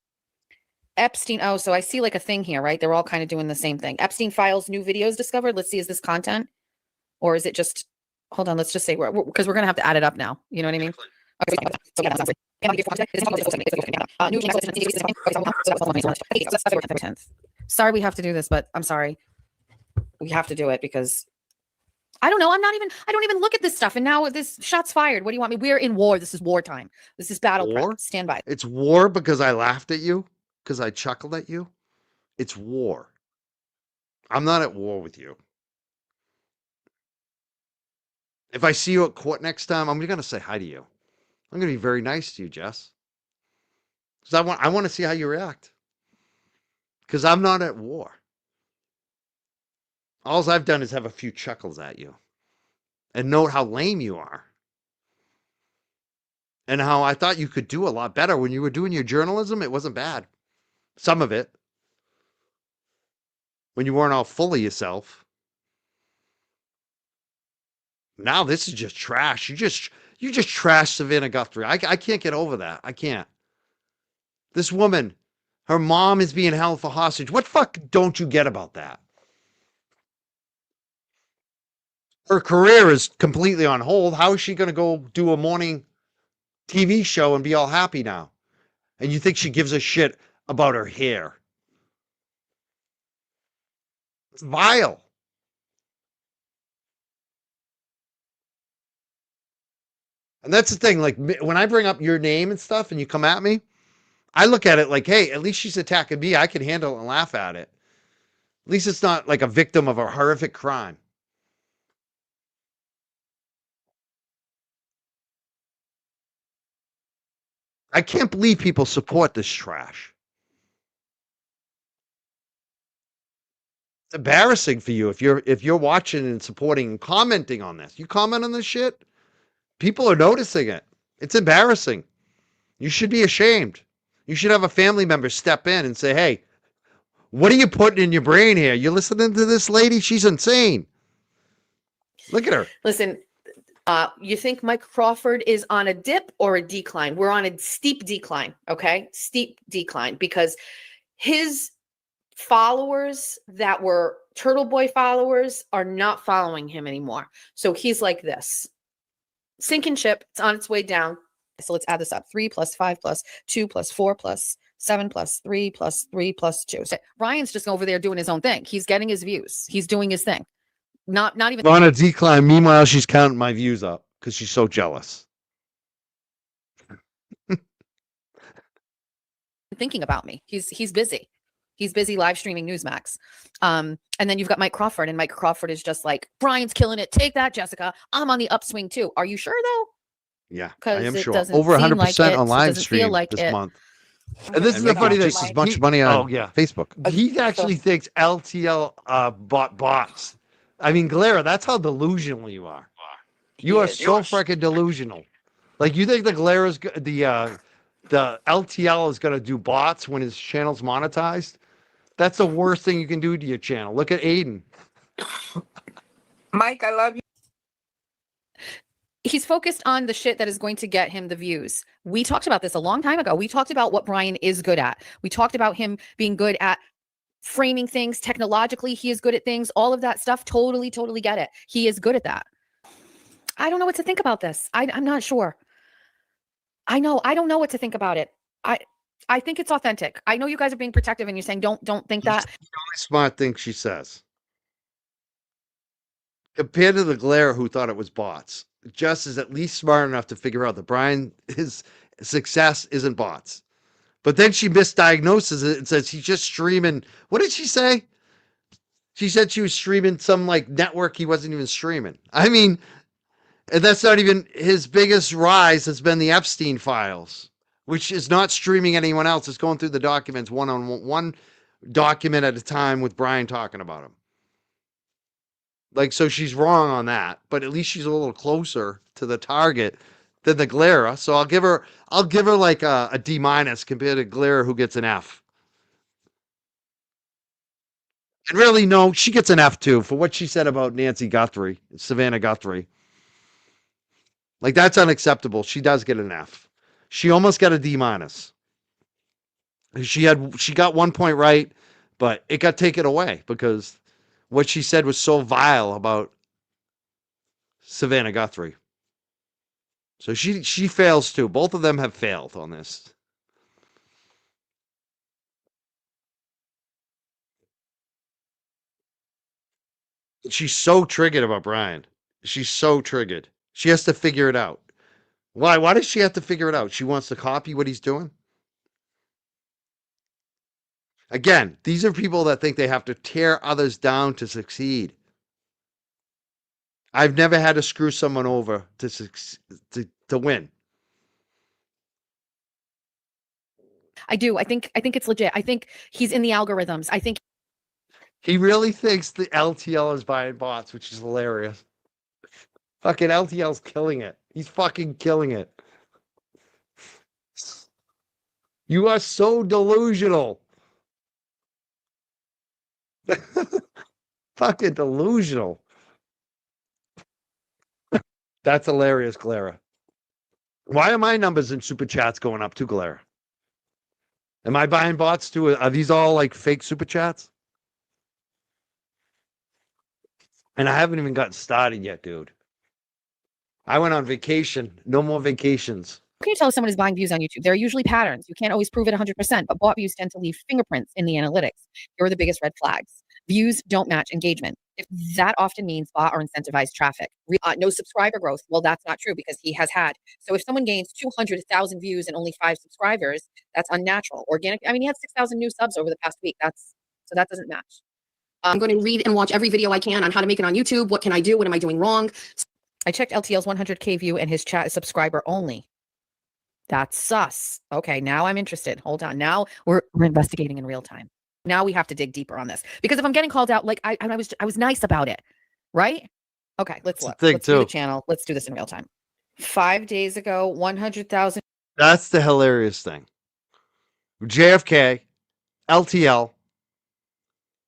Epstein. Oh, so I see like a thing here, right? They're all kind of doing the same thing. Epstein files new videos discovered. Let's see, is this content or is it just, hold on, let's just say because we're going to have to add it up now. You know what I mean? Sorry, we have to do this, but I'm sorry. We have to do it because I don't know. I don't even look at this stuff. And now this shots fired. What do you want me? We're in war. This is wartime. This is battle prep. Stand by. It's war because I laughed at you, because I chuckled at you. It's war. I'm not at war with you. If I see you at court next time, I'm going to say hi to you. I'm going to be very nice to you, Jess. Because I want to see how you react. Because I'm not at war. All I've done is have a few chuckles at you. And note how lame you are. And how I thought you could do a lot better when you were doing your journalism. It wasn't bad. Some of it. When you weren't all full of yourself. Now this is just trash. You just trashed Savannah Guthrie. I can't get over that. I can't. This woman, her mom is being held for hostage. What fuck don't you get about that? Her career is completely on hold. How is she going to go do a morning TV show and be all happy now? And you think she gives a shit about her hair? It's vile. And that's the thing. Like, when I bring up your name and stuff and you come at me, I look at it like, hey, at least she's attacking me. I can handle it and laugh at it. At least it's not like a victim of a horrific crime. I can't believe people support this trash. It's embarrassing for you if you're watching and supporting and commenting on this. You comment on this shit, people are noticing it. It's embarrassing. You should be ashamed. You should have a family member step in and say, hey, what are you putting in your brain here? You're listening to this lady? She's insane. Look at her. Listen, you think Mike Crawford is on a dip or a decline? We're on a steep decline, okay? Steep decline, because his followers that were Turtle Boy followers are not following him anymore. So he's like this. Sinking ship, it's on its way down. So let's add this up. 3 + 5 + 2 + 4 + 7 + 3 + 3 + 2. So Ryan's just over there doing his own thing. He's getting his views. He's doing his thing. Not even on a decline. Meanwhile, she's counting my views up because she's so jealous. thinking about me. He's busy. He's busy live streaming Newsmax. And then you've got Mike Crawford, and Mike Crawford is just like, Brian's killing it. Take that, Jessica. I'm on the upswing too. Are you sure though? Yeah, I am it sure. doesn't Over seem 100% like it, on so it live doesn't feel stream like this it. month. And this is the funny thing. Just as much money on Facebook. He actually thinks LTL bought bots. I mean, Galera, that's how delusional you are. You are so freaking delusional. Like, you think the Galera's the LTL is going to do bots when his channel's monetized? That's the worst thing you can do to your channel. Look at Aiden. Mike, I love you. He's focused on the shit that is going to get him the views. We talked about this a long time ago. We talked about what Brian is good at. We talked about him being good at framing things technologically. He is good at things, all of that stuff. Totally get it. He is good at that. I don't know what to think about this. I'm not sure. I don't know what to think about it. I think it's authentic. I know you guys are being protective and you're saying don't think that. That's the only smart thing she says. Compared to the Galera who thought it was bots, Jess is at least smart enough to figure out that Brian, his success isn't bots. But then she misdiagnoses it and says he's just streaming. What did she say? She said she was streaming some like network he wasn't even streaming. I mean, and that's not even his biggest rise has been the Epstein files. which is not streaming anyone else. It's going through the documents one document at a time with Brian talking about him. Like, so she's wrong on that, but at least she's a little closer to the target than the Glera. So I'll give her like a D minus compared to Glera, who gets an F. And really, no, she gets an F too for what she said about Nancy Guthrie, Savannah Guthrie. Like, that's unacceptable. She does get an F. She almost got a D minus. She got 1 point right, but it got taken away because what she said was so vile about Savannah Guthrie. So she fails too. Both of them have failed on this. She's so triggered about Brian. She's so triggered. She has to figure it out. Why? Why does she have to figure it out? She wants to copy what he's doing? Again, these are people that think they have to tear others down to succeed. I've never had to screw someone over to win. I do. I think it's legit. I think he's in the algorithms. I think He really thinks the LTL is buying bots, which is hilarious. Fucking LTL's killing it. He's fucking killing it. You are so delusional. Fucking delusional. That's hilarious, Clara. Why are my numbers in super chats going up too, Clara? Am I buying bots too? Are these all like fake super chats? And I haven't even gotten started yet, dude. I went on vacation. No more vacations. how can you tell if someone is buying views on YouTube? There are usually patterns. You can't always prove it 100%, but bought views tend to leave fingerprints in the analytics. Here are the biggest red flags. Views don't match engagement. If that often means bought or incentivized traffic. No subscriber growth. Well, that's not true because he has had. So if someone gains 200,000 views and only 5 subscribers, that's unnatural. Organic. I mean, he had 6,000 new subs over the past week. So that doesn't match. I'm going to read and watch every video I can on how to make it on YouTube. What can I do? What am I doing wrong? I checked LTL's 100K view and his chat is subscriber only. That's sus. Okay, now I'm interested. Hold on. Now we're investigating in real time. Now we have to dig deeper on this because if I'm getting called out, like I was nice about it, right? Okay, let's look. Let's do the channel. Let's do this in real time. 5 days ago, 100,000. That's the hilarious thing. JFK, LTL,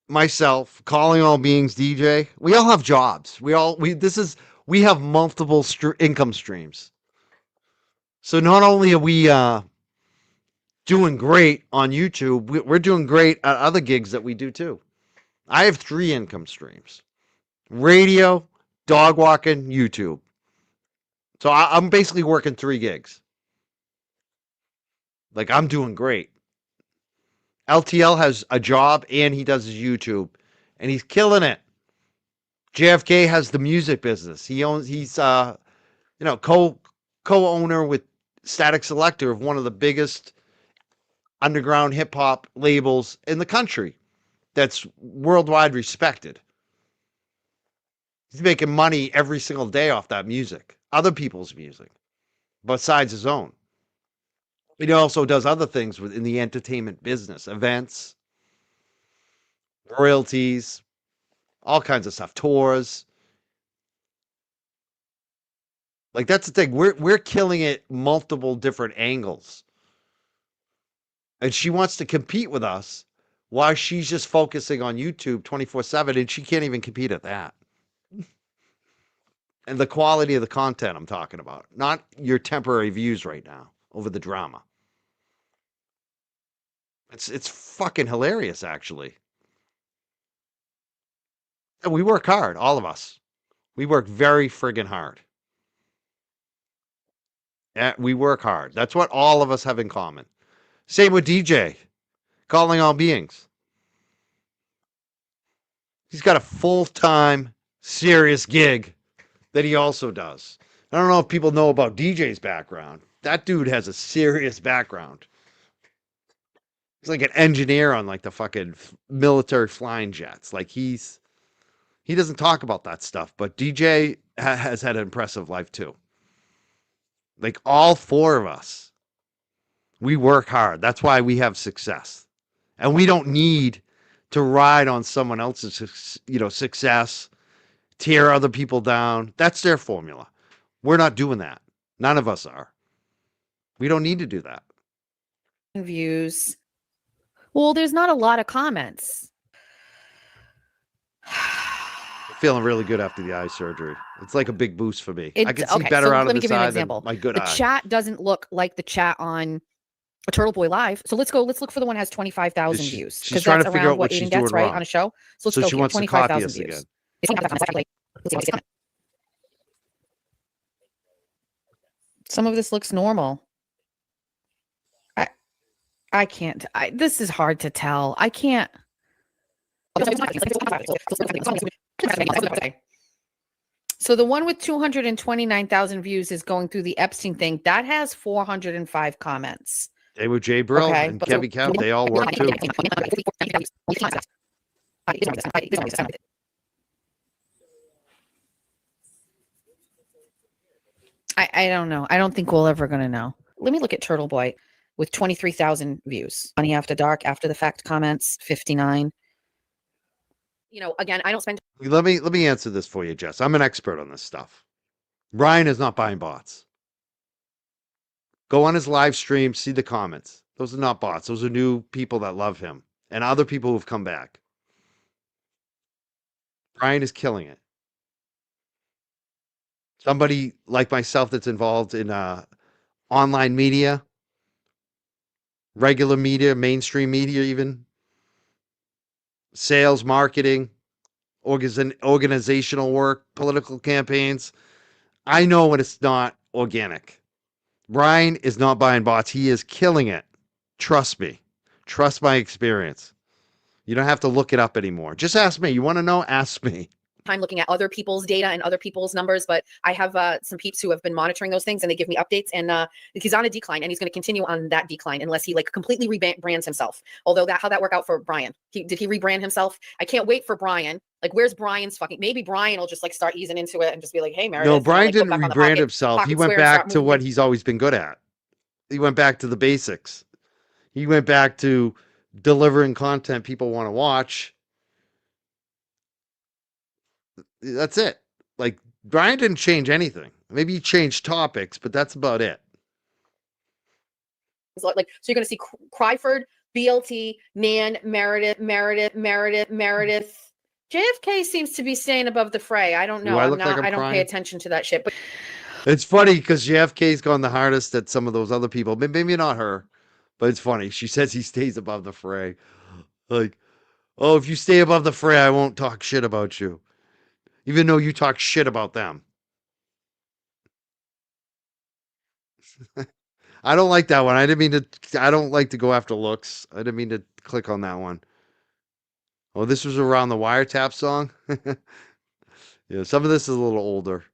myself, calling all beings DJ. We all have jobs. We have multiple income streams. So not only are we doing great on YouTube, we're doing great at other gigs that we do too. I have 3 income streams: radio, dog walking, YouTube. So I'm basically working 3 gigs. Like, I'm doing great. LTL has a job and he does his YouTube, and he's killing it. JFK has the music business. He's co-owner with Static Selector of one of the biggest underground hip hop labels in the country that's worldwide respected. He's making money every single day off that music, other people's music, besides his own. He also does other things within the entertainment business, events, royalties, all kinds of stuff, tours. Like, that's the thing. We're killing it multiple different angles. And she wants to compete with us while she's just focusing on YouTube 24/7, and she can't even compete at that. And the quality of the content I'm talking about, not your temporary views right now over the drama. It's fucking hilarious, actually. And we work hard, all of us. We work very friggin' hard. We work hard. That's what all of us have in common. Same with DJ, calling all beings. He's got a full-time, serious gig that he also does. I don't know if people know about DJ's background. That dude has a serious background. He's like an engineer on like the fucking military flying jets. Like, he doesn't talk about that stuff, but DJ has had an impressive life too. Like, all 4 of us We work hard. That's why we have success. And we don't need to ride on someone else's, success, tear other people down. That's their formula. We're not doing that. None of us are. We don't need to do that. Views. Well, there's not a lot of comments. I'm feeling really good after the eye surgery. It's like a big boost for me. I can see Okay, better so out let of me this give you an eye than example. my good The eye. chat doesn't look like the chat on a Turtle Boy Live. So let's look for the one that has 25,000 views. She's Because trying that's to figure around out what what she's Aiden gets, doing right, wrong. on a show. So let's So go she here, wants to copy 25,000 us views. again. Some of this looks normal. I can't. This is hard to tell. I can't. So the one with 229,000 views is going through the Epstein thing. That has 405 comments. They were Jay Brill Okay, and but Kevy Kev. They all work too. I don't know. I don't think we're ever going to know. Let me look at Turtle Boy with 23,000 views. Funny After Dark, After the Fact comments, 59. Again, I don't spend. Let me answer this for you, Jess. I'm an expert on this stuff. Ryan is not buying bots. Go on his live stream, see the comments. Those are not bots. Those are new people that love him and other people who've come back. Ryan is killing it. Somebody like myself that's involved in online media, regular media, mainstream media, even sales, marketing, organizational work, political campaigns. I know when it's not organic. Ryan is not buying bots. He is killing it. Trust me. Trust my experience. You don't have to look it up anymore. Just ask me. You want to know? Ask me. Time looking at other people's data and other people's numbers, but I have some peeps who have been monitoring those things and they give me updates, and he's on a decline and he's going to continue on that decline unless he completely rebrands himself. Although how'd that work out for Brian? Did he rebrand himself? I can't wait for Brian. Where's Brian's maybe Brian will just start easing into it and just be like, hey, Meredith. No, Brian go didn't back on the rebrand himself. He pocket went square and start back to moving what things. he's always been good at. He went back to the basics. He went back to delivering content people want to watch. That's it. Brian didn't change anything. Maybe he changed topics, but that's about it. So you're going to see Cryford, BLT, Nan, Meredith. JFK seems to be staying above the fray. I don't know. I don't pay crying? attention to that shit. But It's funny because JFK's gone the hardest at some of those other people. Maybe not her, but it's funny. She says he stays above the fray. Oh, if you stay above the fray, I won't talk shit about you. Even though you talk shit about them. I don't like that one. I don't like to go after looks. I didn't mean to click on that one. Oh, this was around the Wiretap song? Yeah, some of this is a little older.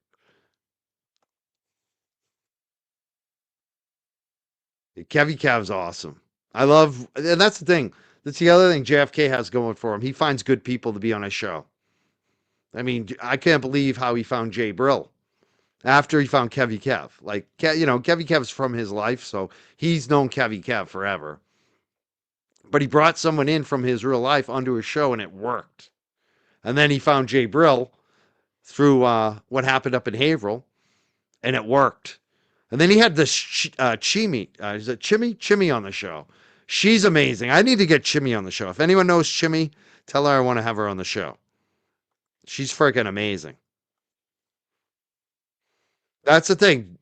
Kevy Cav's awesome. And that's the thing. That's the other thing JFK has going for him. He finds good people to be on his show. I mean, I can't believe how he found Jay Brill after he found Kevy Kev. Kevy Kev's from his life, so he's known Kevy Kev forever. But he brought someone in from his real life onto his show, and it worked. And then he found Jay Brill through what happened up in Haverhill, and it worked. And then he had this Chimmy. Is it Chimmy on the show? She's amazing. I need to get Chimmy on the show. If anyone knows Chimmy, tell her I want to have her on the show. She's freaking amazing. That's the thing.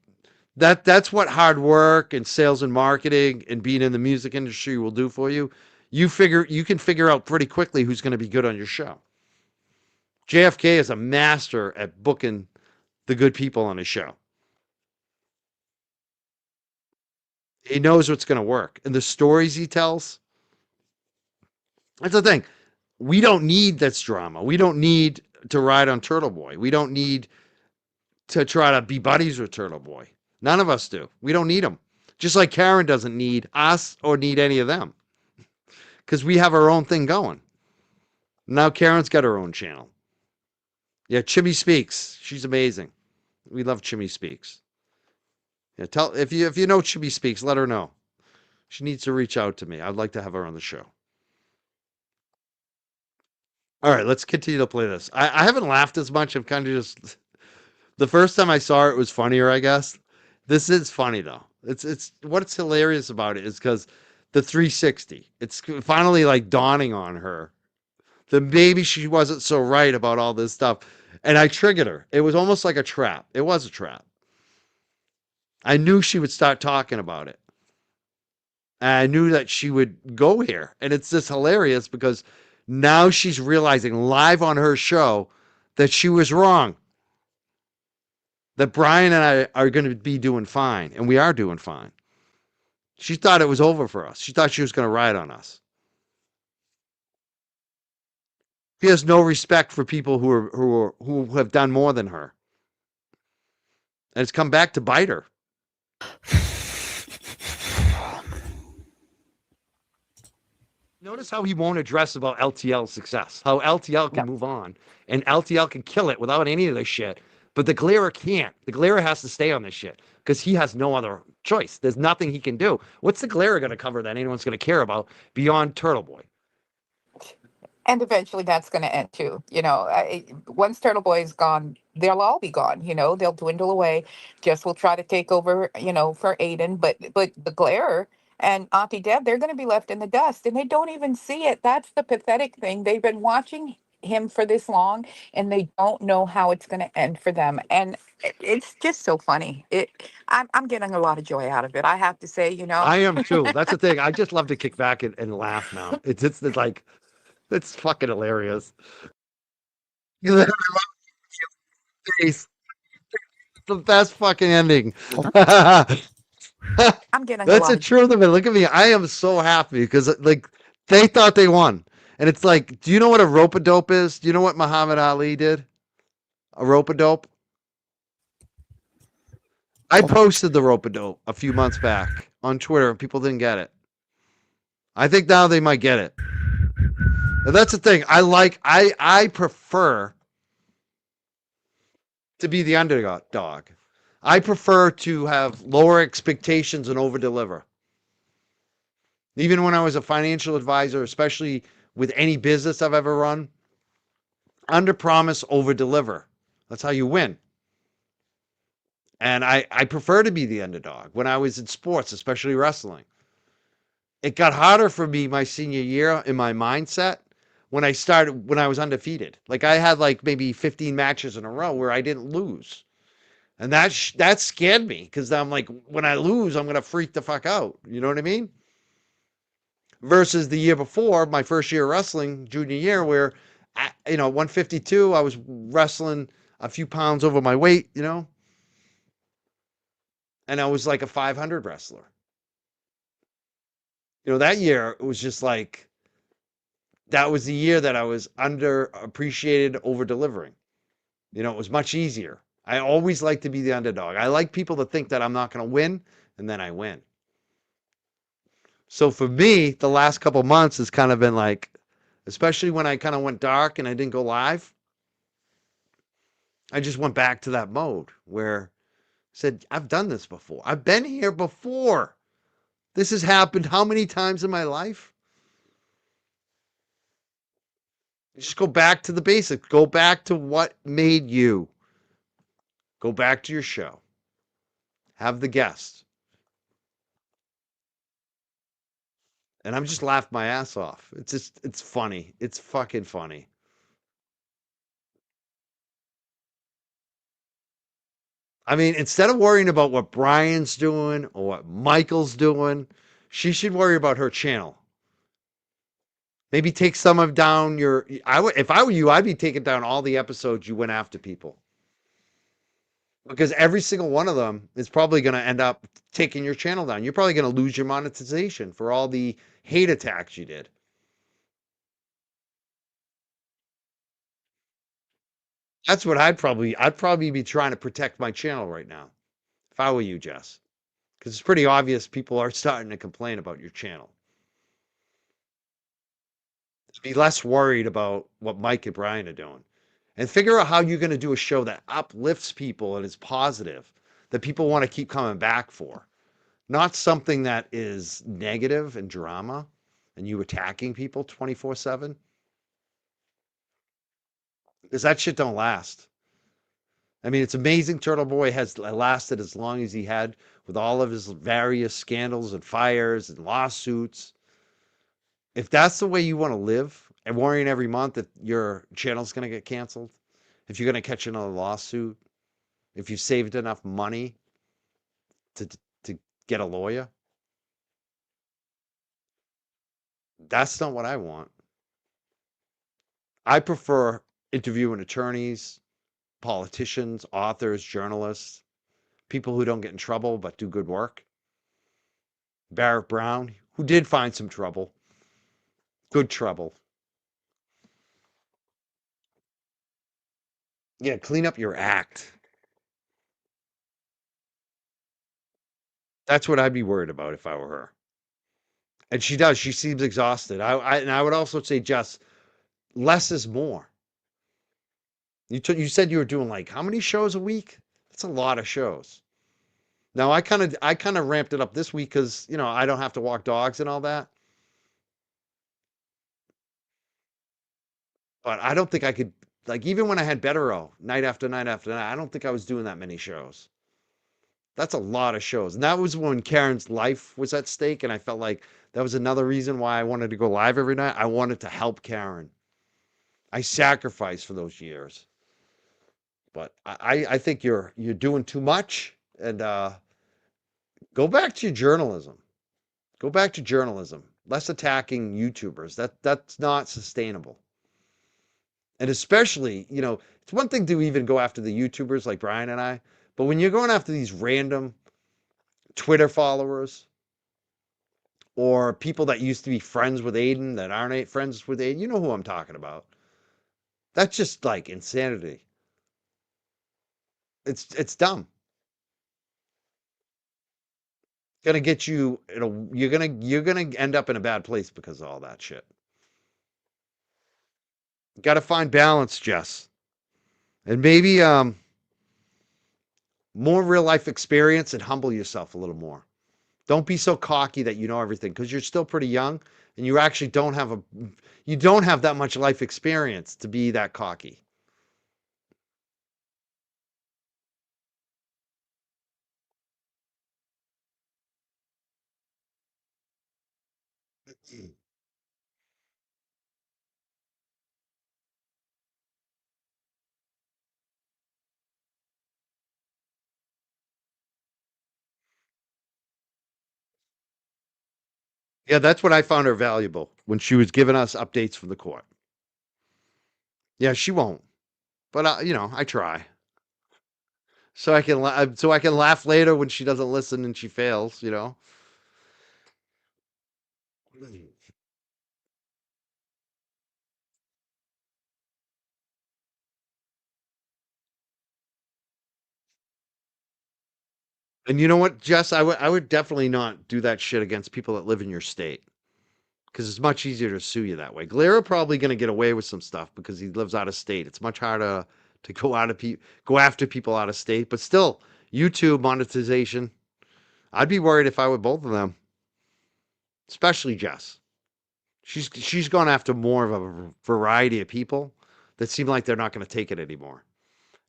That's what hard work and sales and marketing and being in the music industry will do for you. You can figure out pretty quickly who's going to be good on your show. JFK is a master at booking the good people on his show. He knows what's going to work. And the stories he tells, that's the thing. We don't need this drama. We don't need to ride on Turtle Boy. We don't need to try to be buddies with Turtle Boy. None of us do. We don't need them. Just like Karen doesn't need us or need any of them. Because we have our own thing going. Now Karen's got her own channel. Yeah, Chimmy Speaks. She's amazing. We love Chimmy Speaks. Yeah, if you know Chimmy Speaks, let her know. She needs to reach out to me. I'd like to have her on the show. All right, let's continue to play this. I haven't laughed as much. I'm kind of just the first time I saw it was funnier, I guess. This is funny though. It's what's hilarious about it is because the 360. It's finally like dawning on her that maybe she wasn't so right about all this stuff. And I triggered her. It was almost like a trap. It was a trap. I knew she would start talking about it. And I knew that she would go here. And it's just hilarious because now she's realizing live on her show that she was wrong. That Brian and I are going to be doing fine. And we are doing fine. She thought it was over for us. She thought she was going to ride on us. She has no respect for people who have done more than her. And it's come back to bite her. Notice how he won't address about LTL's success, how LTL can move on, and LTL can kill it without any of this shit. But the Glera can't. The Glera has to stay on this shit because he has no other choice. There's nothing he can do. What's the Glera going to cover that anyone's going to care about beyond Turtle Boy? And eventually that's going to end too. Once Turtle Boy is gone, they'll all be gone. They'll dwindle away. Jess will try to take over, for Aiden. But the Glare and Auntie Deb, they're going to be left in the dust, and they don't even see it. That's the pathetic thing. They've been watching him for this long, and they don't know how it's going to end for them. And it's just so funny. I'm getting a lot of joy out of it. I have to say, I am too. That's the thing. I just love to kick back and laugh now. It's like, it's fucking hilarious. It's the best fucking ending. I'm getting That's a the lot truth of it. Look at me. I am so happy because like they thought they won. And it's like, do you know what a rope-a-dope is? Do you know what Muhammad Ali did? A rope-a-dope? I posted the rope-a-dope a few months back on Twitter and people didn't get it. I think now they might get it. And that's the thing. I prefer to be the underdog. I prefer to have lower expectations and over-deliver. Even when I was a financial advisor, especially with any business I've ever run, under promise, over deliver. That's how you win. And I prefer to be the underdog when I was in sports, especially wrestling. It got harder for me my senior year in my mindset when I was undefeated. Like I had like maybe 15 matches in a row where I didn't lose. And that scared me because I'm like, when I lose, I'm going to freak the fuck out. You know what I mean? Versus the year before, my first year wrestling, junior year, where, 152, I was wrestling a few pounds over my weight, and I was like a 500 wrestler. That year, it was just like, that was the year that I was underappreciated, over delivering. It was much easier. I always like to be the underdog. I like people to think that I'm not going to win, and then I win. So for me, the last couple months has kind of been like, especially when I kind of went dark and I didn't go live, I just went back to that mode where I said, I've done this before. I've been here before. This has happened how many times in my life? Just go back to the basics. Go back to what made you. Go back to your show. Have the guests. And I'm just laughing my ass off. It's funny. It's fucking funny. I mean, instead of worrying about what Brian's doing or what Michael's doing, she should worry about her channel. Maybe take some of down your. If I were you, I'd be taking down all the episodes you went after people, because every single one of them is probably going to end up taking your channel down. You're probably going to lose your monetization for all the hate attacks you did. That's what I'd probably be trying to protect my channel right now, if I were you, Jess, because it's pretty obvious people are starting to complain about your channel. Be less worried about what Mike and Brian are doing, and figure out how you're going to do a show that uplifts people and is positive, that people want to keep coming back for. not something that is negative and drama and you attacking people 24/7. Because that shit don't last. I mean, it's amazing Turtle Boy has lasted as long as he had with all of his various scandals and fires and lawsuits. If that's the way you want to live and worrying every month that your channel's going to get canceled, if you're going to catch another lawsuit, if you've saved enough money to to get a lawyer, that's not what I want. I prefer interviewing attorneys, politicians, authors, journalists, people who don't get in trouble but do good work. Barrett Brown, who did find some trouble, good trouble. Yeah, clean up your act. That's what I'd be worried about if I were her. And she does. She seems exhausted. And I would also say, Jess, less is more. You said you were doing like how many shows a week? That's a lot of shows. Now I kind of ramped it up this week because I don't have to walk dogs and all that. But I don't think I could, like, even when I had Better O night after night after night. I don't think I was doing that many shows. That's a lot of shows. And that was when Karen's life was at stake. And I felt like that was another reason why I wanted to go live every night. I wanted to help Karen. I sacrificed for those years. But I think you're doing too much. And go back to your journalism. Go back to journalism. Less attacking YouTubers. That's not sustainable. And especially, it's one thing to even go after the YouTubers like Brian and I, but when you're going after these random Twitter followers or people that used to be friends with Aiden that aren't friends with Aiden, you know who I'm talking about. That's just like insanity. It's dumb. Gonna get you, you're gonna end up in a bad place because of all that shit. Got to find balance, Jess, and maybe more real life experience and humble yourself a little more. Don't be so cocky that you know everything because you're still pretty young and you actually don't have that much life experience to be that cocky. Yeah, that's what I found her valuable when she was giving us updates from the court. Yeah, she won't, but I try so I can laugh later when she doesn't listen and she fails. And you know what, Jess, I would definitely not do that shit against people that live in your state because it's much easier to sue you that way. Glera probably going to get away with some stuff because he lives out of state. It's much harder to go after people out of state, but still, YouTube monetization. I'd be worried if I were both of them, especially Jess. She's gone after more of a variety of people that seem like they're not going to take it anymore.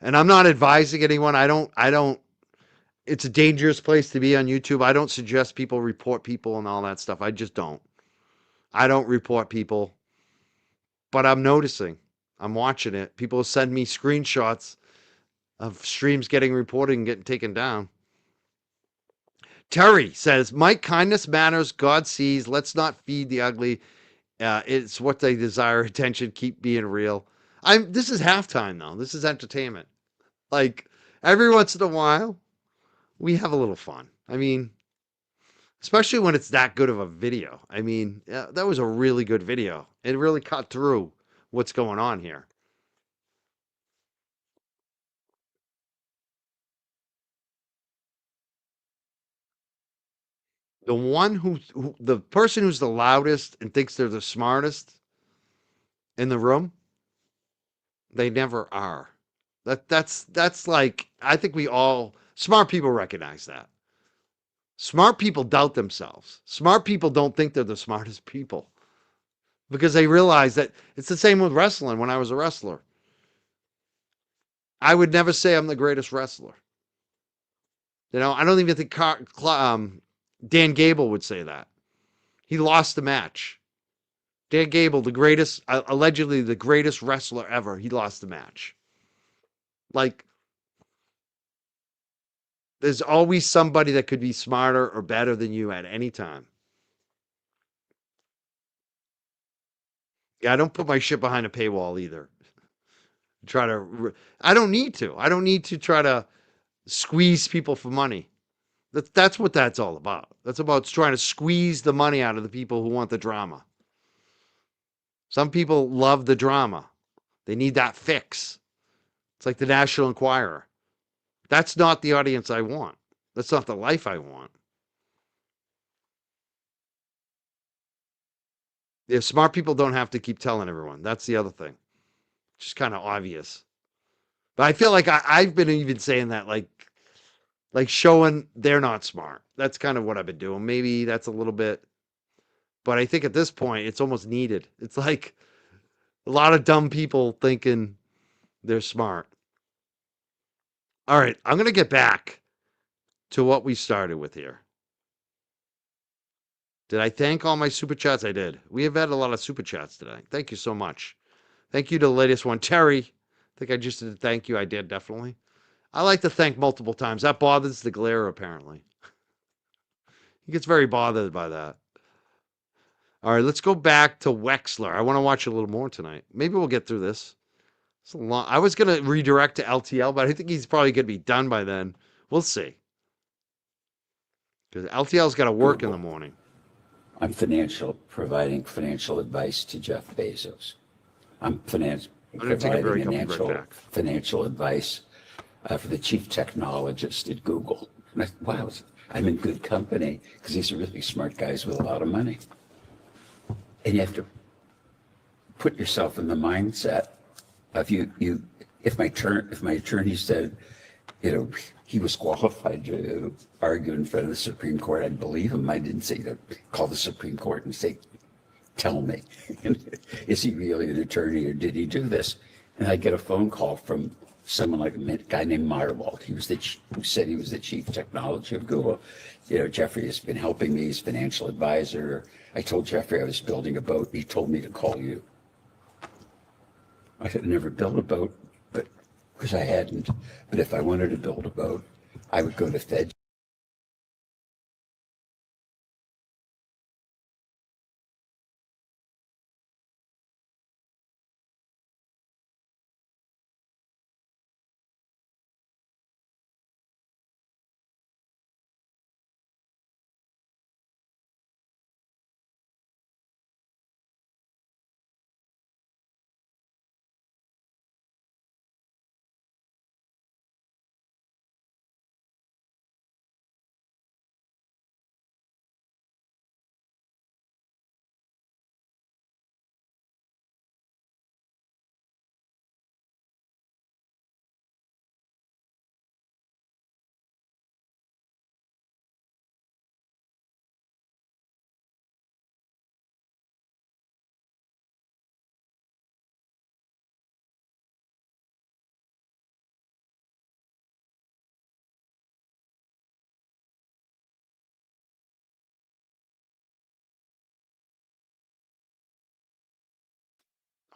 And I'm not advising anyone. I don't. It's a dangerous place to be on YouTube. I don't suggest people report people and all that stuff. I just don't. I don't report people, but I'm noticing. I'm watching it. People send me screenshots of streams getting reported and getting taken down. Terry says, Mike, kindness matters. God sees. Let's not feed the ugly. It's what they desire. Attention. Keep being real. This is halftime, though. This is entertainment. Like, every once in a while, we have a little fun. I mean, especially when it's that good of a video. I mean, that was a really good video. It really cut through what's going on here. The one the person who's the loudest and thinks they're the smartest in the room, they never are. That's like, I think we all smart people recognize that. Smart people doubt themselves. Smart people don't think they're the smartest people because they realize that it's the same with wrestling. When I was a wrestler, I would never say I'm the greatest wrestler. I don't even think Dan Gable would say that. He lost the match. Dan Gable, the greatest, allegedly the greatest wrestler ever, he lost the match. Like, there's always somebody that could be smarter or better than you at any time. Yeah, I don't put my shit behind a paywall either. I don't need to. I don't need to try to squeeze people for money. That's what that's all about. That's about trying to squeeze the money out of the people who want the drama. Some people love the drama. They need that fix. It's like the National Enquirer. That's not the audience I want. That's not the life I want. If smart people don't have to keep telling everyone. That's the other thing. Just kind of obvious. But I feel like I've been even saying that, like showing they're not smart. That's kind of what I've been doing. Maybe that's a little bit, but I think at this point it's almost needed. It's like a lot of dumb people thinking they're smart. All right, I'm going to get back to what we started with here. Did I thank all my super chats? I did. We have had a lot of super chats today. Thank you so much. Thank you to the latest one. Terry, I think I just did thank you. I did, definitely. I like to thank multiple times. That bothers the glare, apparently. He gets very bothered by that. All right, let's go back to Wexler. I want to watch a little more tonight. Maybe we'll get through this. It's a long. I was going to redirect to LTL, but I think he's probably going to be done by then. We'll see. Because LTL's got to work in the morning. I'm providing financial advice to Jeff Bezos. I'm going to take a break. I'll be right back. Financial advice for the chief technologist at Google. And wow, I'm in good company because these are really smart guys with a lot of money. And you have to put yourself in the mindset of if my attorney said, he was qualified to argue in front of the Supreme Court, I'd believe him. I didn't say to call the Supreme Court and say, tell me, is he really an attorney or did he do this? And I get a phone call from someone like a guy named Meyerwald. Who said he was the chief technology of Google. Jeffrey has been helping me. He's financial advisor. I told Jeffrey I was building a boat. He told me to call you. I had never built a boat, but because I hadn't. But if I wanted to build a boat, I would go to Fed.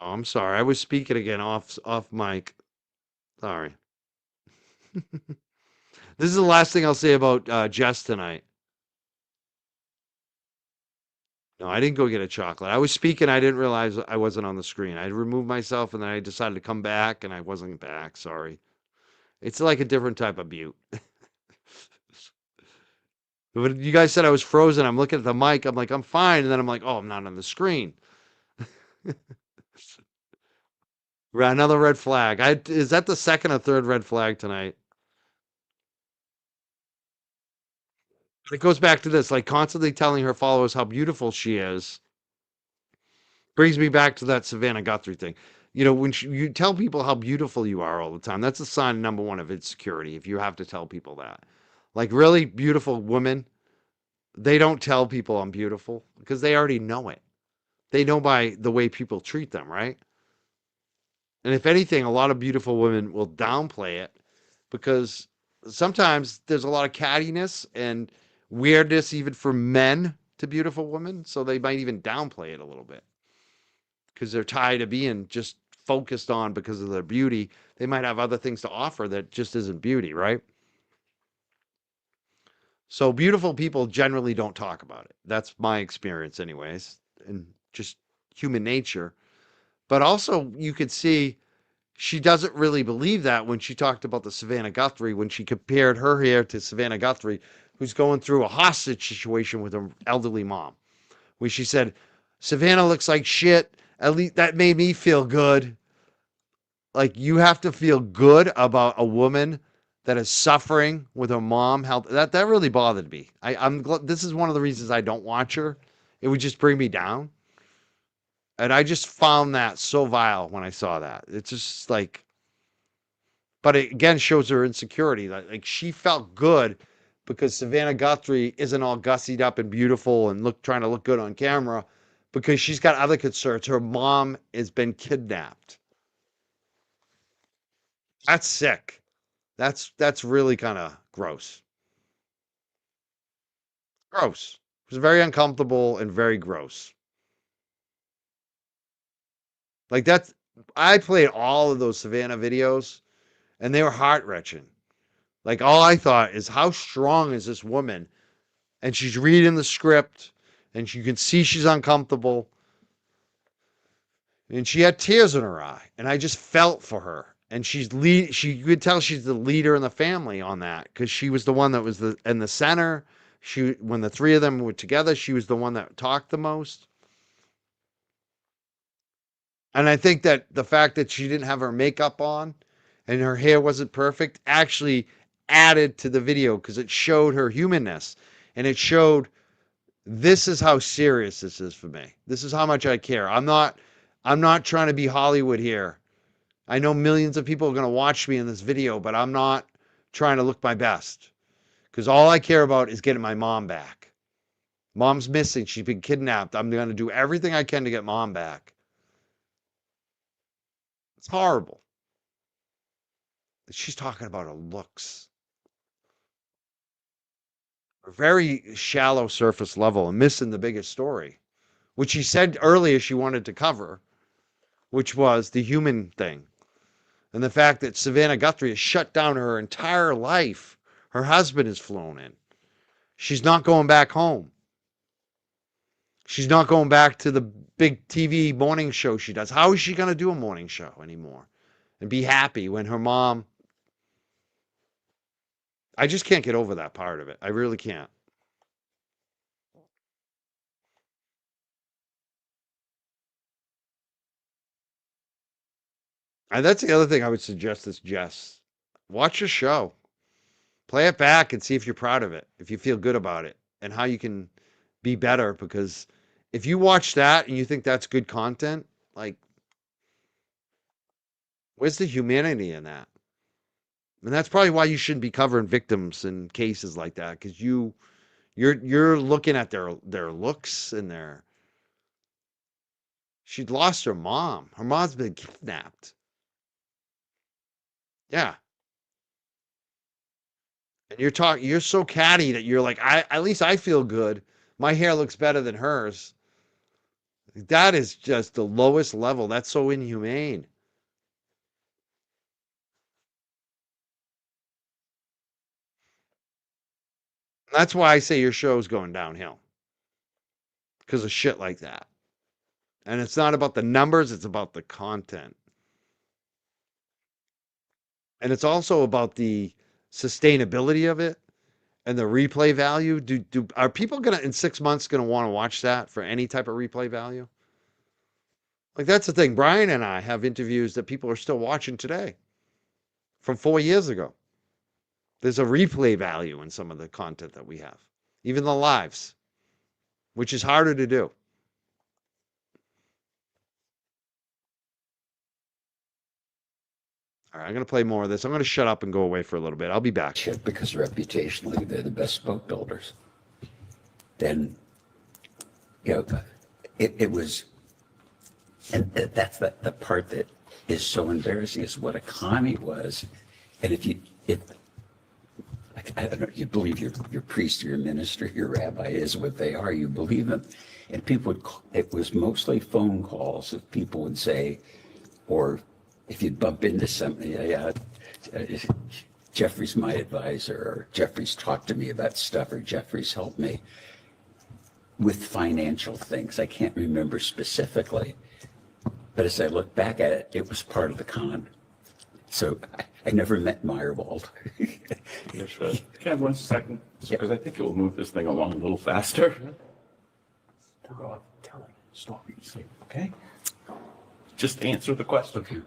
Oh, I'm sorry. I was speaking again off mic. Sorry. This is the last thing I'll say about Jess tonight. No, I didn't go get a chocolate. I was speaking. I didn't realize I wasn't on the screen. I removed myself and then I decided to come back and I wasn't back. Sorry. It's like a different type of mute. When you guys said I was frozen, I'm looking at the mic. I'm like, I'm fine. And then I'm like, oh, I'm not on the screen. Another red flag. Is that the second or third red flag tonight? It goes back to this, like constantly telling her followers how beautiful she is. Brings me back to that Savannah Guthrie thing. When you tell people how beautiful you are all the time, that's a sign number one of insecurity. If you have to tell people that, like really beautiful women, they don't tell people I'm beautiful because they already know it. They know by the way people treat them, right? And if anything, a lot of beautiful women will downplay it because sometimes there's a lot of cattiness and weirdness even for men to beautiful women. So they might even downplay it a little bit because they're tired of being just focused on because of their beauty. They might have other things to offer that just isn't beauty, right? So beautiful people generally don't talk about it. That's my experience, anyways, and just human nature. But also, you could see she doesn't really believe that when she talked about the Savannah Guthrie, when she compared her hair to Savannah Guthrie, who's going through a hostage situation with her elderly mom, where she said, Savannah looks like shit. At least that made me feel good. Like, you have to feel good about a woman that is suffering with her mom health. That really bothered me. I'm glad this is one of the reasons I don't watch her. It would just bring me down. And I just found that so vile when I saw that. It's just like, but it again shows her insecurity. Like she felt good because Savannah Guthrie isn't all gussied up and beautiful and trying to look good on camera because she's got other concerns. Her mom has been kidnapped. That's sick. That's really kind of gross. Gross. It was very uncomfortable and very gross. Like that's I played all of those Savannah videos and they were heart-wrenching. Like all I thought is how strong is this woman? And she's reading the script and you can see she's uncomfortable. And she had tears in her eye and I just felt for her. And you could tell she's the leader in the family on that because she was the one that was in the center. When the three of them were together, she was the one that talked the most. And I think that the fact that she didn't have her makeup on and her hair wasn't perfect actually added to the video because it showed her humanness and it showed this is how serious this is for me. This is how much I care. I'm not trying to be Hollywood here. I know millions of people are going to watch me in this video, but I'm not trying to look my best because all I care about is getting my mom back. Mom's missing. She's been kidnapped. I'm going to do everything I can to get mom back. It's horrible. She's talking about her looks. A very shallow surface level and missing the biggest story, which she said earlier she wanted to cover, which was the human thing. And the fact that Savannah Guthrie has shut down her entire life. Her husband is flown in. She's not going back home. She's not going back to the big TV morning show she does. How is she going to do a morning show anymore and be happy when her mom... I just can't get over that part of it. I really can't. And that's the other thing I would suggest is Jess. Watch your show. Play it back and see if you're proud of it, if you feel good about it, and how you can be better. Because if you watch that and you think that's good content, like, where's the humanity in that? And that's probably why you shouldn't be covering victims in cases like that, because you're looking at their looks and their... She'd lost her mom. Her mom's been kidnapped. Yeah. And you're so catty that you're like, at least I feel good. My hair looks better than hers. That is just the lowest level. That's so inhumane. That's why I say your show's going downhill. Because of shit like that. And it's not about the numbers, it's about the content. And it's also about the sustainability of it and the replay value. Are people gonna in 6 months gonna want to watch that for any type of replay value? Like that's the thing. Brian and I have interviews that people are still watching today from 4 years ago. There's a replay value in some of the content that we have, even the lives, which is harder to do. All right, I'm going to play more of this. I'm going to shut up and go away for a little bit. I'll be back. Because reputationally, they're the best boat builders. then, it was, and that's the part that is so embarrassing, is what a commie was. And if I don't know, you believe your priest, your minister, your rabbi is what they are, you believe them. And people would, it was mostly phone calls that people would say, or if you'd bump into somebody, Jeffrey's my advisor, or Jeffrey's talked to me about stuff, or Jeffrey's helped me with financial things. I can't remember specifically, but as I look back at it, it was part of the con. So I never met Meyerwald. Can I have 1 second? Because I think it will move this thing along a little faster. Telling stories, okay? Just answer the question.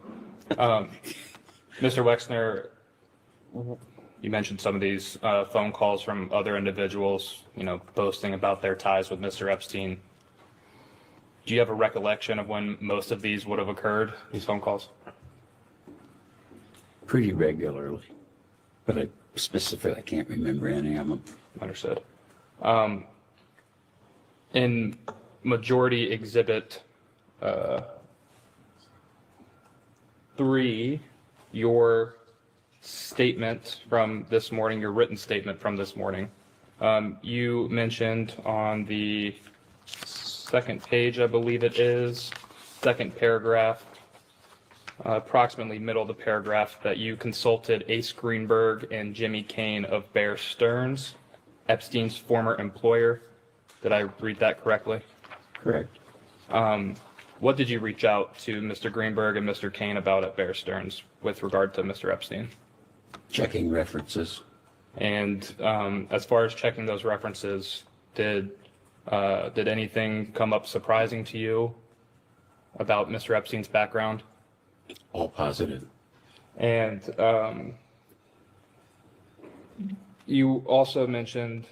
Mr. Wexner, you mentioned some of these phone calls from other individuals, boasting about their ties with Mr. Epstein. Do you have a recollection of when most of these would have occurred, these phone calls? Pretty regularly, but I can't remember any of them. Understood. In Majority Exhibit 3, your statement from this morning, your written statement from this morning, you mentioned on the second page, I believe it is, second paragraph, approximately middle of the paragraph, that you consulted Ace Greenberg and Jimmy Kane of Bear Stearns, Epstein's former employer. Did I read that correctly? Correct. What did you reach out to Mr. Greenberg and Mr. Kane about at Bear Stearns with regard to Mr. Epstein? Checking references. And as far as checking those references, did anything come up surprising to you about Mr. Epstein's background? All positive. And you also mentioned,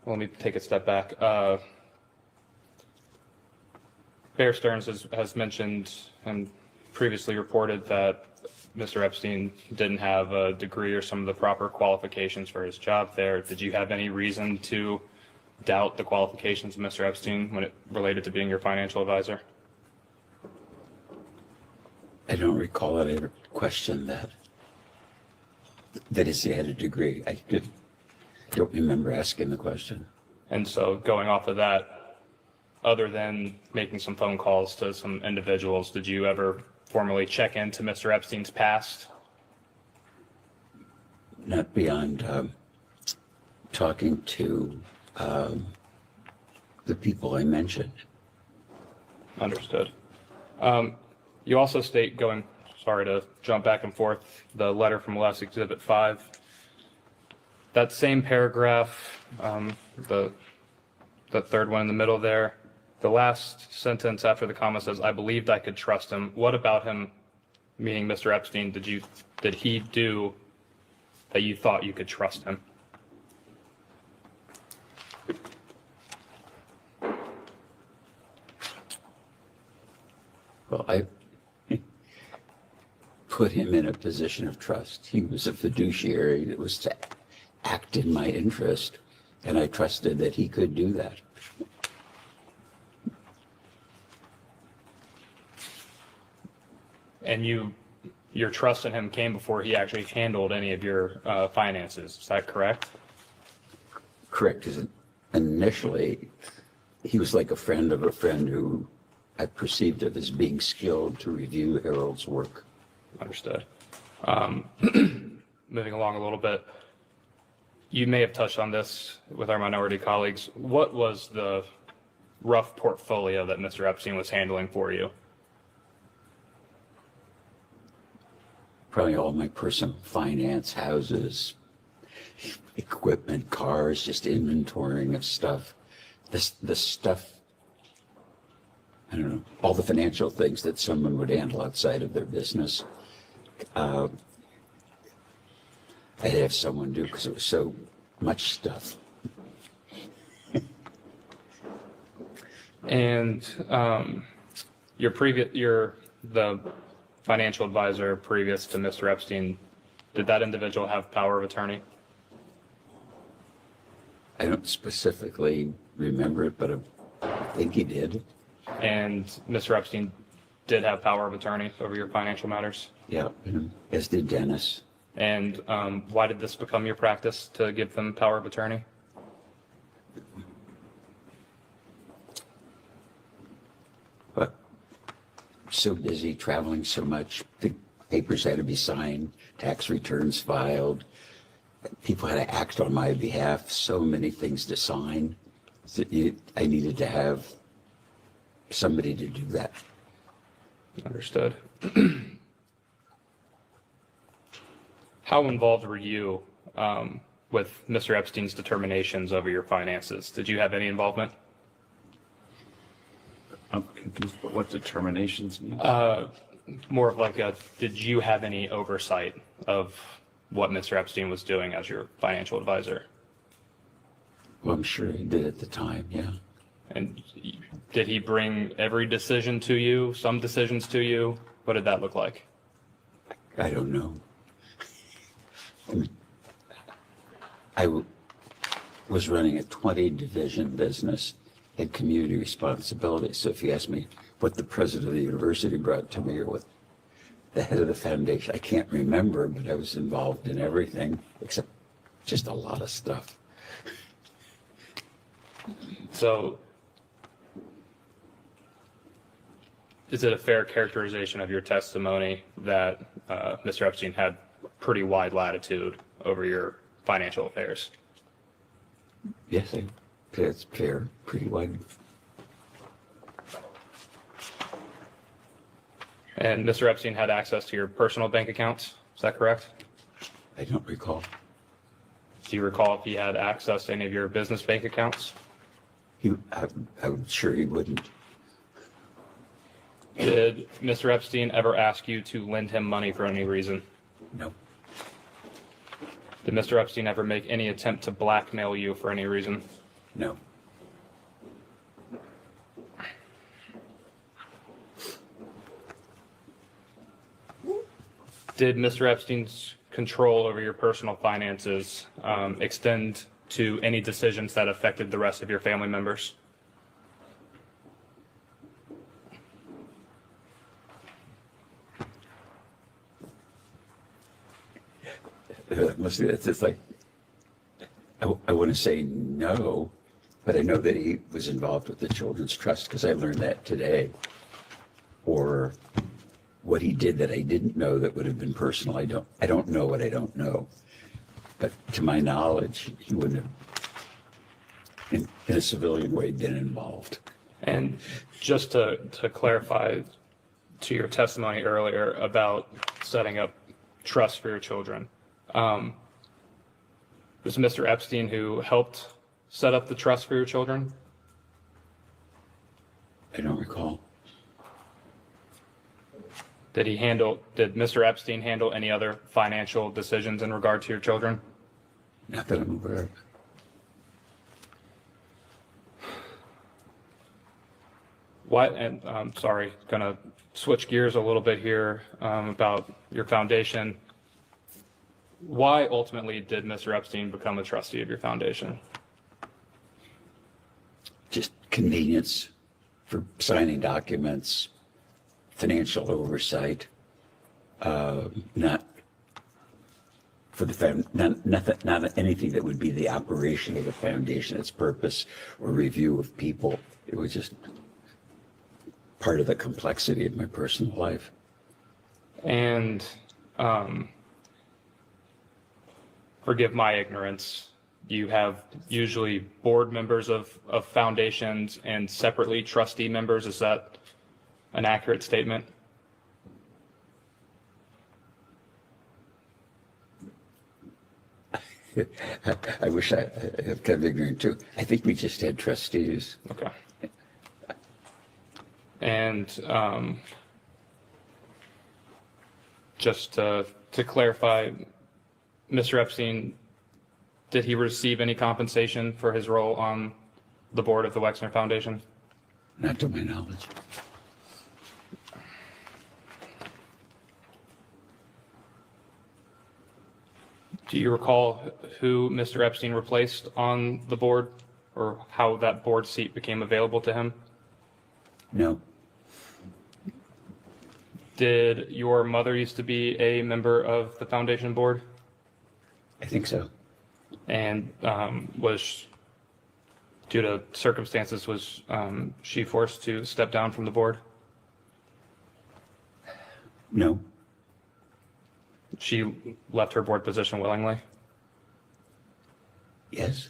let me take a step back. Bear Stearns has mentioned and previously reported that Mr. Epstein didn't have a degree or some of the proper qualifications for his job there. Did you have any reason to doubt the qualifications of Mr. Epstein when it related to being your financial advisor? I don't recall that I ever questioned that. That is, he had a degree. I don't remember asking the question. And so going off of that, other than making some phone calls to some individuals, did you ever formally check into Mr. Epstein's past? Not beyond talking to the people I mentioned. Understood. You also state, sorry to jump back and forth, the letter from Les Exhibit 5. That same paragraph, the third one in the middle there, the last sentence after the comma says, "I believed I could trust him." What about him, meaning Mr. Epstein, did he do that you thought you could trust him? Well, I put him in a position of trust. He was a fiduciary that was to act in my interest, and I trusted that he could do that. And your trust in him came before he actually handled any of your finances. Is that correct? Correct. Initially, he was like a friend of a friend who I perceived of as being skilled to review Harold's work. Understood. Moving along a little bit, you may have touched on this with our minority colleagues. What was the rough portfolio that Mr. Epstein was handling for you? Probably all my personal finance, houses, equipment, cars, just inventorying of stuff. The stuff, I don't know, all the financial things that someone would handle outside of their business. I had to have someone do because it was so much stuff. And the financial advisor previous to Mr. Epstein, did that individual have power of attorney? I don't specifically remember it, but I think he did. And Mr. Epstein did have power of attorney over your financial matters? Yeah, as did Dennis. And why did this become your practice to give them power of attorney? But so busy traveling so much, the papers had to be signed, tax returns filed, people had to act on my behalf, so many things to sign. I needed to have somebody to do that. Understood. How involved were you with Mr. Epstein's determinations over your finances? Did you have any involvement? I'm confused, but what determinations mean? More of like did you have any oversight of what Mr. Epstein was doing as your financial advisor? Well, I'm sure he did at the time, yeah. And did he bring every decision to you, some decisions to you? What did that look like? I don't know. I was running a 20-division business, had community responsibility. So if you ask me what the president of the university brought to me or what the head of the foundation, I can't remember, but I was involved in everything except just a lot of stuff. So is it a fair characterization of your testimony that Mr. Epstein had pretty wide latitude over your financial affairs? Yes, that's fair, pretty wide. And Mr. Epstein had access to your personal bank accounts, is that correct? I don't recall. Do you recall if he had access to any of your business bank accounts? I'm sure he wouldn't. Did Mr. Epstein ever ask you to lend him money for any reason? No. Did Mr. Epstein ever make any attempt to blackmail you for any reason? No. Did Mr. Epstein's control over your personal finances extend to any decisions that affected the rest of your family members? It's like, I want to say no, but I know that he was involved with the Children's Trust because I learned that today. Or what he did that I didn't know that would have been personal. I don't know what I don't know. But to my knowledge, he wouldn't have, in a civilian way, been involved. And just to clarify to your testimony earlier about setting up trust for your children, was Mr. Epstein who helped set up the trust for your children? I don't recall. Did Mr. Epstein handle any other financial decisions in regard to your children? Not that I'm aware of. And I'm sorry, gonna switch gears a little bit here about your foundation. Why ultimately did Mr. Epstein become a trustee of your foundation? Just convenience for signing documents, financial oversight, not for the not anything that would be the operation of the foundation, its purpose or review of people. It was just part of the complexity of my personal life. And forgive my ignorance, you have usually board members of foundations and separately trustee members. Is that an accurate statement? I wish I'm kind of ignorant too. I think we just had trustees. Okay. And just to clarify, Mr. Epstein, did he receive any compensation for his role on the board of the Wexner Foundation? Not to my knowledge. Do you recall who Mr. Epstein replaced on the board or how that board seat became available to him? No, Did your mother used to be a member of the foundation board? I think so. And was, due to circumstances, was she forced to step down from the board? No, She left her board position willingly? yes,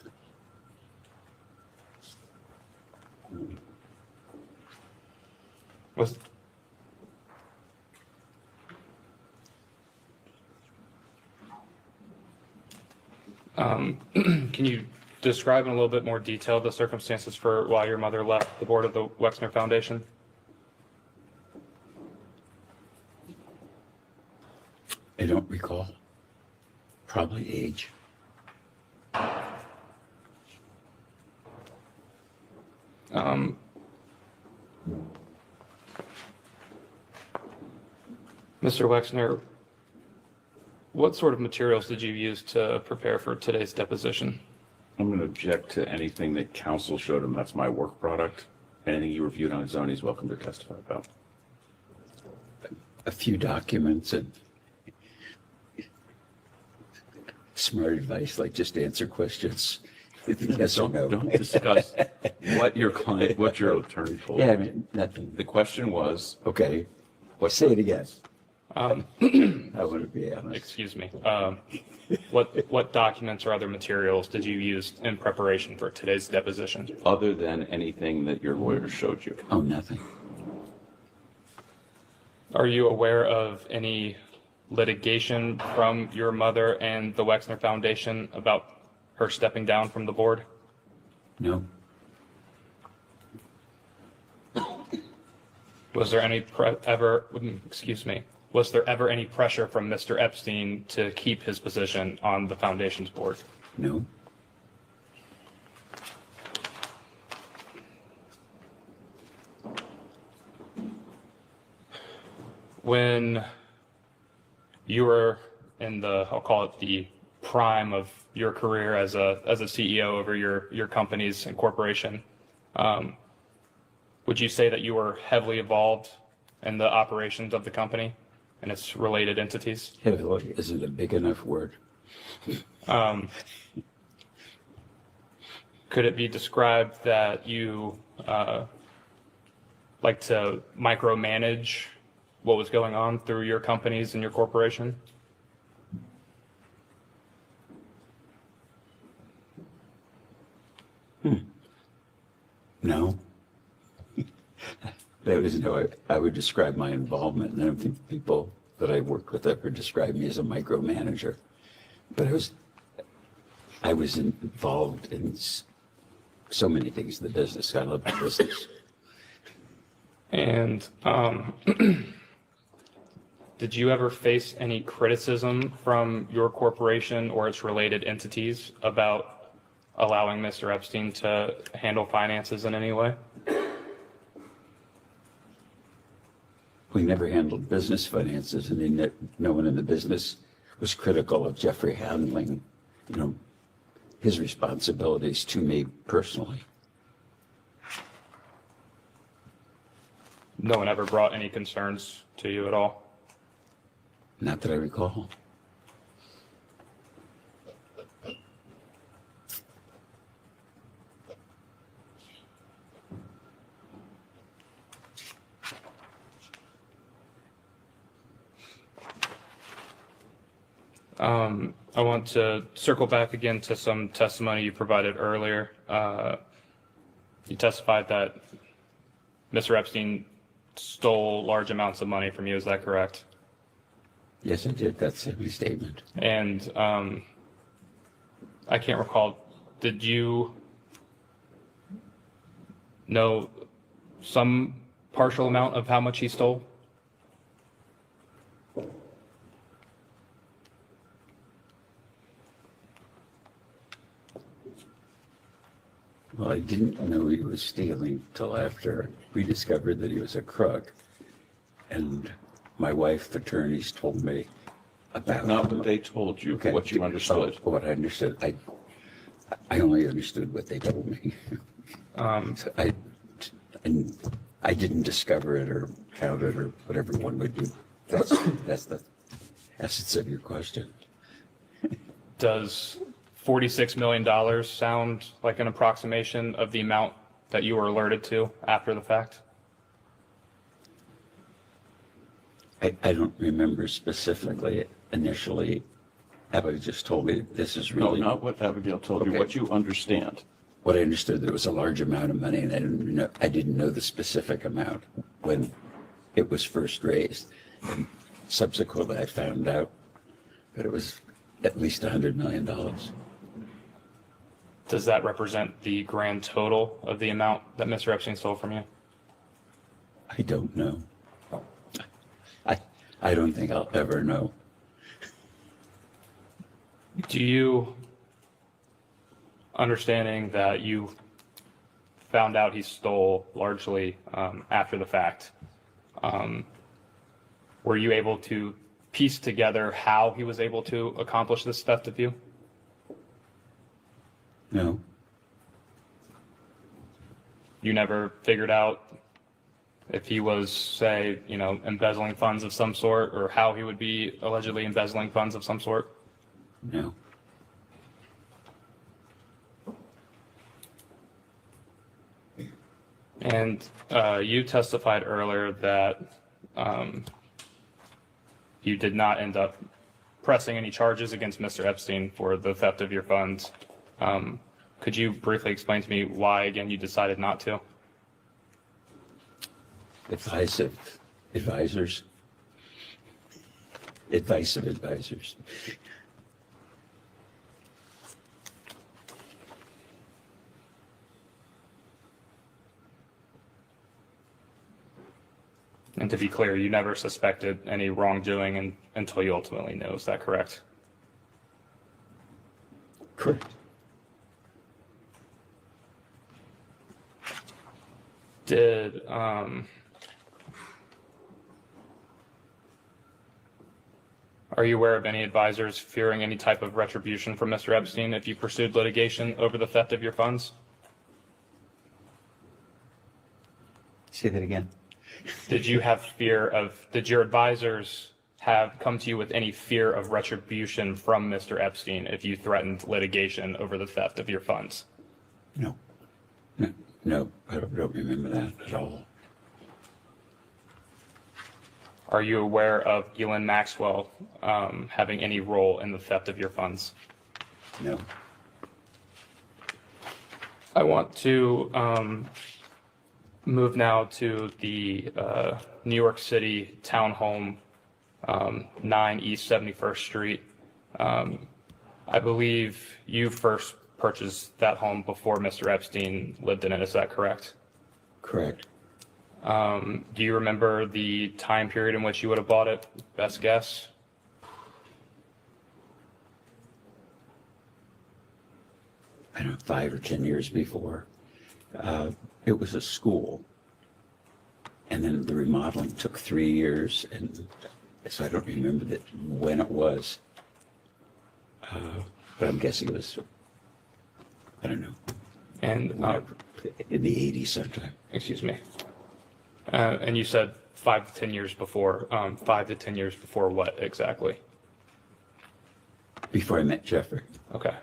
Was can you describe in a little bit more detail the circumstances for why your mother left the board of the Wexner Foundation? I don't recall. Probably age. Mr. Wexner, what sort of materials did you use to prepare for today's deposition? I'm going to object to anything that counsel showed him. That's my work product. Anything he reviewed on his own, he's welcome to testify about. A few documents and smart advice, like just answer questions. Yes or no. Don't discuss what your client, what your attorney told you. Yeah, I mean, nothing. The question was, Okay. Say it again. Um, I want to be honest. Excuse me. What documents or other materials did you use in preparation for today's deposition? other than anything that your lawyer showed you. Oh, nothing. Are you aware of any litigation from your mother and the Wexner Foundation about her stepping down from the board? No, Was there any was there ever any pressure from Mr. Epstein to keep his position on the foundation's board? no, When you were in the, I'll call it the prime of your career as a CEO over your companies and corporation, would you say that you were heavily involved in the operations of the company and its related entities? heavily isn't a big enough word. Could it be described that you like to micromanage what was going on through your companies and your corporation? No. That was no, I would describe my involvement, and I don't think people that I worked with ever described me as a micromanager. But I was involved in so many things in the business. I love the business. And did you ever face any criticism from your corporation or its related entities about allowing Mr. Epstein to handle finances in any way? We never handled business finances, and no one in the business was critical of Jeffrey handling, his responsibilities to me personally. No one ever brought any concerns to you at all? Not that I recall. I want to circle back again to some testimony you provided earlier. You testified that Mr. Epstein stole large amounts of money from you. Is that correct? Yes, I did. That's a statement. And I can't recall, did you know some partial amount of how much he stole? Well, I didn't know he was stealing till after we discovered that he was a crook. And my wife's attorneys told me about. Not what they told you, Okay. what you understood. What I understood. I only understood what they told me. So and I didn't discover it or count it or whatever one would do. That's the essence of your question. Does $46 million sound like an approximation of the amount that you were alerted to after the fact? I don't remember specifically initially. Abigail just told me this is really. No, not what Abigail told you, what you understand. What I understood, there was a large amount of money, and I didn't know the specific amount when it was first raised. And subsequently, I found out that it was at least $100 million. Does that represent the grand total of the amount that Mr. Epstein stole from you? I don't know. I don't think I'll ever know. Do you, understanding that you found out he stole largely after the fact, were you able to piece together how he was able to accomplish this theft of you? No. You never figured out if he was, say, embezzling funds of some sort, or how he would be allegedly embezzling funds of some sort? No. And you testified earlier that you did not end up pressing any charges against Mr. Epstein for the theft of your funds. Could you briefly explain to me why, again, you decided not to? Advice of advisors. Advice of advisors. And to be clear, you never suspected any wrongdoing until you ultimately knew. Is that correct? Correct. Did are you aware of any advisors fearing any type of retribution from Mr. Epstein if you pursued litigation over the theft of your funds? Say that again. Did you have did your advisors have come to you with any fear of retribution from Mr. Epstein if you threatened litigation over the theft of your funds? No. No, I don't remember that at all. Are you aware of Ghislaine Maxwell having any role in the theft of your funds? No. I want to move now to the New York City townhome, 9 East 71st Street. I believe you first purchased that home before Mr. Epstein lived in it. Is that correct? Correct. Do you remember the time period in which you would have bought it? Best guess? I don't know, 5 or 10 years before. It was a school. And then the remodeling took 3 years. And so I don't remember when it was. But I'm guessing it was, I don't know. And in the 80s sometime. Excuse me. And you said 5 to 10 years before. 5 to 10 years before what exactly? Before I met Jeffrey. Okay.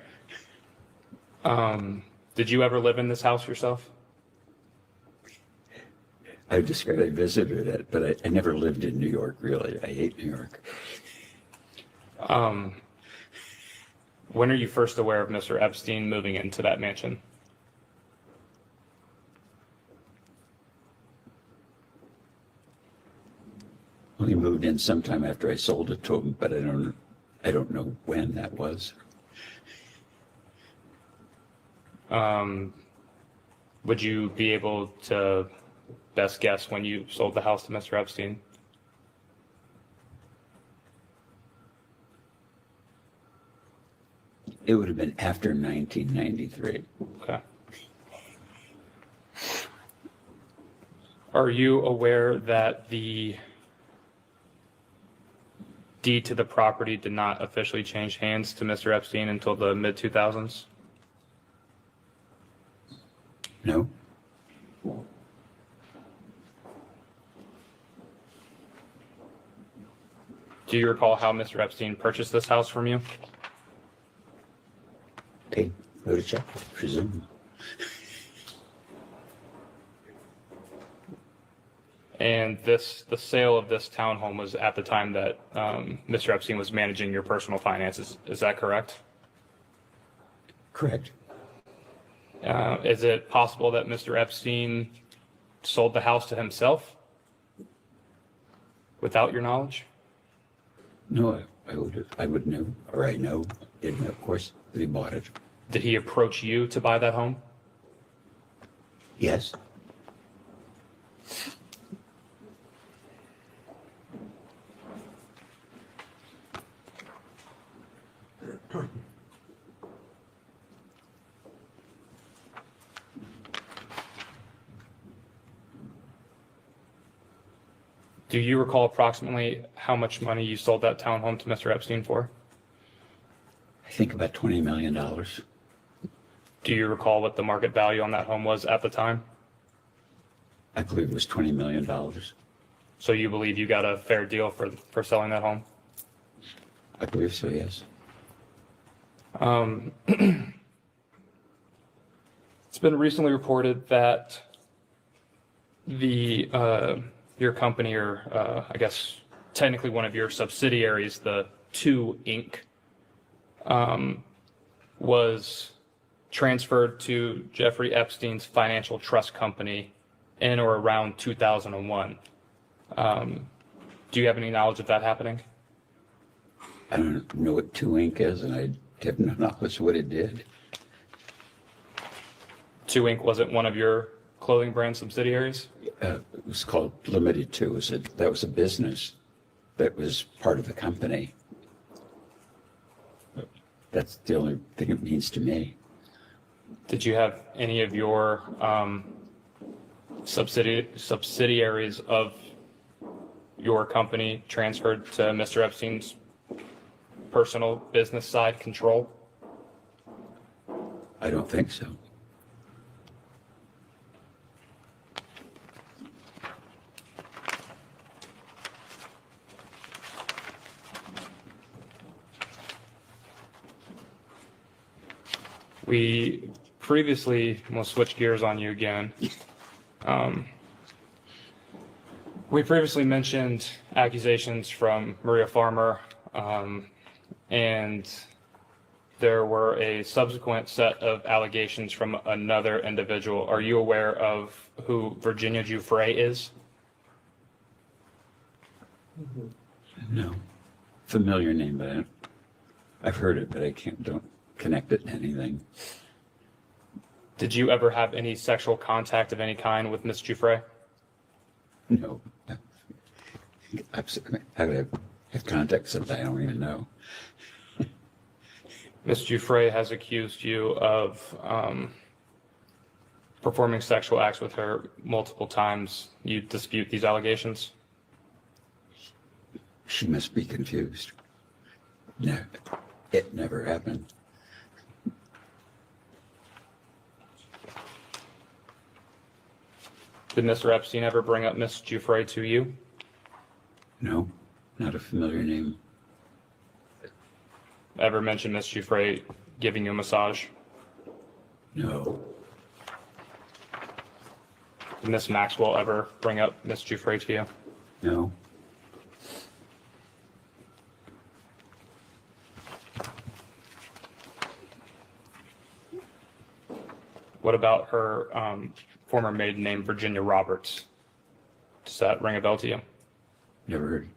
Did you ever live in this house yourself? I described I visited it, but I never lived in New York, really. I hate New York. When are you first aware of Mr. Epstein moving into that mansion? Well, he moved in sometime after I sold it to him, but I don't know when that was. Would you be able to best guess when you sold the house to Mr. Epstein? It would have been after 1993. Okay. Are you aware that the deed to the property did not officially change hands to Mr. Epstein until the mid-2000s? Do you recall how Mr. Epstein purchased this house from you? Paid, wrote a check, presumably. And the sale of this townhome was at the time that Mr. Epstein was managing your personal finances. Is that correct? Correct. Is it possible that Mr. Epstein sold the house to himself without your knowledge? No, I would know, or I know, didn't of course, that he bought it. Did he approach you to buy that home? Yes. Do you recall approximately how much money you sold that townhome to Mr. Epstein for? I think about $20 million. Do you recall what the market value on that home was at the time? I believe it was $20 million. So you believe you got a fair deal for selling that home? I believe so, yes. It's been recently reported that your company, or I guess technically one of your subsidiaries, the 2 Inc., was transferred to Jeffrey Epstein's financial trust company in or around 2001. Do you have any knowledge of that happening? I don't know what 2 Inc. is, and I have no knowledge what it did. 2 Inc. wasn't one of your clothing brand subsidiaries? It was called Limited 2. That was a business that was part of the company. That's the only thing it means to me. Did you have any of your subsidiaries of your company transferred to Mr. Epstein's personal business side control? I don't think so. We previously, we'll switch gears on you again. We previously mentioned accusations from Maria Farmer, and there were a subsequent set of allegations from another individual. Are you aware of who Virginia Giuffre is? No. Familiar name, but I've heard it, but I don't connect it to anything. Did you ever have any sexual contact of any kind with Miss Giuffre? No. How could I have contact with somebody I don't even know? Miss Giuffre has accused you of performing sexual acts with her multiple times. You dispute these allegations? She must be confused. No, it never happened. Did Mr. Epstein ever bring up Miss Giuffre to you? No, not a familiar name. Ever mention Miss Giuffre giving you a massage? No. Did Miss Maxwell ever bring up Miss Giuffre to you? No. What about her former maiden name, Virginia Roberts? Does that ring a bell to you? Never heard.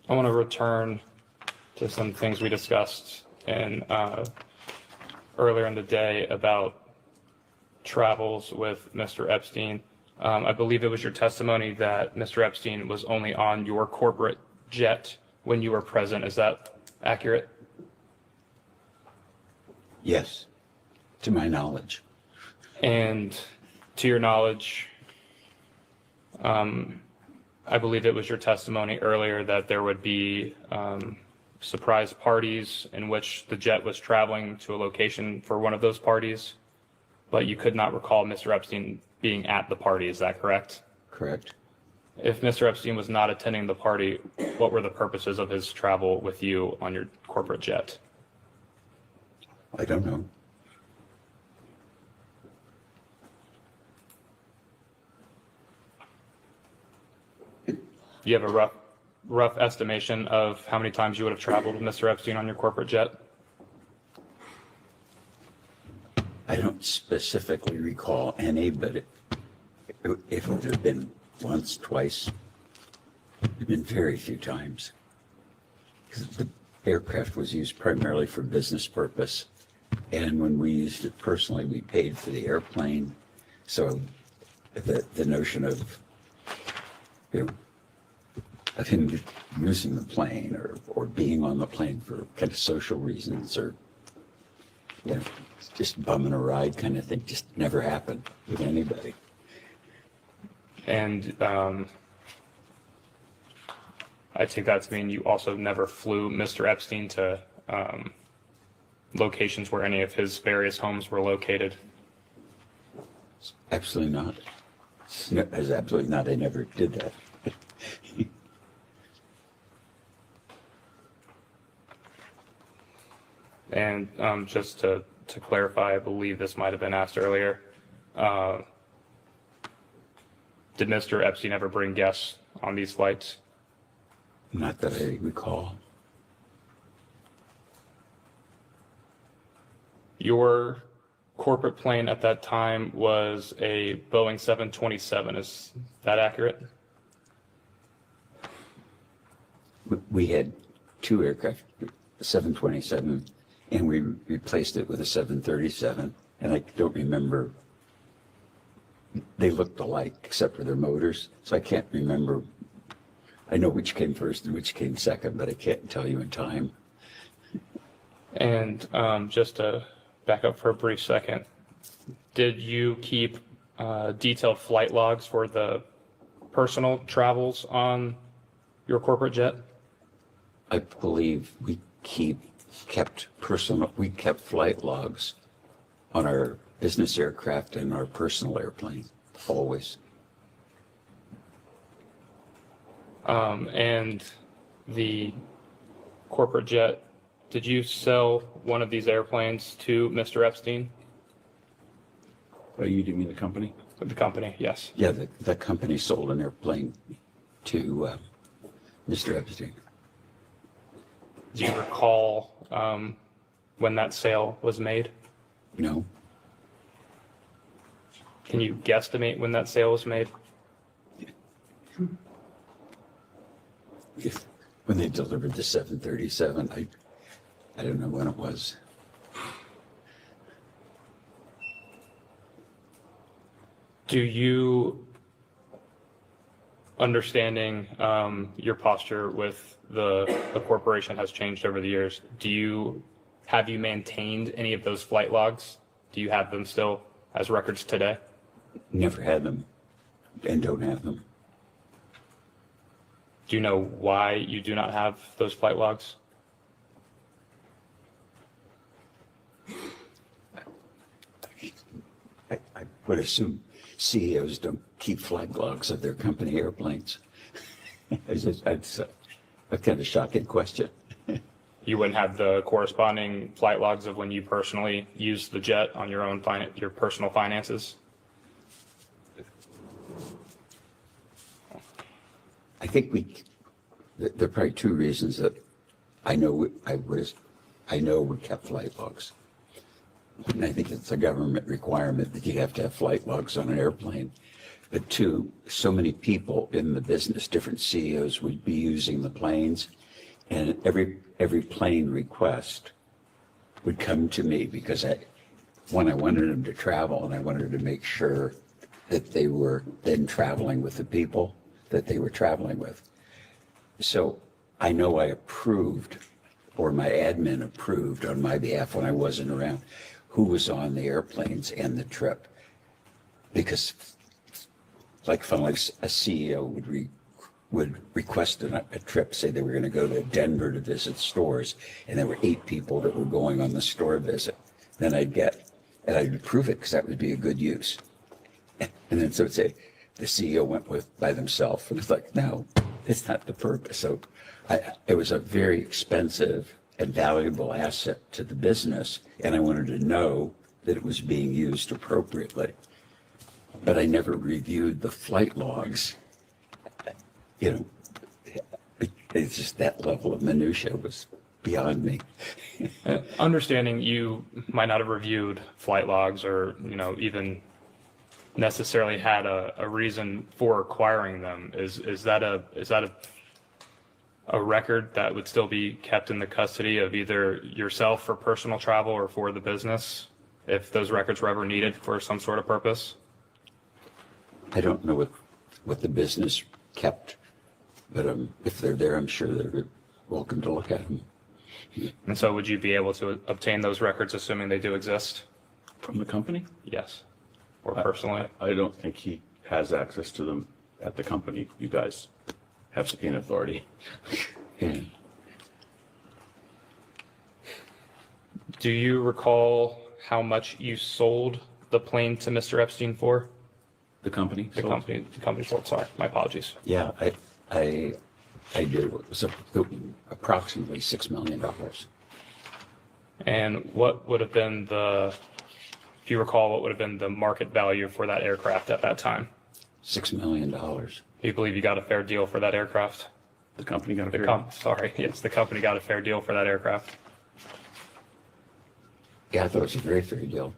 I want to return to some things we discussed earlier in the day about travels with Mr. Epstein. I believe it was your testimony that Mr. Epstein was only on your corporate jet when you were present. Is that accurate? Yes, to my knowledge. And to your knowledge, I believe it was your testimony earlier that there would be surprise parties in which the jet was traveling to a location for one of those parties, but you could not recall Mr. Epstein being at the party. Is that correct? Correct. If Mr. Epstein was not attending the party, what were the purposes of his travel with you on your corporate jet? I don't know. Do you have a rough estimation of how many times you would have traveled with Mr. Epstein on your corporate jet? I don't specifically recall any, but it would have been once, twice. It's been very few times. Because the aircraft was used primarily for business purpose. And when we used it personally, we paid for the airplane. So the notion of, of him using the plane or being on the plane for kind of social reasons or, just bumming a ride kind of thing just never happened with anybody. And I take that to mean you also never flew Mr. Epstein to locations where any of his various homes were located? Absolutely not. No, there's absolutely not. I never did that. And just to clarify, I believe this might have been asked earlier. Did Mr. Epstein ever bring guests on these flights? Not that I recall. Your corporate plane at that time was a Boeing 727. Is that accurate? We had two aircraft, a 727, and we replaced it with a 737. And I don't remember, they looked alike except for their motors. So I can't remember. I know which came first and which came second, but I can't tell you in time. And just to back up for a brief second, did you keep detailed flight logs for the personal travels on your corporate jet? I believe we kept flight logs on our business aircraft and our personal airplane, always. And the corporate jet, did you sell one of these airplanes to Mr. Epstein? Oh, you mean the company? The company, yes. Yeah, the company sold an airplane to Mr. Epstein. Do you recall when that sale was made? No. Can you guesstimate when that sale was made? When they delivered the 737, I don't know when it was. Do you, understanding your posture with the corporation has changed over the years, have you maintained any of those flight logs? Do you have them still as records today? Never had them and don't have them. Do you know why you do not have those flight logs? I would assume CEOs don't keep flight logs of their company airplanes. That's a kind of shocking question. You wouldn't have the corresponding flight logs of when you personally used the jet on your own your personal finances? I think there are probably two reasons that I know we kept flight logs. And I think it's a government requirement that you have to have flight logs on an airplane. But two, so many people in the business, different CEOs would be using the planes, and every plane request would come to me because I wanted them to travel, and I wanted to make sure that they were then traveling with the people that they were traveling with. So I know I approved, or my admin approved on my behalf when I wasn't around, who was on the airplanes and the trip. because like a CEO would request a trip, say they were going to go to Denver to visit stores, and there were 8 people that were going on the store visit. Then and I'd approve it because that would be a good use. And then so it'd say, the CEO went by themselves. And it's like, no, it's not the purpose. So it was a very expensive and valuable asset to the business, and I wanted to know that it was being used appropriately. But I never reviewed the flight logs. You know, it's just that level of minutia was beyond me. Understanding you might not have reviewed flight logs or, even necessarily had a reason for acquiring them. Is that a record that would still be kept in the custody of either yourself for personal travel or for the business, if those records were ever needed for some sort of purpose? I don't know what the business kept, but if they're there, I'm sure they're welcome to look at them. And so would you be able to obtain those records, assuming they do exist? From the company? Yes. Or personally? I don't think he has access to them at the company. You guys have subpoena authority. Do you recall how much you sold the plane to Mr. Epstein for? The company? The company sold, sorry, my apologies. Yeah, I did. It was approximately $6 million. And what would have been if you recall, what would have been the market value for that aircraft at that time? $6 million. Do you believe you got a fair deal for that aircraft? The company got a fair deal? Sorry, yes, the company got a fair deal for that aircraft. Yeah, I thought it was a very fair deal.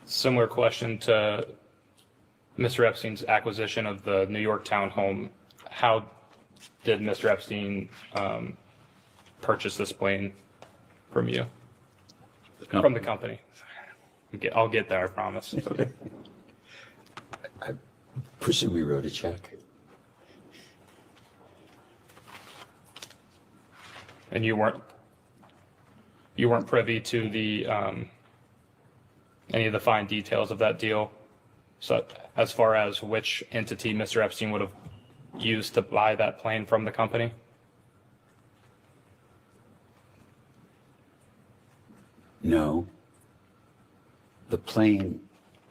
Similar question to Mr. Epstein's acquisition of the New York townhome. How did Mr. Epstein purchase this plane from you? From the company. I'll get there, I promise. I presume we wrote a check. And you weren't privy to the any of the fine details of that deal? So as far as which entity Mr. Epstein would have used to buy that plane from the company? No. The plane,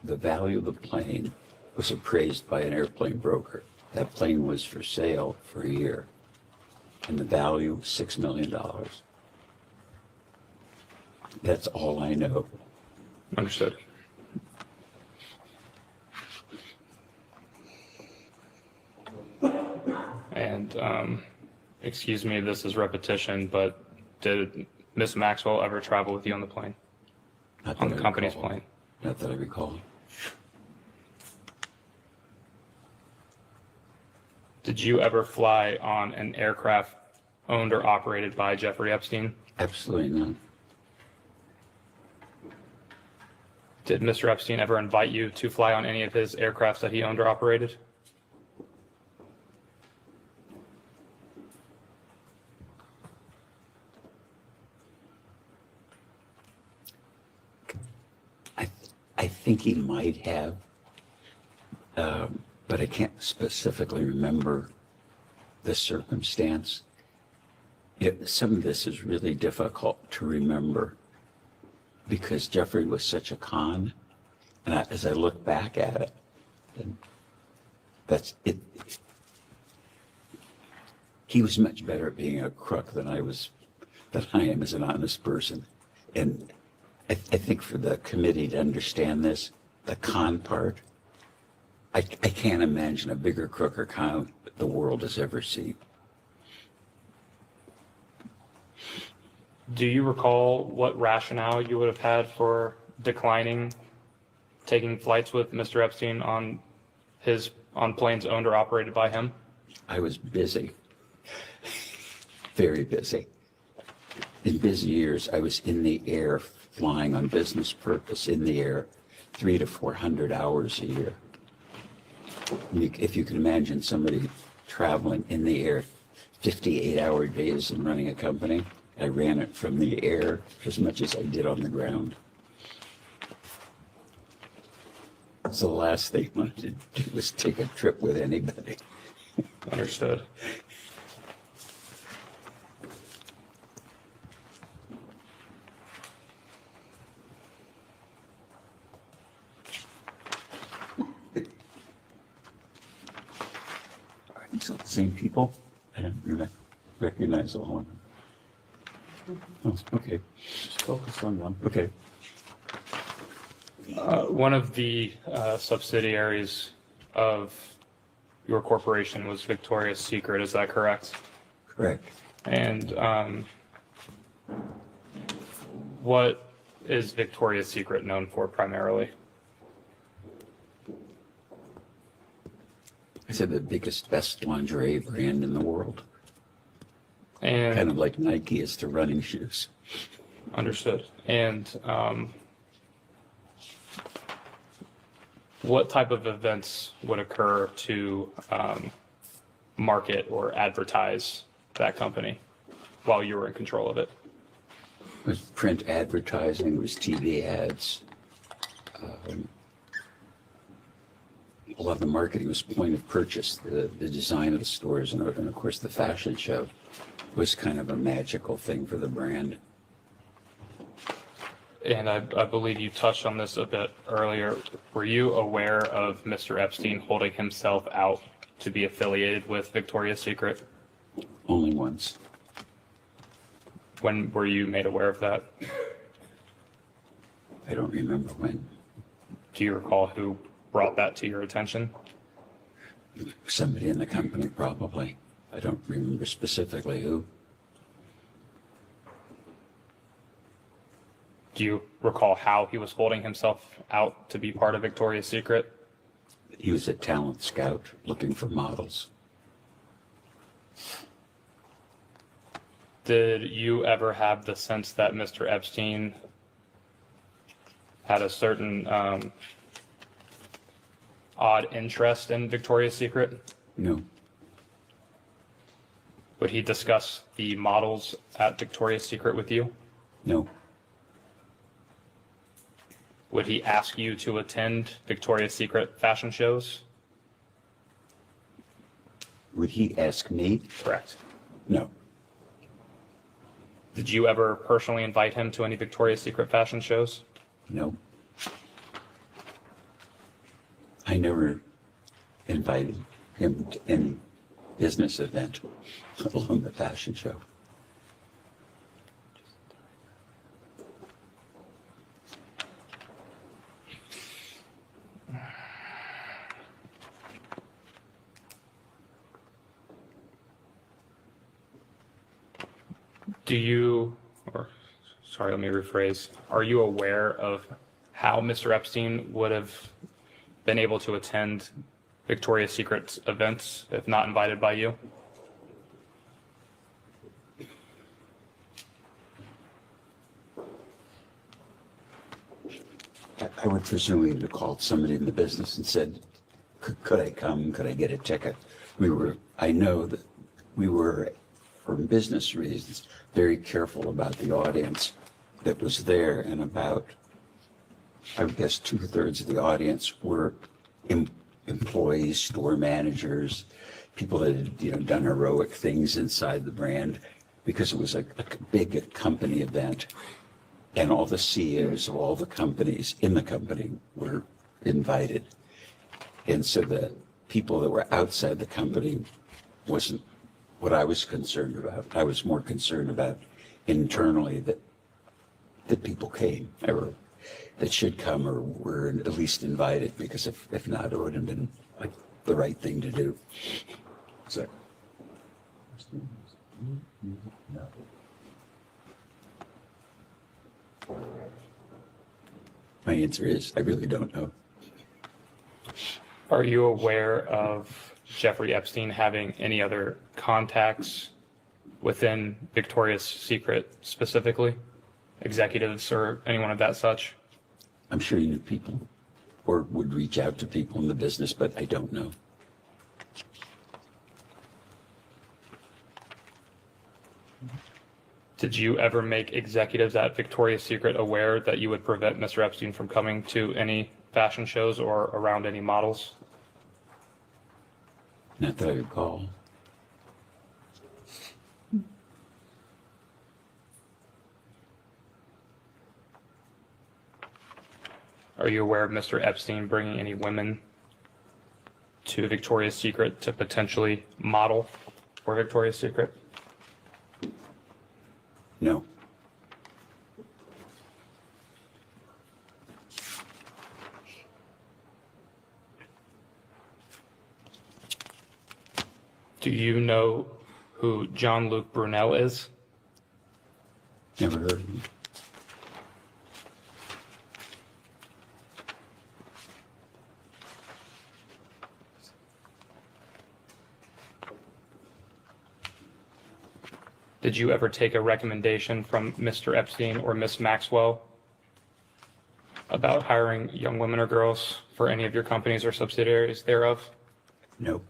the value of the plane was appraised by an airplane broker. That plane was for sale for a year, and the value was $6 million. That's all I know. Understood. And excuse me, this is repetition, but did Miss Maxwell ever travel with you on the plane? On the company's plane? Not that I recall. Did you ever fly on an aircraft owned or operated by Jeffrey Epstein? Absolutely not. Did Mr. Epstein ever invite you to fly on any of his aircrafts that he owned or operated? I think he might have, but I can't specifically remember the circumstance. Some of this is really difficult to remember because Jeffrey was such a con, and as I look back at it, that's it. He was much better at being a crook than I am as an honest person, and I think for the committee to understand this, the con part, I can't imagine a bigger crook or con the world has ever seen. Do you recall what rationale you would have had for declining taking flights with Mr. Epstein on planes owned or operated by him? I was busy, very busy. In busy years, I was in the air flying on business purpose in the air 300 to 400 hours a year. If you can imagine somebody traveling in the air 58-hour days and running a company, I ran it from the air as much as I did on the ground. So the last thing I wanted to do was take a trip with anybody. Understood. So the same people? I don't recognize all of them. Oh, okay. Just focus on one. Okay. One of the subsidiaries of your corporation was Victoria's Secret, is that correct? Correct. And what is Victoria's Secret known for primarily? I said the biggest, best lingerie brand in the world. And kind of like Nike is to running shoes. Understood. And what type of events would occur to market or advertise that company while you were in control of it? It was print advertising, it was TV ads. A lot of the marketing was point of purchase, the design of the stores, and of course the fashion show was kind of a magical thing for the brand. And I believe you touched on this a bit earlier. Were you aware of Mr. Epstein holding himself out to be affiliated with Victoria's Secret? Only once. When were you made aware of that? I don't remember when. Do you recall who brought that to your attention? Somebody in the company, probably. I don't remember specifically who. Do you recall how he was holding himself out to be part of Victoria's Secret? He was a talent scout looking for models. Did you ever have the sense that Mr. Epstein had a certain odd interest in Victoria's Secret? No. Would he discuss the models at Victoria's Secret with you? No. Would he ask you to attend Victoria's Secret fashion shows? Would he ask me? Correct. No. Did you ever personally invite him to any Victoria's Secret fashion shows? No. I never invited him to any business event, let alone the fashion show. Do you, or sorry, let me rephrase. Are you aware of how Mr. Epstein would have been able to attend Victoria's Secret events if not invited by you? I would presume he would have called somebody in the business and said, could I come? Could I get a ticket? I know that we were, for business reasons, very careful about the audience that was there, and about, I would guess, 2/3 of the audience were employees, store managers, people that had, done heroic things inside the brand, because it was a big company event, and all the CEOs of all the companies in the company were invited. And so the people that were outside the company wasn't what I was concerned about. I was more concerned about internally that people came, or that should come, or were at least invited, because if not, it would have been like the right thing to do. So. My answer is, I really don't know. Are you aware of Jeffrey Epstein having any other contacts within Victoria's Secret specifically? Executives or anyone of that such? I'm sure he knew people or would reach out to people in the business, but I don't know. Did you ever make executives at Victoria's Secret aware that you would prevent Mr. Epstein from coming to any fashion shows or around any models? Not that I recall. Are you aware of Mr. Epstein bringing any women to Victoria's Secret to potentially model for Victoria's Secret? No. Do you know who Jean-Luc Brunel is? Never heard of him. Did you ever take a recommendation from Mr. Epstein or Miss Maxwell about hiring young women or girls for any of your companies or subsidiaries thereof? No.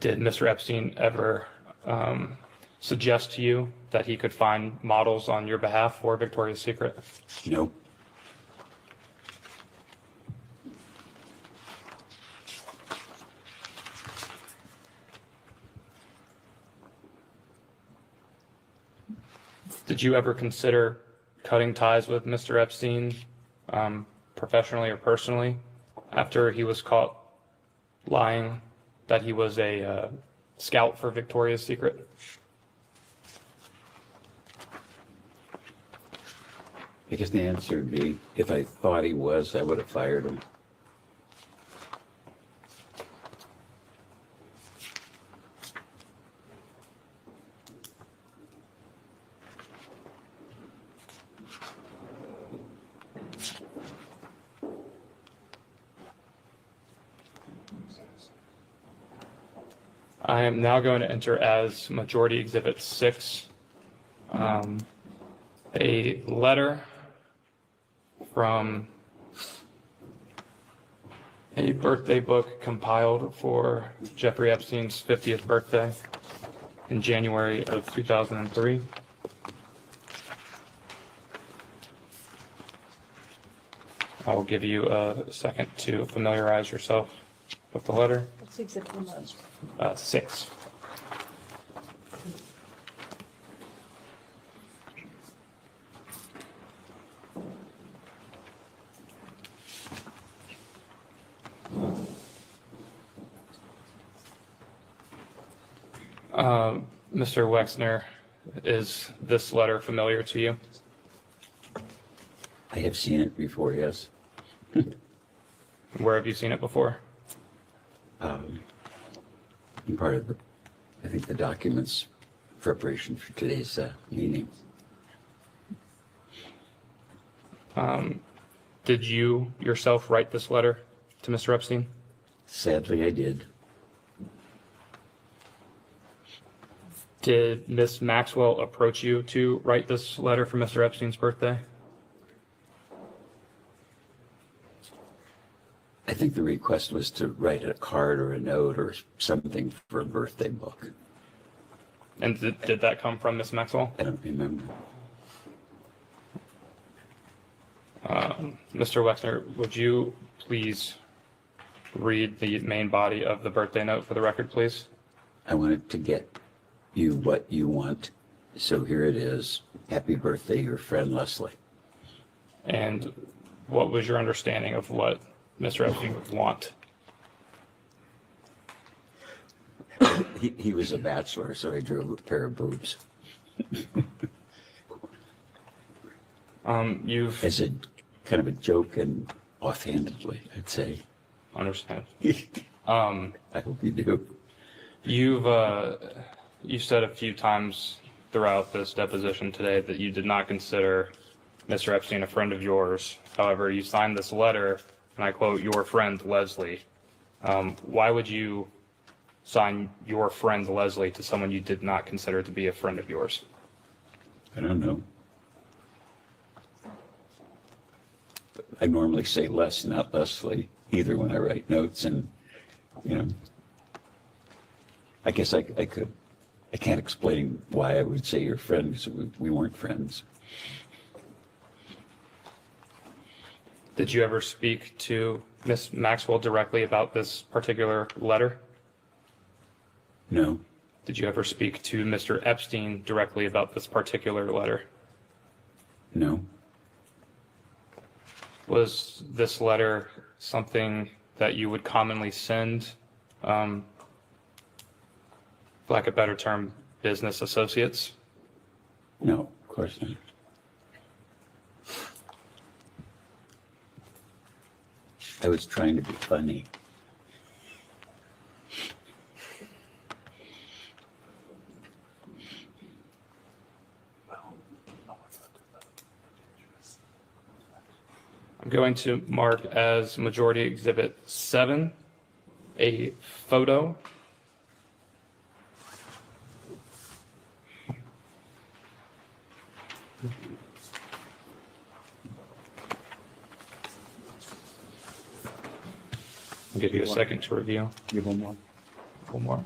Did Mr. Epstein ever suggest to you that he could find models on your behalf for Victoria's Secret? No. Did you ever consider cutting ties with Mr. Epstein, professionally or personally, after he was caught lying that he was a scout for Victoria's Secret? I guess the answer would be, if I thought he was, I would have fired him. I am now going to enter as Majority Exhibit 6, a letter from a birthday book compiled for Jeffrey Epstein's 50th birthday in January of 2003. I will give you a second to familiarize yourself with the letter. What's exhibit number? 6. Mr. Wexner, is this letter familiar to you? I have seen it before, yes. Where have you seen it before? In part of the, I think, the documents preparation for today's meeting. Did you yourself write this letter to Mr. Epstein? Sadly, I did. Did Miss Maxwell approach you to write this letter for Mr. Epstein's birthday? I think the request was to write a card or a note or something for a birthday book. And did that come from Miss Maxwell? I don't remember. Mr. Wexner, would you please read the main body of the birthday note for the record, please? I wanted to get you what you want. So here it is. Happy birthday, your friend Leslie. And what was your understanding of what Mr. Epstein would want? He was a bachelor, so I drew a pair of boobs. As a kind of a joke and offhandedly, I'd say. Understand. I hope you do. You've said a few times throughout this deposition today that you did not consider Mr. Epstein a friend of yours. However, you signed this letter, and I quote, "Your friend Leslie." Why would you sign "your friend Leslie" to someone you did not consider to be a friend of yours? I don't know. I normally say Les, not Leslie, either when I write notes, and, you know, I guess I could. I can't explain why I would say you're a friend because we weren't friends. Did you ever speak to Miss Maxwell directly about this particular letter? No. Did you ever speak to Mr. Epstein directly about this particular letter? No. Was this letter something that you would commonly send, for lack of a better term, business associates? No, of course not. I was trying to be funny. I'm going to mark as Majority Exhibit 7, a photo. I'll give you a second to review. Give one more. One more.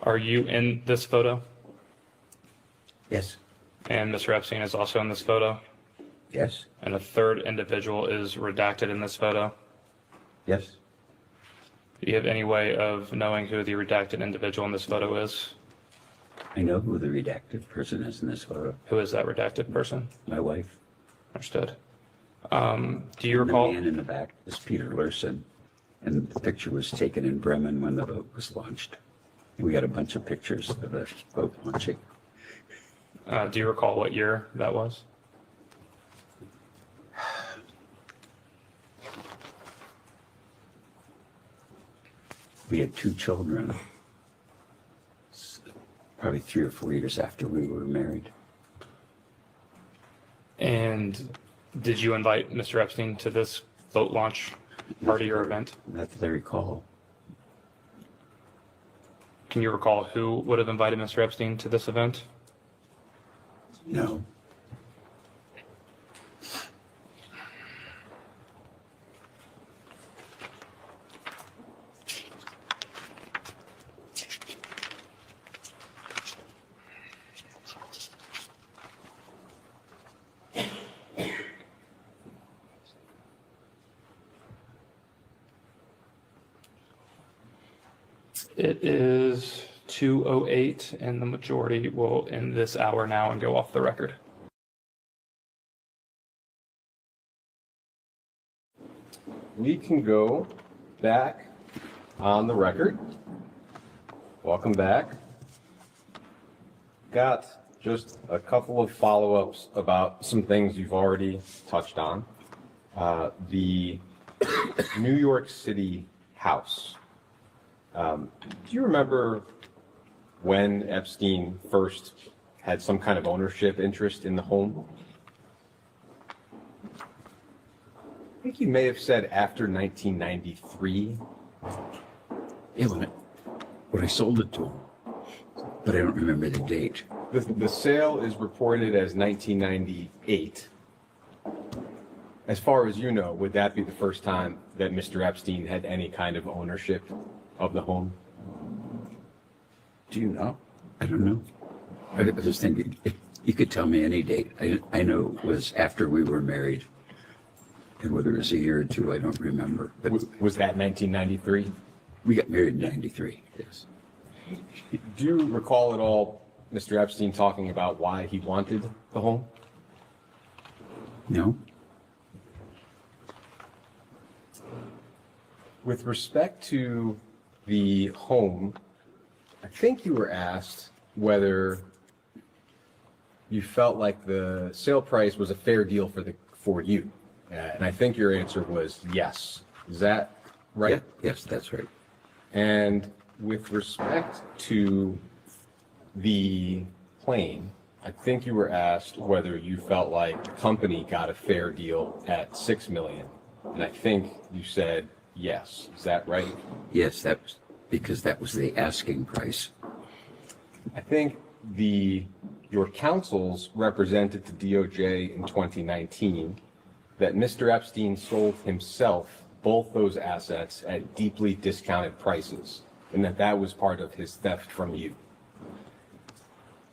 Are you in this photo? Yes. And Mr. Epstein is also in this photo? Yes. And a third individual is redacted in this photo? Yes. Do you have any way of knowing who the redacted individual in this photo is? I know who the redacted person is in this photo. Who is that redacted person? My wife. Understood. Do you And recall? the man in the back is Peter Lurson, and the picture was taken in Bremen when the boat was launched. We got a bunch of pictures of the boat launching. Do you recall what year that was? We had 2 children, probably 3 or 4 years after we were married. And did you invite Mr. Epstein to this boat launch party or event? Not that I recall. Can you recall who would have invited Mr. Epstein to this event? No. It is 2:08, and the majority will end this hour now and go off the record. We can go back on the record. Welcome back. Got just a couple of follow-ups about some things you've already touched on. The New York City house. Do you remember when Epstein first had some kind of ownership interest in the home? I think you may have said after 1993. Yeah, when I sold it to him, but I don't remember the date. The sale is reported as 1998. As far as you know, would that be the first time that Mr. Epstein had any kind of ownership of the home? Do you know? I don't know. I was just thinking, if you could tell me any date. I know it was after we were married. And whether it was a year or two, I don't remember. But was that 1993? We got married in 93, yes. Do you recall at all Mr. Epstein talking about why he wanted the home? No. With respect to the home, I think you were asked whether you felt like the sale price was a fair deal for you. And I think your answer was yes. Is that right? Yeah, yes, that's right. And with respect to the plane, I think you were asked whether you felt like the company got a fair deal at $6 million. And I think you said yes. Is that right? Yes, that was because that was the asking price. I think the your counsels represented to DOJ in 2019 that Mr. Epstein sold himself both those assets at deeply discounted prices, and that was part of his theft from you.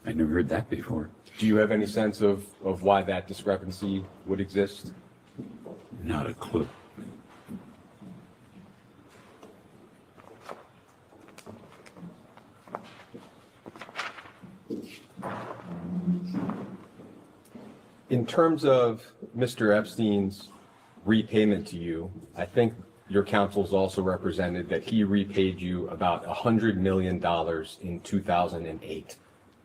I never heard that before. Do you have any sense of why that discrepancy would exist? Not a clue. In terms of Mr. Epstein's repayment to you, I think your counsels also represented that he repaid you about $100 million in 2008.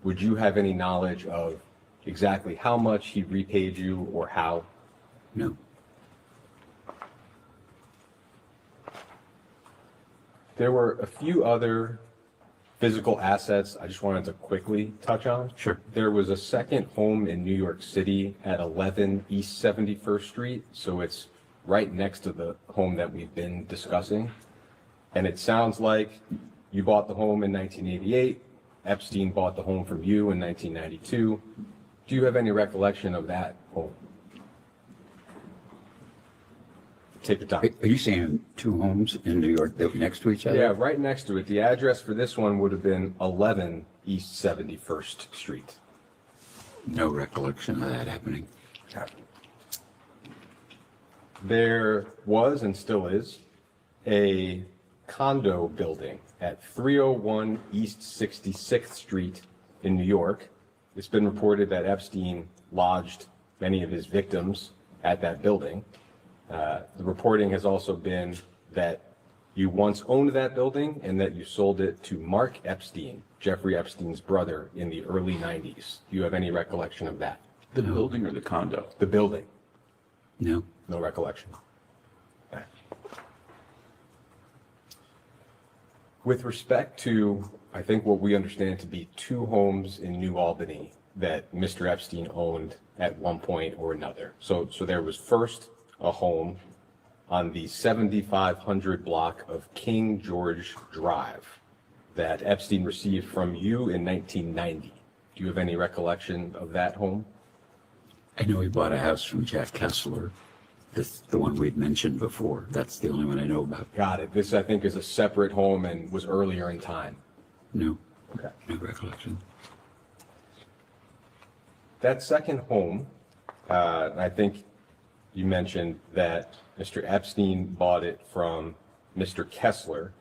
Would you have any knowledge of exactly how much he repaid you or how? No. There were a few other physical assets I just wanted to quickly touch on. Sure. There was a second home in New York City at 11 East 71st Street, so it's right next to the home that we've been discussing. And it sounds like you bought the home in 1988. Epstein bought the home from you in 1992. Do you have any recollection of that home? Take your time. Are you saying two homes in New York that were next to each other? Yeah, right next to it. The address for this one would have been 11 East 71st Street. No recollection of that happening. There was and still is a condo building at 301 East 66th Street in New York. It's been reported that Epstein lodged many of his victims at that building. The reporting has also been that you once owned that building and that you sold it to Mark Epstein, Jeffrey Epstein's brother, in the early 90s. Do you have any recollection of that? The building or the condo? The building. No. No recollection. Okay. With respect to, I think, what we understand to be two homes in New Albany that Mr. Epstein owned at one point or another. So there was first a home on the 7500 block of King George Drive that Epstein received from you in 1990. Do you have any recollection of that home? I know he bought a house from Jack Kessler. That's the one we'd mentioned before. That's the only one I know about. Got it. This, I think, is a separate home and was earlier in time. No. Okay. No recollection. That second home, I think you mentioned that Mr. Epstein bought it from Mr. Kessler.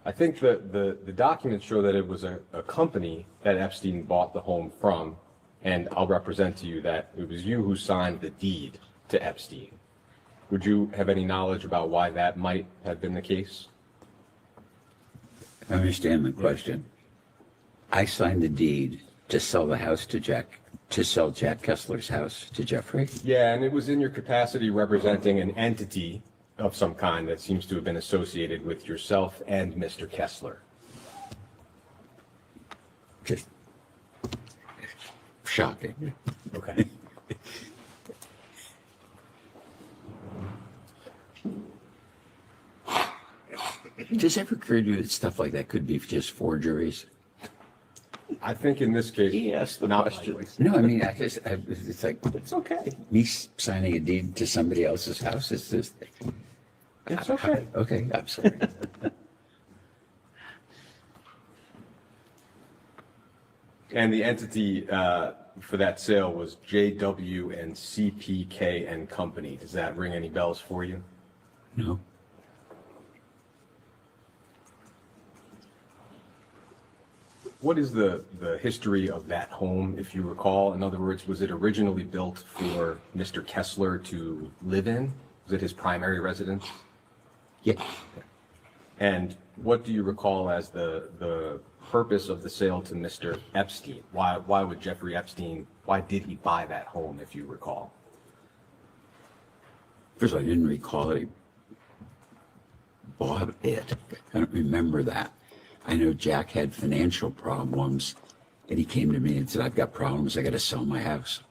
I think the documents show that it was a company that Epstein bought the home from, and I'll represent to you that it was you who signed the deed to Epstein. Would you have any knowledge about why that might have been the case? I understand the question. I signed the deed to sell the house to Jack Kessler's house to Jeffrey. Yeah, and it was in your capacity representing an entity of some kind that seems to have been associated with yourself and Mr. Kessler. Just shocking. Okay. Does it ever occur to you that stuff like that could be just forgeries? I think in this case, He asked the not question. likely. No, I mean, it's like, it's okay. Me signing a deed to somebody else's house, it's just. It's okay. Okay, I'm sorry. And the entity for that sale was JW and CPK and Company. Does that ring any bells for you? No. What is the history of that home, if you recall? In other words, was it originally built for Mr. Kessler to live in? Was it his primary residence? Yeah. And what do you recall as the purpose of the sale to Mr. Epstein? Why would Jeffrey Epstein, why did he buy that home, if you recall? First of all, I didn't recall that he bought it. I don't remember that. I know Jack had financial problems, and he came to me and said, I've got problems, I got to sell my house.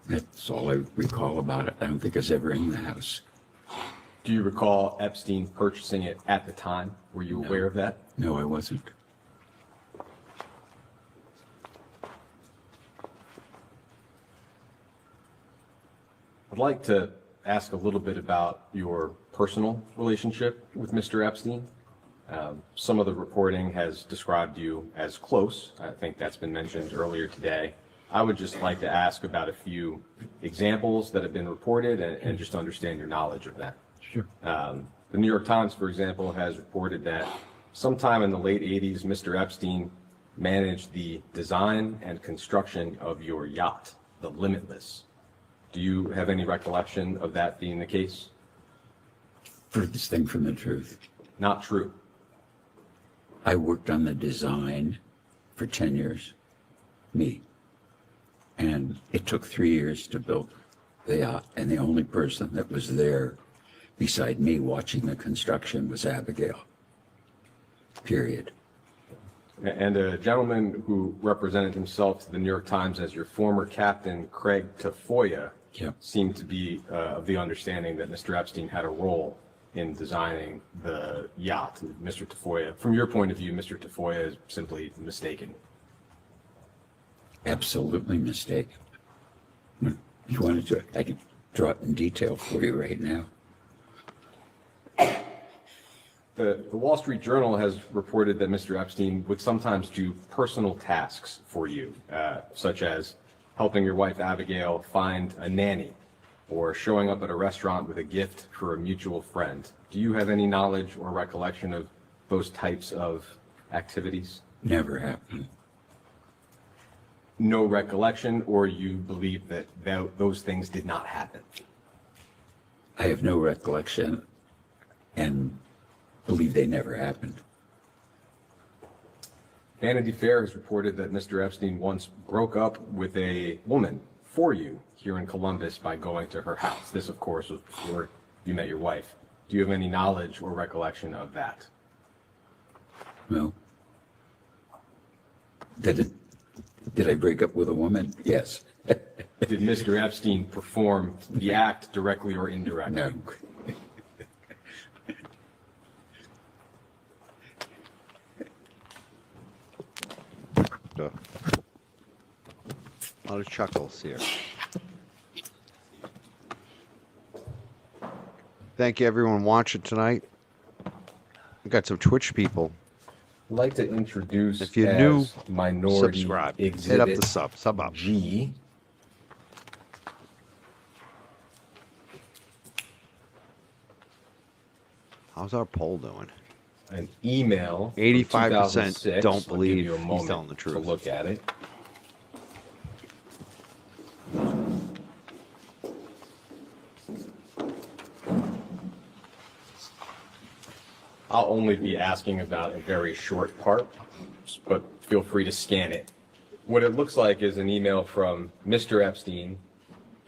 That's all I recall about it. I don't think I was ever in the house. Do you recall Epstein purchasing it at the time? Were you aware of that? No, I wasn't. I'd like to ask a little bit about your personal relationship with Mr. Epstein. Some of the reporting has described you as close. I think that's been mentioned earlier today. I would just like to ask about a few examples that have been reported and just understand your knowledge of that. Sure. The New York Times, for example, has reported that sometime in the late 80s, Mr. Epstein managed the design and construction of your yacht, the Limitless. Do you have any recollection of that being the case? Furthest thing from the truth. Not true. I worked on the design for 10 years, me. And it took 3 years to build the yacht. And the only person that was there beside me watching the construction was Abigail. Period. And a gentleman who represented himself to the New York Times as your former captain, Craig Tafoya, seemed to be of the understanding that Mr. Epstein had a role in designing the yacht. Mr. Tafoya, from your point of view, Mr. Tafoya is simply mistaken. Absolutely mistaken. You wanted to, I can draw it in detail for you right now. The Wall Street Journal has reported that Mr. Epstein would sometimes do personal tasks for you, such as helping your wife Abigail find a nanny or showing up at a restaurant with a gift for a mutual friend. Do you have any knowledge or recollection of those types of activities? Never happened. No recollection, or you believe that those things did not happen? I have no recollection and believe they never happened. Vanity Fair has reported that Mr. Epstein once broke up with a woman for you here in Columbus by going to her house. This, of course, was before you met your wife. Do you have any knowledge or recollection of that? No. Did I break up with a woman? Yes. Did Mr. Epstein perform the act directly or indirectly? No. A lot of chuckles here. Thank you, everyone watching tonight. We got some Twitch people. I'd like to introduce, if you're new, Minority subscribe. Hit Exhibit up the sub up. G. How's our poll doing? An email. 85% don't I'll give believe you a he's moment telling the truth. to look at it. I'll only be asking about a very short part, but feel free to scan it. What it looks like is an email from Mr. Epstein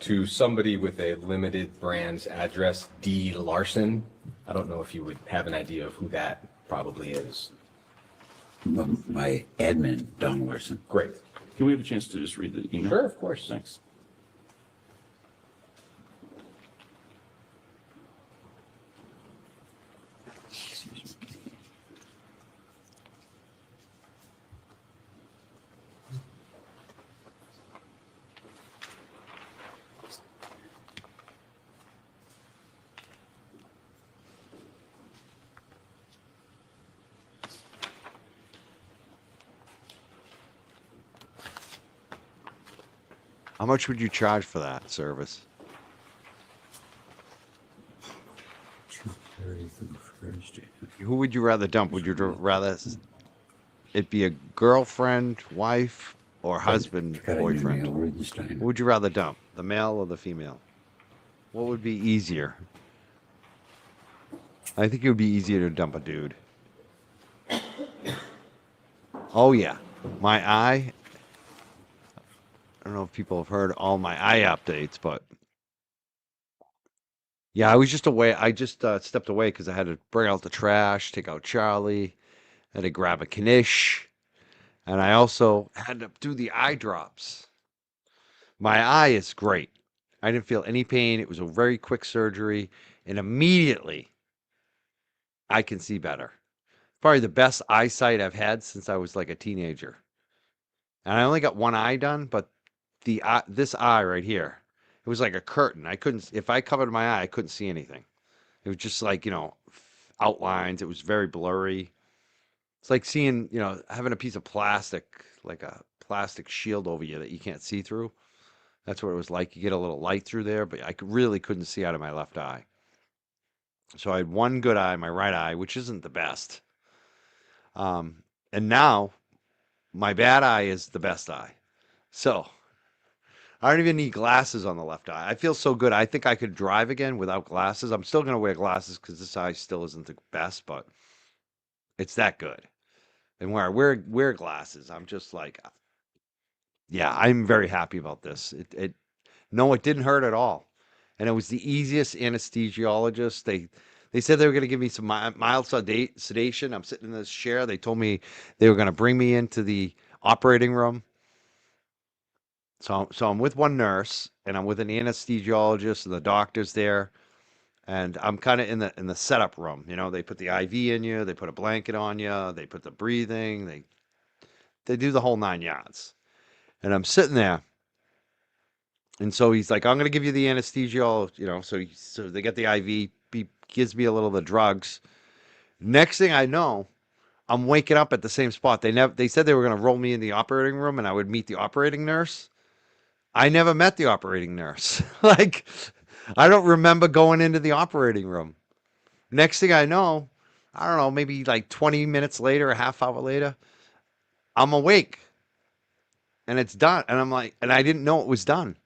to somebody with a limited brands address, D. Larson. I don't know if you would have an idea of who that probably is. My admin, Don Larson. Great. Can we have a chance to just read the email? Sure, of course. Thanks. How much would you charge for that service? Who would you rather dump? Would you rather it be a girlfriend, wife, or husband, boyfriend? Who would you rather dump? The male or the female? What would be easier? I think it would be easier to dump a dude. Oh yeah, my eye. I don't know if people have heard all my eye updates, but yeah, I was just away. I just stepped away because I had to bring out the trash, take out Charlie, had to grab a Knish, and I also had to do the eye drops. My eye is great. I didn't feel any pain. It was a very quick surgery, and immediately I can see better. Probably the best eyesight I've had since I was like a teenager. And I only got one eye done, but this eye right here, It was like a curtain. I couldn't, if I covered my eye, I couldn't see anything. It was just like, outlines. It was very blurry. It's like seeing, having a piece of plastic, like a plastic shield over you that you can't see through. That's what it was like. You get a little light through there, but really couldn't see out of my left eye. So I had one good eye, my right eye, which isn't the best. And now my bad eye is the best eye. So I don't even need glasses on the left eye. I feel so good. I think I could drive again without glasses. I'm still going to wear glasses because this eye still isn't the best, but it's that good. And where I wear glasses, I'm just like, yeah, I'm very happy about this. No, it didn't hurt at all, and it was the easiest anesthesiologist. They said they were going to give me some mild sedation. I'm sitting in this chair. They told me they were going to bring me into the operating room. So I'm with one nurse, and I'm with an anesthesiologist, and the doctor's there, and I'm kind of in the setup room. They put the IV in you, they put a blanket on you, they put the breathing, they do the whole 9 yards. And I'm sitting there, and so he's like, "I'm going to give you the anesthesia." So they get the IV, he gives me a little of the drugs. Next thing I know, I'm waking up at the same spot. They said they were going to roll me in the operating room, and I would meet the operating nurse. I never met the operating nurse. Like, I don't remember going into the operating room. Next thing I know, I don't know, maybe like 20 minutes later, a half hour later, I'm awake and it's done. And I'm like, and I didn't know it was done. And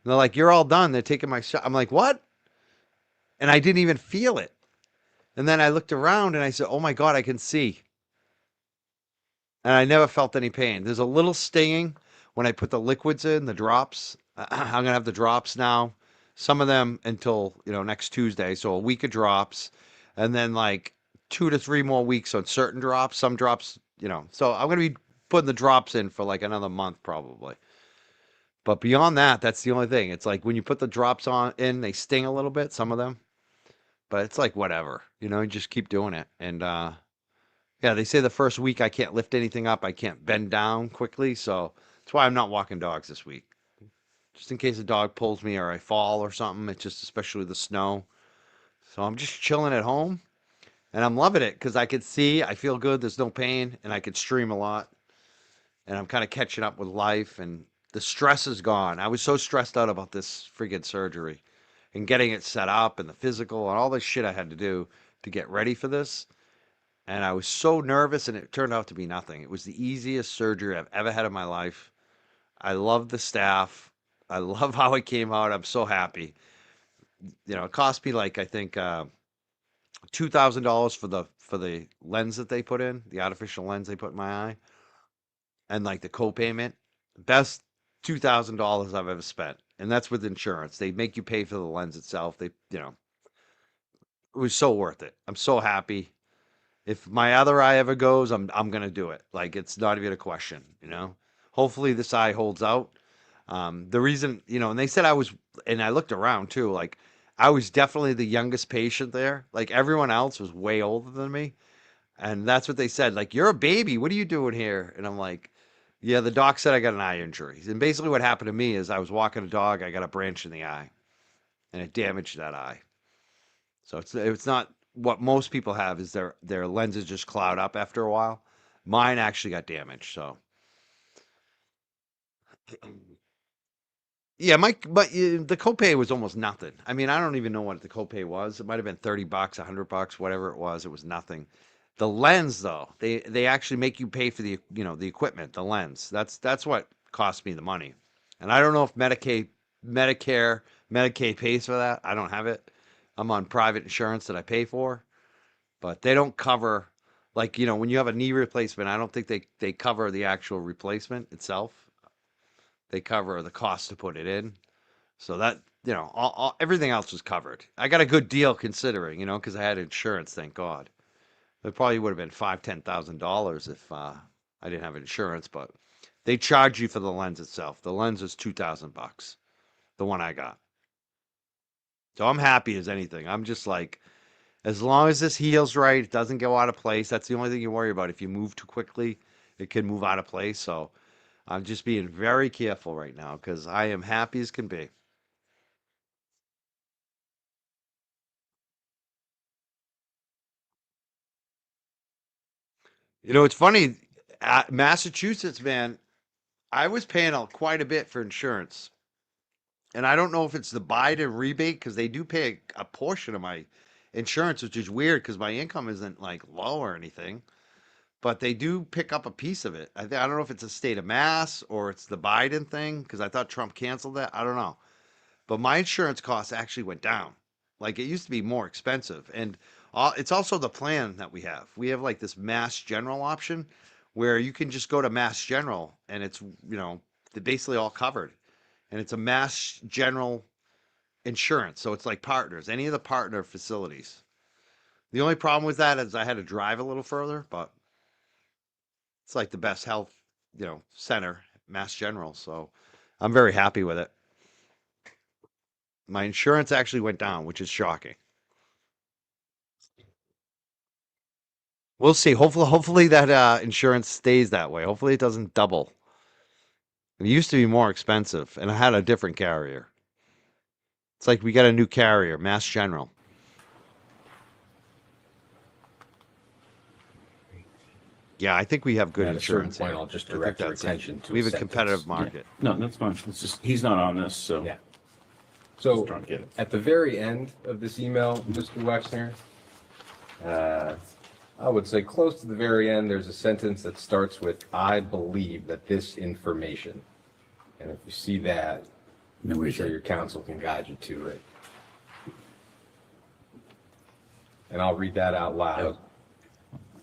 they're like, "You're all done." They're taking my shot. I'm like, "What?" And I didn't even feel it. And then I looked around and I said, "Oh my God, I can see." And I never felt any pain. There's a little stinging when I put the liquids in, the drops. I'm going to have the drops now. Some of them until, next Tuesday. So a week of drops. And then like 2 to 3 more weeks on certain drops. Some drops, So I'm going to be putting the drops in for like another month probably. But beyond that, that's the only thing. It's like when you put the drops they sting a little bit, some of them. But it's like whatever. You just keep doing it. And yeah, they say the first week I can't lift anything up. I can't bend down quickly. So that's why I'm not walking dogs this week. Just in case a dog pulls me or I fall or something. It's just especially the snow. So I'm just chilling at home and I'm loving it because I can see, I feel good. There's no pain and I can stream a lot. And I'm kind of catching up with life and the stress is gone. I was so stressed out about this friggin' surgery and getting it set up and the physical and all this shit I had to do to get ready for this. And I was so nervous, and it turned out to be nothing. It was the easiest surgery I've ever had in my life. I love the staff. I love how it came out. I'm so happy. It cost me like I think $2,000 for the lens that they put in, the artificial lens they put in my eye, and like the co-payment. Best $2,000 I've ever spent, and that's with insurance. They make you pay for the lens itself. It was so worth it. I'm so happy. If my other eye ever goes, I'm gonna do it. Like it's not even a question. Hopefully this eye holds out. The reason, and they said and I looked around too, like I was definitely the youngest patient there. Like everyone else was way older than me. And that's what they said. Like, "You're a baby. What are you doing here?" And I'm like, "Yeah, the doc said I got an eye injury." And basically what happened to me is I was walking a dog, I got a branch in the eye, and it damaged that eye. So it's not what most people have is their lenses just cloud up after a while. Mine actually got damaged. So yeah, but the copay was almost nothing. I mean, I don't even know what the copay was. It might have been $30, $100, whatever it was. It was nothing. The lens though, they actually make you pay for the equipment, the lens. That's what cost me the money. And I don't know if Medicare, Medicaid pays for that. I don't have it. I'm on private insurance that I pay for. But they don't cover, like, when you have a knee replacement, I don't think they cover the actual replacement itself. They cover the cost to put it in. So that, everything else was covered. I got a good deal considering, because I had insurance, thank God. It probably would have been $5,000-$10,000 if I didn't have insurance, but they charge you for the lens itself. The lens is $2,000, the one I got. So I'm happy as anything. I'm just like, as long as this heals right, it doesn't go out of place. That's the only thing you worry about. If you move too quickly, it can move out of place. So I'm just being very careful right now because I am happy as can be. You know, it's funny, Massachusetts, man, I was paying quite a bit for insurance. And I don't know if it's the Biden rebate because they do pay a portion of my insurance, which is weird because my income isn't like low or anything. But they do pick up a piece of it. I don't know if it's a state of Mass or it's the Biden thing because I thought Trump canceled that. I don't know. But my insurance costs actually went down. Like it used to be more expensive. And it's also the plan that we have. We have like this Mass General option where you can just go to Mass General and it's, they're basically all covered. And it's a Mass General insurance. So it's like partners, any of the partner facilities. The only problem with that is I had to drive a little further, but it's like the best health, center, Mass General. So I'm very happy with it. My insurance actually went down, which is shocking. We'll see. Hopefully that insurance stays that way. Hopefully it doesn't double. It used to be more expensive, and I had a different carrier. It's like we got a new carrier, Mass General. Yeah, I think we have good At a certain insurance point, here. I'll just I think direct your that's it. attention to We have a sentence. competitive market. No, that's fine. It's just, he's not on this, so. Yeah. So Just trying to get it. at the very end of this email, Mr. Wexner, I would say close to the very end, there's a sentence that starts with, "I believe that this information." And if you see that, I'm sure your counsel can guide you to it. And I'll read that out loud.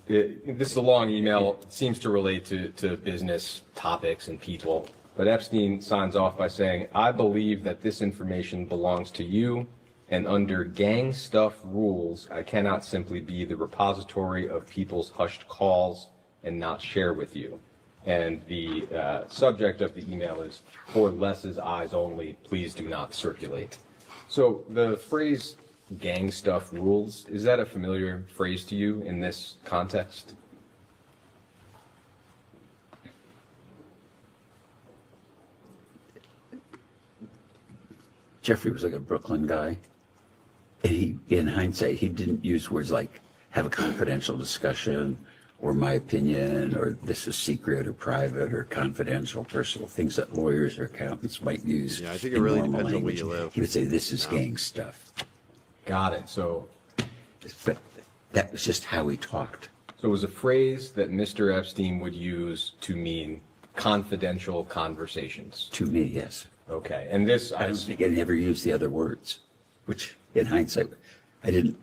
This is a long email. It seems to relate to business topics and people. But Epstein signs off by saying, "I believe that this information belongs to you, and under gang stuff rules, I cannot simply be the repository of people's hushed calls and not share with you." And the subject of the email is, "For Les's eyes only, please do not circulate." So the phrase gang stuff rules, is that a familiar phrase to you in this context? Jeffrey was like a Brooklyn guy. And he, in hindsight, he didn't use words like have a confidential discussion or my opinion or this is secret or private or confidential, personal things that lawyers or accountants might use. Yeah, I think it in really normal depends on where language. you live. He would say this is gang stuff. Got it. So But that was just how he talked. So it was a phrase that Mr. Epstein would use to mean confidential conversations. To me, yes. Okay. And this, I don't think I never used the other words, which in hindsight, I didn't.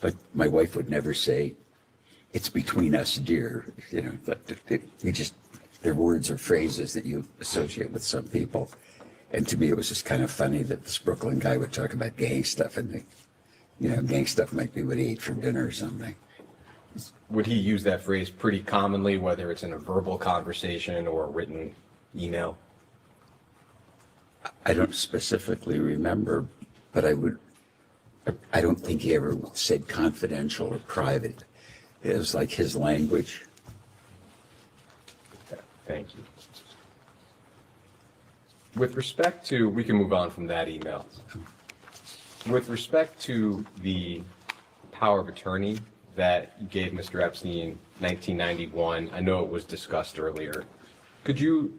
But my wife would never say, "It's between us, dear." But you just, they're words or phrases that you associate with some people. And to me, it was just kind of funny that this Brooklyn guy would talk about gang stuff and gang stuff might be what he ate for dinner or something. would he use that phrase pretty commonly, whether it's in a verbal conversation or a written email? I don't specifically remember, but I don't think he ever said confidential or private. It was like his language. Thank you. With respect to, we can move on from that email. With respect to the power of attorney that you gave Mr. Epstein in 1991, I know it was discussed earlier. Could you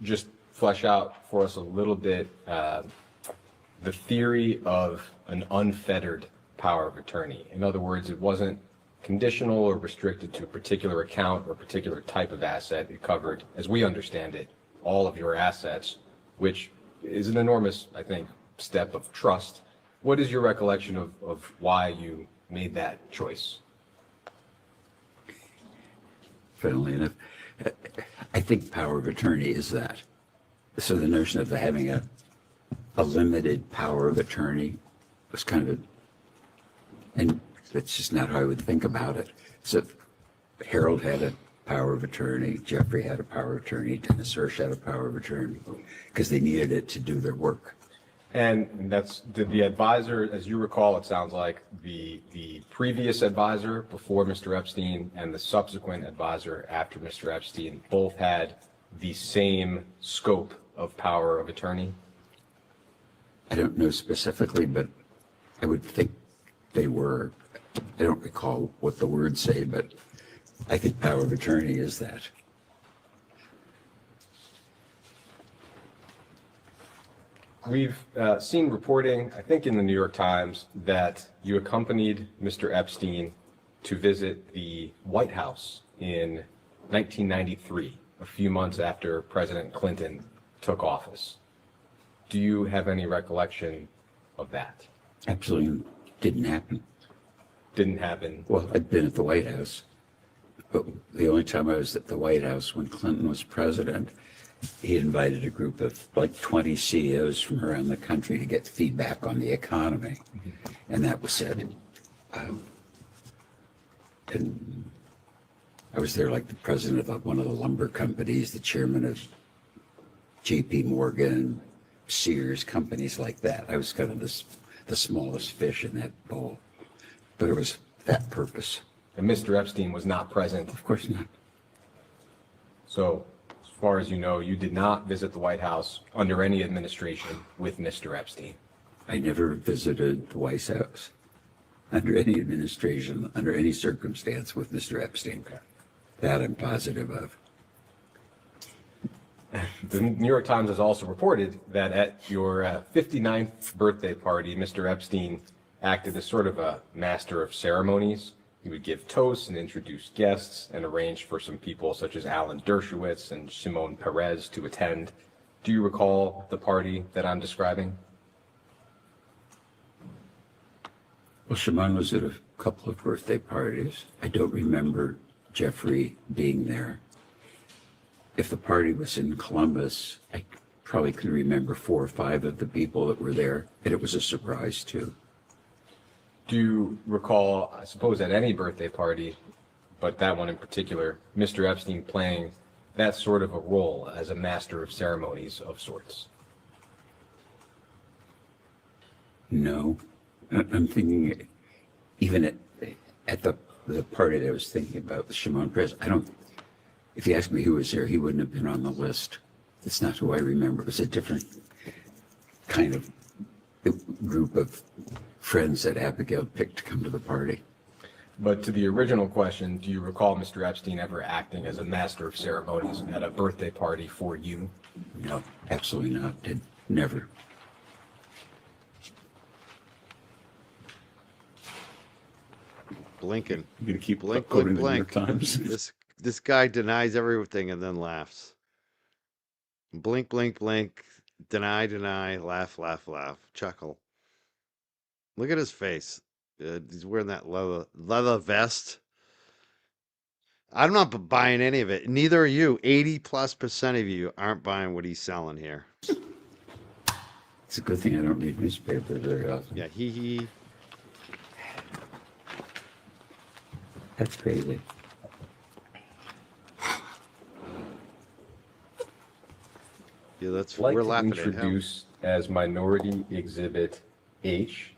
just flesh out for us a little bit the theory of an unfettered power of attorney? In other words, it wasn't conditional or restricted to a particular account or a particular type of asset. It covered, as we understand it, all of your assets, which is an enormous, I think, step of trust. What is your recollection of why you made that choice? Funnily enough, I think power of attorney is that. So the notion of having a limited power of attorney was kind of, and that's just not how I would think about it. So Harold had a power of attorney, Jeffrey had a power of attorney, Dennis Hirsch had a power of attorney, because they needed it to do their work. And that's, did the advisor, as you recall, it sounds like the previous advisor before Mr. Epstein and the subsequent advisor after Mr. Epstein both had the same scope of power of attorney? I don't know specifically, but I would think they were. I don't recall what the words say, but I think power of attorney is that. We've seen reporting, I think in the New York Times, that you accompanied Mr. Epstein to visit the White House in 1993, a few months after President Clinton took office. Do you have any recollection of that? Absolutely didn't happen. Didn't happen. Well, I'd been at the White House, but the only time I was at the White House when Clinton was president, he invited a group of like 20 CEOs from around the country to get feedback on the economy. And that was said. And I was there like the president of one of the lumber companies, the chairman of JP Morgan, Sears, companies like that. I was kind of the smallest fish in that bowl, but it was that purpose. And Mr. Epstein was not present? Of course not. So, as far as you know, you did not visit the White House under any administration with Mr. Epstein? I never visited the White House under any administration, under any circumstance with Mr. Epstein. That I'm positive of. The New York Times has also reported that at your 59th birthday party, Mr. Epstein acted as sort of a master of ceremonies. He would give toasts and introduce guests and arrange for some people such as Alan Dershowitz and Shimon Peres to attend. Do you recall the party that I'm describing? Well, Shimon was at a couple of birthday parties. I don't remember Jeffrey being there. If the party was in Columbus, I probably could remember 4 or 5 of the people that were there, and it was a surprise too. Do you recall, I suppose at any birthday party, but that one in particular, Mr. Epstein playing that sort of a role as a master of ceremonies of sorts? No. I'm thinking, even at the party that I was thinking about, the Shimon Peres, if you ask me who was there, he wouldn't have been on the list. That's not who I remember. It was a different kind of group of friends that Abigail picked to come to the party. But to the original question, do you recall Mr. Epstein ever acting as a master of ceremonies at a birthday party for you? No, absolutely not. Never. Blinking. You're gonna keep Blink, quoting blink, the New York blink. Times? This guy denies everything and then laughs. Blink, blink, blink. Deny, deny. Laugh, laugh, laugh. Chuckle. Look at his face. He's wearing that leather vest. I'm not buying any of it. Neither are you. 80+% of you aren't buying what he's selling here. It's a good thing I don't read newspapers very often. Yeah, he. That's crazy. Yeah, that's Like we're to laughing at him. introduce as Minority Exhibit H.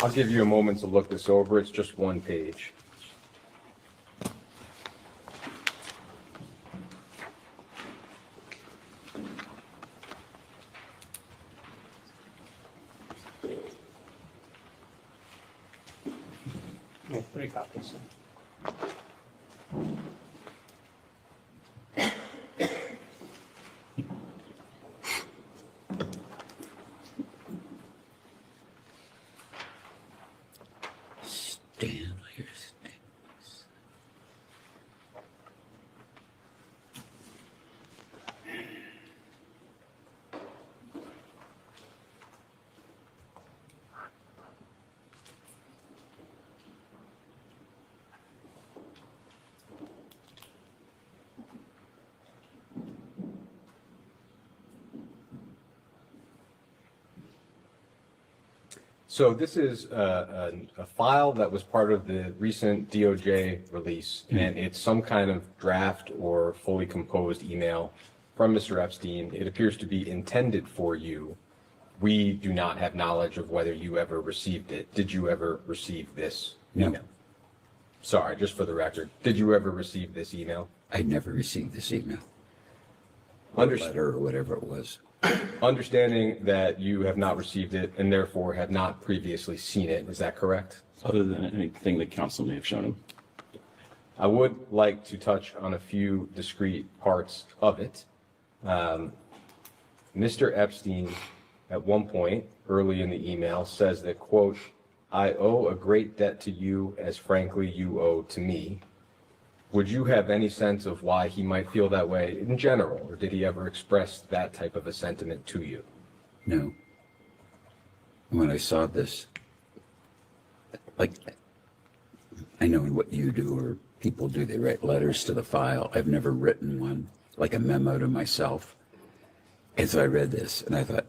I'll give you a moment to look this over. It's just one page. Yeah, 3 copies. So this is a file that was part of the recent DOJ release, and it's some kind of draft or fully composed email from Mr. Epstein. It appears to be intended for you. We do not have knowledge of whether you ever received it. Did you ever receive this No. email? Sorry, just for the record. Did you ever receive this email? I never received this email. Understood. Letter or whatever it was. Understanding that you have not received it and therefore have not previously seen it, is that correct? Other than anything that council may have shown him. I would like to touch on a few discrete parts of it. Mr. Epstein, at one point early in the email, says that, quote, "I owe a great debt to you as frankly you owe to me." Would you have any sense of why he might feel that way in general, or did he ever express that type of a sentiment to you? No. When I saw this, like, I know what you do or people do, they write letters to the file. I've never written one, like a memo to myself. And so I read this and I thought,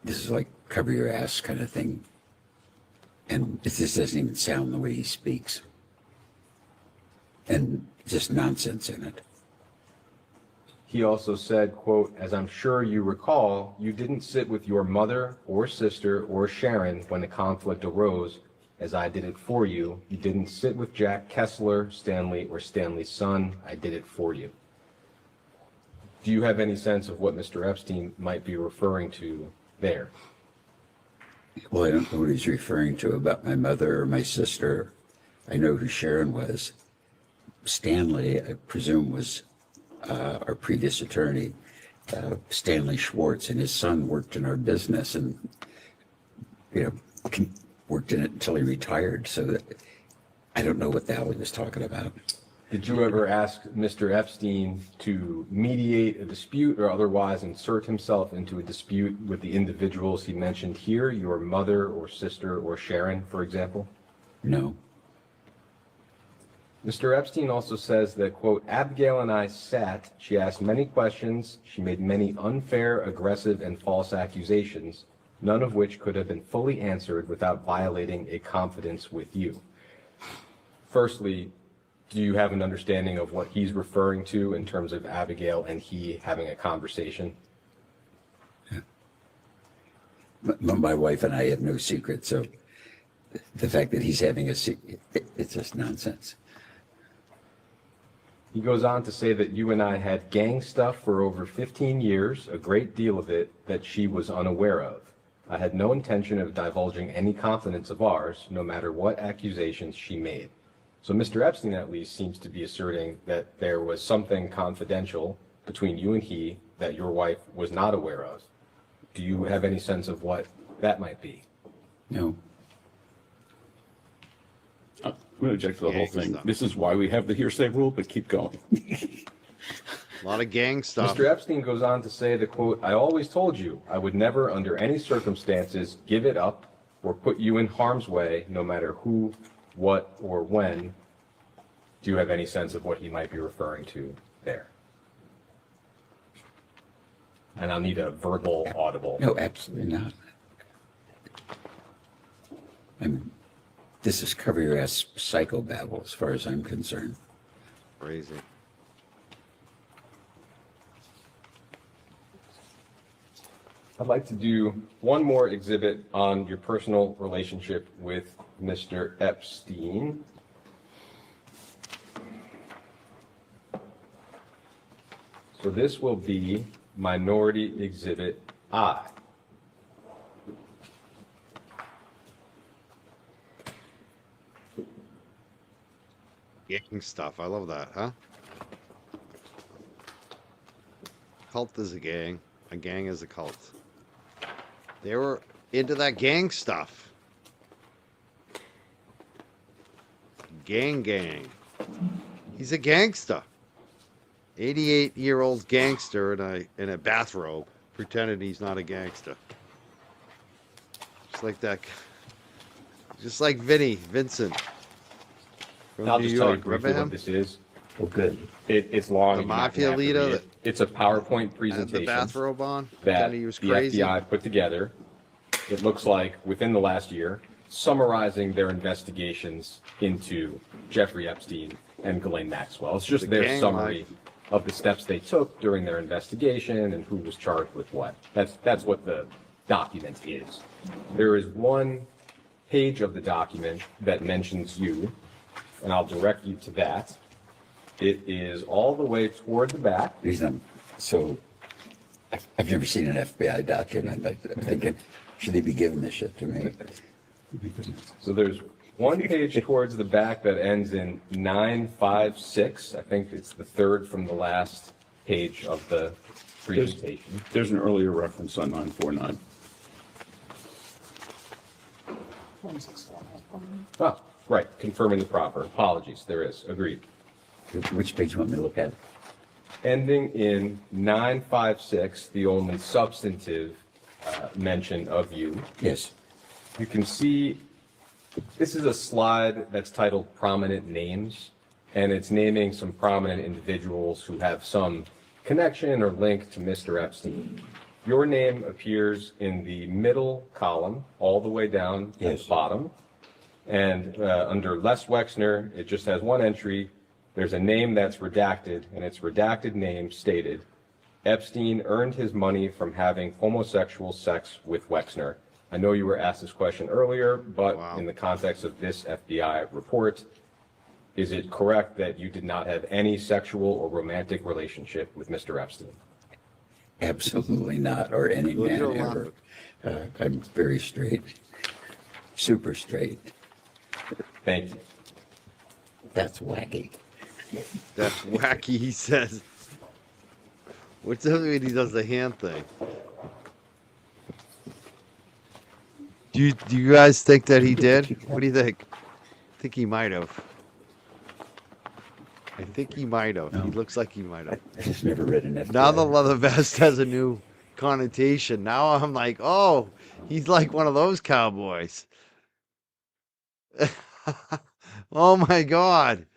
this is like cover your ass kind of thing. And it just doesn't even sound the way he speaks. And just nonsense in it. He also said, quote, "As I'm sure you recall, you didn't sit with your mother or sister or Sharon when the conflict arose, as I did it for you. You didn't sit with Jack Kessler, Stanley, or Stanley's son. I did it for you." Do you have any sense of what Mr. Epstein might be referring to there? Well, I don't know what he's referring to about my mother or my sister. I know who Sharon was. Stanley, I presume, was our previous attorney, Stanley Schwartz, and his son worked in our business and, you know, worked in it until he retired. So that I don't know what the hell he was talking about. Did you ever ask Mr. Epstein to mediate a dispute or otherwise insert himself into a dispute with the individuals he mentioned here, your mother or sister or Sharon, for example? No. Mr. Epstein also says that, quote, "Abigail and I sat, she asked many questions, she made many unfair, aggressive, and false accusations, none of which could have been fully answered without violating a confidence with you." Firstly, do you have an understanding of what he's referring to in terms of Abigail and he having a conversation? Yeah. My wife and I have no secret, so the fact that he's having a secret, it's just nonsense. He goes on to say that you and I had gang stuff for over 15 years, a great deal of it that she was unaware of. I had no intention of divulging any confidence of ours, no matter what accusations she made. So Mr. Epstein at least seems to be asserting that there was something confidential between you and he that your wife was not aware of. Do you have any sense of what that might be? No. I'm going to object to the whole thing. This is why we have the hearsay rule, but keep going. A lot of gang stuff. Mr. Epstein goes on to say that, quote, "I always told you I would never under any circumstances give it up or put you in harm's way, no matter who, what, or when." Do you have any sense of what he might be referring to there? And I'll need a verbal audible. No, absolutely not. I mean, this is cover your ass psychobabble as far as I'm concerned. Crazy. I'd like to do one more exhibit on your personal relationship with Mr. Epstein. So this will be Minority Exhibit I. Gang stuff. I love that, huh? Cult is a gang. A gang is a cult. They were into that gang stuff. Gang. He's a gangster. 88-year-old gangster in a bathrobe, pretending he's not a gangster. Just like that. Just like Vincent. From I'll New just tell you York. briefly Remember what him? this is. Oh, good. It's long. The you're not gonna mafia have to leader read it. It's a PowerPoint Had presentation the bathrobe on. that Pretending he was the crazy. FBI put together. It looks like within the last year, summarizing their investigations into Jeffrey Epstein and Ghislaine Maxwell. It's just The their gang summary of the steps they took during their investigation and who was charged with what. That's what the document is. There is one page of the document that mentions you, and I'll direct you to that. It is all the way toward the back. So I've never seen an FBI document. I'm thinking, should they be giving this shit to me? So there's one page towards the back that ends in 956. I think it's the third from the last page of the presentation. There's an earlier reference on 949. Ah, right, confirming the proper. Apologies, there is. Agreed. Which page you want me to look at? Ending in 956, the only substantive mention of you. Yes. You can see this is a slide that's titled Prominent Names, and it's naming some prominent individuals who have some connection or link to Mr. Epstein. Your name appears in the middle column, all the way down at the bottom. And under Les Wexner, it just has one entry. There's a name that's redacted, and its redacted name stated, Epstein earned his money from having homosexual sex with Wexner. I know you were asked this question earlier, but in the context of this FBI report, is it correct that you did not have any sexual or romantic relationship with Mr. Epstein? Absolutely not, or any man ever. I'm very straight, super straight. Thank you. That's wacky. That's wacky, he says. What's that when he does the hand thing? Do you guys think that he did? What do you think? I think he might have. I think he might have. No. He looks like he might have. I just never read an FBI. Now the leather vest has a new connotation. Now I'm like, oh, he's like one of those cowboys. Oh my God.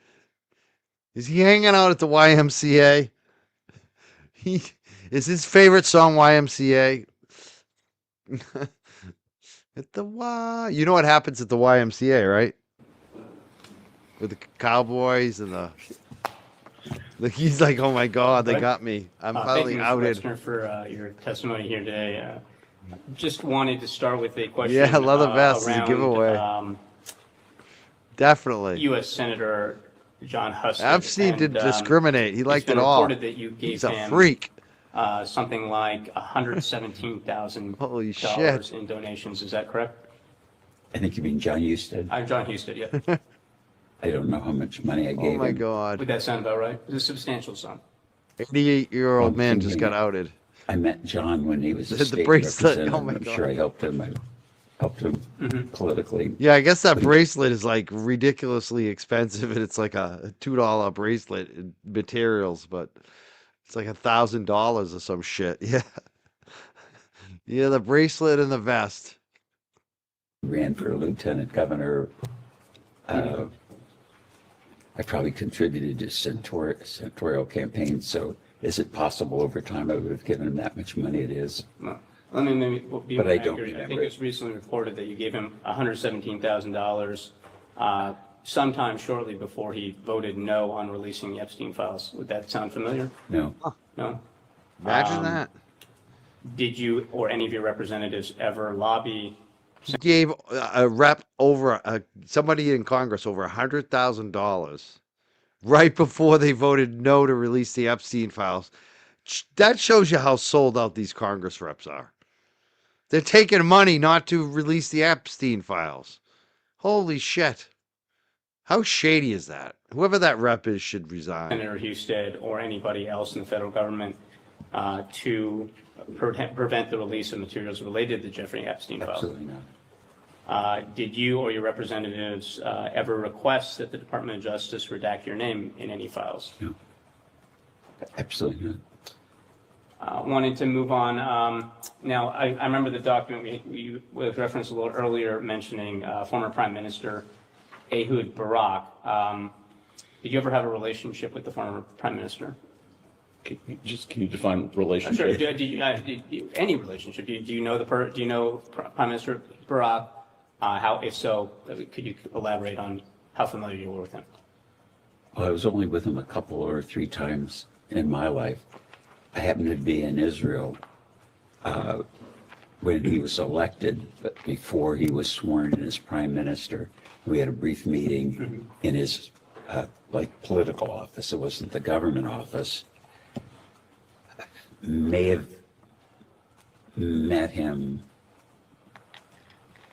Is he hanging out at the YMCA? Is his favorite song YMCA? At the Y. You know what happens at the YMCA, right? With the cowboys and he's like, oh my God, they got me. I'm finally outed. Thank you, Mr. Wexner, for your testimony here today. Just wanted to start with a question. Yeah, leather vest is a around, giveaway. Definitely. U.S. Senator John Husted. Epstein didn't discriminate. He liked it all. Reported that you gave He's a him, freak. something like $117,000 Holy shit. in donations. Is that correct? I think you mean John Husted. I'm John Husted, yeah. I don't know how much money I gave him. Oh my God. Would that sound about right? It's a substantial sum. 88-year-old man just got outed. I met John when he was a The state bracelet. representative. Oh my I'm God. sure I helped him. Politically. Yeah, I guess that bracelet is like ridiculously expensive, and it's like a $2 bracelet in materials, but it's like $1,000 or some shit. Yeah. Yeah, the bracelet and the vest. Ran for lieutenant governor. I probably contributed to senatorial campaigns, so is it possible over time I would have given him that much money? It is. No. Let me maybe be But more I don't accurate. I think remember it was recently reported that you gave him $117,000 sometime shortly before he voted no on releasing the Epstein files. Would that sound familiar? No. No? Imagine that. Did you or any of your representatives ever lobby? He gave a rep somebody in Congress over $100,000 right before they voted no to release the Epstein files. That shows you how sold out these Congress reps are. They're taking money not to release the Epstein files. Holy shit. How shady is that? Whoever that rep is should resign. Senator Husted or anybody else in the federal government to prevent the release of materials related to the Jeffrey Epstein files? Absolutely not. Did you or your representatives ever request that the Department of Justice redact your name in any files? No. Absolutely not. Wanted to move on. Now, I remember the document we referenced a little earlier mentioning former Prime Minister Ehud Barak. Did you ever have a relationship with the former Prime Minister? Can you define relationship? Sure. Any relationship? Do you know Prime Minister Barak? If so, could you elaborate on how familiar you were with him? Well, I was only with him a couple or 3 times in my life. I happened to be in Israel when he was elected, but before he was sworn in as prime minister. We had a brief meeting in his political office. It wasn't the government office. May have met him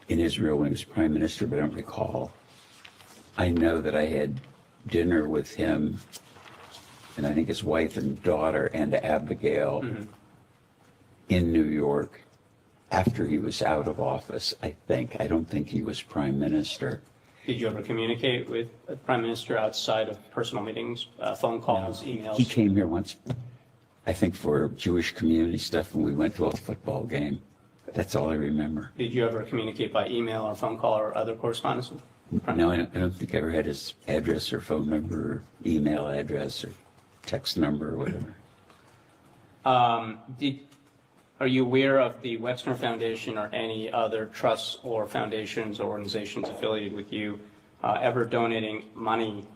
in Israel when he was prime minister, but I don't recall. I know that I had dinner with him and I think his wife and daughter and Abigail in New York after he was out of office, I think. I don't think he was prime minister. Did you ever communicate with the prime minister outside of personal meetings, phone calls, emails? He came here once, I think, for Jewish community stuff, and we went to a football game. That's all I remember. Did you ever communicate by email or phone call or other correspondence? No, I don't think I ever had his address or phone number or email address or text number or whatever. Are you aware of the Wexner Foundation or any other trusts or foundations or organizations affiliated with you ever donating money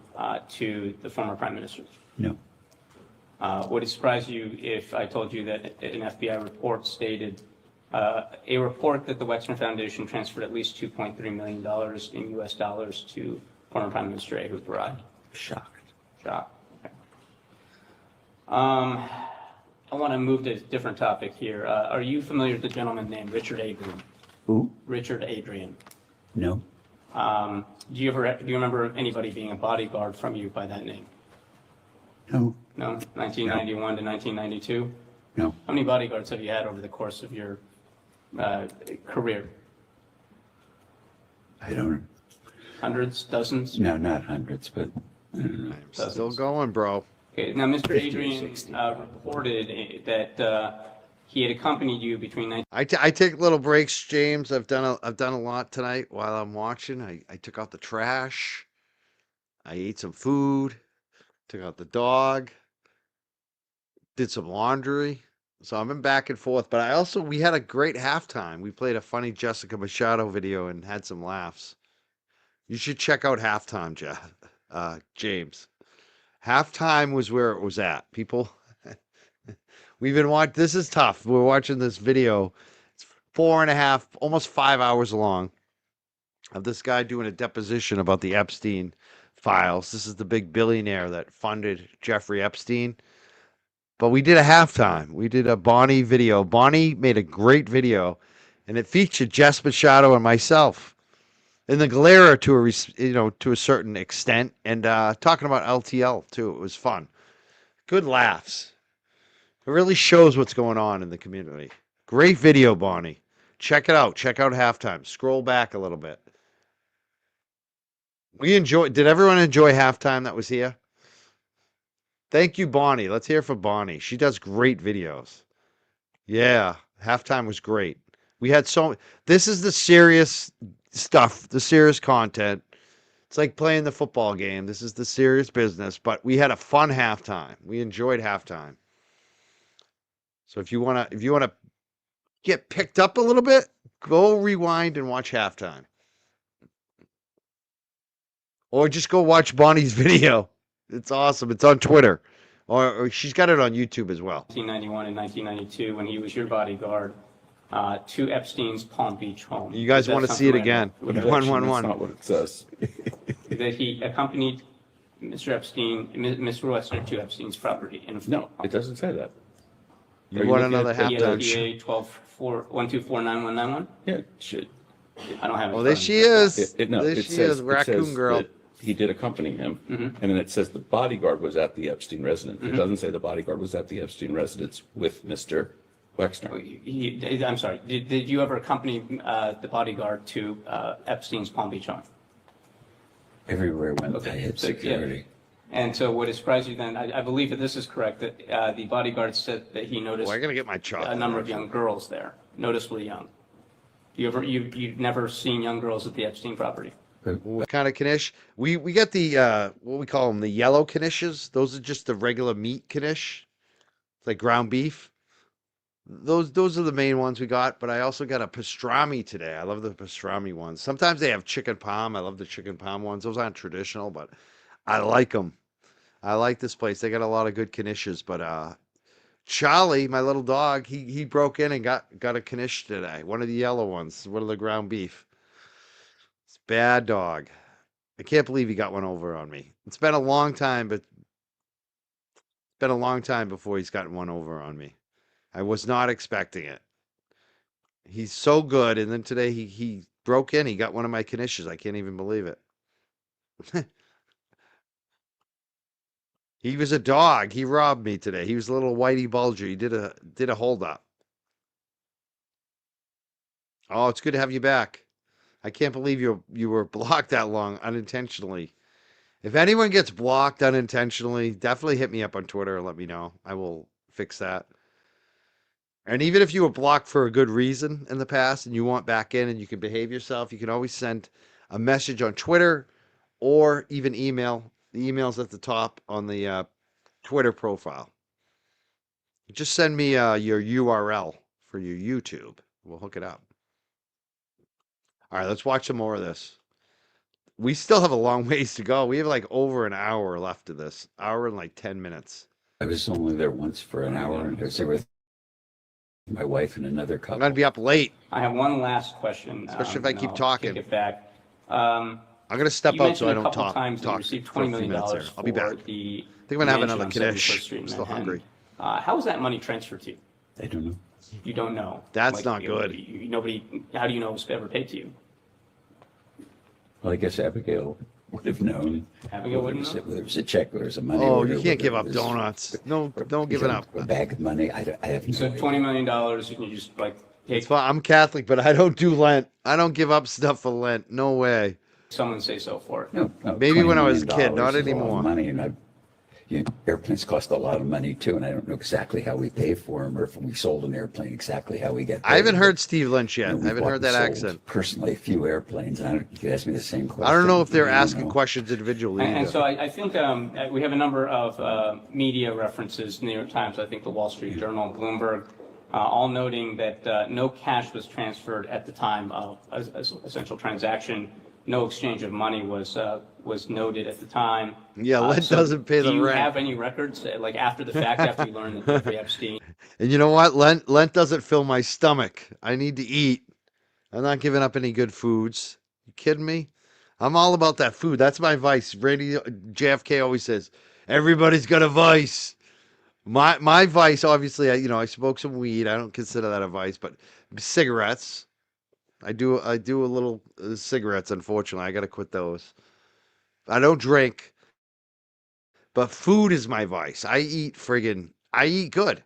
to the former prime minister? No. Would it surprise you if I told you that an FBI report stated a report that the Wexner Foundation transferred at least $2.3 million in US dollars to former Prime Minister Ehud Barak? Shocked. Shocked. Okay. I want to move to a different topic here. Are you familiar with the gentleman named Richard Adrian? Who? Richard Adrian. No. Do you remember anybody being a bodyguard from you by that name? No. No? 1991 to 1992? No. How many bodyguards have you had over the course of your career? I don't. Hundreds, dozens? No, not hundreds, but I don't know. Still going, bro. Okay, now Mr. 50 or Adrian 60. reported that he had accompanied you between I take little breaks, James. I've done a lot tonight while I'm watching. I took out the trash. I ate some food. Took out the dog. Did some laundry. So I've been back and forth. But we had a great halftime. We played a funny Jessica Machado video and had some laughs. You should check out halftime, James. Halftime was where it was at, people. We've been watching. This is tough. We're watching this video. It's 4.5, almost 5 hours long, of this guy doing a deposition about the Epstein files. This is the big billionaire that funded Jeffrey Epstein. But we did a halftime. We did a Bonnie video. Bonnie made a great video, and it featured Jess Machado and myself in the glare to a certain extent, and talking about LTL too. It was fun. Good laughs. It really shows what's going on in the community. Great video, Bonnie. Check it out. Check out halftime. Scroll back a little bit. Did everyone enjoy halftime that was here? Thank you, Bonnie. Let's hear from Bonnie. She does great videos. Yeah, halftime was great. We had this is the serious stuff, the serious content. It's like playing the football game. This is the serious business, but we had a fun halftime. We enjoyed halftime. So if you want to get picked up a little bit, go rewind and watch halftime. Or just go watch Bonnie's video. It's awesome. It's on Twitter. Or she's got it on YouTube as well. 1991 and 1992 when he was your bodyguard to Epstein's Palm Beach home. You guys want to see it again? That's 111. not what it says. That he accompanied Mr. Epstein, Mr. Wexner to Epstein's property. No, it doesn't say that. You want another halftime? ESPA 1241249191? Yeah, it should. I don't have it. Oh, there she is. No, There it she says, is, raccoon girl. that he did accompany him, Mhm. and then it says the bodyguard was at the Epstein residence. It Mhm. doesn't say the bodyguard was at the Epstein residence with Mr. Wexner. I'm sorry. Did you ever accompany the bodyguard to Epstein's Palm Beach home? Everywhere went I had So, yeah. security. And so would it surprise you then, I believe that this is correct, that the bodyguard said that he noticed I gotta get my chocolate. a number of young girls there, noticeably young. You've never seen young girls at the Epstein property? What kind of knish? We got the what we call them, the yellow knishes. Those are just the regular meat knish. It's like ground beef. those are the main ones we got, but I also got a pastrami today. I love the pastrami ones. Sometimes they have chicken palm. I love the chicken palm ones. Those aren't traditional, but I like them. I like this place. They got a lot of good knishes, but Charlie, my little dog, he broke in and got a knish today. One of the yellow ones, one of the ground beef. It's bad dog. I can't believe he got one over on me. It's been a long time, but it's been a long time before he's gotten one over on me. I was not expecting it. He's so good, and then today he broke in. He got one of my knishes. I can't even believe it. He was a dog. He robbed me today. He was a little whitey bulger. He did a hold up. Oh, it's good to have you back. I can't believe you were blocked that long unintentionally. If anyone gets blocked unintentionally, definitely hit me up on Twitter and let me know. I will fix that. And even if you were blocked for a good reason in the past and you want back in and you can behave yourself, you can always send a message on Twitter or even email. The email's at the top on the Twitter profile. Just send me your URL for your YouTube. We'll hook it up. All right, let's watch some more of this. We still have a long ways to go. We have like over an hour left of this. Hour and like 10 minutes. I was only there once for an hour, and I was there with my wife and another couple. I'm going to be up late. I have one last question. Especially if I and keep I'll talking. Kick it back. I'm going to step You out so I mentioned a don't couple talk times that you for received a $20 few million minutes here. I'll be for back. the I think I'm going to have mansion another on 71st kiddish. Street in I'm still Manhattan. hungry. How was that money transferred to you? I don't know. You don't know. That's not good. Nobody. How do you know it was ever paid to you? Well, I guess Abigail would have known. Abigail whether wouldn't know? Whether it was a check, whether it was a money Oh, order, you can't whether give it up was- donuts. No giving up. A bag of money. I have no So idea. $20 million, and you just like take It's fine. I'm Catholic, but I don't do Lent. I don't give up stuff for Lent. No way. someone say so for it. No, Maybe $20 when I was a million kid, not is a lot of anymore. Money, and airplanes cost a lot of money too, and I don't know exactly how we pay for them, or if we sold an airplane, exactly how we get paid. I haven't heard Steve Lynch yet. You know, I we haven't bought heard and that sold accent. Personally, a few airplanes. I don't. You could ask me the same question. I don't know if they're I don't asking know. questions individually And either. so I think we have a number of media references, New York Times, I think the Wall Street Journal, Bloomberg, all noting that no cash was transferred at the time of a essential transaction. No exchange of money was noted at the time. Yeah, Lent doesn't pay the Do you rent. have any records, like after the fact, after you learned that Jeffrey Epstein? And you know what? Lent doesn't fill my stomach. I need to eat. I'm not giving up any good foods. You kidding me? I'm all about that food. That's my vice. JFK always says, everybody's got a vice. My vice, obviously, I smoke some weed. I don't consider that a vice, but cigarettes. I do a little cigarettes, unfortunately. I got to quit those. I don't drink, but food is my vice. I eat good.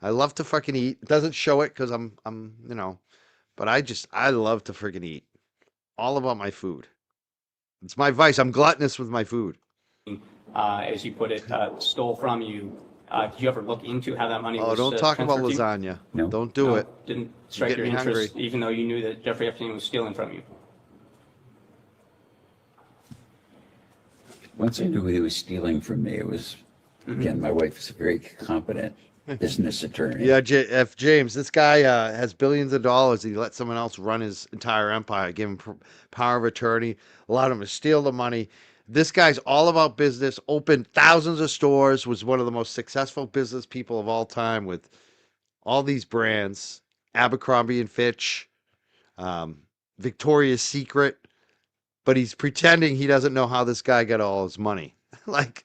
I love to fucking eat. It doesn't show it because I'm, but I love to freaking eat. All about my food. It's my vice. I'm gluttonous with my food. As you put it, stole from you. Did you ever look into how that money was Oh, don't talk about transferred to you? lasagna. No. Don't do it. Didn't You strike get your me interest, hungry. even though you knew that Jeffrey Epstein was stealing from you? Once I knew he was stealing from me, it was again. My wife is a very competent business attorney. Yeah, F. James, this guy has billions of dollars. He let someone else run his entire empire, give him power of attorney, allowed him to steal the money. This guy's all about business, opened thousands of stores, was one of the most successful business people of all time with all these brands, Abercrombie and Fitch, Victoria's Secret, but he's pretending he doesn't know how this guy got all his money. Like,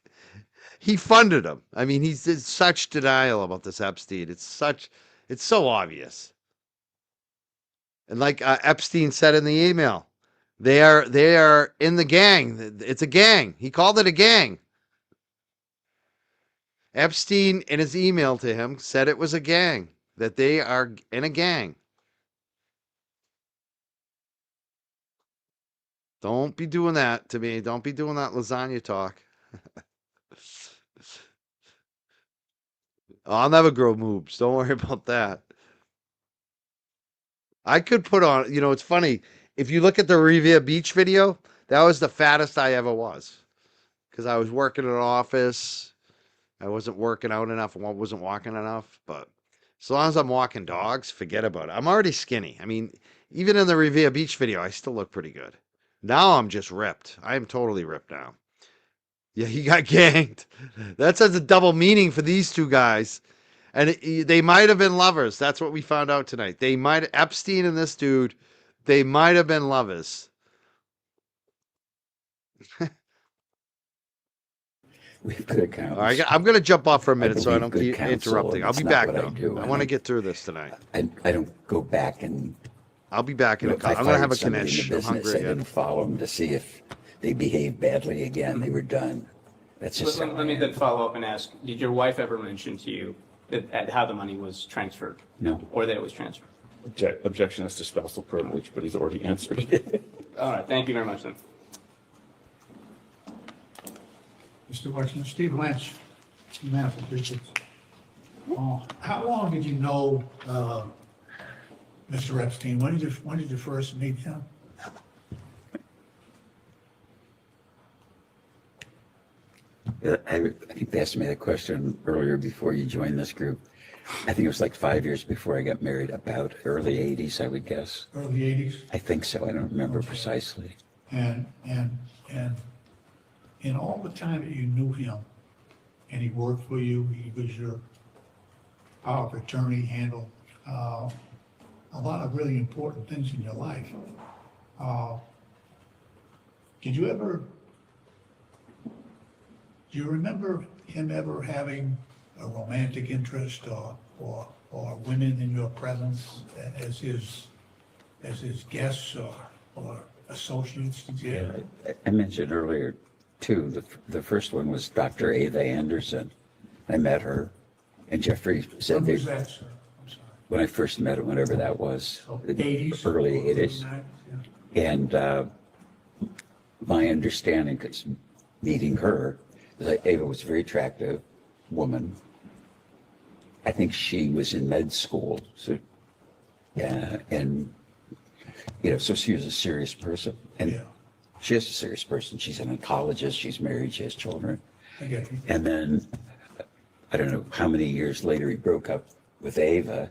he funded him. I mean, he's in such denial about this Epstein. It's so obvious. And like Epstein said in the email, they are in the gang. It's a gang. He called it a gang. Epstein, in his email to him, said it was a gang, that they are in a gang. Don't be doing that to me. Don't be doing that lasagna talk. I'll never grow moobs. Don't worry about that. I could put on, it's funny. If you look at the Revere Beach video, that was the fattest I ever was. Because I was working in an office. I wasn't working out enough. I wasn't walking enough. But As long as I'm walking dogs, forget about it. I'm already skinny. I mean, even in the Revere Beach video, I still look pretty good. Now I'm just ripped. I am totally ripped now. Yeah, he got ganked. That has a double meaning for these two guys. And they might have been lovers. That's what we found out tonight. They might, Epstein and this dude, they might have been lovers. We have good accountants. All right, I'm going to jump off for a minute so I believe don't good keep counsel, interrupting. and I'll it's be not back what I though. do, I and want to I- get through this tonight. I don't go back and. I'll be back in a If I couple. I'm going to have a fired somebody in the Knish. I'm business, hungry I again. didn't follow them to see if they behaved badly again. They were done. That's just. Let me then follow up and ask, did your wife ever mention to you that how the money was transferred? No. Or that it was transferred? Objection as to spousal privilege, but he's already answered it. All right, thank you very much then. Mr. Wexner, Steve Lynch, Massachusetts. How long did you know Mr. Epstein? When did you first meet him? I think they asked me that question earlier before you joined this group. I think it was like 5 years before I got married, about early 80s, I would guess. Early 80s? I think so. I don't remember precisely. And in all the time that you knew him, and he worked for you, he was your power of attorney, handled a lot of really important things in your life. Do you remember him ever having a romantic interest or women in your presence as his guests or associates? Yeah, I mentioned earlier, too, the first one was Dr. Ava Anderson. I met her, and Jeffrey said When was that, sir? when I first met her, whenever that was, So 80s? early 80s. And my understanding, because meeting her, is that Ava was a very attractive woman. I think she was in med school, so and so she was a serious person, and she is a serious person. She's an oncologist. She's married. She has children. I get you. And then I don't know how many years later he broke up with Ava,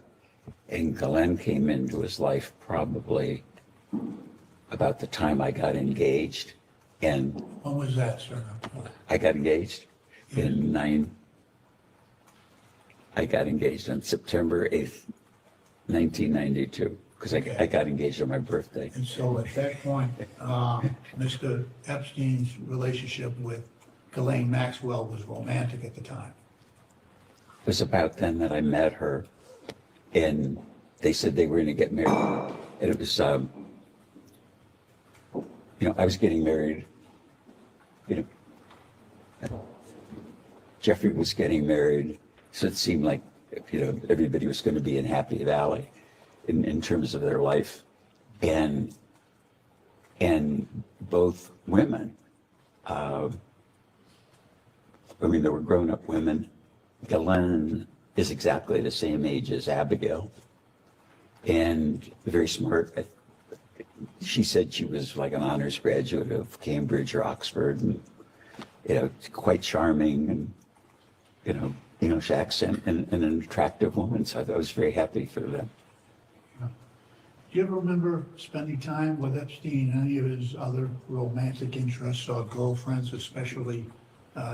and Glenn came into his life probably about the time I got engaged. And When was that, sir? I got engaged I got engaged on September 8th, 1992, because I got engaged on my birthday. And so at that point, Mr. Epstein's relationship with Ghislaine Maxwell was romantic at the time. It was about then that I met her, and they said they were going to get married. And it was, I was getting married, Jeffrey was getting married, so it seemed like, everybody was going to be in Happy Valley in terms of their life. And both women, they were grown-up women. Ghislaine is exactly the same age as Abigail, and very smart. She said she was like an honors graduate of Cambridge or Oxford, and quite charming, and English accent, and an attractive woman. So I was very happy for them. Do you ever remember spending time with Epstein, any of his other romantic interests or girlfriends, especially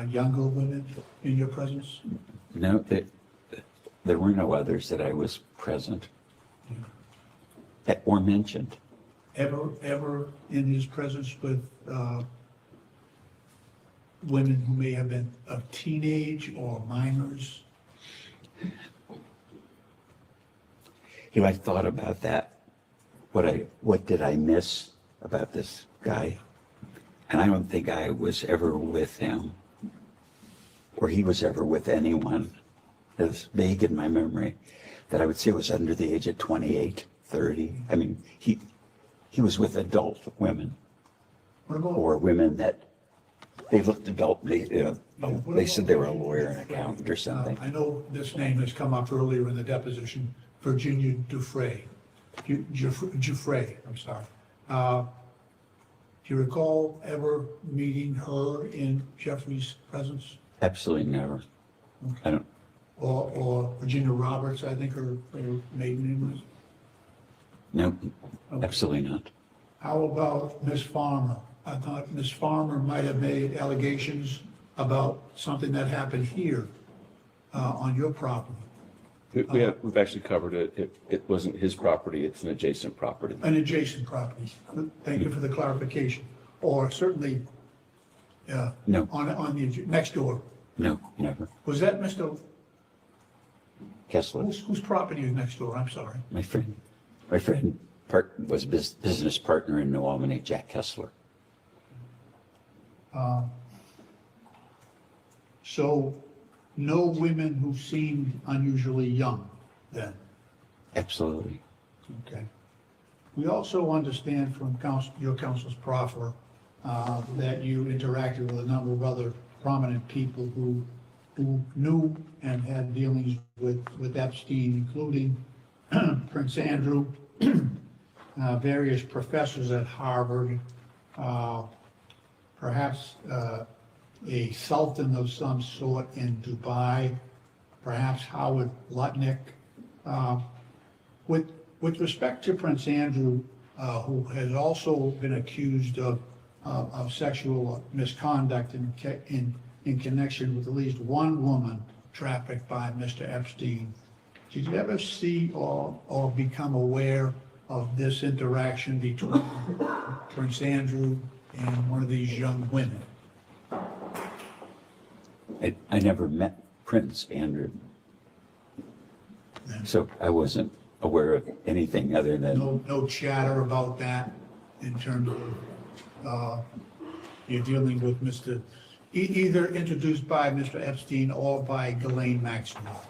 younger women, in your presence? No, there were no others that I was present or mentioned. Ever in his presence with women who may have been of teenage or minors? I thought about that. What did I miss about this guy? And I don't think I was ever with him, or he was ever with anyone. It's vague in my memory that I would say was under the age of 28, 30. I mean, he was with adult women, or women that they looked adult. They said they were a lawyer, an accountant, or something. I know this name has come up earlier in the deposition, Virginia Giuffre. Giuffre, I'm sorry. Do you recall ever meeting her in Jeffrey's presence? Absolutely never. I don't. or Virginia Roberts, I think her maiden name was? No, absolutely not. How about Miss Farmer? I thought Miss Farmer might have made allegations about something that happened here on your property. We've actually covered it. It wasn't his property, it's an adjacent property. An adjacent property. Thank you for the clarification. Or certainly No. on the next door. No, never. Was that Mr. Kessler, Whose property is next door? I'm sorry. my friend was business partner in New Albany, Jack Kessler. So no women who seemed unusually young then? Absolutely. Okay. We also understand from your counsel's proffer that you interacted with a number of other prominent people who knew and had dealings with Epstein, including Prince Andrew, various professors at Harvard, perhaps a sultan of some sort in Dubai, perhaps Howard Lutnick. With respect to Prince Andrew, who has also been accused of sexual misconduct in connection with at least one woman trafficked by Mr. Epstein, did you ever see or become aware of this interaction between Prince Andrew and one of these young women? I never met Prince Andrew, so I wasn't aware of anything other than. No chatter about that in terms of you're dealing with either introduced by Mr. Epstein or by Ghislaine Maxwell.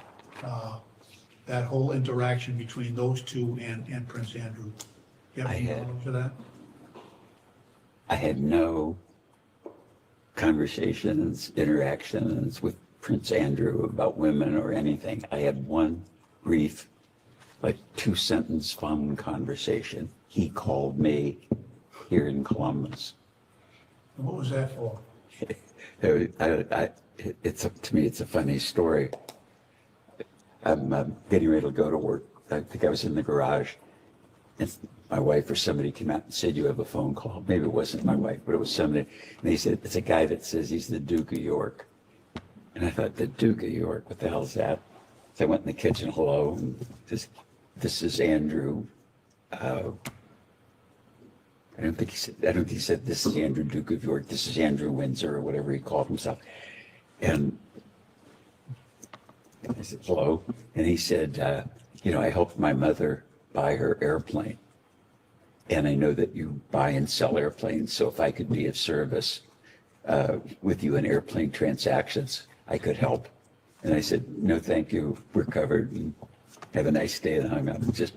That whole interaction between those two and Prince Andrew. You have any knowledge of that? I had no conversations, interactions with Prince Andrew about women or anything. I had one brief, like 2-sentence phone conversation. He called me here in Columbus. And what was that for? To me, it's a funny story. I'm getting ready to go to work. I think I was in the garage, and my wife or somebody came out and said, "You have a phone call." Maybe it wasn't my wife, but it was somebody. And they said, "It's a guy that says he's the Duke of York." And I thought, the Duke of York, what the hell is that? So I went in the kitchen, hello, and this is Andrew. I don't think he said, "This is Andrew, Duke of York. This is Andrew Windsor," or whatever he called himself. And I said, "Hello." And he said, I helped my mother buy her airplane. And I know that you buy and sell airplanes. So if I could be of service with you in airplane transactions, I could help. And I said, "No, thank you. We're covered. And have a nice day." And hung up. Just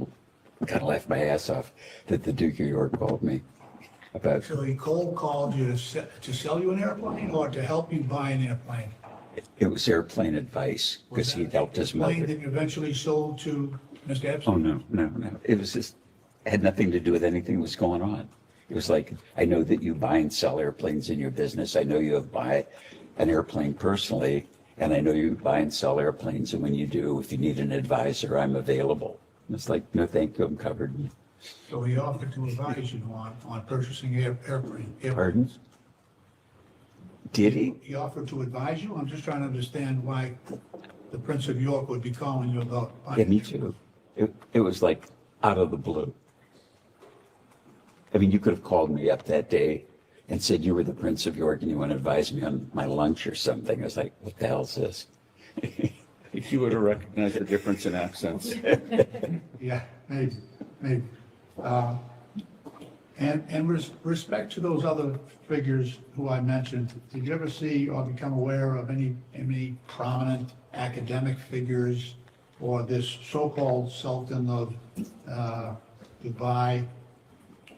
kind of laughed my ass off that the Duke of York called me about. So he cold called you to sell you an airplane or to help you buy an airplane? It was airplane advice because he'd helped his mother. Plane that you eventually sold to Mr. Epstein? Oh, no. It was just, had nothing to do with anything that was going on. It was like, I know that you buy and sell airplanes in your business. I know you have buy an airplane personally, and I know you buy and sell airplanes. And when you do, if you need an advisor, I'm available. And it's like, no, thank you, I'm covered. So he offered to advise you on purchasing airplanes? Pardon? Did he? He offered to advise you? I'm just trying to understand why the Prince of York would be calling you about. Yeah, me too. It was like out of the blue. I mean, you could have called me up that day and said you were the Prince of York and you want to advise me on my lunch or something. I was like, what the hell is this? You would have recognized the difference in accents. Yeah, maybe. And with respect to those other figures who I mentioned, did you ever see or become aware of any prominent academic figures or this so-called Sultan of Dubai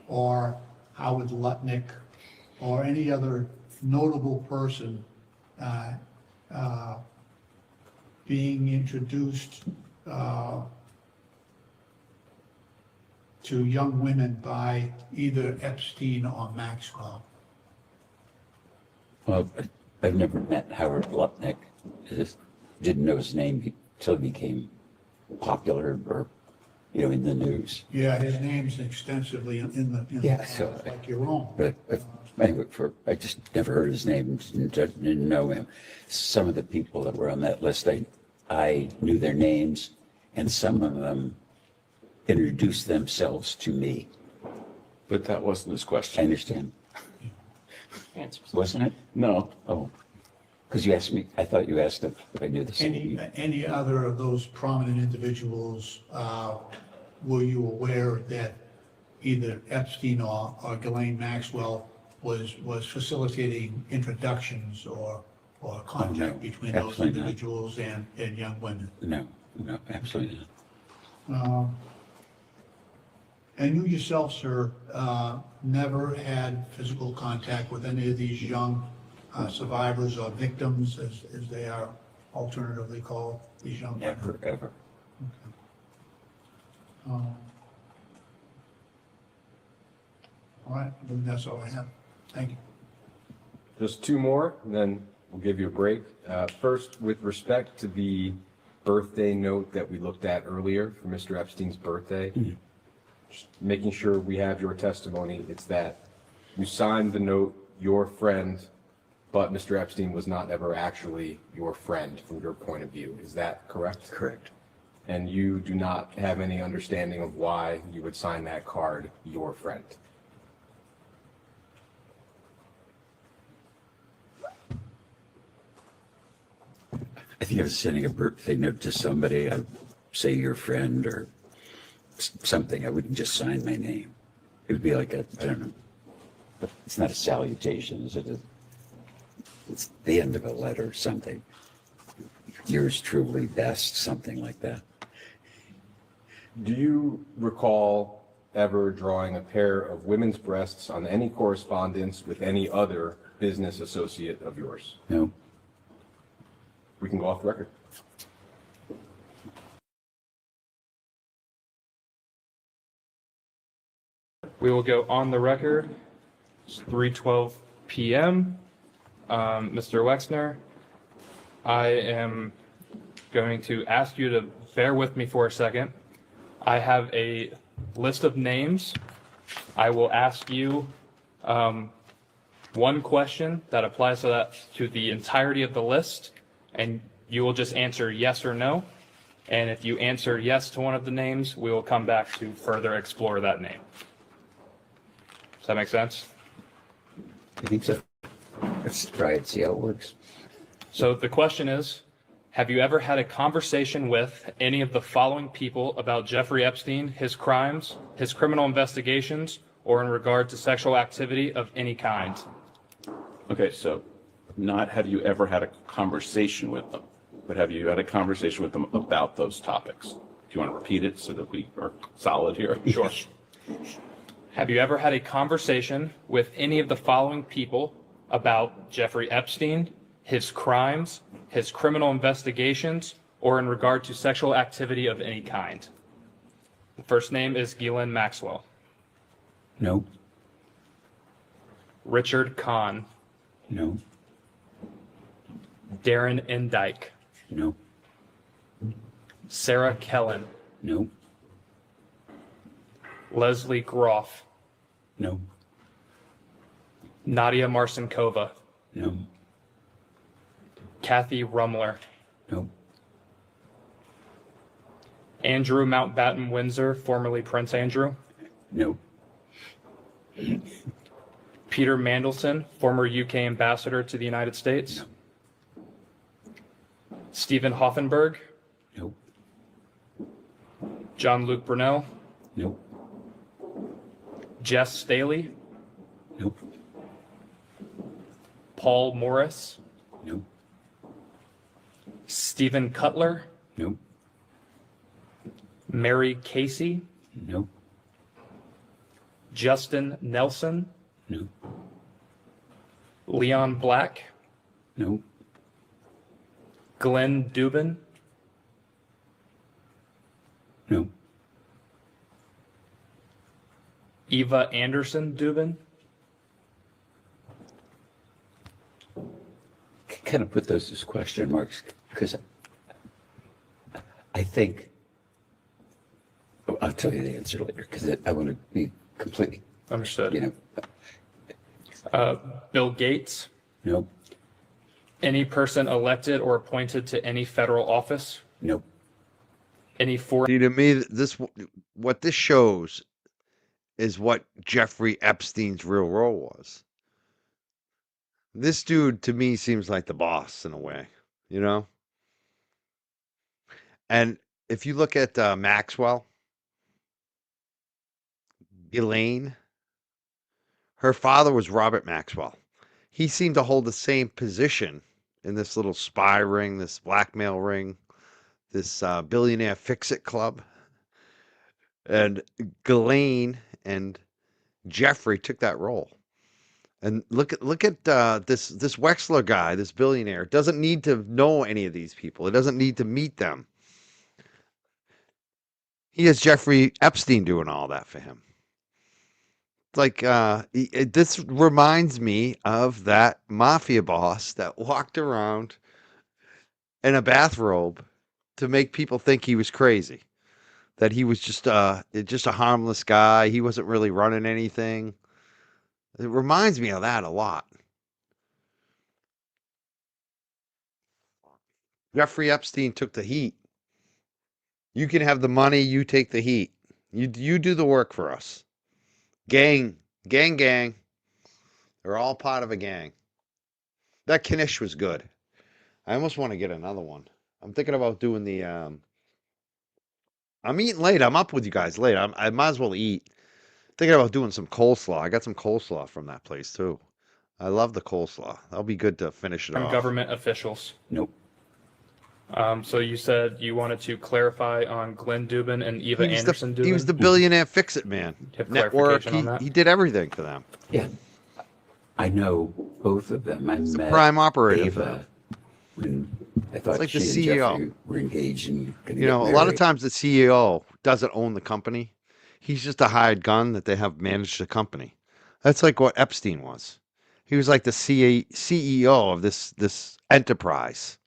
or Howard Lutnick or any other notable person being introduced to young women by either Epstein or Maxwell? Well, I've never met Howard Lutnick. I just didn't know his name. till he became popular or, in the news. Yeah, his name's extensively in the, Yeah, so, like your own. But anyway, I just never heard his name, didn't know him. Some of the people that were on that list, I knew their names, and some of them introduced themselves to me. But that wasn't his I question. understand. Answers. Wasn't it? No. Oh, because you asked me, I thought you asked if I knew the same. Any other of those prominent individuals, were you aware that either Epstein or Ghislaine Maxwell was facilitating introductions or contact between those absolutely not. individuals and young women? No, absolutely not. And you yourself, sir, never had physical contact with any of these young survivors or victims, as they are alternatively called, these young women? Never, ever. All right, I think that's all I have. Thank you. Just two more, and then we'll give you a break. First, with respect to the birthday note that we looked at earlier for Mr. Epstein's birthday, just making sure we have your testimony. It's that you signed the note, your friend, but Mr. Epstein was not ever actually your friend from your point of view. Is that correct? Correct. And you do not have any understanding of why you would sign that card, your friend? I think I was sending a birthday note to somebody, I'd say your friend or something. I wouldn't just sign my name. It would be like I don't know. But it's not a salutation, is it? It's the end of a letter or something. Yours truly best, something like that. Do you recall ever drawing a pair of women's breasts on any correspondence with any other business associate of yours? No. We can go off the record. We will go on the record. It's 3:12 p.m. Mr. Wexner, I am going to ask you to bear with me for a second. I have a list of names. I will ask you one question that applies to the entirety of the list, and you will just answer yes or no. And if you answer yes to one of the names, we will come back to further explore that name. Does that make sense? I think so. Let's try it, see how it works. So the question is, have you ever had a conversation with any of the following people about Jeffrey Epstein, his crimes, his criminal investigations, or in regard to sexual activity of any kind? Okay, so not have you ever had a conversation with them, but have you had a conversation with them about those topics? Do you want to repeat it so that we are solid here? Sure. Have you ever had a conversation with any of the following people about Jeffrey Epstein, his crimes, his criminal investigations, or in regard to sexual activity of any kind? The first name is Ghislaine Maxwell. No. Richard Kahn. No. Darren Endyke. No. Sarah Kellen. No. Leslie Groff. No. Nadia Marcinkova. No. Kathy Rumler. No. Andrew Mountbatten Windsor, formerly Prince Andrew. No. Peter Mandelson, former UK ambassador to the United States. No. Stephen Hoffenberg. No. John-Luc Brunel. No. Jess Staley. Nope. Paul Morris. No. Stephen Cutler. No. Mary Casey. No. Justin Nelson. No. Leon Black. No. Glenn Dubin. No. Eva Anderson Dubin. Kind of put those as question marks because think, I'll tell you the answer later because I want to be completely, Understood. you know, Bill Gates, nope, any person elected or appointed to any federal office, nope. any foreign. See, to me, what this shows is what Jeffrey Epstein's real role was. This dude, to me, seems like the boss in a way, you know? And if you look at Maxwell, Elaine, her father was Robert Maxwell. He seemed to hold the same position in this little spy ring, this blackmail ring, this billionaire fix-it club. And Ghislaine and Jeffrey took that role. And look at this Wexler guy, this billionaire. Doesn't need to know any of these people. It doesn't need to meet them. He has Jeffrey Epstein doing all that for him. Like this reminds me of that mafia boss that walked around in a bathrobe to make people think he was crazy, that he was just a harmless guy. He wasn't really running anything. It reminds me of that a lot. Jeffrey Epstein took the heat. You can have the money, you take the heat. You do the work for us. Gang. They're all part of a gang. That Knish was good. I almost want to get another one. I'm thinking about doing the I'm eating late. I'm up with you guys late. I might as well eat. Thinking about doing some coleslaw. I got some coleslaw from that place too. I love the coleslaw. That'll be good to finish it From off. government officials. Nope. So you said you wanted to clarify on Glenn Dubin and Eva Anderson Dubin? He was the billionaire fix-it man. Have Network. clarification on that? He did everything for them. Yeah. I know both of them. I met prime operator for Ava them. when I thought like she the and CEO. Jeffrey were engaged and gonna You know, get a lot of married. times the CEO doesn't own the company. He's just a hired gun that they have managed the company. That's like what Epstein was. He was like the CEO of this enterprise.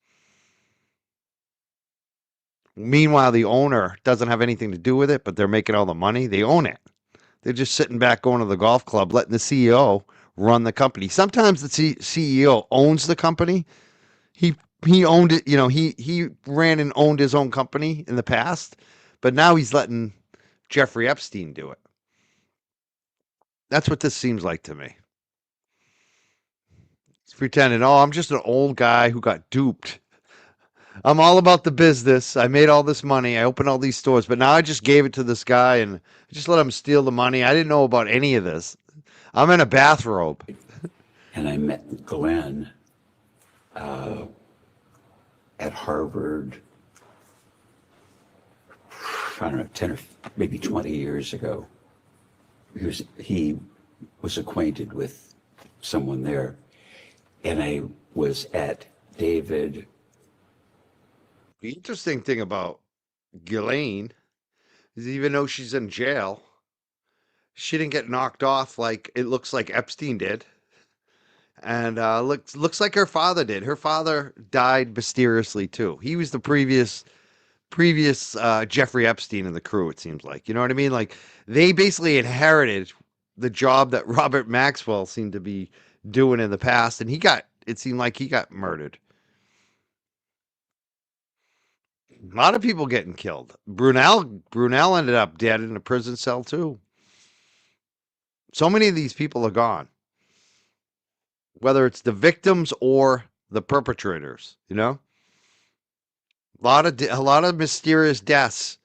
Meanwhile, the owner doesn't have anything to do with it, but they're making all the money. They own it. They're just sitting back going to the golf club, letting the CEO run the company. Sometimes the CEO owns the company. He owned it, you know, he ran and owned his own company in the past, but now he's letting Jeffrey Epstein do it. That's what this seems like to me. He's pretending, oh, I'm just an old guy who got duped. I'm all about the business. I made all this money. I opened all these stores, but now I just gave it to this guy and I just let him steal the money. I didn't know about any of this. I'm in a bathrobe. And I met Glenn at Harvard, I don't know, 10 or maybe 20 years ago. He was acquainted with someone there. And I was at David. The interesting thing about Ghislaine is even though she's in jail, she didn't get knocked off like it looks like Epstein did. And looks like her father did. Her father died mysteriously too. He was the previous Jeffrey Epstein in the crew, it seems like. You know what I mean? Like they basically inherited the job that Robert Maxwell seemed to be doing in the past, and it seemed like he got murdered. A lot of people getting killed. Brunel ended up dead in a prison cell too. So many of these people are gone. Whether it's the victims or the perpetrators, you know? A lot of mysterious deaths.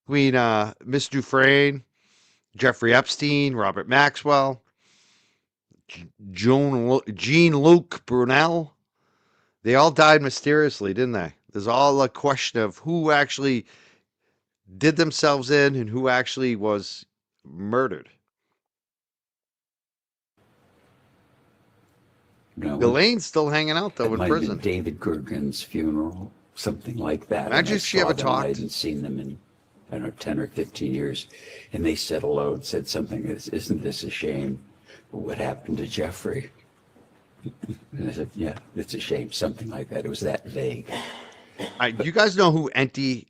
Between Miss Dufresne, Jeffrey Epstein, Robert Maxwell, Jean-Luc Brunel. They all died mysteriously, didn't they? There's all a question of who actually did themselves in and who actually was murdered. No, Elaine's still hanging out though it in might have been prison. David Gergen's funeral, something like that. Imagine And I if she saw ever them, I talked. hadn't seen them in, I don't know, 10 or 15 years. And they said hello and said something, isn't this a shame? What happened to Jeffrey? And I said, yeah, it's a shame, something like that. It was that vague. You guys know who Enti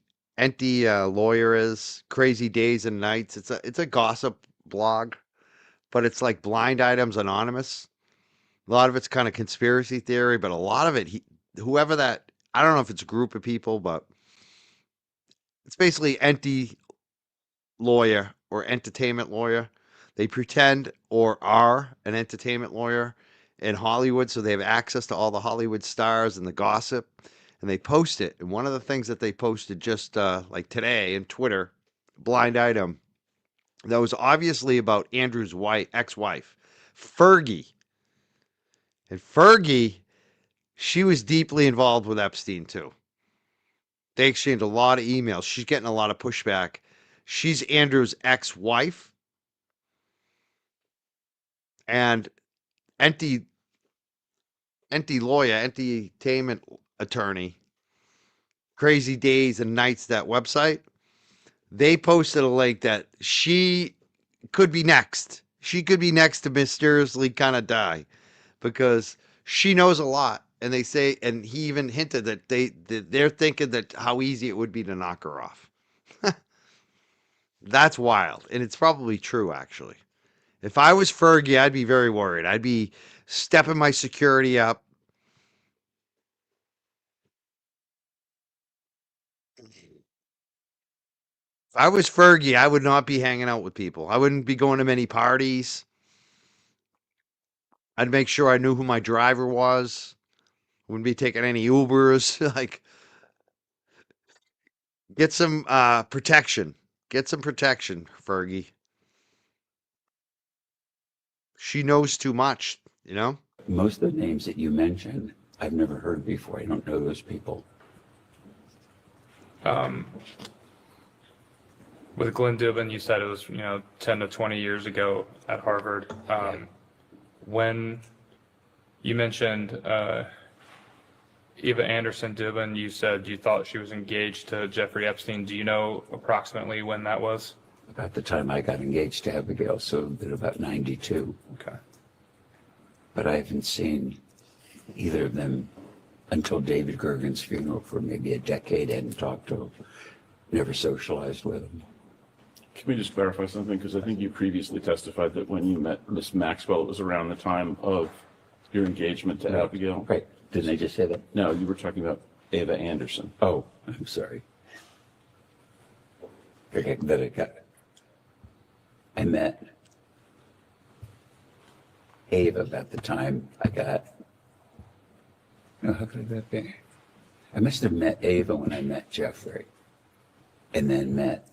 Lawyer is? Crazy Days and Nights. It's a gossip blog, but it's like Blind Items Anonymous. A lot of it's kind of conspiracy theory, but a lot of it, whoever that, I don't know if it's a group of people, but it's basically Enti Lawyer or entertainment lawyer. They pretend or are an entertainment lawyer in Hollywood, so they have access to all the Hollywood stars and the gossip, and they post it. And one of the things that they posted just like today in Twitter, blind item, that was obviously about Andrew's wife, ex-wife, Fergie. And Fergie, she was deeply involved with Epstein too. They exchanged a lot of emails. She's getting a lot of pushback. She's Andrew's ex-wife, and Enti Lawyer, entertainment attorney, Crazy Days and Nights, that website. They posted a link that she could be next. She could be next to mysteriously kind of die because she knows a lot. And they say, and he even hinted that they're thinking that how easy it would be to knock her off. That's wild, and it's probably true actually. If I was Fergie, I'd be very worried. I'd be stepping my security up. If I was Fergie, I would not be hanging out with people. I wouldn't be going to many parties. I'd make sure I knew who my driver was. Wouldn't be taking any Ubers. Like, get some protection. Get some protection, Fergie. She knows too much, you know? Most of the names that you mentioned, I've never heard before. I don't know those people. With Glenn Dubin, you said it was, 10 to 20 years ago at Harvard. When you mentioned Eva Anderson Dubin, you said you thought she was engaged to Jeffrey Epstein. Do you know approximately when that was? About the time I got engaged to Abigail, so about 92. Okay. But I haven't seen either of them until David Gergen's funeral for maybe a decade. I hadn't talked to them, never socialized with them. Can we just clarify something? Because I think you previously testified that when you met Miss Maxwell, it was around the time of your engagement to Abigail. Right. Didn't I just say that? No, you were talking about Eva Anderson. Oh, I'm sorry. Okay, that I got it. I met Ava about the time I got. No, how could that be? I must have met Ava when I met Jeffrey, and then met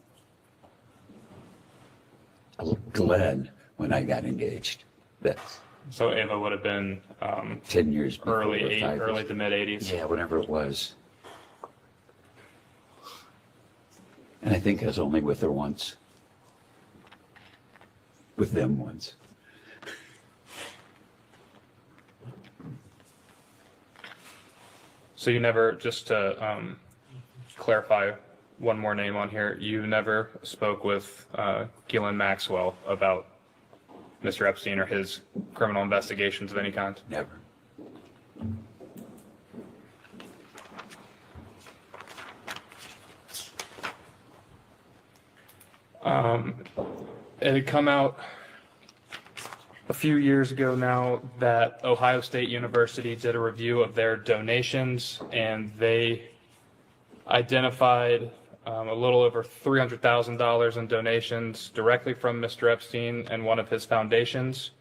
Glenn when I got engaged. That's So Ava would have been 10 years before, early 5 early years. to mid 80s. Yeah, whatever it was. And I think I was only with her once. With them once. So you never, just to clarify one more name on here, you never spoke with Ghislaine Maxwell about Mr. Epstein or his criminal investigations of any kind? Never. It had come out a few years ago now that Ohio State University did a review of their donations, and they identified a little over $300,000 in donations directly from Mr. Epstein and one of his foundations.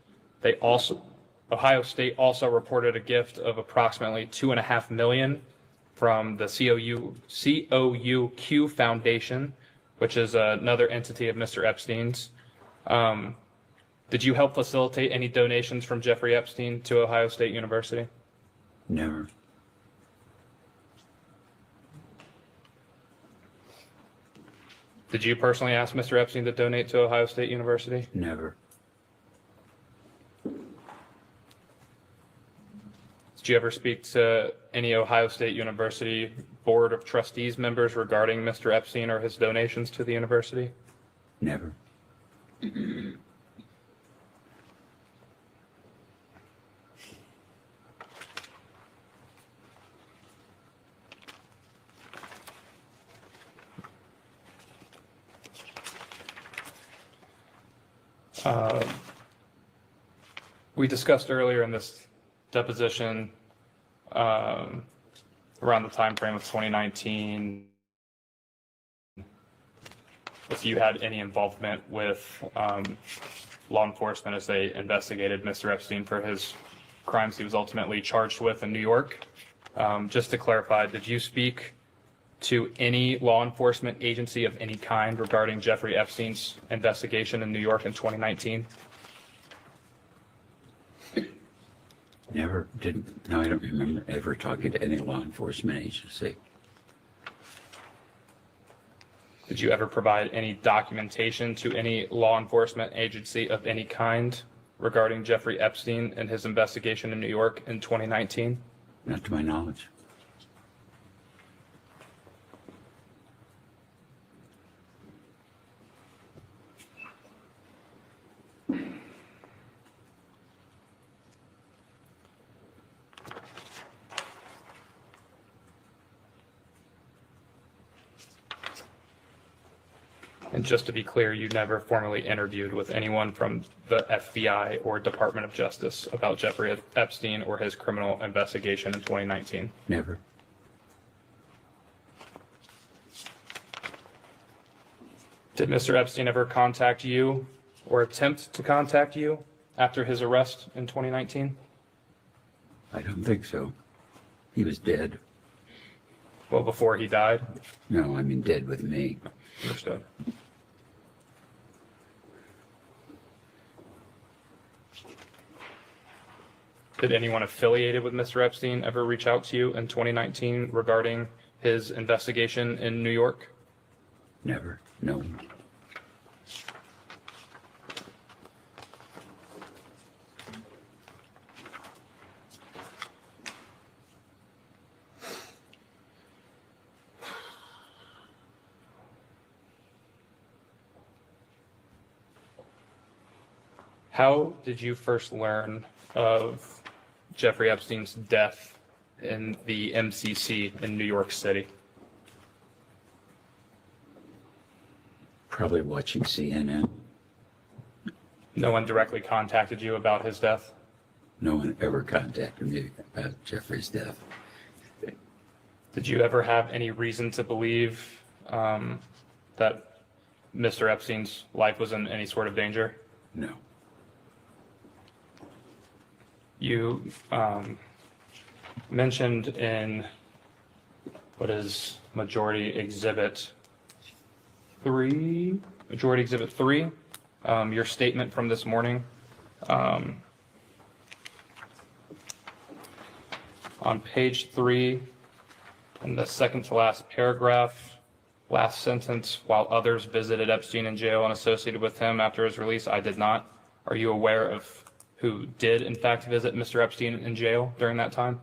Ohio State also reported a gift of approximately $2.5 million from the COUQ Foundation, which is another entity of Mr. Epstein's. Did you help facilitate any donations from Jeffrey Epstein to Ohio State University? Never. Did you personally ask Mr. Epstein to donate to Ohio State University? Never. Did you ever speak to any Ohio State University Board of Trustees members regarding Mr. Epstein or his donations to the university? Never. We discussed earlier in this deposition around the time frame of 2019, if you had any involvement with law enforcement as they investigated Mr. Epstein for his crimes he was ultimately charged with in New York. Just to clarify, did you speak to any law enforcement agency of any kind regarding Jeffrey Epstein's investigation in New York in 2019? Never didn't. No, I don't remember ever talking to any law enforcement agency. Did you ever provide any documentation to any law enforcement agency of any kind regarding Jeffrey Epstein and his investigation in New York in 2019? Not to my knowledge. And just to be clear, you never formally interviewed with anyone from the FBI or Department of Justice about Jeffrey Epstein or his criminal investigation in 2019? Never. Did Mr. Epstein ever contact you or attempt to contact you after his arrest in 2019? I don't think so. He was dead. Well, before he died? No, I mean dead with me. Understood. Did anyone affiliated with Mr. Epstein ever reach out to you in 2019 regarding his investigation in New York? Never. No. How did you first learn of Jeffrey Epstein's death in the MCC in New York City? Probably watching CNN. No one directly contacted you about his death? No one ever contacted me about Jeffrey's death. Did you ever have any reason to believe that Mr. Epstein's life was in any sort of danger? No. You mentioned in what is Majority Exhibit 3, your statement from this morning. On page 3, in the second to last paragraph, last sentence, while others visited Epstein in jail and associated with him after his release, I did not. Are you aware of who did in fact visit Mr. Epstein in jail during that time?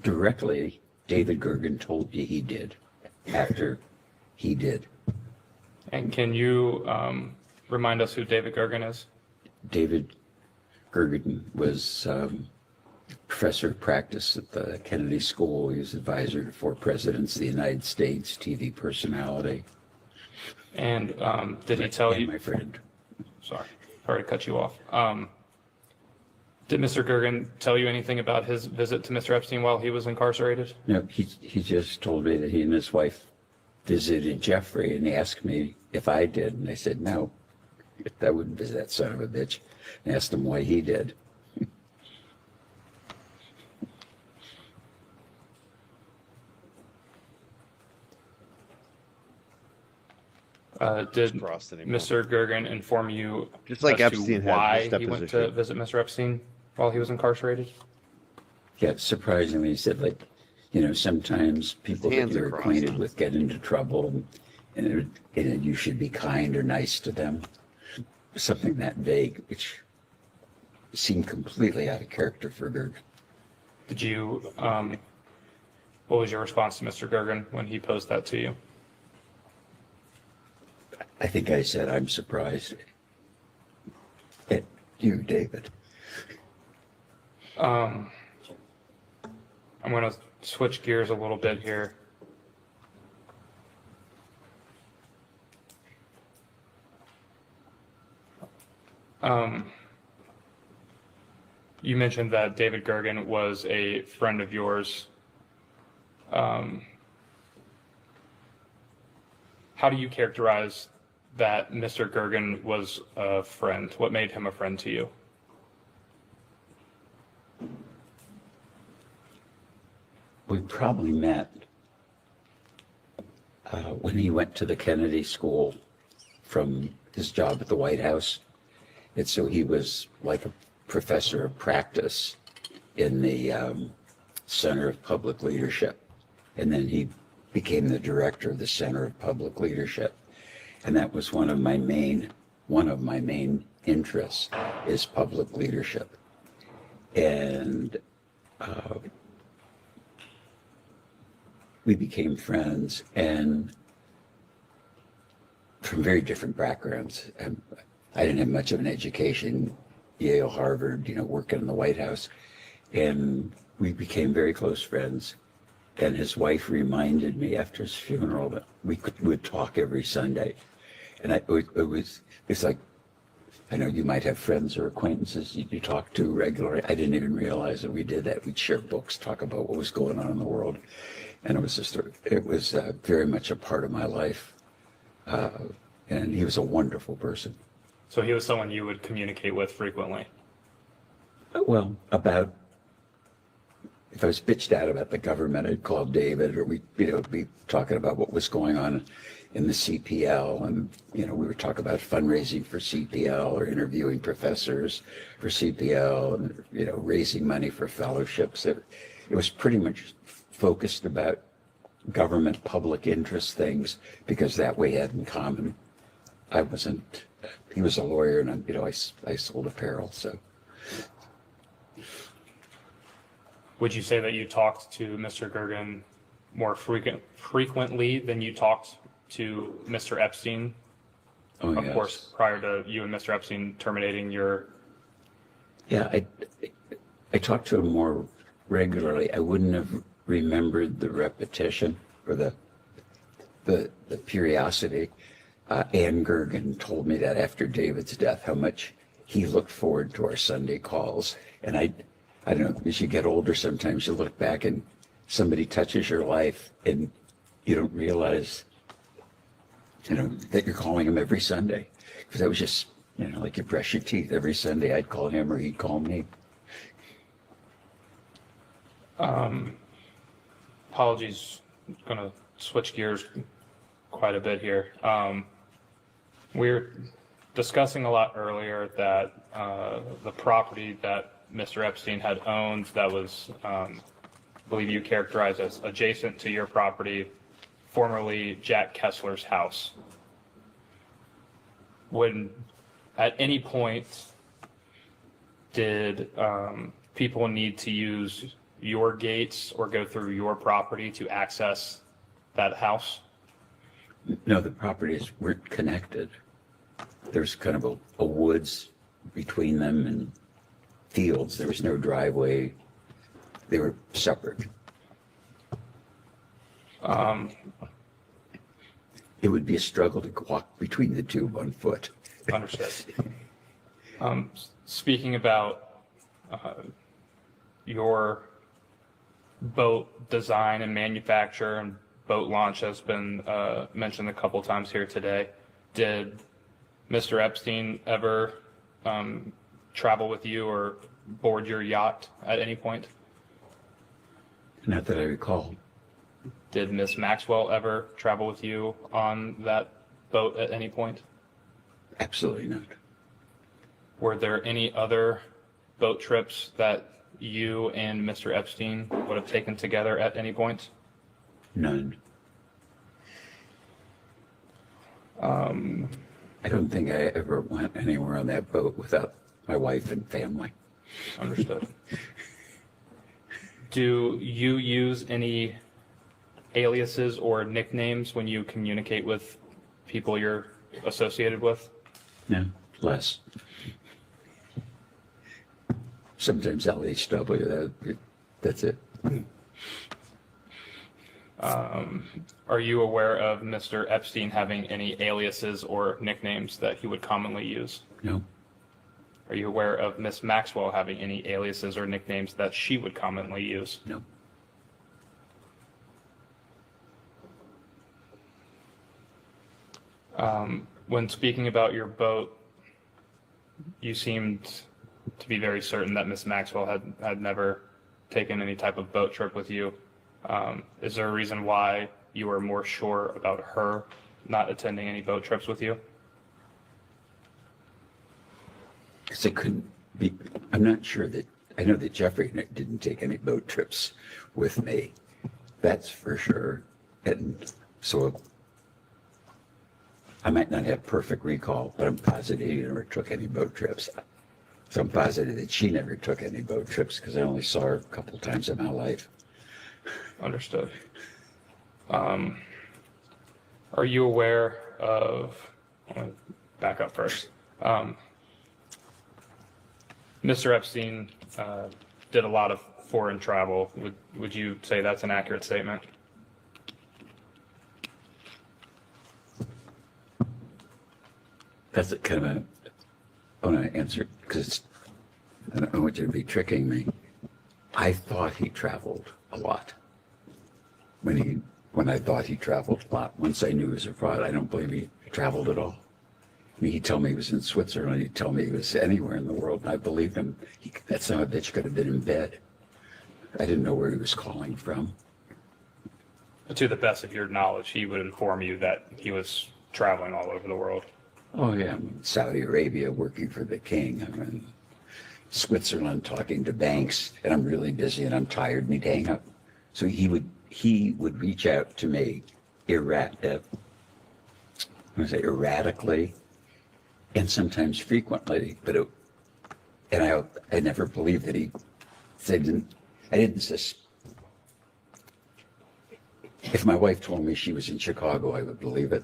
Directly, David Gergen told me he did after he did. And can you remind us who David Gergen is? David Gergen was professor of practice at the Kennedy School. He was advisor to 4 presidents of the United States, TV personality. And did he tell you? My friend. Sorry to cut you off. Did Mr. Gergen tell you anything about his visit to Mr. Epstein while he was incarcerated? No, he just told me that he and his wife visited Jeffrey, and he asked me if I did, and I said no. I wouldn't visit that son of a bitch. And asked him why he did. Did Mr. Gergen inform you just like as Epstein to had why his he went to deposition. visit Mr. Epstein while he was incarcerated? Yeah, surprisingly, he said, like, you know, sometimes people that hands you're are crossed. acquainted with get into trouble, and you should be kind or nice to them. Something that vague, which seemed completely out of character for Gergen. Did you, what was your response to Mr. Gergen when he posed that to you? I think I said, I'm surprised at you, David. I'm going to switch gears a little bit here. You mentioned that David Gergen was a friend of yours. How do you characterize that Mr. Gergen was a friend? What made him a friend to you? We probably met when he went to the Kennedy School from his job at the White House. And so he was like a professor of practice in the Center of Public Leadership. And then he became the director of the Center of Public Leadership. And that was one of my main interests is public leadership. And we became friends and from very different backgrounds. I didn't have much of an education, Yale, Harvard, working in the White House. And we became very close friends. And his wife reminded me after his funeral that we would talk every Sunday. And it's like, I know you might have friends or acquaintances you talk to regularly. I didn't even realize that we did that. We'd share books, talk about what was going on in the world. And it was very much a part of my life. And he was a wonderful person. So he was someone you would communicate with frequently? Well, if I was bitched out about the government, I'd call David, or we'd be talking about what was going on in the CPL. And, we would talk about fundraising for CPL or interviewing professors for CPL and, raising money for fellowships. It was pretty much focused about government public interest things because that we had in common. He was a lawyer and, I sold apparel, so. Would you say that you talked to Mr. Gergen more frequently than you talked to Mr. Epstein? Oh, of yes. course, prior to you and Mr. Epstein terminating your... Yeah, I talked to him more regularly. I wouldn't have remembered the repetition or the curiosity. Ann Gergen told me that after David's death, how much he looked forward to our Sunday calls. And I don't know, as you get older, sometimes you look back and somebody touches your life and you don't realize, that you're calling him every Sunday. Because I was just, like you brush your teeth every Sunday, I'd call him or he'd call me. Apologies, I'm going to switch gears quite a bit here. We're discussing a lot earlier that the property that Mr. Epstein had owned that was, I believe you characterized as adjacent to your property, formerly Jack Kessler's house. When, at any point, did people need to use your gates or go through your property to access that house? No, the properties weren't connected. There's kind of a woods between them and fields. There was no driveway. They were separate. It would be a struggle to walk between the two on foot. Understood. Speaking about your boat design and manufacture and boat launch has been mentioned a couple times here today. Did Mr. Epstein ever travel with you or board your yacht at any point? Not that I recall. Did Miss Maxwell ever travel with you on that boat at any point? Absolutely not. Were there any other boat trips that you and Mr. Epstein would have taken together at any point? None. I don't think I ever went anywhere on that boat without my wife and family. Understood. Do you use any aliases or nicknames when you communicate with people you're associated with? No, less. Sometimes LHW, that's it. Are you aware of Mr. Epstein having any aliases or nicknames that he would commonly use? No. Are you aware of Miss Maxwell having any aliases or nicknames that she would commonly use? No. When speaking about your boat, you seemed to be very certain that Miss Maxwell had never taken any type of boat trip with you. Is there a reason why you were more sure about her not attending any boat trips with you? Because it couldn't be, I'm not sure that, I know that Jeffrey didn't take any boat trips with me. That's for sure. And so I might not have perfect recall, but I'm positive he never took any boat trips. So I'm positive that she never took any boat trips because I only saw her a couple times in my life. Understood. Are you aware of, I'll back up first. Mr. Epstein did a lot of foreign travel. Would you say that's an accurate statement? That's kind of I want to answer because I don't want you to be tricking me. I thought he traveled a lot. When I thought he traveled a lot, once I knew he was a fraud, I don't believe he traveled at all. I mean, he'd tell me he was in Switzerland, he'd tell me he was anywhere in the world, and I believed him. That son of a bitch could have been in bed. I didn't know where he was calling from. To the best of your knowledge, he would inform you that he was traveling all over the world. Oh yeah, I'm in Saudi Arabia working for the king. I'm in Switzerland talking to banks, and I'm really busy and I'm tired, and he'd hang up. So he would reach out to me erratically and sometimes frequently, but I never believed that he said, I didn't if my wife told me she was in Chicago, I would believe it.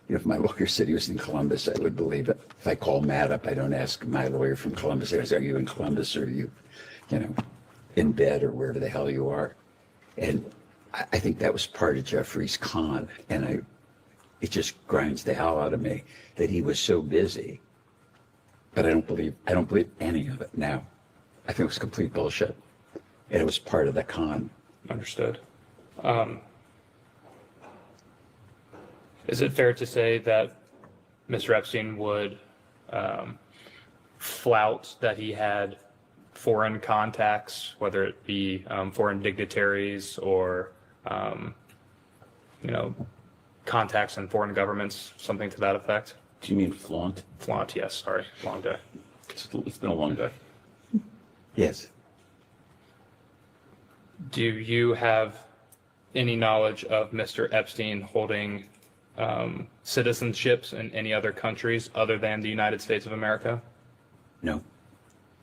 If my lawyer said he was in Columbus, I would believe it. If I call Matt up, I don't ask my lawyer from Columbus. I say, are you in Columbus, or are you, in bed, or wherever the hell you are? And I think that was part of Jeffrey's con. And it just grinds the hell out of me that he was so busy. But I don't believe any of it now. I think it was complete bullshit. And it was part of the con. Understood. Is it fair to say that Mr. Epstein would flout that he had foreign contacts, whether it be foreign dignitaries or, contacts in foreign governments, something to that effect? Do you mean flaunt? Flaunt, yes, sorry, long day. It's been a long day. Yes. Do you have any knowledge of Mr. Epstein holding citizenships in any other countries other than the United States of America? No.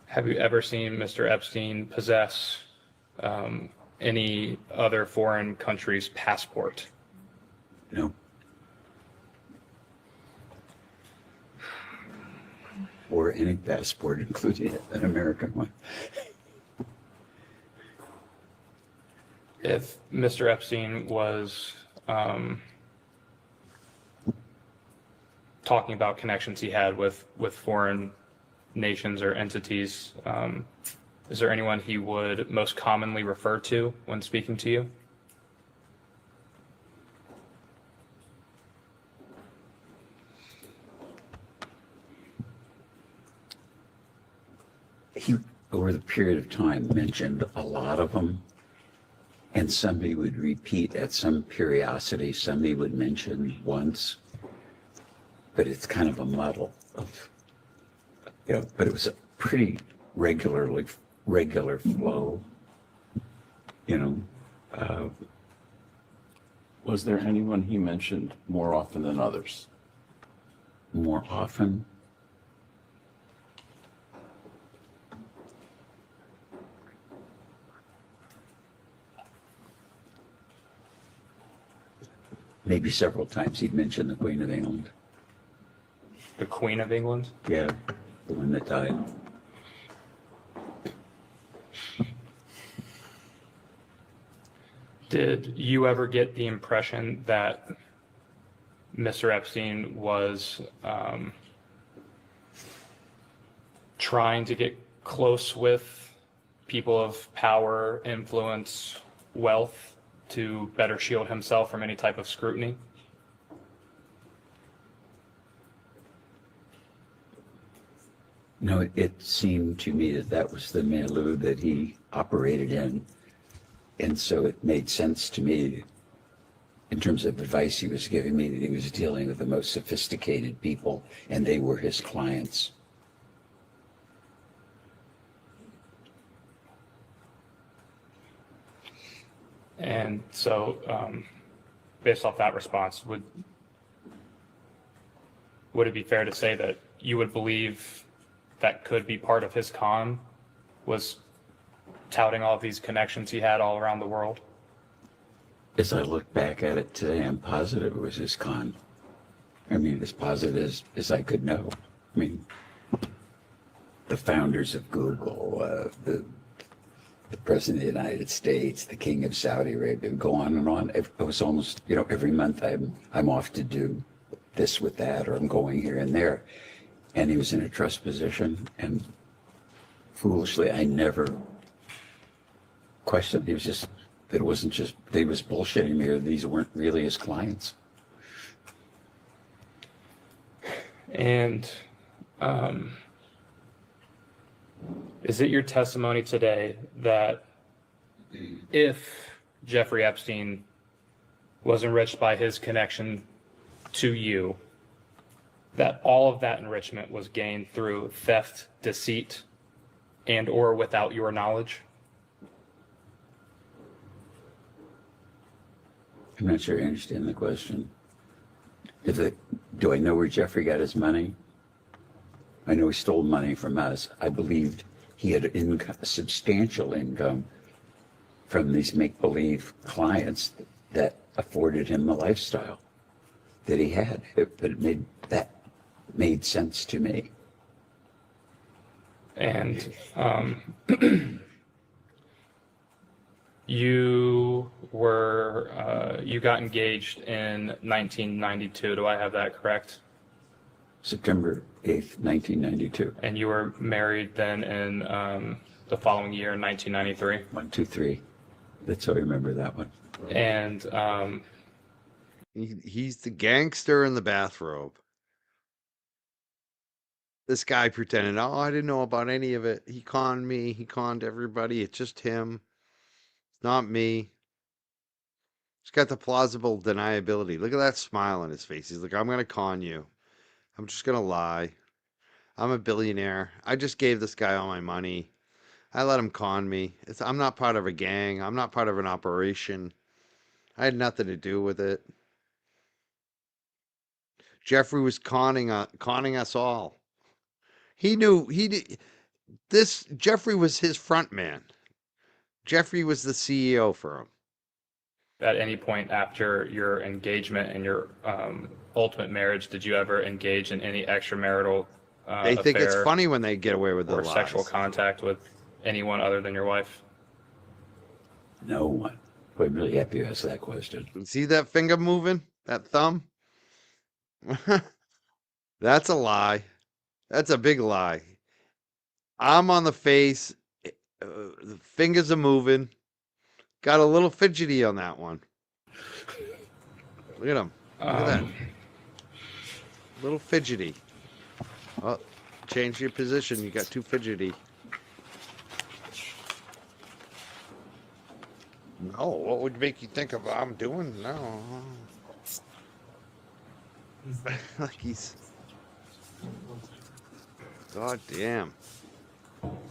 Have you ever seen Mr. Epstein possess any other foreign country's passport? No. Or any passport, including an American one. If Mr. Epstein was talking about connections he had with foreign nations or entities, is there anyone he would most commonly refer to when speaking to you? He, over the period of time, mentioned a lot of them, and some he would repeat at some periodicity, some he would mention once, but it's kind of a muddle of, but it was a pretty regular flow, Was there anyone he mentioned more often than others? More often? Maybe several times he'd mentioned the Queen of England. The Queen of England? Yeah, the one that died. Did you ever get the impression that Mr. Epstein was trying to get close with people of power, influence, wealth to better shield himself from any type of scrutiny? No, it seemed to me that that was the milieu that he operated in. And so it made sense to me, in terms of advice he was giving me, that he was dealing with the most sophisticated people and they were his clients. And so, based off that response, would it be fair to say that you would believe that could be part of his con, was touting all of these connections he had all around the world? As I look back at it today, I'm positive it was his con. I mean, as positive as I could know. I mean, the founders of Google, the President of the United States, the King of Saudi Arabia, go on and on. It was almost, every month I'm off to do this with that, or I'm going here and there. And he was in a trust position, and foolishly, I never questioned. He was just, that it wasn't just, they was bullshitting me, or these weren't really his clients. And is it your testimony today that if Jeffrey Epstein was enriched by his connection to you, that all of that enrichment was gained through theft, deceit, and or without your knowledge? I'm not sure I understand the question. Do I know where Jeffrey got his money? I know he stole money from us. I believed he had a substantial income from these make-believe clients that afforded him the lifestyle that he had. That made sense to me. And you got engaged in 1992. Do I have that correct? September 8th, 1992. And you were married then in the following year, 1993? 1, 2, 3. That's how I remember that one. And he's the gangster in the bathrobe. This guy pretended, oh, I didn't know about any of it. He conned me. He conned everybody. It's just him. It's not me. He's got the plausible deniability. Look at that smile on his face. He's like, I'm going to con you. I'm just going to lie. I'm a billionaire. I just gave this guy all my money. I let him con me. I'm not part of a gang. I'm not part of an operation. I had nothing to do with it. Jeffrey was conning us all. He knew this. Jeffrey was his front man. Jeffrey was the CEO for him. At any point after your engagement and your ultimate marriage, did you ever engage in any extramarital They think it's affair funny when they get away with their or lies. sexual contact with anyone other than your wife? No one. I'm really happy you asked that question. See that finger moving? That thumb? That's a lie. That's a big lie. I'm on the face. The fingers are moving. Got a little fidgety on that one. Look at him. Look at that. Little fidgety. Oh, change your position. You got too fidgety. No, what would make you think of I'm doing? No. Like he's. God damn.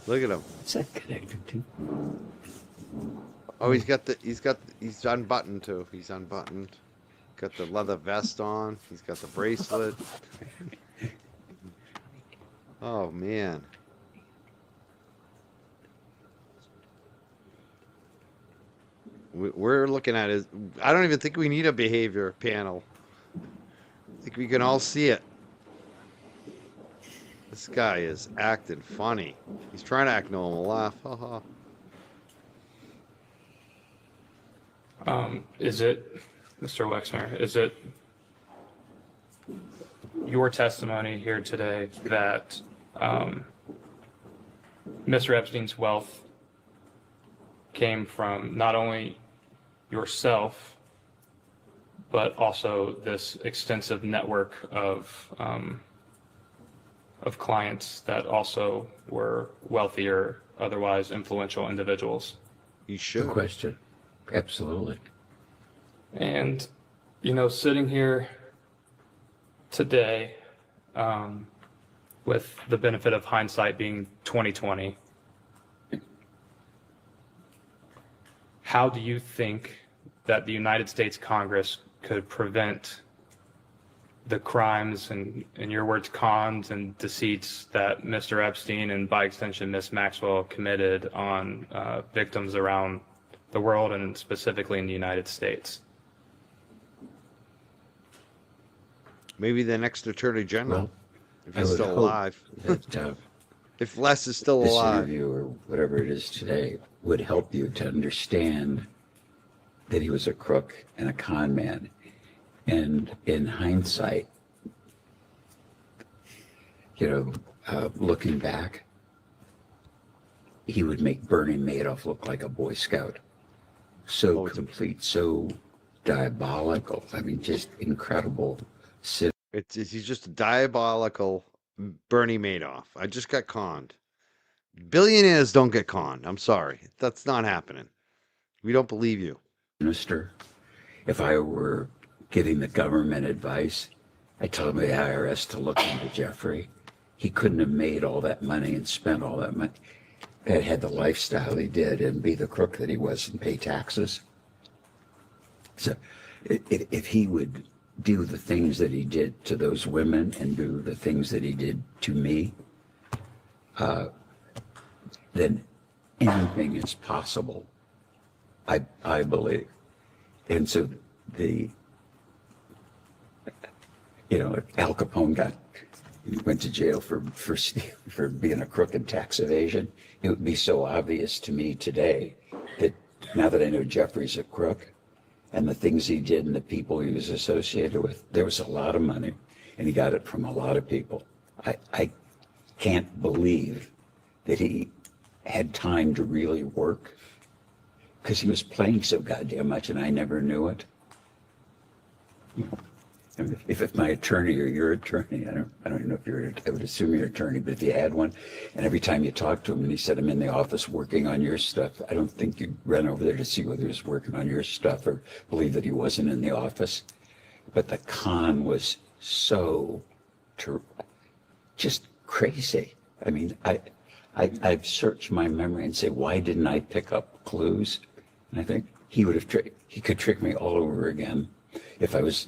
Look at him. What's that connected to? Oh, he's unbuttoned too. He's unbuttoned. Got the leather vest on. He's got the bracelet. Oh man. We're looking at it. I don't even think we need a behavior panel. I think we can all see it. This guy is acting funny. He's trying to act normal. Laugh. Ha ha. Is it, Mr. Wexner, is it your testimony here today that Mr. Epstein's wealth came from not only yourself, but also this extensive network of clients that also were wealthier, otherwise influential individuals. You should. No question. Absolutely. And, you know, sitting here today, with the benefit of hindsight being 2020, how do you think that the United States Congress could prevent the crimes and, in your words, cons and deceits that Mr. Epstein and by extension Ms. Maxwell committed on victims around the world and specifically in the United States? Maybe the next Attorney General, Well, if I he's would still hope alive. that If Les is still this alive. interview or whatever it is today would help you to understand that he was a crook and a con man. And in hindsight, looking back, he would make Bernie Madoff look like a Boy Scout. So complete, so diabolical. I mean, just incredible. He's just a diabolical Bernie Madoff. I just got conned. Billionaires don't get conned. I'm sorry. That's not happening. We don't believe you. Minister, if I were giving the government advice, I told the IRS to look into Jeffrey. He couldn't have made all that money and spent all that money, had the lifestyle he did and be the crook that he was and pay taxes. So if he would do the things that he did to those women and do the things that he did to me, then anything is possible, I believe. And so Al Capone went to jail for being a crook in tax evasion. It would be so obvious to me today that now that I know Jeffrey's a crook and the things he did and the people he was associated with, there was a lot of money and he got it from a lot of people. I can't believe that he had time to really work because he was playing so goddamn much and I never knew it. If my attorney or your attorney, I don't even know if I would assume you're an attorney, but if you had one, and every time you talked to him and he said, I'm in the office working on your stuff, I don't think you'd run over there to see whether he was working on your stuff or believe that he wasn't in the office. But the con was so just crazy. I mean, I've searched my memory and say, why didn't I pick up clues? And I think he could trick me all over again if I was,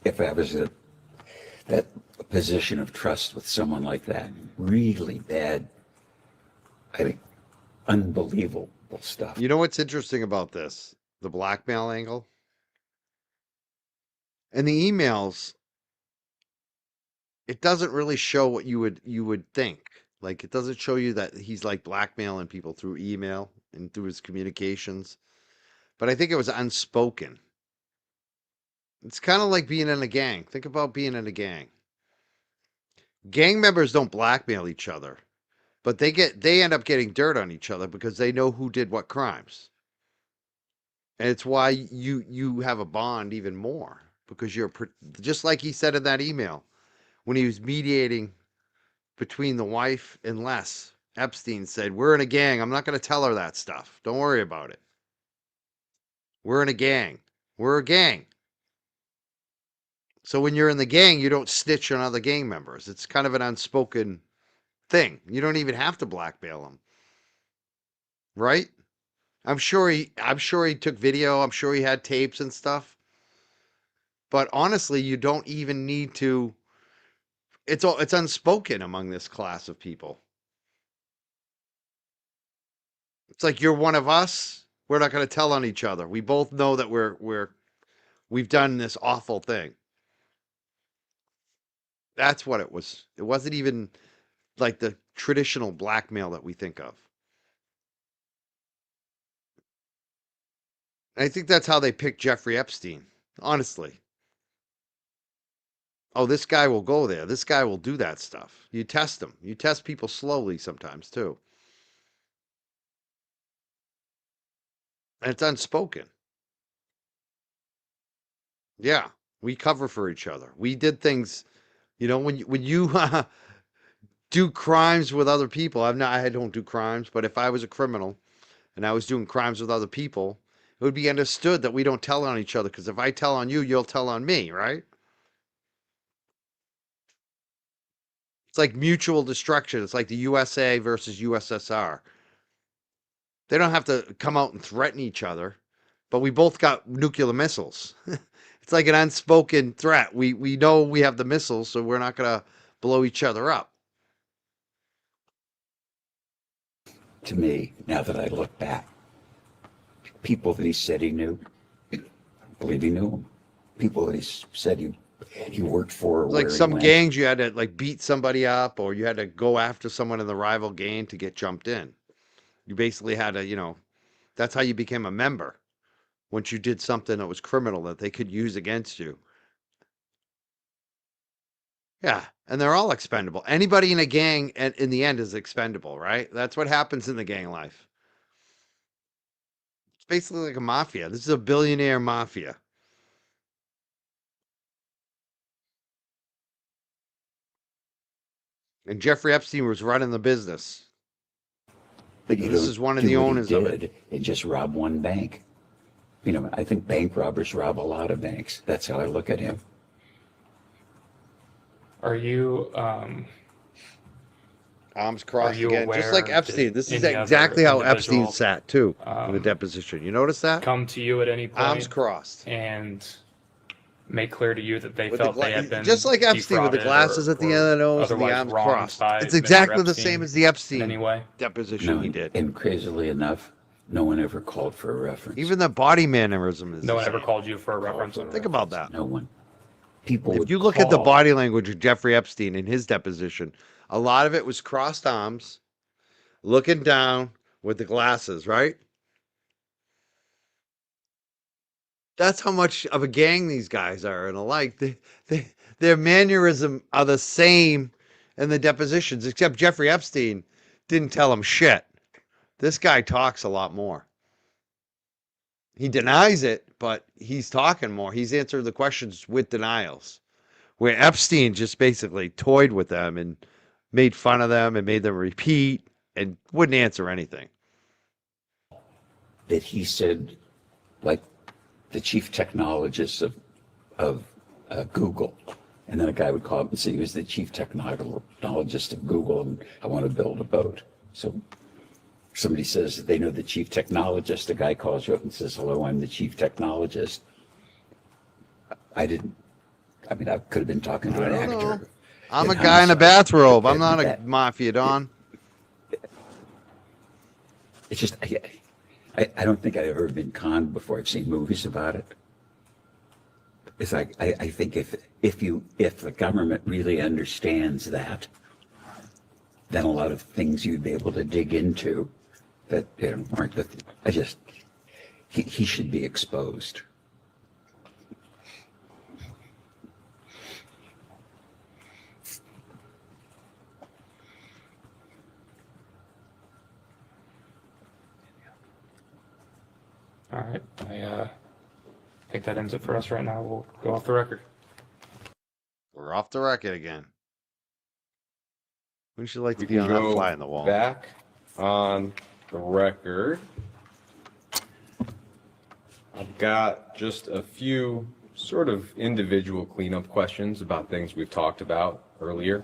if I was in that position of trust with someone like that. Really bad, I think, unbelievable stuff. You know what's interesting about this? The blackmail angle? And the emails, it doesn't really show what you would think. Like, it doesn't show you that he's like blackmailing people through email and through his communications. But I think it was unspoken. It's kind of like being in a gang. Think about being in a gang. Gang members don't blackmail each other, but they end up getting dirt on each other because they know who did what crimes. And it's why you have a bond even more because you're just like he said in that email when he was mediating between the wife and Les. Epstein said, "We're in a gang. I'm not going to tell her that stuff. Don't worry about it. We're in a gang. We're a gang." So when you're in the gang, you don't snitch on other gang members. It's kind of an unspoken thing. You don't even have to blackmail them. Right? I'm sure he took video. I'm sure he had tapes and stuff. But honestly, you don't even need to. It's unspoken among this class of people. It's like you're one of us. We're not going to tell on each other. We both know that we've done this awful thing. That's what it was. It wasn't even like the traditional blackmail that we think of. And I think that's how they picked Jeffrey Epstein, honestly. Oh, this guy will go there. This guy will do that stuff. You test them. You test people slowly sometimes, too. And it's unspoken. Yeah, we cover for each other. We did things, when you do crimes with other people. I don't do crimes, but if I was a criminal and I was doing crimes with other people, it would be understood that we don't tell on each other, because if I tell on you, you'll tell on me, right? It's like mutual destruction. It's like the USA versus USSR. They don't have to come out and threaten each other, but we both got nuclear missiles. It's like an unspoken threat. We know we have the missiles, so we're not going to blow each other up. To me, now that I look back, people that he said he knew, I believe he knew them. People that he said he worked for. It's like some gangs, you had to like beat somebody up, or you had to go after someone in the rival gang to get jumped in. You basically had to, that's how you became a member. Once you did something that was criminal that they could use against you. Yeah, and they're all expendable. Anybody in a gang in the end is expendable, right? That's what happens in the gang life. It's basically like a mafia. This is a billionaire mafia. And Jeffrey Epstein was running the business. But you this don't is one of do the what he owners of it. did and just rob one bank. I think bank robbers rob a lot of banks. That's how I look at him. Are you, Arms crossed you again, just like aware Epstein. that This is any other exactly how Epstein individual, sat too in the deposition. You notice that? come to you at any point? Arms crossed. And make clear to you that they With felt the they had been just like Epstein with the defrauded glasses or- at the end or of the nose and the otherwise arms wronged crossed. by It's Mr. exactly the Epstein same as the in Epstein any way? deposition he did. And crazily enough, no one ever called for a reference. Even the body mannerism is No the one ever same. called you for a reference? Think about that. No one. People If would you look at the call. body language of Jeffrey Epstein in his deposition, a lot of it was crossed arms, looking down with the glasses, right? That's how much of a gang these guys are and alike. Their mannerism are the same in the depositions, except Jeffrey Epstein didn't tell him shit. This guy talks a lot more. He denies it, but he's talking more. He's answering the questions with denials. Where Epstein just basically toyed with them and made fun of them and made them repeat and wouldn't answer anything. That he said, like the chief technologist of Google. And then a guy would call up and say he was the chief technologist of Google and I want to build a boat. So somebody says that they know the chief technologist. A guy calls you up and says, hello, I'm the chief technologist. I could have been talking to an actor. I'm a guy in a bathrobe. I'm not a mafia don. It's just, I don't think I've ever been conned before. I've seen movies about it. It's like, I think if the government really understands that, then a lot of things you'd be able to dig into that aren't. He should be exposed. All right. I think that ends it for us right now. We'll go off the record. We're off the record again. Wouldn't you like to We be can on that go fly in the wall? back on the record. I've got just a few sort of individual cleanup questions about things we've talked about earlier.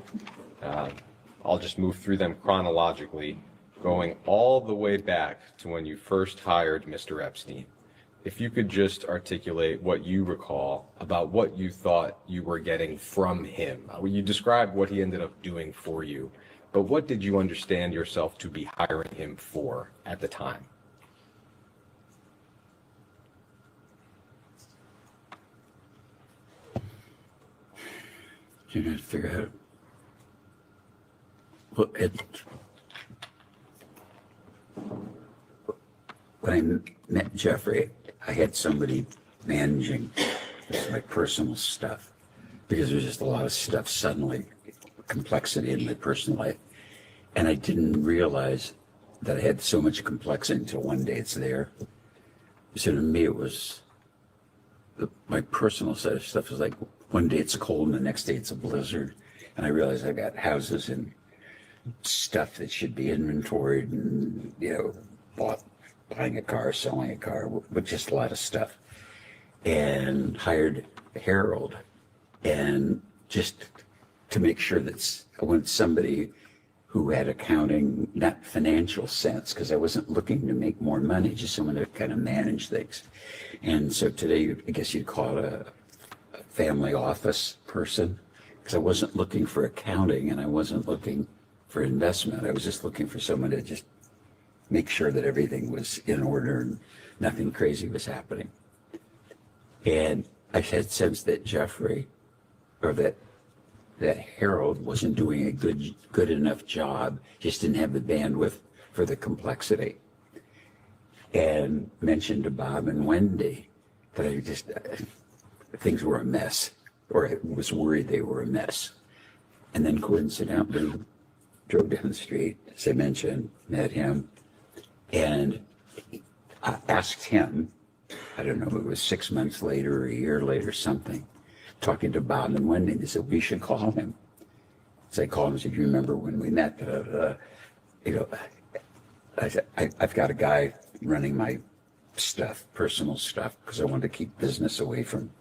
I'll just move through them chronologically, going all the way back to when you first hired Mr. Epstein. If you could just articulate what you recall about what you thought you were getting from him. You described what he ended up doing for you, but what did you understand yourself to be hiring him for at the time? You're going to figure out. Well, when I met Jeffrey, I had somebody managing my personal stuff because there's just a lot of stuff suddenly, complexity in my personal life. And I didn't realize that I had so much complexity until one day it's there. So to me, it was my personal set of stuff is like one day it's cold and the next day it's a blizzard. And I realized I got houses and stuff that should be inventoried and, buying a car, selling a car, but just a lot of stuff. And hired Harold and just to make sure that I wanted somebody who had accounting, not financial sense, because I wasn't looking to make more money, just someone to kind of manage things. And so today, I guess you'd call it a family office person, because I wasn't looking for accounting and I wasn't looking for investment. I was just looking for someone to just make sure that everything was in order and nothing crazy was happening. And I had sense that Jeffrey, or that Harold wasn't doing a good enough job, just didn't have the bandwidth for the complexity. And mentioned to Bob and Wendy that things were a mess, or I was worried they were a mess. And then coincidentally, drove down the street, as I mentioned, met him, and I asked him, I don't know, it was 6 months later or a year later, something, talking to Bob and Wendy, they said, we should call him. So I called him and said, you remember when we met? I said, I've got a guy running my stuff, personal stuff, because I wanted to keep business away from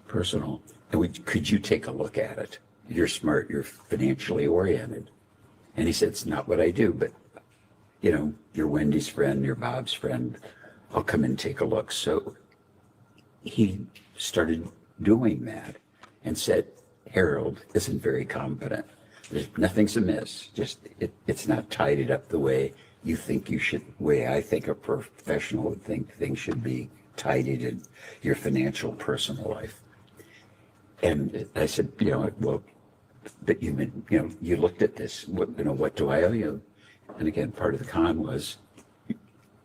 personal. And could you take a look at it? You're smart, you're financially oriented. And he said, it's not what I do, but you're Wendy's friend, you're Bob's friend. I'll come and take a look. So he started doing that and said, Harold isn't very competent. Nothing's amiss. Just it's not tidied up the way you think you should, way I think a professional would think things should be tidied in your financial personal life. And I said, well, but you looked at this. What do I owe you? And again, part of the con was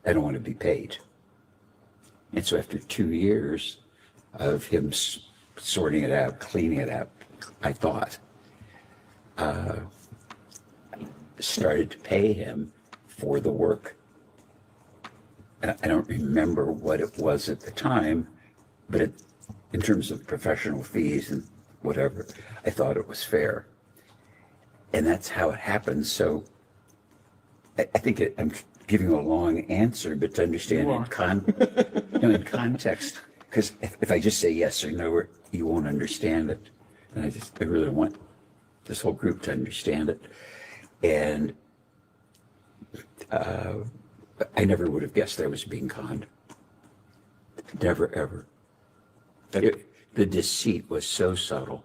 I don't want to be paid. And so after 2 years of him sorting it out, cleaning it out, I thought, started to pay him for the work. And I don't remember what it was at the time, but in terms of professional fees and whatever, I thought it was fair. And that's how it happened. So I think I'm giving a long answer, but to understand in context, because if I just say yes or no, you won't understand it. And I really want this whole group to understand it. And I never would have guessed I was being conned. Never, ever. The deceit was so subtle.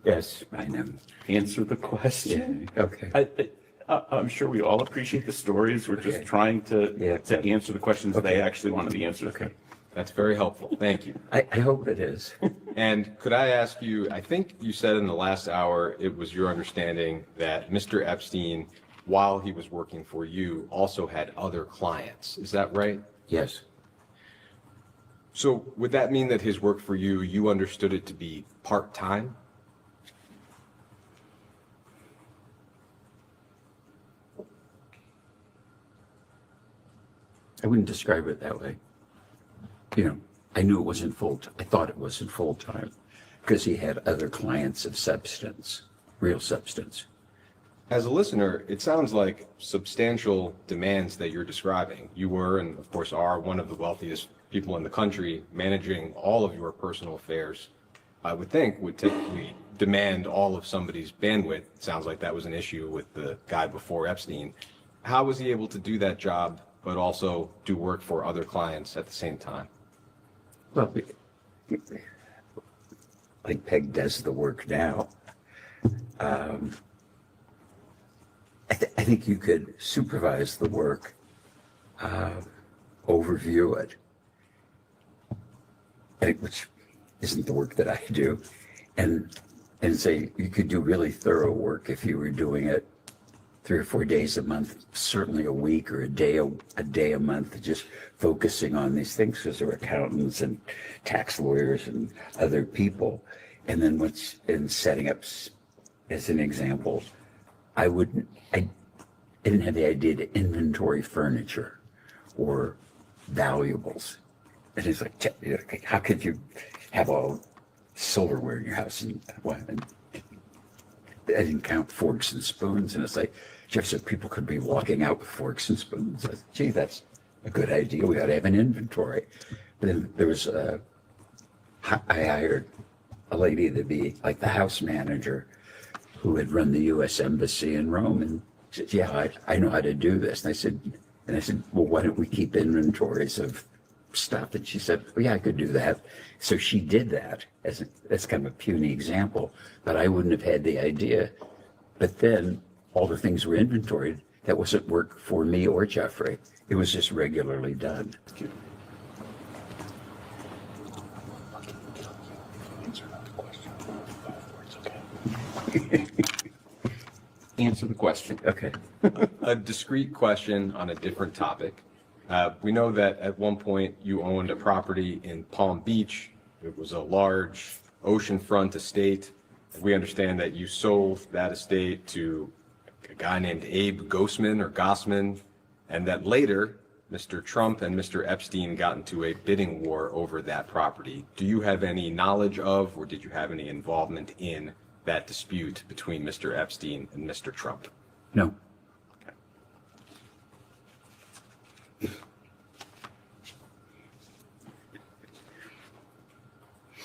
Yes, I know. Answer the question. Yeah, okay. I'm sure we all appreciate the stories. We're just trying to answer the questions they actually wanted the answers. Okay. That's very helpful. Thank you. I hope it is. And could I ask you, I think you said in the last hour, it was your understanding that Mr. Epstein, while he was working for you, also had other clients. Is that right? Yes. So would that mean that his work for you, you understood it to be part-time? I wouldn't describe it that way. I knew it wasn't I thought it wasn't full-time because he had other clients of substance, real substance. As a listener, it sounds like substantial demands that you're describing. You were, and of course are, one of the wealthiest people in the country, managing all of your personal affairs. I would think would typically demand all of somebody's bandwidth. It sounds like that was an issue with the guy before Epstein. How was he able to do that job, but also do work for other clients at the same time? Well, like Peg does the work now. I think you could supervise the work, overview it, which isn't the work that I do, and say you could do really thorough work if you were doing it 3 or 4 days a month, certainly a week or a day a month, just focusing on these things because there are accountants and tax lawyers and other people. And then once in setting up, as an example, I didn't have the idea to inventory furniture or valuables. And he's like, how could you have all silverware in your house? And what? And I didn't count forks and spoons. And it's like, Jeff said people could be walking out with forks and spoons. I said, gee, that's a good idea. We ought to have an inventory. But then there was, I hired a lady to be like the house manager who had run the U.S. Embassy in Rome. And she said, yeah, I know how to do this. And I said, well, why don't we keep inventories of stuff? And she said, well, yeah, I could do that. So she did that as kind of a puny example, but I wouldn't have had the idea. But then all the things were inventoried. That wasn't work for me or Jeffrey. It was just regularly done. Answer the question. Okay. A discrete question on a different topic. We know that at one point you owned a property in Palm Beach. It was a large oceanfront estate. We understand that you sold that estate to a guy named Abe Gossman, and that later Mr. Trump and Mr. Epstein got into a bidding war over that property. Do you have any knowledge of, or did you have any involvement in that dispute between Mr. Epstein and Mr. Trump? No.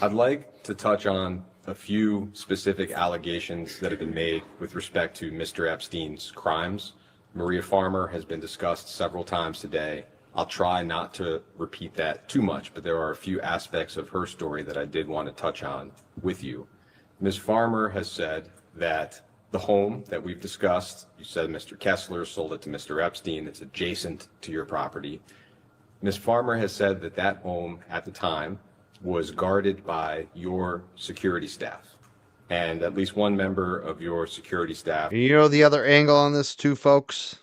I'd like to touch on a few specific allegations that have been made with respect to Mr. Epstein's crimes. Maria Farmer has been discussed several times today. I'll try not to repeat that too much, but there are a few aspects of her story that I did want to touch on with you. Ms. Farmer has said that the home that we've discussed, you said Mr. Kessler sold it to Mr. Epstein, it's adjacent to your property. Ms. Farmer has said that that home at the time was guarded by your security staff, and at least one member of your security staff. You know the other angle on this too, folks?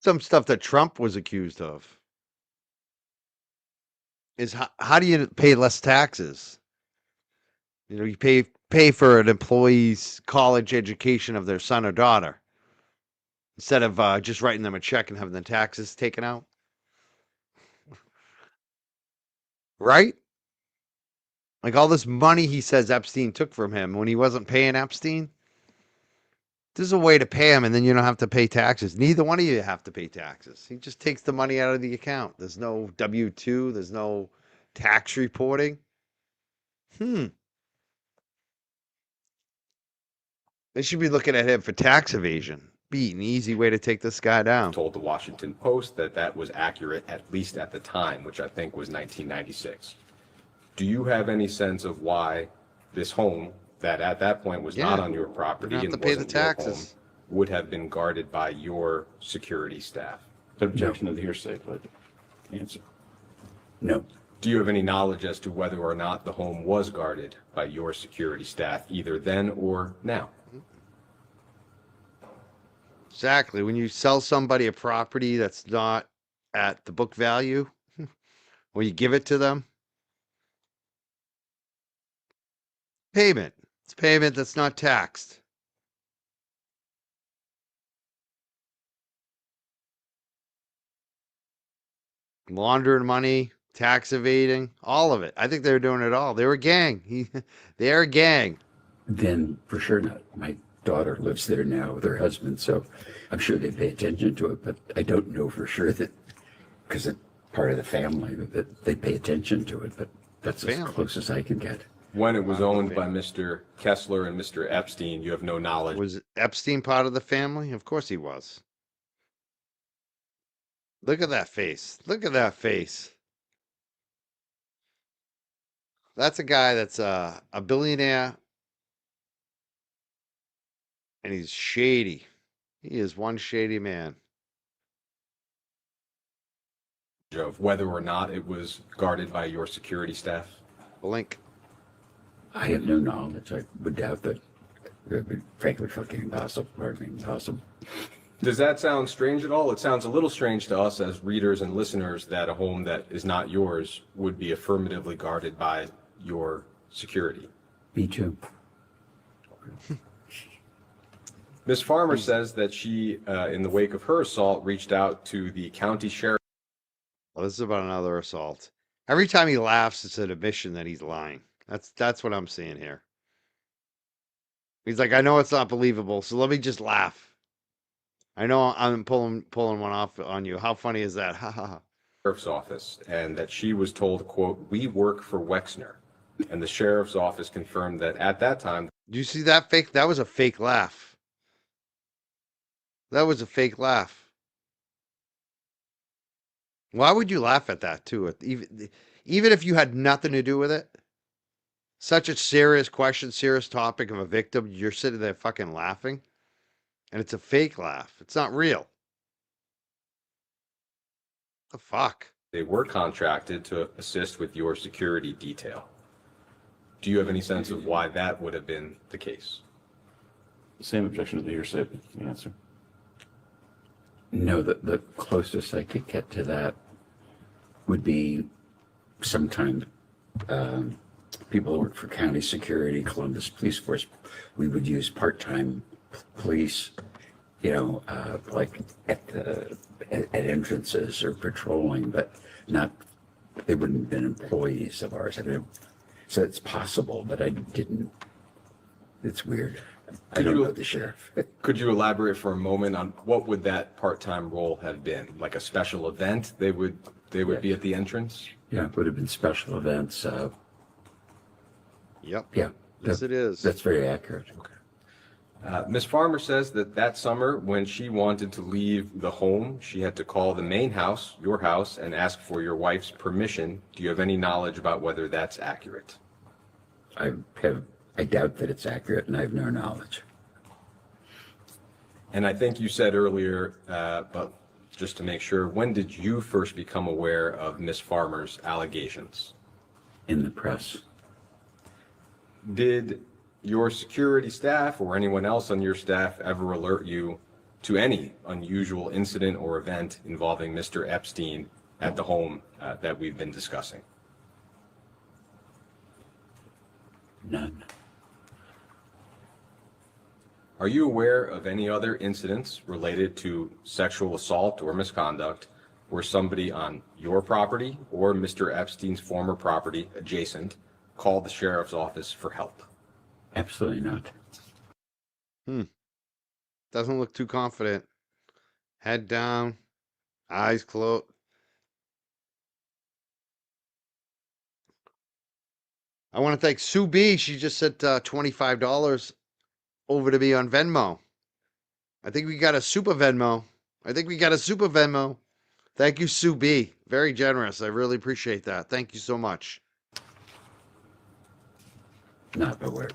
Some stuff that Trump was accused of is how do you pay less taxes? You know, you pay for an employee's college education of their son or daughter instead of just writing them a check and having the taxes taken out. Right? Like all this money he says Epstein took from him when he wasn't paying Epstein. There's a way to pay him and then you don't have to pay taxes. Neither one of you have to pay taxes. He just takes the money out of the account. There's no W-2. There's no tax reporting. They should be looking at him for tax evasion. Be an easy way to take this guy down. Told the Washington Post that that was accurate, at least at the time, which I think was 1996. Do you have any sense of why this home that at that point was not on your property and wasn't your home would have been guarded by your security staff? Objection to the hearsay, but answer. No. Do you have any knowledge as to whether or not the home was guarded by your security staff, either then or now? Exactly. When you sell somebody a property that's not at the book value, or you give it to them, payment. It's payment that's not taxed. Laundering money, tax evading, all of it. I think they were doing it all. They were a gang. They're a gang. Then for sure not. My daughter lives there now with her husband, so I'm sure they pay attention to it, but I don't know for sure that, because it's part of the family, that they pay attention to it, but that's as close as I can get. When it was owned by Mr. Kessler and Mr. Epstein, you have no knowledge. Was Epstein part of the family? Of course he was. Look at that face. Look at that face. That's a guy that's a billionaire, and he's shady. He is one shady man. Of whether or not it was guarded by your security staff? Blink. I have no knowledge. I would doubt that. It would be frankly fucking impossible. Pardon me, impossible. Does that sound strange at all? It sounds a little strange to us as readers and listeners that a home that is not yours would be affirmatively guarded by your security. Me too. Ms. Farmer says that she, in the wake of her assault, reached out to the county sheriff Oh, this is about another assault. Every time he laughs, it's an admission that he's lying. That's what I'm seeing here. He's like, I know it's not believable, so let me just laugh. I know I'm pulling one off on you. How funny is that? Ha ha ha. Sheriff's office, and that she was told, quote, "We work for Wexner." And the sheriff's office confirmed that at that time, Do you see that fake? That was a fake laugh. That was a fake laugh. Why would you laugh at that too? Even if you had nothing to do with it, such a serious question, serious topic of a victim, you're sitting there fucking laughing, and it's a fake laugh. It's not real. The fuck? they were contracted to assist with your security detail. Do you have any sense of why that would have been the case? Same objection to the hearsay answer. No, the closest I could get to that would be sometime people who work for county security, Columbus Police Force. We would use part-time police, like at entrances or patrolling, but not, they wouldn't have been employees of ours. I mean, so it's possible, but I didn't. It's weird. I don't know the sheriff. Could you elaborate for a moment on what would that part-time role have been? Like a special event? They would be at the entrance? Yeah, it would have been special events. Yep. Yeah. Yes, it is. That's very accurate. Okay. Ms. Farmer says that summer when she wanted to leave the home, she had to call the main house, your house, and ask for your wife's permission. Do you have any knowledge about whether that's accurate? I doubt that it's accurate, and I have no knowledge. And I think you said earlier, but just to make sure, when did you first become aware of Ms. Farmer's allegations? In the press. Did your security staff or anyone else on your staff ever alert you to any unusual incident or event involving Mr. Epstein at the home that we've been discussing? None. Are you aware of any other incidents related to sexual assault or misconduct where somebody on your property or Mr. Epstein's former property adjacent called the sheriff's office for help? Absolutely not. Doesn't look too confident. Head down, eyes closed. I want to thank Sue B. She just sent $25 over to me on Venmo. I think we got a super Venmo. Thank you, Sue B. Very generous. I really appreciate that. Thank you so much. Not aware.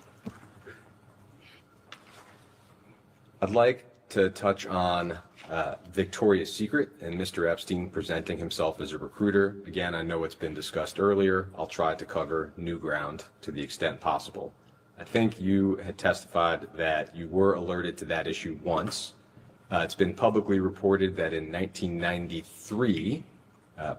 I'd like to touch on Victoria's Secret and Mr. Epstein presenting himself as a recruiter. Again, I know it's been discussed earlier. I'll try to cover new ground to the extent possible. I think you had testified that you were alerted to that issue once. It's been publicly reported that in 1993,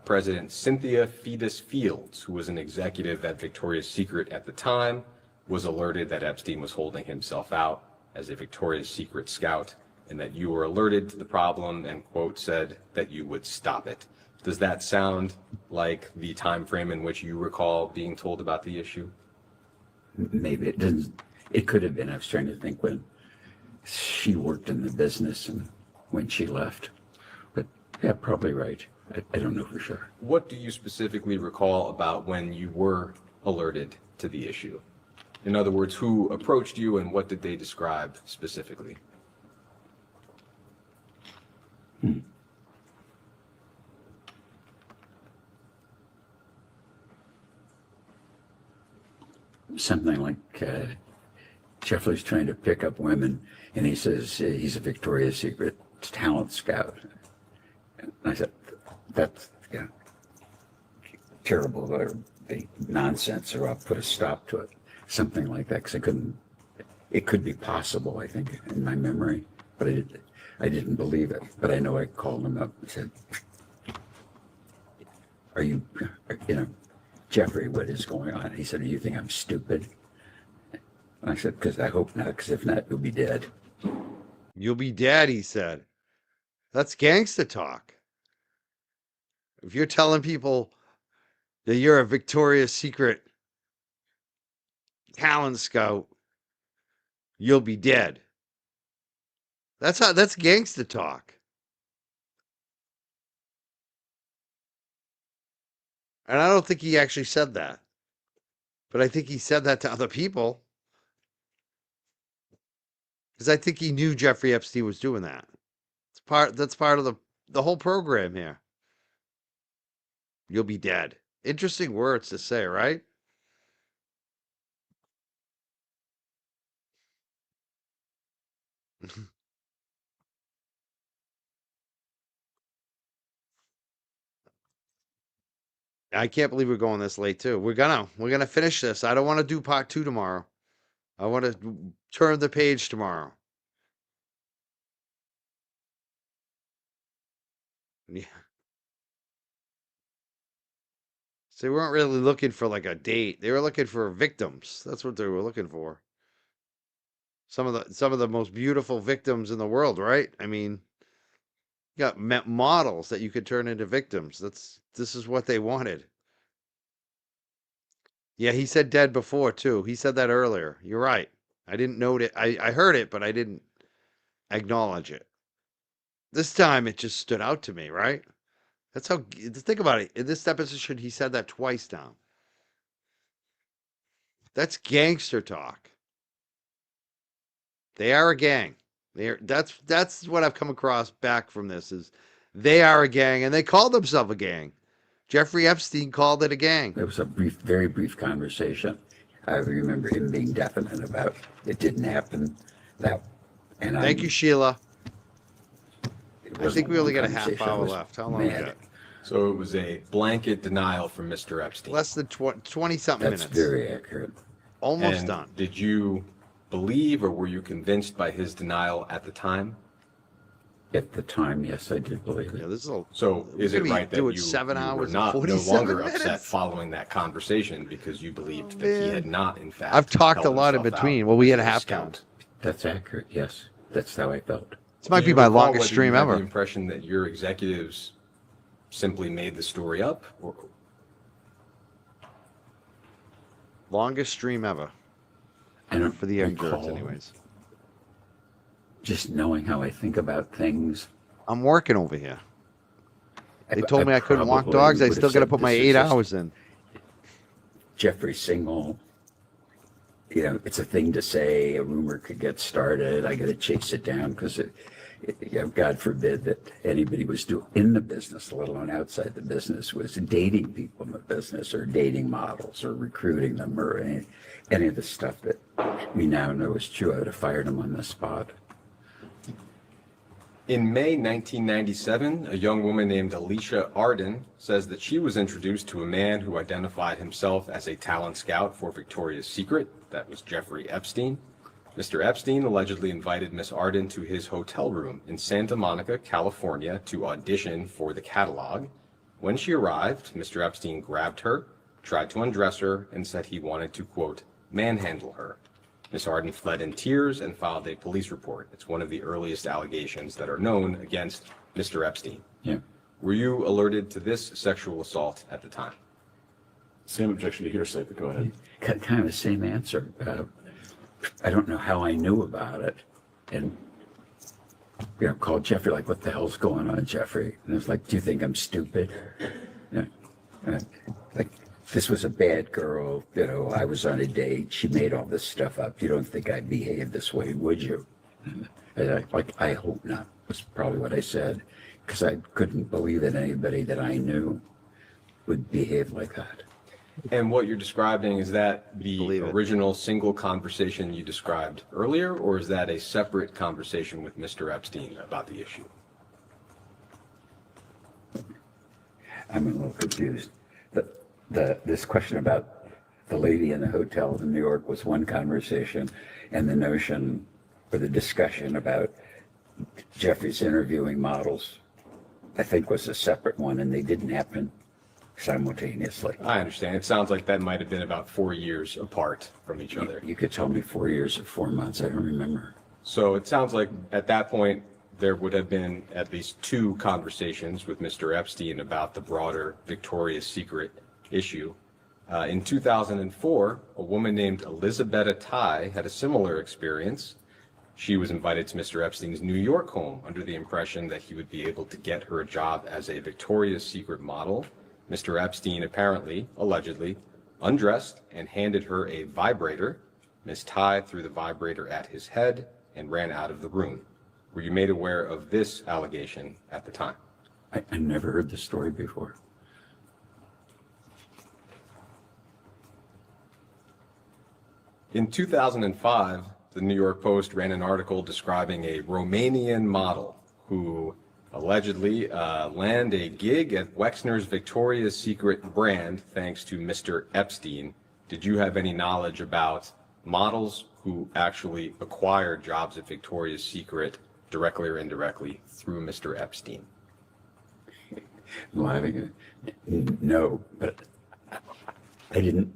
President Cynthia Fetus Fields, who was an executive at Victoria's Secret at the time, was alerted that Epstein was holding himself out as a Victoria's Secret scout, and that you were alerted to the problem and, quote, said that you would stop it. Does that sound like the time frame in which you recall being told about the issue? Maybe it didn't. It could have been. I was trying to think when she worked in the business and when she left. But yeah, probably right. I don't know for sure. What do you specifically recall about when you were alerted to the issue? In other words, who approached you and what did they describe specifically? Something like Jeffrey's trying to pick up women, and he says he's a Victoria's Secret talent scout. And I said, that's terrible, or the nonsense, or I'll put a stop to it. Something like that, because it could be possible, I think, in my memory, but I didn't believe it. But I know I called him up and said, are you, Jeffrey, what is going on? He said, do you think I'm stupid? And I said, because I hope not, because if not, you'll be dead. You'll be dead, he said. That's gangsta talk. If you're telling people that you're a Victoria's Secret talent scout, you'll be dead. That's gangster talk. And I don't think he actually said that. But I think he said that to other people. Because I think he knew Jeffrey Epstein was doing that. That's part of the whole program here. You'll be dead. Interesting words to say, right? I can't believe we're going this late too. We're gonna finish this. I don't want to do part 2 tomorrow. I want to turn the page tomorrow. Yeah. So they weren't really looking for like a date. They were looking for victims. That's what they were looking for. Some of the most beautiful victims in the world, right? I mean, you got models that you could turn into victims. This is what they wanted. Yeah, he said dead before too. He said that earlier. You're right. I didn't note it. I heard it, but I didn't acknowledge it. This time it just stood out to me, right? That's how, think about it. In this deposition, he said that twice now. That's gangster talk. They are a gang. That's what I've come across back from this is they are a gang and they call themselves a gang. Jeffrey Epstein called it a gang. It was a brief, very brief conversation. I remember him being definite about it didn't happen. Thank you, Sheila. I think we only got a half hour left. How long we got? So it was a blanket denial from Mr. Epstein. Less than 20-something minutes. That's very accurate. Almost And done. Did you believe or were you convinced by his denial at the time? At the time, yes, I did believe it. Yeah, this is So is it right that you, you 7 were hours and not no 47 longer minutes? upset following that conversation because you believed that he had not, in fact, I've talked a held lot in himself between. out Well, we had a as half scout? count. That's accurate, yes. That's how I felt. This might Do be you my recall longest whether stream you had ever. The impression that your executives simply made the story up, or Longest stream ever. I don't For the young girls, recall. anyways. Just knowing how I think about things. I'm working over here. They I- told me I couldn't walk probably dogs. I would have still got to said put my this is 8 just hours in. Jeffrey Single, it's a thing to say, a rumor could get started, I gotta chase it down because God forbid that anybody was doing in the business, let alone outside the business, was dating people in the business or dating models or recruiting them or any of the stuff that we now know is true. I would have fired him on the spot. In May 1997, a young woman named Alicia Arden says that she was introduced to a man who identified himself as a talent scout for Victoria's Secret. That was Jeffrey Epstein. Mr. Epstein allegedly invited Miss Arden to his hotel room in Santa Monica, California, to audition for the catalog. When she arrived, Mr. Epstein grabbed her, tried to undress her, and said he wanted to, quote, manhandle her. Miss Arden fled in tears and filed a police report. It's one of the earliest allegations that are known against Mr. Epstein. Yeah. Were you alerted to this sexual assault at the time? Same objection to hearsay, but go ahead. Kind of the same answer. I don't know how I knew about it. And, called Jeffrey, like, what the hell's going on, Jeffrey? And I was like, do you think I'm stupid? Like, this was a bad girl. I was on a date. She made all this stuff up. You don't think I'd behave this way, would you? I hope not, was probably what I said, because I couldn't believe that anybody that I knew would behave like that. And what you're describing, is that the original single conversation you described earlier, or is that a separate conversation with Mr. Epstein about the issue? I'm a little confused. This question about the lady in the hotel in New York was one conversation, and the notion or the discussion about Jeffrey's interviewing models, I think, was a separate one, and they didn't happen simultaneously. I understand. It sounds like that might have been about 4 years apart from each other. You could tell me 4 years or 4 months. I don't remember. So it sounds like at that point, there would have been at least 2 conversations with Mr. Epstein about the broader Victoria's Secret issue. In 2004, a woman named Elizabetta Ty had a similar experience. She was invited to Mr. Epstein's New York home under the impression that he would be able to get her a job as a Victoria's Secret model. Mr. Epstein apparently, allegedly, undressed and handed her a vibrator. Ms. Ty threw the vibrator at his head and ran out of the room. Were you made aware of this allegation at the time? I never heard the story before. In 2005, the New York Post ran an article describing a Romanian model who allegedly landed a gig at Wexner's Victoria's Secret brand thanks to Mr. Epstein. Did you have any knowledge about models who actually acquired jobs at Victoria's Secret directly or indirectly through Mr. Epstein? No, but I didn't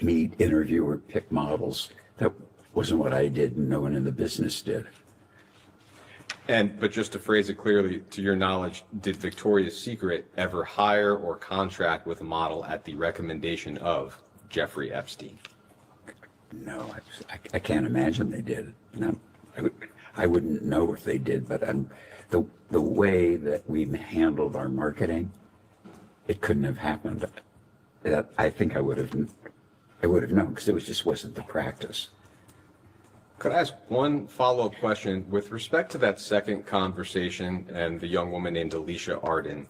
meet, interview, or pick models. That wasn't what I did, and no one in the business did. But just to phrase it clearly, to your knowledge, did Victoria's Secret ever hire or contract with a model at the recommendation of Jeffrey Epstein? No, I can't imagine they did. No, I wouldn't know if they did, but the way that we handled our marketing, it couldn't have happened. I think I would have known because it just wasn't the practice. Could I ask one follow-up question with respect to that second conversation and the young woman named Alicia Arden?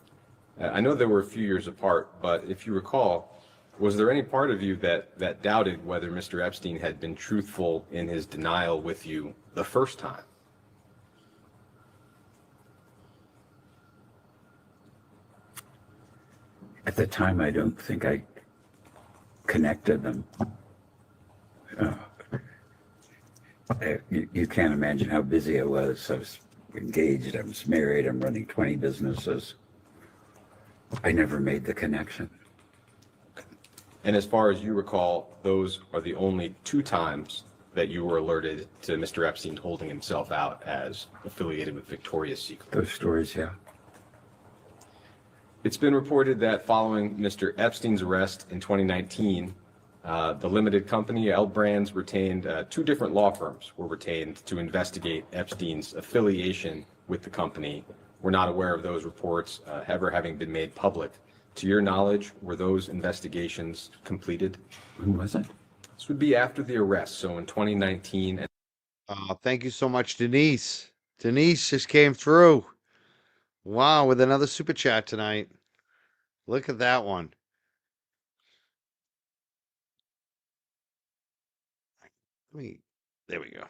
I know they were a few years apart, but if you recall, was there any part of you that doubted whether Mr. Epstein had been truthful in his denial with you the first time? At the time, I don't think I connected them. You can't imagine how busy I was. I was engaged, I was married, I'm running 20 businesses. I never made the connection. And as far as you recall, those are the only 2 times that you were alerted to Mr. Epstein holding himself out as affiliated with Victoria's Secret. Those stories, yeah. It's been reported that following Mr. Epstein's arrest in 2019, the limited company, L Brands, retained 2 different law firms were retained to investigate Epstein's affiliation with the company. We're not aware of those reports ever having been made public. To your knowledge, were those investigations completed? When was it? This would be after the arrest, so in 2019. Thank you so much, Denise. Denise just came through. Wow, with another super chat tonight. Look at that one. There we go.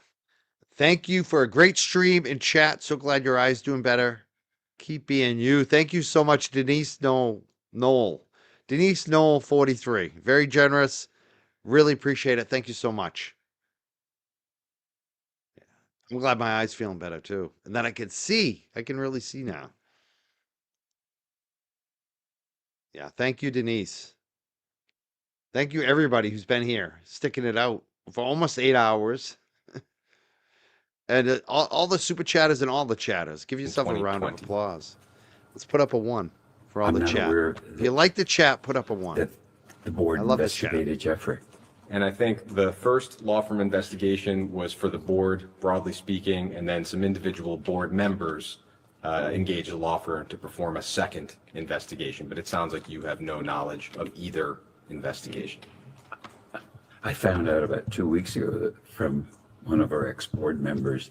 Thank you for a great stream and chat. So glad your eye's doing better. Keep being you. Thank you so much, Denise Knoll. Denise Knoll 43. Very generous. Really appreciate it. Thank you so much. I'm glad my eye's feeling better too. And then I can see. I can really see now. Yeah, thank you, Denise. Thank you, everybody who's been here, sticking it out for almost 8 hours. And all the super chatters and all the chatters. Give yourself a round of applause. Let's put up a 1 for all the chat. If you like the chat, put up a 1. The board investigated Jeffrey. And I think the first law firm investigation was for the board, broadly speaking, and then some individual board members engaged a law firm to perform a second investigation. But it sounds like you have no knowledge of either investigation. I found out about 2 weeks ago that from one of our ex-board members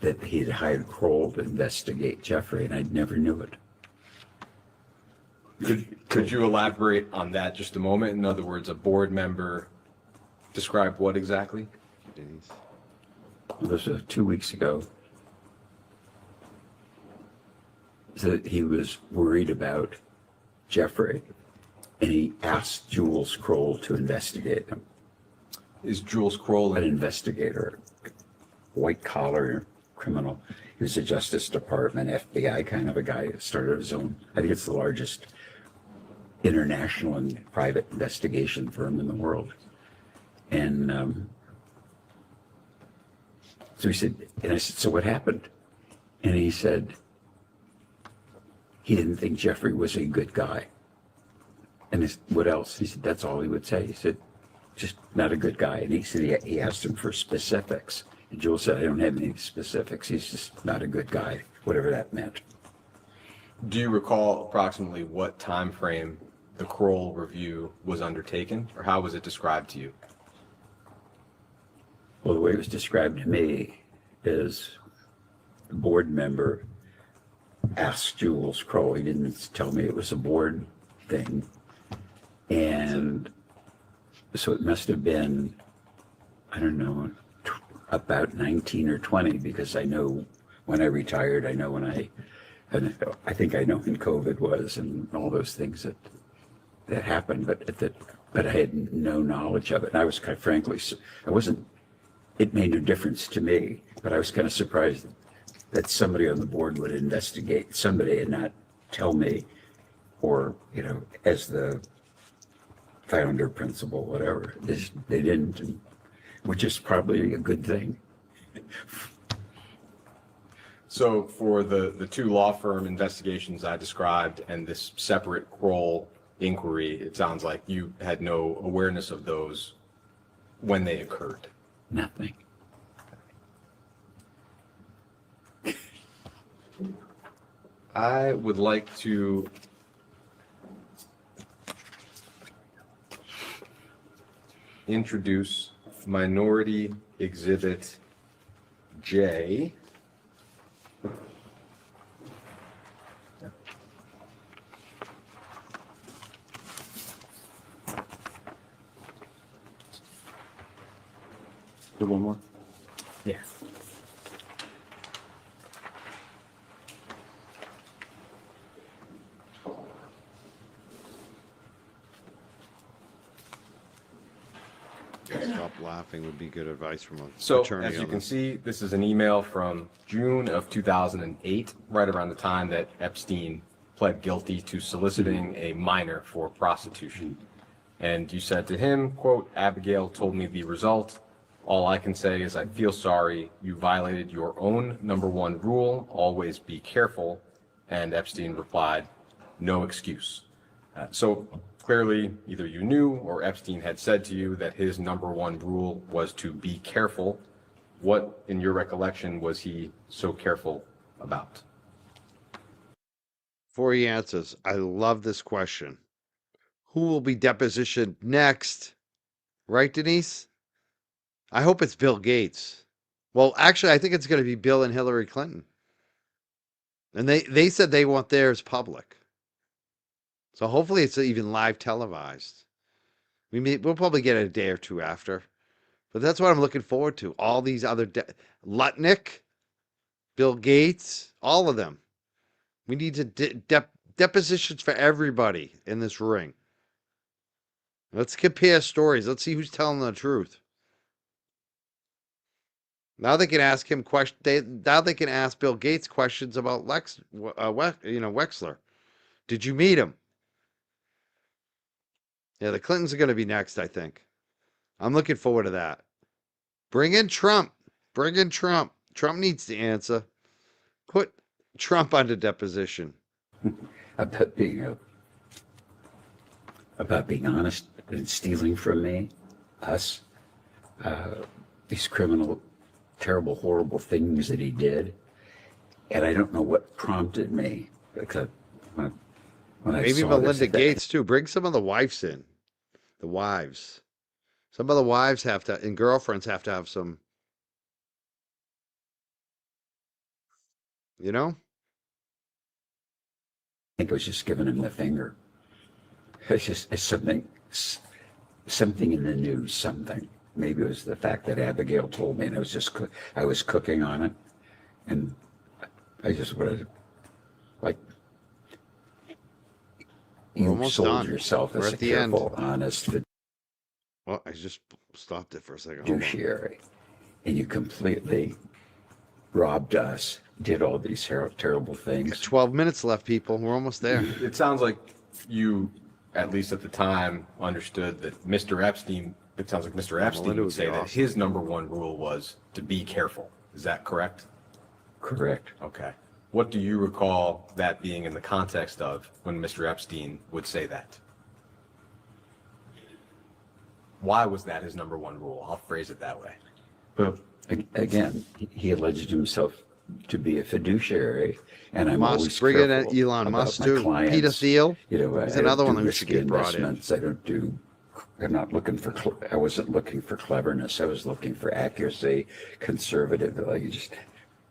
that he'd hired Kroll to investigate Jeffrey, and I never knew it. Could you elaborate on that just a moment? In other words, a board member described what exactly? Well, this was 2 weeks ago. That he was worried about Jeffrey, and he asked Jules Kroll to investigate him. Is Jules Kroll an investigator, white collar criminal? He was a Justice Department, FBI kind of a guy. Started his own, I think it's the largest international and private investigation firm in the world. And So he said, and I said, so what happened? And he said, he didn't think Jeffrey was a good guy. And I said, what else? He said, that's all he would say. He said, just not a good guy. And he said, he asked him for specifics. And Joel said, I don't have any specifics. He's just not a good guy, whatever that meant. Do you recall approximately what time frame the Kroll review was undertaken, or how was it described to you? Well, the way it was described to me is the board member asked Jules Kroll. He didn't tell me it was a board thing. And so it must have been, I don't know, about 19 or 20, because I know when I retired, I know when and I think I know when COVID was and all those things that happened, but I had no knowledge of it. And I was quite frankly, it made no difference to me, but I was kind of surprised that somebody on the board would investigate somebody and not tell me, or, as the founder, principal, whatever. They didn't, which is probably a good thing. So for the two law firm investigations I described and this separate Kroll inquiry, it sounds like you had no awareness of those when they occurred. Nothing. I would like to introduce Minority Exhibit J. Do one more? Yeah. Stop laughing would be good advice from an So attorney. as you on can this. see, this is an email from June of 2008, right around the time that Epstein pled guilty to soliciting a minor for prostitution. And you said to him, quote, Abigail told me the result. All I can say is I feel sorry. You violated your own #1 rule, always be careful. And Epstein replied, no excuse. So clearly, either you knew or Epstein had said to you that his #1 rule was to be careful. What, in your recollection, was he so careful about? Before he answers, I love this question. Who will be depositioned next? Right, Denise? I hope it's Bill Gates. Well, actually, I think it's going to be Bill and Hillary Clinton. And they said they want theirs public. So hopefully it's even live televised. We'll probably get it a day or two after. But that's what I'm looking forward to. All these other Lutnick, Bill Gates, all of them. We need to depositions for everybody in this ring. Let's compare stories. Let's see who's telling the truth. Now they can ask him questions. Now they can ask Bill Gates questions about Wexler. Did you meet him? Yeah, the Clintons are going to be next, I think. I'm looking forward to that. Bring in Trump. Bring in Trump. Trump needs to answer. Put Trump under deposition. About being honest and stealing from me, us, these criminal, terrible, horrible things that he did. And I don't know what prompted me, because when I Maybe saw Melinda this, Gates too. Bring some of the wives in. The wives. Some of the wives have to, and girlfriends have to have some, you know? I think I was just giving him the finger. It's something in the news, something. Maybe it was the fact that Abigail told me, and I was cooking on it, and I just wanted, like, you almost sold done. yourself We're as a at the end. careful, honest Well, I just stopped it for a second. Hold on. fiduciary, and you completely robbed us, did all these terrible things. 12 minutes left, people. We're almost there. It sounds like you, at least at the time, understood that Mr. Epstein, it sounds like Mr. Epstein Melinda would would say be that awesome. his #1 rule was to be careful. Is that correct? Correct. Okay. What do you recall that being in the context of when Mr. Epstein would say that? Why was that his number one rule? I'll phrase it that way. Well, again, he alleged himself to be a fiduciary, and I'm always Musk, bring in careful Elon about Musk my too. clients. Peter Thiel, You know, he's I another don't one do who should risky get brought in. investments. I'm not looking for, I wasn't looking for cleverness. I was looking for accuracy, conservative, like you just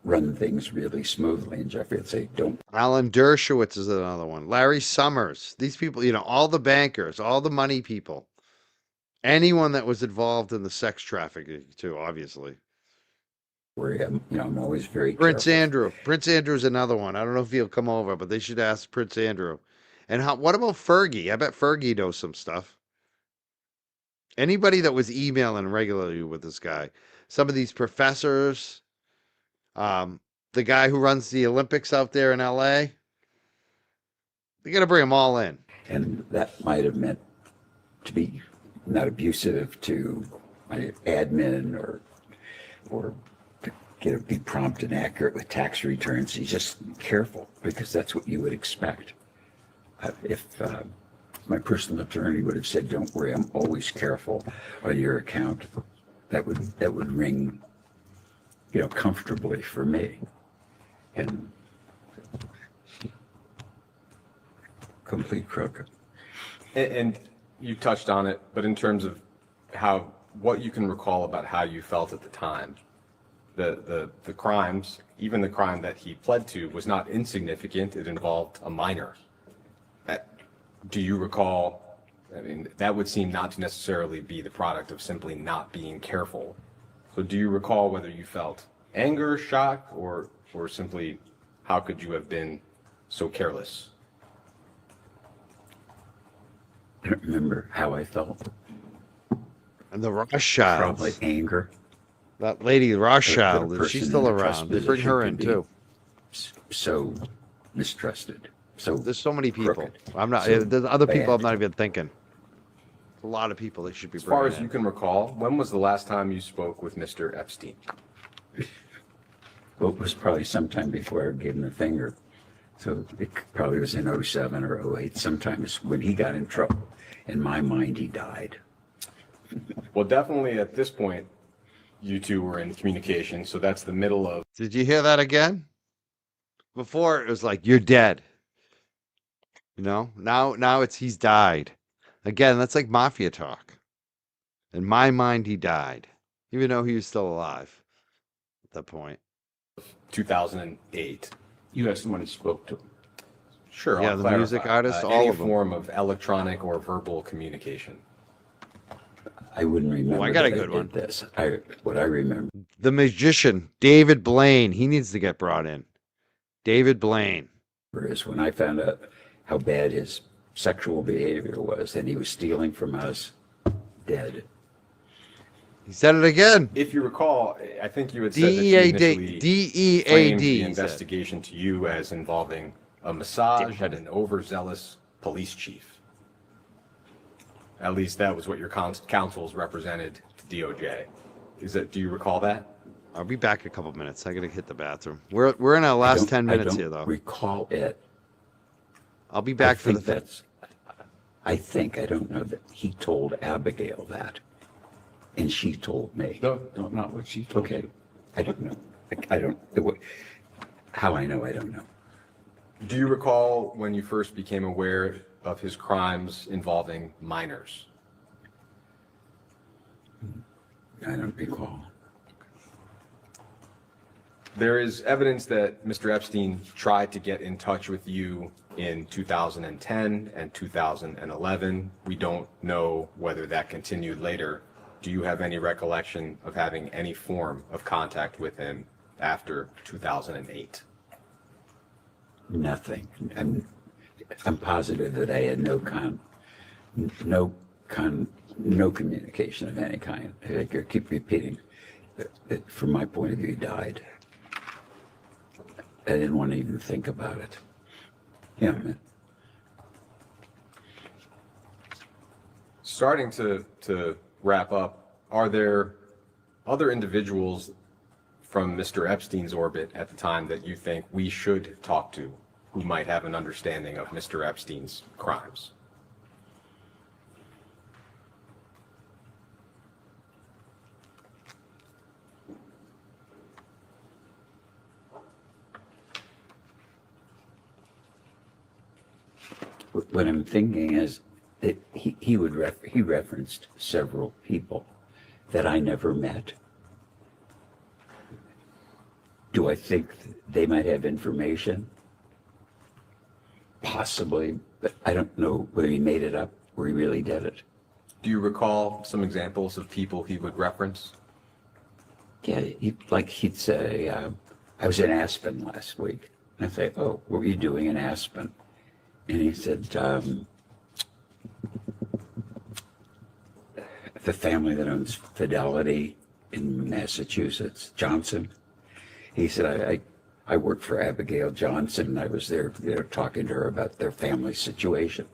run things really smoothly. And Jeffrey would say, don't. Alan Dershowitz is another one. Larry Summers. These people, all the bankers, all the money people, anyone that was involved in the sex trafficking too, obviously. Worry, I'm always very Prince careful. Andrew. Prince Andrew's another one. I don't know if he'll come over, but they should ask Prince Andrew. And what about Fergie? I bet Fergie knows some stuff. Anybody that was emailing regularly with this guy, some of these professors, the guy who runs the Olympics out there in LA, they got to bring them all in. And that might have meant to be not abusive to my admin or to be prompt and accurate with tax returns. He's just careful because that's what you would expect. If my personal attorney would have said, "Don't worry, I'm always careful on your account," that would ring, comfortably for me. And complete crook. And you touched on it, but in terms of what you can recall about how you felt at the time, the crimes, even the crime that he pled to was not insignificant. It involved a minor. Do you recall, that would seem not to necessarily be the product of simply not being careful. So do you recall whether you felt anger, shock, or simply how could you have been so careless? I don't remember how I felt. And the Rothschilds. Probably anger. That lady Rothschild, is she person still in a trust around? They bring her in position too. So mistrusted. So there's so many people. crooked. I'm not. So There's other people I'm bad. not even thinking. A lot of people they should be As far bringing as in. you can recall, when was the last time you spoke with Mr. Epstein? Well, it was probably sometime before I gave him the finger. So it probably was in 07 or 08. Sometimes when he got in trouble, in my mind, he died. Well, definitely at this point, you two were in communication. So that's the middle of. Did you hear that again? Before it was like you're dead. Now it's he's died. Again, that's like mafia talk. In my mind, he died, even though he was still alive at that point. 2008. You have someone who spoke to him. Sure. Yeah, I'll the clarify. music artists, all any of them. form of electronic or verbal communication. I wouldn't remember. I got a that good did one. This. What I remember. The magician, David Blaine. He needs to get brought in. David Blaine. Is when I found out how bad his sexual behavior was, and he was stealing from us, dead. He said it again. If you recall, I think you had said that you initially DEAD. framed the he said. investigation to you as involving a massage and an overzealous police chief. At least that was what your counsels represented to DOJ. Do you recall that? I'll be back in a couple minutes. I gotta hit the bathroom. We're in our last 10 minutes here, though. Recall it. I'll be back for the. I don't know that he told Abigail that, and she told me. No, not what she told Okay, you. I don't know. How I know, I don't know. Do you recall when you first became aware of his crimes involving minors? I don't recall. There is evidence that Mr. Epstein tried to get in touch with you in 2010 and 2011. We don't know whether that continued later. Do you have any recollection of having any form of contact with him after 2008? Nothing. I'm positive that I had no communication of any kind. I keep repeating that from my point of view, he died. I didn't want to even think about it. Yeah, man. Starting to wrap up, are there other individuals from Mr. Epstein's orbit at the time that you think we should talk to, who might have an understanding of Mr. Epstein's crimes? What I'm thinking is that he referenced several people that I never met. Do I think they might have information? Possibly, but I don't know whether he made it up or he really did it. Do you recall some examples of people he would reference? Yeah, he'd say, I was in Aspen last week. And I'd say, oh, what were you doing in Aspen? And he said, the family that owns Fidelity in Massachusetts, Johnson. He said, I worked for Abigail Johnson. And I was there, talking to her about their family situation.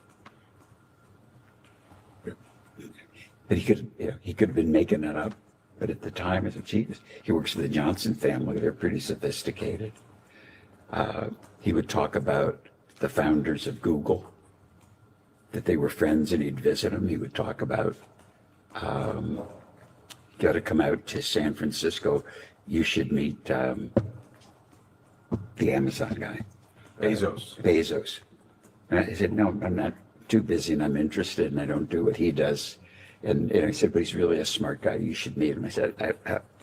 But he could have been making it up. But at the time, I said, geez, he works for the Johnson family. They're pretty sophisticated. He would talk about the founders of Google, that they were friends and he'd visit them. He would talk about, got to come out to San Francisco. You should meet the Amazon guy. Bezos. And I said, no, I'm not too busy and I'm interested and I don't do what he does. And I said, but he's really a smart guy. You should meet him. I said,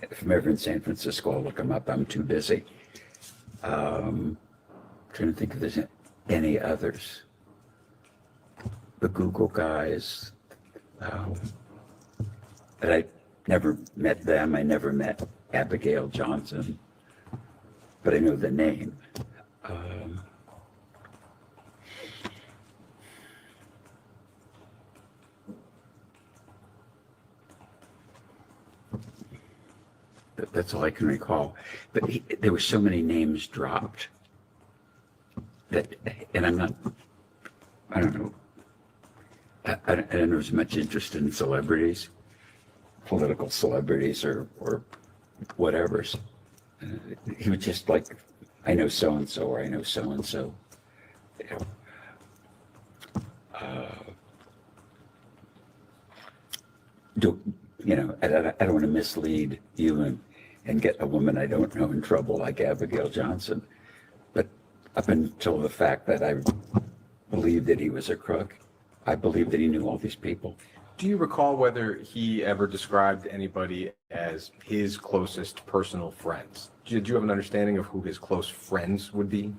if I'm ever in San Francisco, I'll look him up. I'm too busy. Trying to think if there's any others. The Google guys, but I never met them. I never met Abigail Johnson, but I know the name. That's all I can recall. But there were so many names dropped that, and I don't know, I don't know as much interest in celebrities, political celebrities or whatever. He was just like, I know so-and-so, or I know so-and-so. I don't want to mislead you and get a woman I don't know in trouble like Abigail Johnson. But up until the fact that I believed that he was a crook, I believed that he knew all these people. Do you recall whether he ever described anybody as his closest personal friends? Did you have an understanding of who his close friends would be?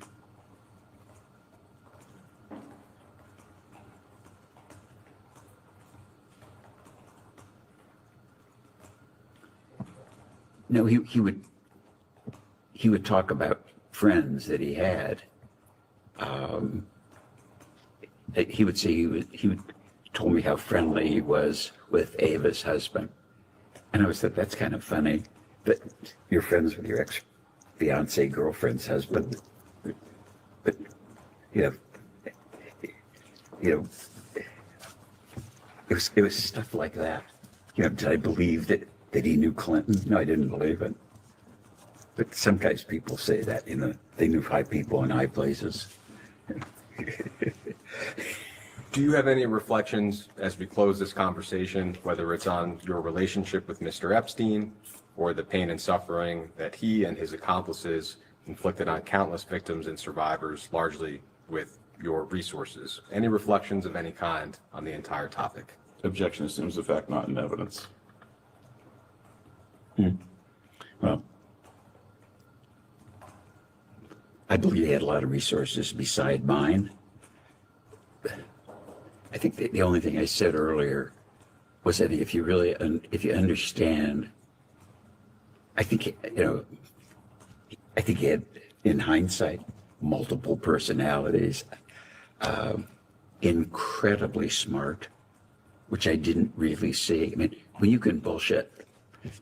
No, he would talk about friends that he had. He would say he told me how friendly he was with Ava's husband, and I always thought that's kind of funny that you're friends with your ex-fiance girlfriend's husband, but it was stuff like that. Did I believe that he knew Clinton? No, I didn't believe it. But sometimes people say that, they knew high people in high places. Do you have any reflections as we close this conversation, whether it's on your relationship with Mr. Epstein or the pain and suffering that he and his accomplices inflicted on countless victims and survivors, largely with your resources? Any reflections of any kind on the entire topic? Objection assumes the fact not in evidence. Well, I believe he had a lot of resources beside mine. I think the only thing I said earlier was that if you understand, I think he had, in hindsight, multiple personalities, incredibly smart, which I didn't really see. I mean, when you can bullshit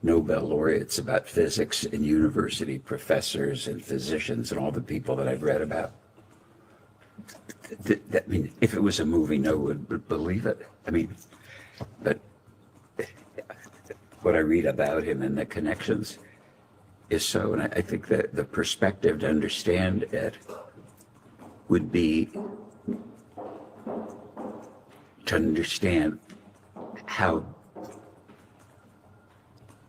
Nobel laureates about physics and university professors and physicians and all the people that I've read about, I mean, if it was a movie, no one would believe it. I mean, but what I read about him and the connections, is so, and I think that the perspective to understand it would be to understand how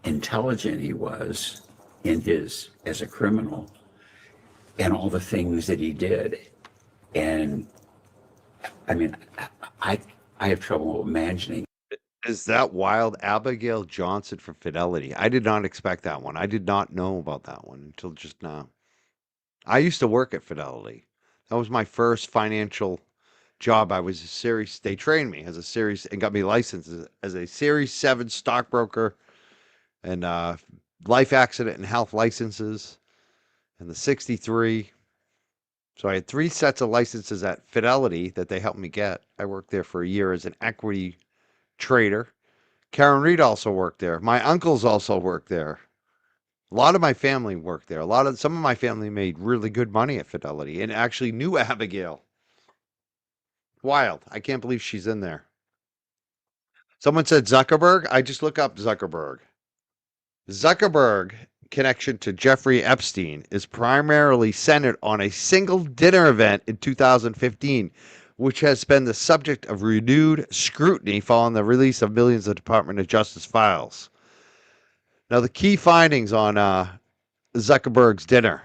intelligent he was in his as a criminal and all the things that he did. And I mean, I have trouble imagining. Is that wild? Abigail Johnson from Fidelity. I did not expect that one. I did not know about that one until just now. I used to work at Fidelity. That was my first financial job. I was a series, they trained me as a series and got me licensed as a Series 7 stockbroker and life accident and health licenses and the 63. So I had 3 sets of licenses at Fidelity that they helped me get. I worked there for a year as an equity trader. Karen Reed also worked there. My uncles also worked there. A lot of my family worked there. Some of my family made really good money at Fidelity and actually knew Abigail. Wild. I can't believe she's in there. Someone said Zuckerberg. I just look up Zuckerberg. Zuckerberg connection to Jeffrey Epstein is primarily centered on a single dinner event in 2015, which has been the subject of renewed scrutiny following the release of millions of Department of Justice files. Now, the key findings on Zuckerberg's dinner.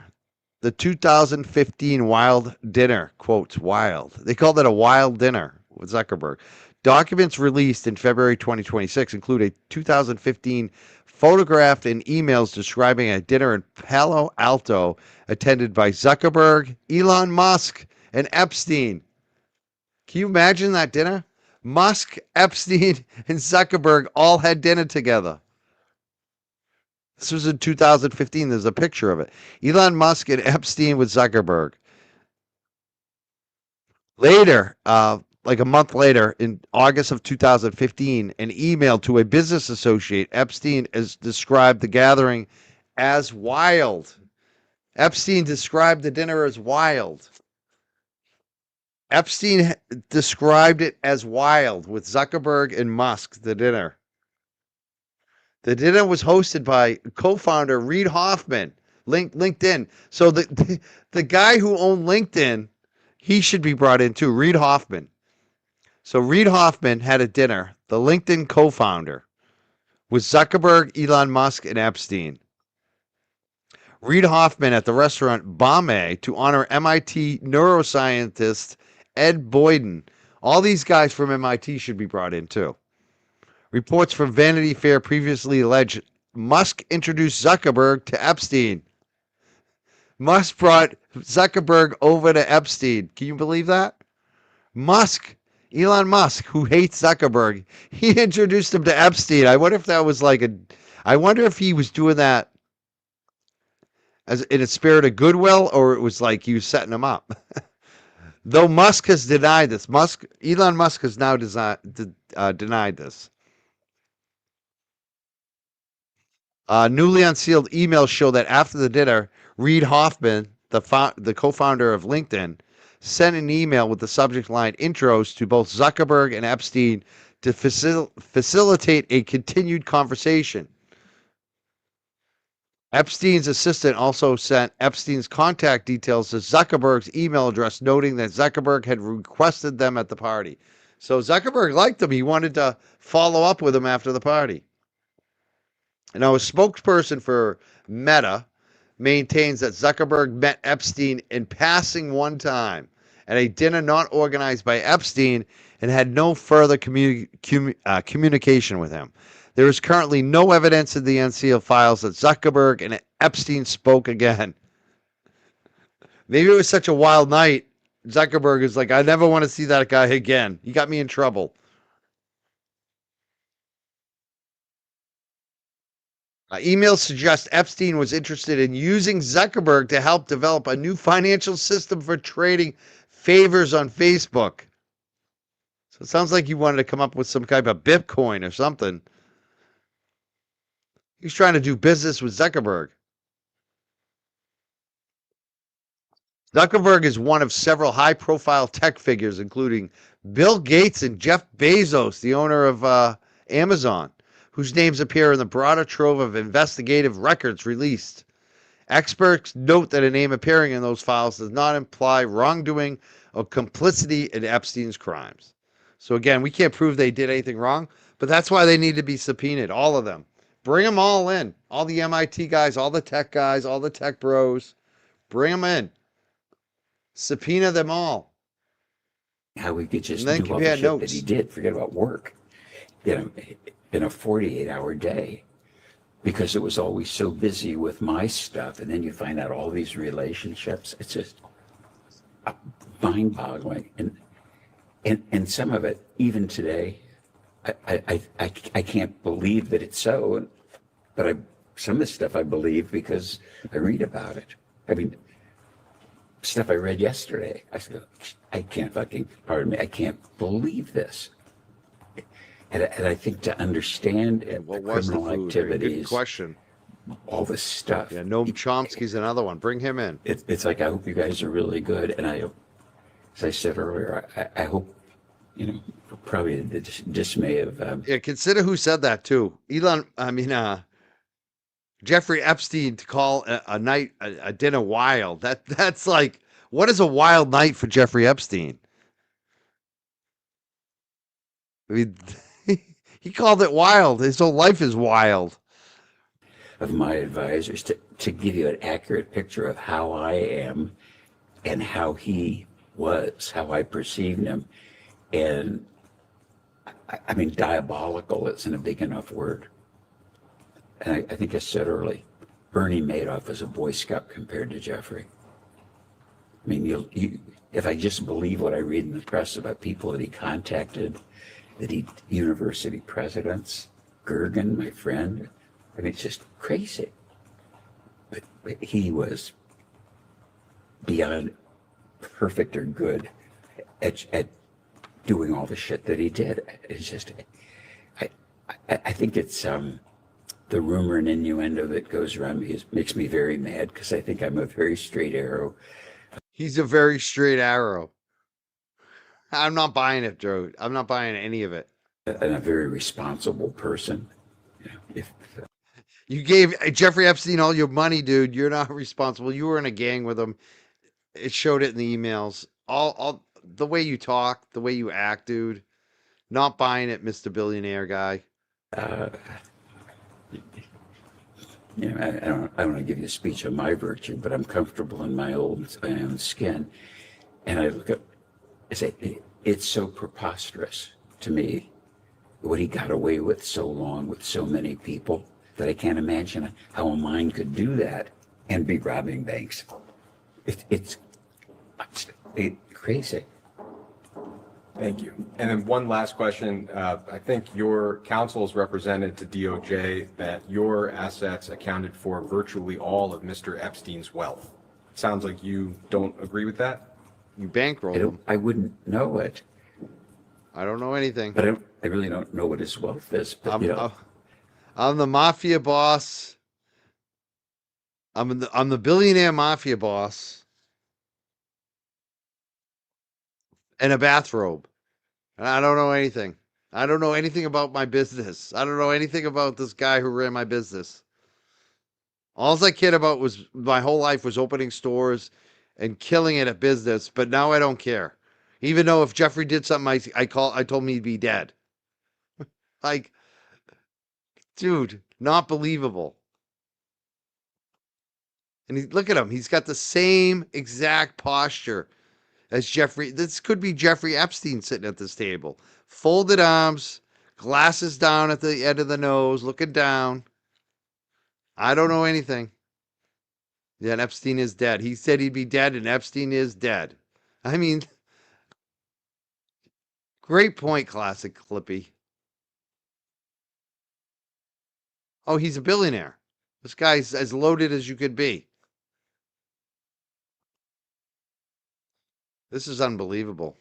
The 2015 wild dinner, quotes wild. They called it a wild dinner with Zuckerberg. Documents released in February 2026 include a 2015 photograph and emails describing a dinner in Palo Alto attended by Zuckerberg, Elon Musk, and Epstein. Can you imagine that dinner? Musk, Epstein, and Zuckerberg all had dinner together. This was in 2015. There's a picture of it. Elon Musk and Epstein with Zuckerberg. Later, like a month later, in August of 2015, an email to a business associate, Epstein has described the gathering as wild. Epstein described the dinner as wild. Epstein described it as wild with Zuckerberg and Musk, the dinner. The dinner was hosted by co-founder Reid Hoffman, LinkedIn. So the guy who owned LinkedIn, he should be brought in too, Reid Hoffman. So Reid Hoffman had a dinner, the LinkedIn co-founder, with Zuckerberg, Elon Musk, and Epstein. Reid Hoffman at the restaurant Bame to honor MIT neuroscientist Ed Boyden. All these guys from MIT should be brought in too. Reports from Vanity Fair previously alleged Musk introduced Zuckerberg to Epstein. Musk brought Zuckerberg over to Epstein. Can you believe that? Elon Musk, who hates Zuckerberg, he introduced him to Epstein. I wonder if that was I wonder if he was doing that as in a spirit of goodwill, or it was like he was setting him up. Though Musk has denied this. Elon Musk has now denied this. Newly unsealed emails show that after the dinner, Reid Hoffman, the co-founder of LinkedIn, sent an email with the subject line intros to both Zuckerberg and Epstein to facilitate a continued conversation. Epstein's assistant also sent Epstein's contact details to Zuckerberg's email address, noting that Zuckerberg had requested them at the party. So Zuckerberg liked him. He wanted to follow up with him after the party. Now, a spokesperson for Meta maintains that Zuckerberg met Epstein in passing one time at a dinner not organized by Epstein and had no further communication with him. There is currently no evidence in the unsealed files that Zuckerberg and Epstein spoke again. Maybe it was such a wild night. Zuckerberg is like, I never want to see that guy again. He got me in trouble. Emails suggest Epstein was interested in using Zuckerberg to help develop a new financial system for trading favors on Facebook. So it sounds like you wanted to come up with some kind of Bitcoin or something. He's trying to do business with Zuckerberg. Zuckerberg is one of several high-profile tech figures, including Bill Gates and Jeff Bezos, the owner of Amazon, whose names appear in the broader trove of investigative records released. Experts note that a name appearing in those files does not imply wrongdoing or complicity in Epstein's crimes. So again, we can't prove they did anything wrong, but that's why they need to be subpoenaed, all of them. Bring them all in. All the MIT guys, all the tech bros. Bring them in. Subpoena them all. How we could And just then do all the compare shit that he notes. did, forget about work, in a 48-hour day, because it was always so busy with my stuff. And then you find out all these relationships. It's just mind-boggling. And some of it, even today, I can't believe that it's so. But some of the stuff I believe because I read about it. I mean, stuff I read yesterday. I said, I can't believe this. And I think to understand What was the criminal food? activities, Good question. all this stuff. Yeah, Noam Chomsky's another one. Bring him in. It's like, I hope you guys are really good. And as I said earlier, I hope, probably the dismay of, Yeah, consider who said that too. Jeffrey Epstein to call a dinner wild. That's like, what is a wild night for Jeffrey Epstein? I mean, he called it wild. His whole life is wild. of my advisors to give you an accurate picture of how I am and how he was, how I perceived him. And I mean, diabolical isn't a big enough word. And I think I said early, Bernie Madoff was a Boy Scout compared to Jeffrey. I mean, if I just believe what I read in the press about people that he contacted, university presidents, Gergen, my friend, I mean, it's just crazy. But he was beyond perfect or good at doing all the shit that he did. It's just, I think it's the rumor and innuendo that goes around makes me very mad because I think I'm a very straight arrow. He's a very straight arrow. I'm not buying it, Joe. I'm not buying any of it. And a very responsible person. You gave Jeffrey Epstein all your money, dude. You're not responsible. You were in a gang with him. It showed it in the emails. All the way you talk, the way you act, dude. Not buying it, Mr. Billionaire guy. I don't want to give you a speech on my virtue, but I'm comfortable in my own skin. And I look at, I say, it's so preposterous to me what he got away with so long with so many people that I can't imagine how a mind could do that and be robbing banks. It's crazy. Thank you. And then one last question. I think your counsel has represented to DOJ that your assets accounted for virtually all of Mr. Epstein's wealth. Sounds like you don't agree with that? You bankrolled him. I wouldn't know it. I don't know anything. But I really don't know what his wealth is. But, I'm the mafia boss. I'm the billionaire mafia boss. In a bathrobe. And I don't know anything. I don't know anything about my business. I don't know anything about this guy who ran my business. All I cared about was my whole life was opening stores and killing it at business, but now I don't care. Even though if Jeffrey did something, I told me he'd be dead. Like, dude, not believable. And look at him. He's got the same exact posture as Jeffrey. This could be Jeffrey Epstein sitting at this table. Folded arms, glasses down at the end of the nose, looking down. I don't know anything. Yeah, and Epstein is dead. He said he'd be dead, and Epstein is dead. I mean, great point, Classic Clippy. Oh, he's a billionaire. This guy's as loaded as you could be. This is unbelievable.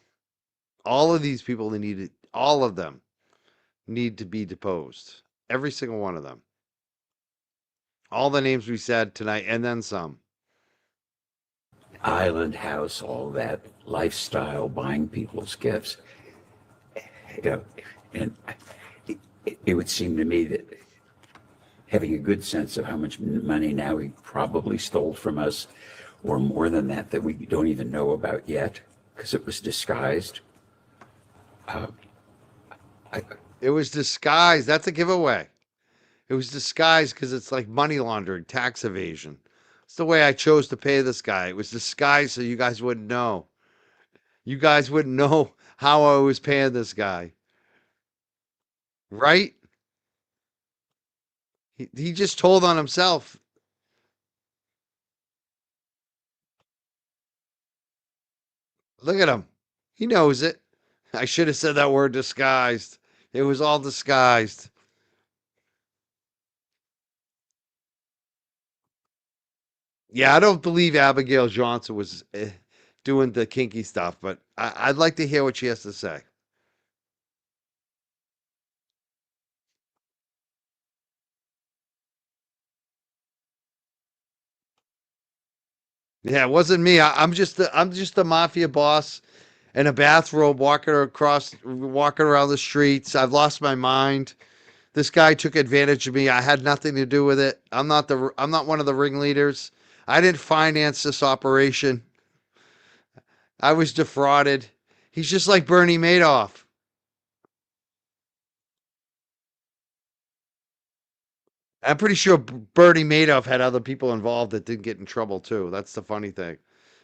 All of these people, all of them need to be deposed. Every single one of them. All the names we said tonight, and then some. Island house, all that lifestyle, buying people's gifts. And it would seem to me that having a good sense of how much money now he probably stole from us, or more than that, that we don't even know about yet, because it was disguised. It was disguised. That's a giveaway. It was disguised because it's like money laundering, tax evasion. It's the way I chose to pay this guy. It was disguised so you guys wouldn't know. You guys wouldn't know how I was paying this guy. Right? He just told on himself. Look at him. He knows it. I should have said that word disguised. It was all disguised. Yeah, I don't believe Abigail Johnson was doing the kinky stuff, but I'd like to hear what she has to say. Yeah, it wasn't me. I'm just the mafia boss in a bathrobe walking around the streets. I've lost my mind. This guy took advantage of me. I had nothing to do with it. I'm not one of the ringleaders. I didn't finance this operation. I was defrauded. He's just like Bernie Madoff. I'm pretty sure Bernie Madoff had other people involved that didn't get in trouble too. That's the funny thing.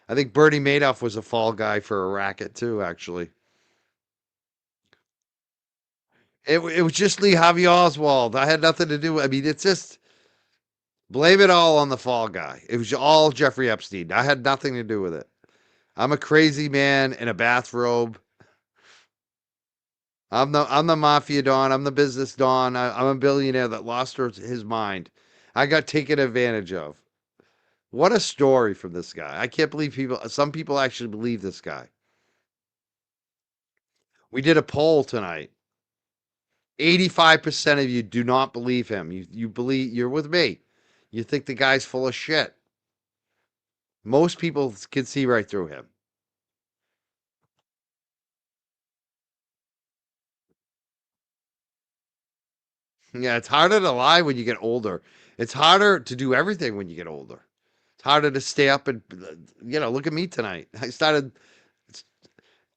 I think Bernie Madoff was a fall guy for a racket too, actually. It was just Lee Harvey Oswald. I had nothing to do with. I mean, it's just blame it all on the fall guy. It was all Jeffrey Epstein. I had nothing to do with it. I'm a crazy man in a bathrobe. I'm the mafia don. I'm the business don. I'm a billionaire that lost his mind. I got taken advantage of. What a story from this guy. I can't believe some people actually believe this guy. We did a poll tonight. 85% of you do not believe him. You believe you're with me. You think the guy's full of shit. Most people can see right through him. Yeah, it's harder to lie when you get older. It's harder to do everything when you get older. It's harder to stay up and look at me tonight.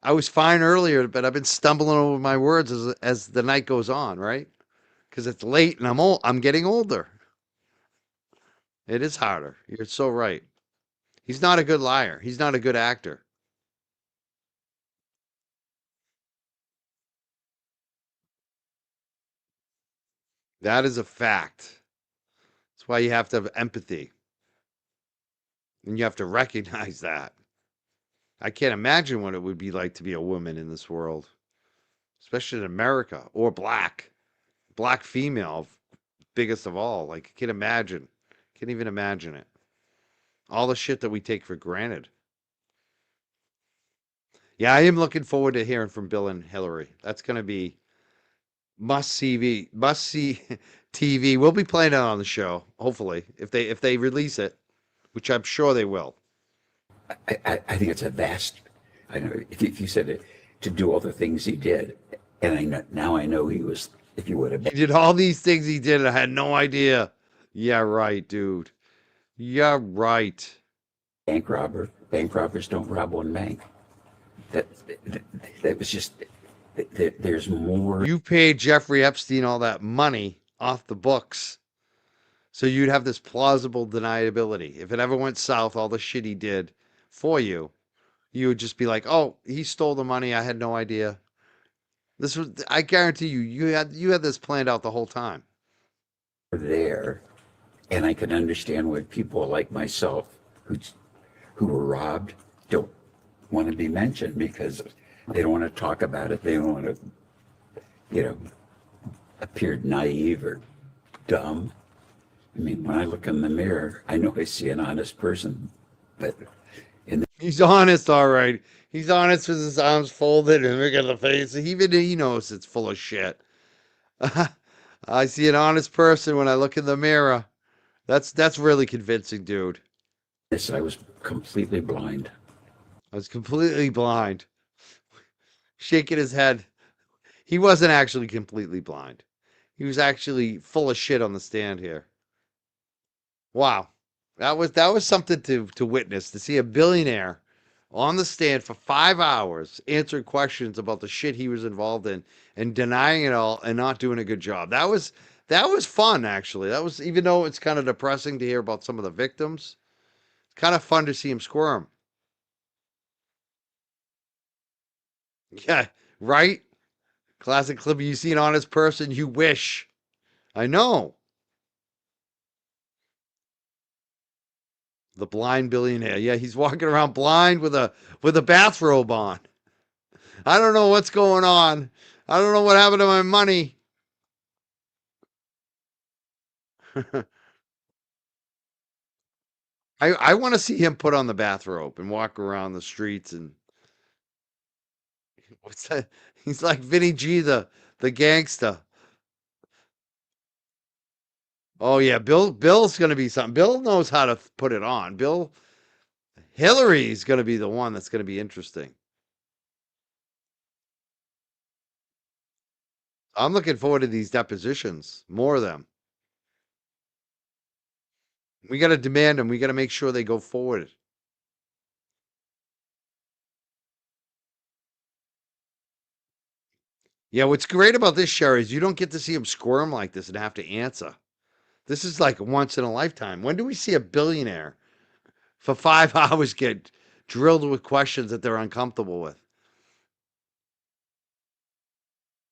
I was fine earlier, but I've been stumbling over my words as the night goes on, right? Because it's late and I'm getting older. It is harder. You're so right. He's not a good liar. He's not a good actor. That is a fact. That's why you have to have empathy. And you have to recognize that. I can't imagine what it would be like to be a woman in this world, especially in America, or black female, biggest of all. Like, I can't imagine. Can't even imagine it. All the shit that we take for granted. Yeah, I am looking forward to hearing from Bill and Hillary. That's going to be must see TV. We'll be playing it on the show, hopefully, if they release it, which I'm sure they will. I think it's a vast. I know if you said it to do all the things he did, and now I know he was. If you would have, He did all these things he did, and I had no idea. Yeah, right, dude. Yeah, right. Bank robber. Bank robbers don't rob one bank. That that was just. There's more. You paid Jeffrey Epstein all that money off the books, so you'd have this plausible deniability. If it ever went south, all the shit he did for you, you would just be like, "Oh, he stole the money. I had no idea." This was. I guarantee you, you had this planned out the whole time. There, and I can understand why people like myself who were robbed don't want to be mentioned because they don't want to talk about it. They don't want to, appear naive or dumb. I mean, when I look in the mirror, I know I see an honest person, but He's honest, all right. He's honest with his arms folded and look at the face. Even he knows it's full of shit. I see an honest person when I look in the mirror. That's really convincing, dude. yes, I was completely blind. I was completely blind. Shaking his head. He wasn't actually completely blind. He was actually full of shit on the stand here. Wow. That was something to witness, to see a billionaire on the stand for 5 hours answering questions about the shit he was involved in and denying it all and not doing a good job. That was fun actually. That was, even though it's kind of depressing to hear about some of the victims, it's kind of fun to see him squirm. Yeah, right? Classic clip. You see an honest person, you wish. I know. The blind billionaire. Yeah, he's walking around blind with a bathrobe on. I don't know what's going on. I don't know what happened to my money. I want to see him put on the bathrobe and walk around the streets and what's that? He's like Vinny G, the gangster. Oh yeah, Bill's gonna be something. Bill knows how to put it on. Hillary's gonna be the one that's gonna be interesting. I'm looking forward to these depositions. More of them. We got to demand them. We got to make sure they go forward. Yeah, what's great about this, Sherry, is you don't get to see him squirm like this and have to answer. This is like once in a lifetime. When do we see a billionaire for 5 hours get drilled with questions that they're uncomfortable with?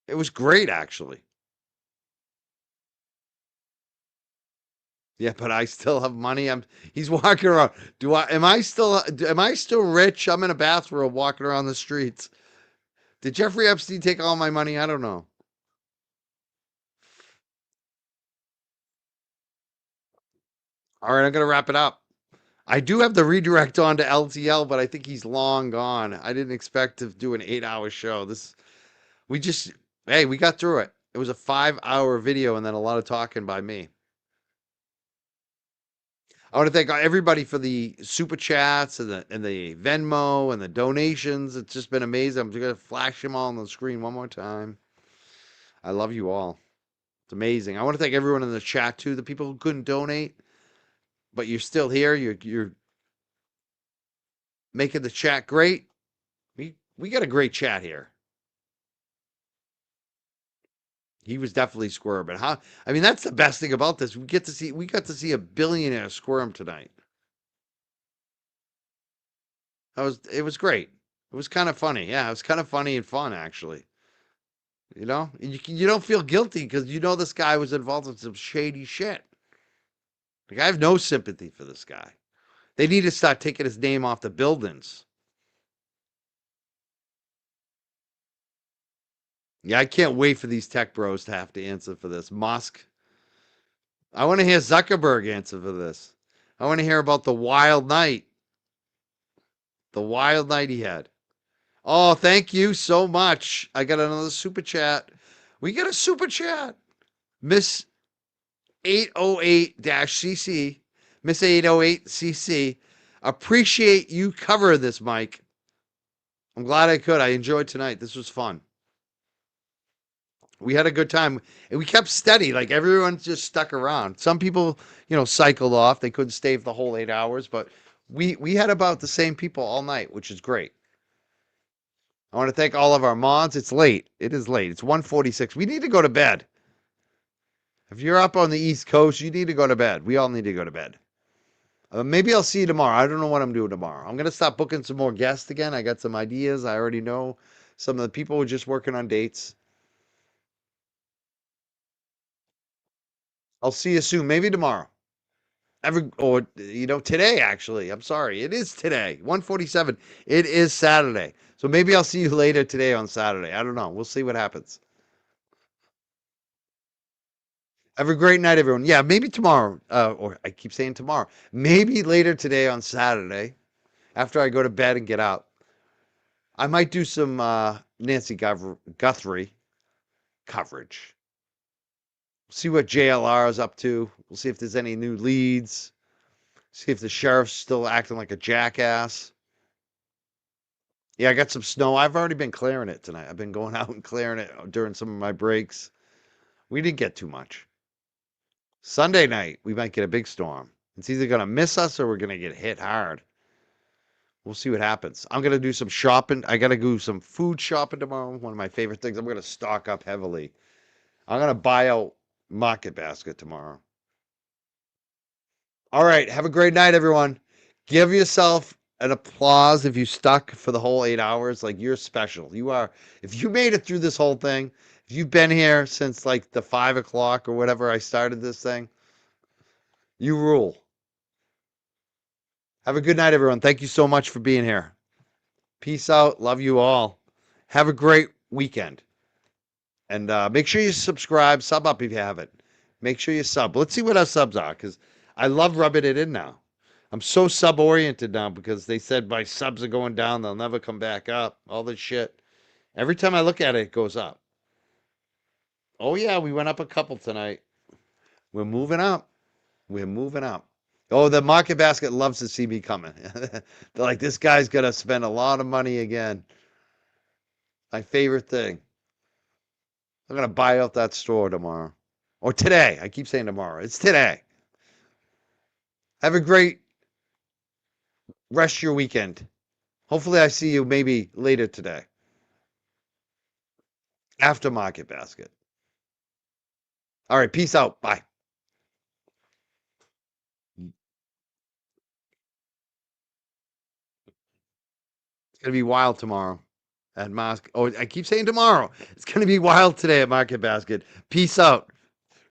It was great, actually. Yeah, but I still have money. He's walking around. Am I still rich? I'm in a bathrobe walking around the streets. Did Jeffrey Epstein take all my money? I don't know. All right, I'm gonna wrap it up. I do have the redirect on to LTL, but I think he's long gone. I didn't expect to do an 8 hour show. We just, hey, we got through it. It was a 5 hour video and then a lot of talking by me. I want to thank everybody for the super chats and the Venmo and the donations. It's just been amazing. I'm just gonna flash them all on the screen one more time. I love you all. It's amazing. I want to thank everyone in the chat too. The people who couldn't donate, but you're still here. You're making the chat great. We got a great chat here. He was definitely squirming. How? I mean, that's the best thing about this. We got to see a billionaire squirm tonight. It was great. It was kind of funny. Yeah, it was kind of funny and fun actually. You don't feel guilty because you know this guy was involved in some shady shit. Like I have no sympathy for this guy. They need to start taking his name off the buildings. Yeah, I can't wait for these tech bros to have to answer for this. Musk. I want to hear Zuckerberg answer for this. I want to hear about the wild night. The wild night he had. Oh, thank you so much. I got another super chat. We got a super chat. Miss 808-CC. Miss 808-CC. Appreciate you covering this, Mike. I'm glad I could. I enjoyed tonight. This was fun. We had a good time. And we kept steady. Like everyone just stuck around. Some people, cycled off. They couldn't stay for the whole 8 hours, but we had about the same people all night, which is great. I want to thank all of our mods. It's late. It is late. It's 1:46. We need to go to bed. If you're up on the East Coast, you need to go to bed. We all need to go to bed. Maybe I'll see you tomorrow. I don't know what I'm doing tomorrow. I'm going to stop booking some more guests again. I got some ideas. I already know some of the people were just working on dates. I'll see you soon. Maybe tomorrow. Today actually. I'm sorry. It is today. 1:47. It is Saturday. So maybe I'll see you later today on Saturday. I don't know. We'll see what happens. Have a great night, everyone. Yeah, maybe tomorrow, or I keep saying tomorrow. Maybe later today on Saturday, after I go to bed and get out, I might do some Nancy Guthrie coverage. See what JLR is up to. We'll see if there's any new leads. See if the sheriff's still acting like a jackass. Yeah, I got some snow. I've already been clearing it tonight. I've been going out and clearing it during some of my breaks. We didn't get too much. Sunday night, we might get a big storm. It's either going to miss us or we're going to get hit hard. We'll see what happens. I'm going to do some shopping. I got to do some food shopping tomorrow. One of my favorite things. I'm going to stock up heavily. I'm going to buy out Market Basket tomorrow. All right. Have a great night, everyone. Give yourself an applause if you stuck for the whole 8 hours. Like, you're special. You are. If you made it through this whole thing, if you've been here since like the 5 o'clock or whatever I started this thing, you rule. Have a good night, everyone. Thank you so much for being here. Peace out. Love you all. Have a great weekend. And make sure you subscribe. Sub up if you haven't. Make sure you sub. Let's see what our subs are, because I love rubbing it in now. I'm so sub-oriented now because they said my subs are going down. They'll never come back up. All this shit. Every time I look at it, it goes up. Oh, yeah, we went up a couple tonight. We're moving up. We're moving up. Oh, the Market Basket loves to see me coming. They're like, this guy's going to spend a lot of money again. My favorite thing. I'm going to buy out that store tomorrow. Or today. I keep saying tomorrow. It's today. Have a great rest of your weekend. Hopefully I see you maybe later today. After Market Basket. All right. Peace out. Bye. It's going to be wild tomorrow at Mosque. Oh, I keep saying tomorrow. It's going to be wild today at Market Basket. Peace out.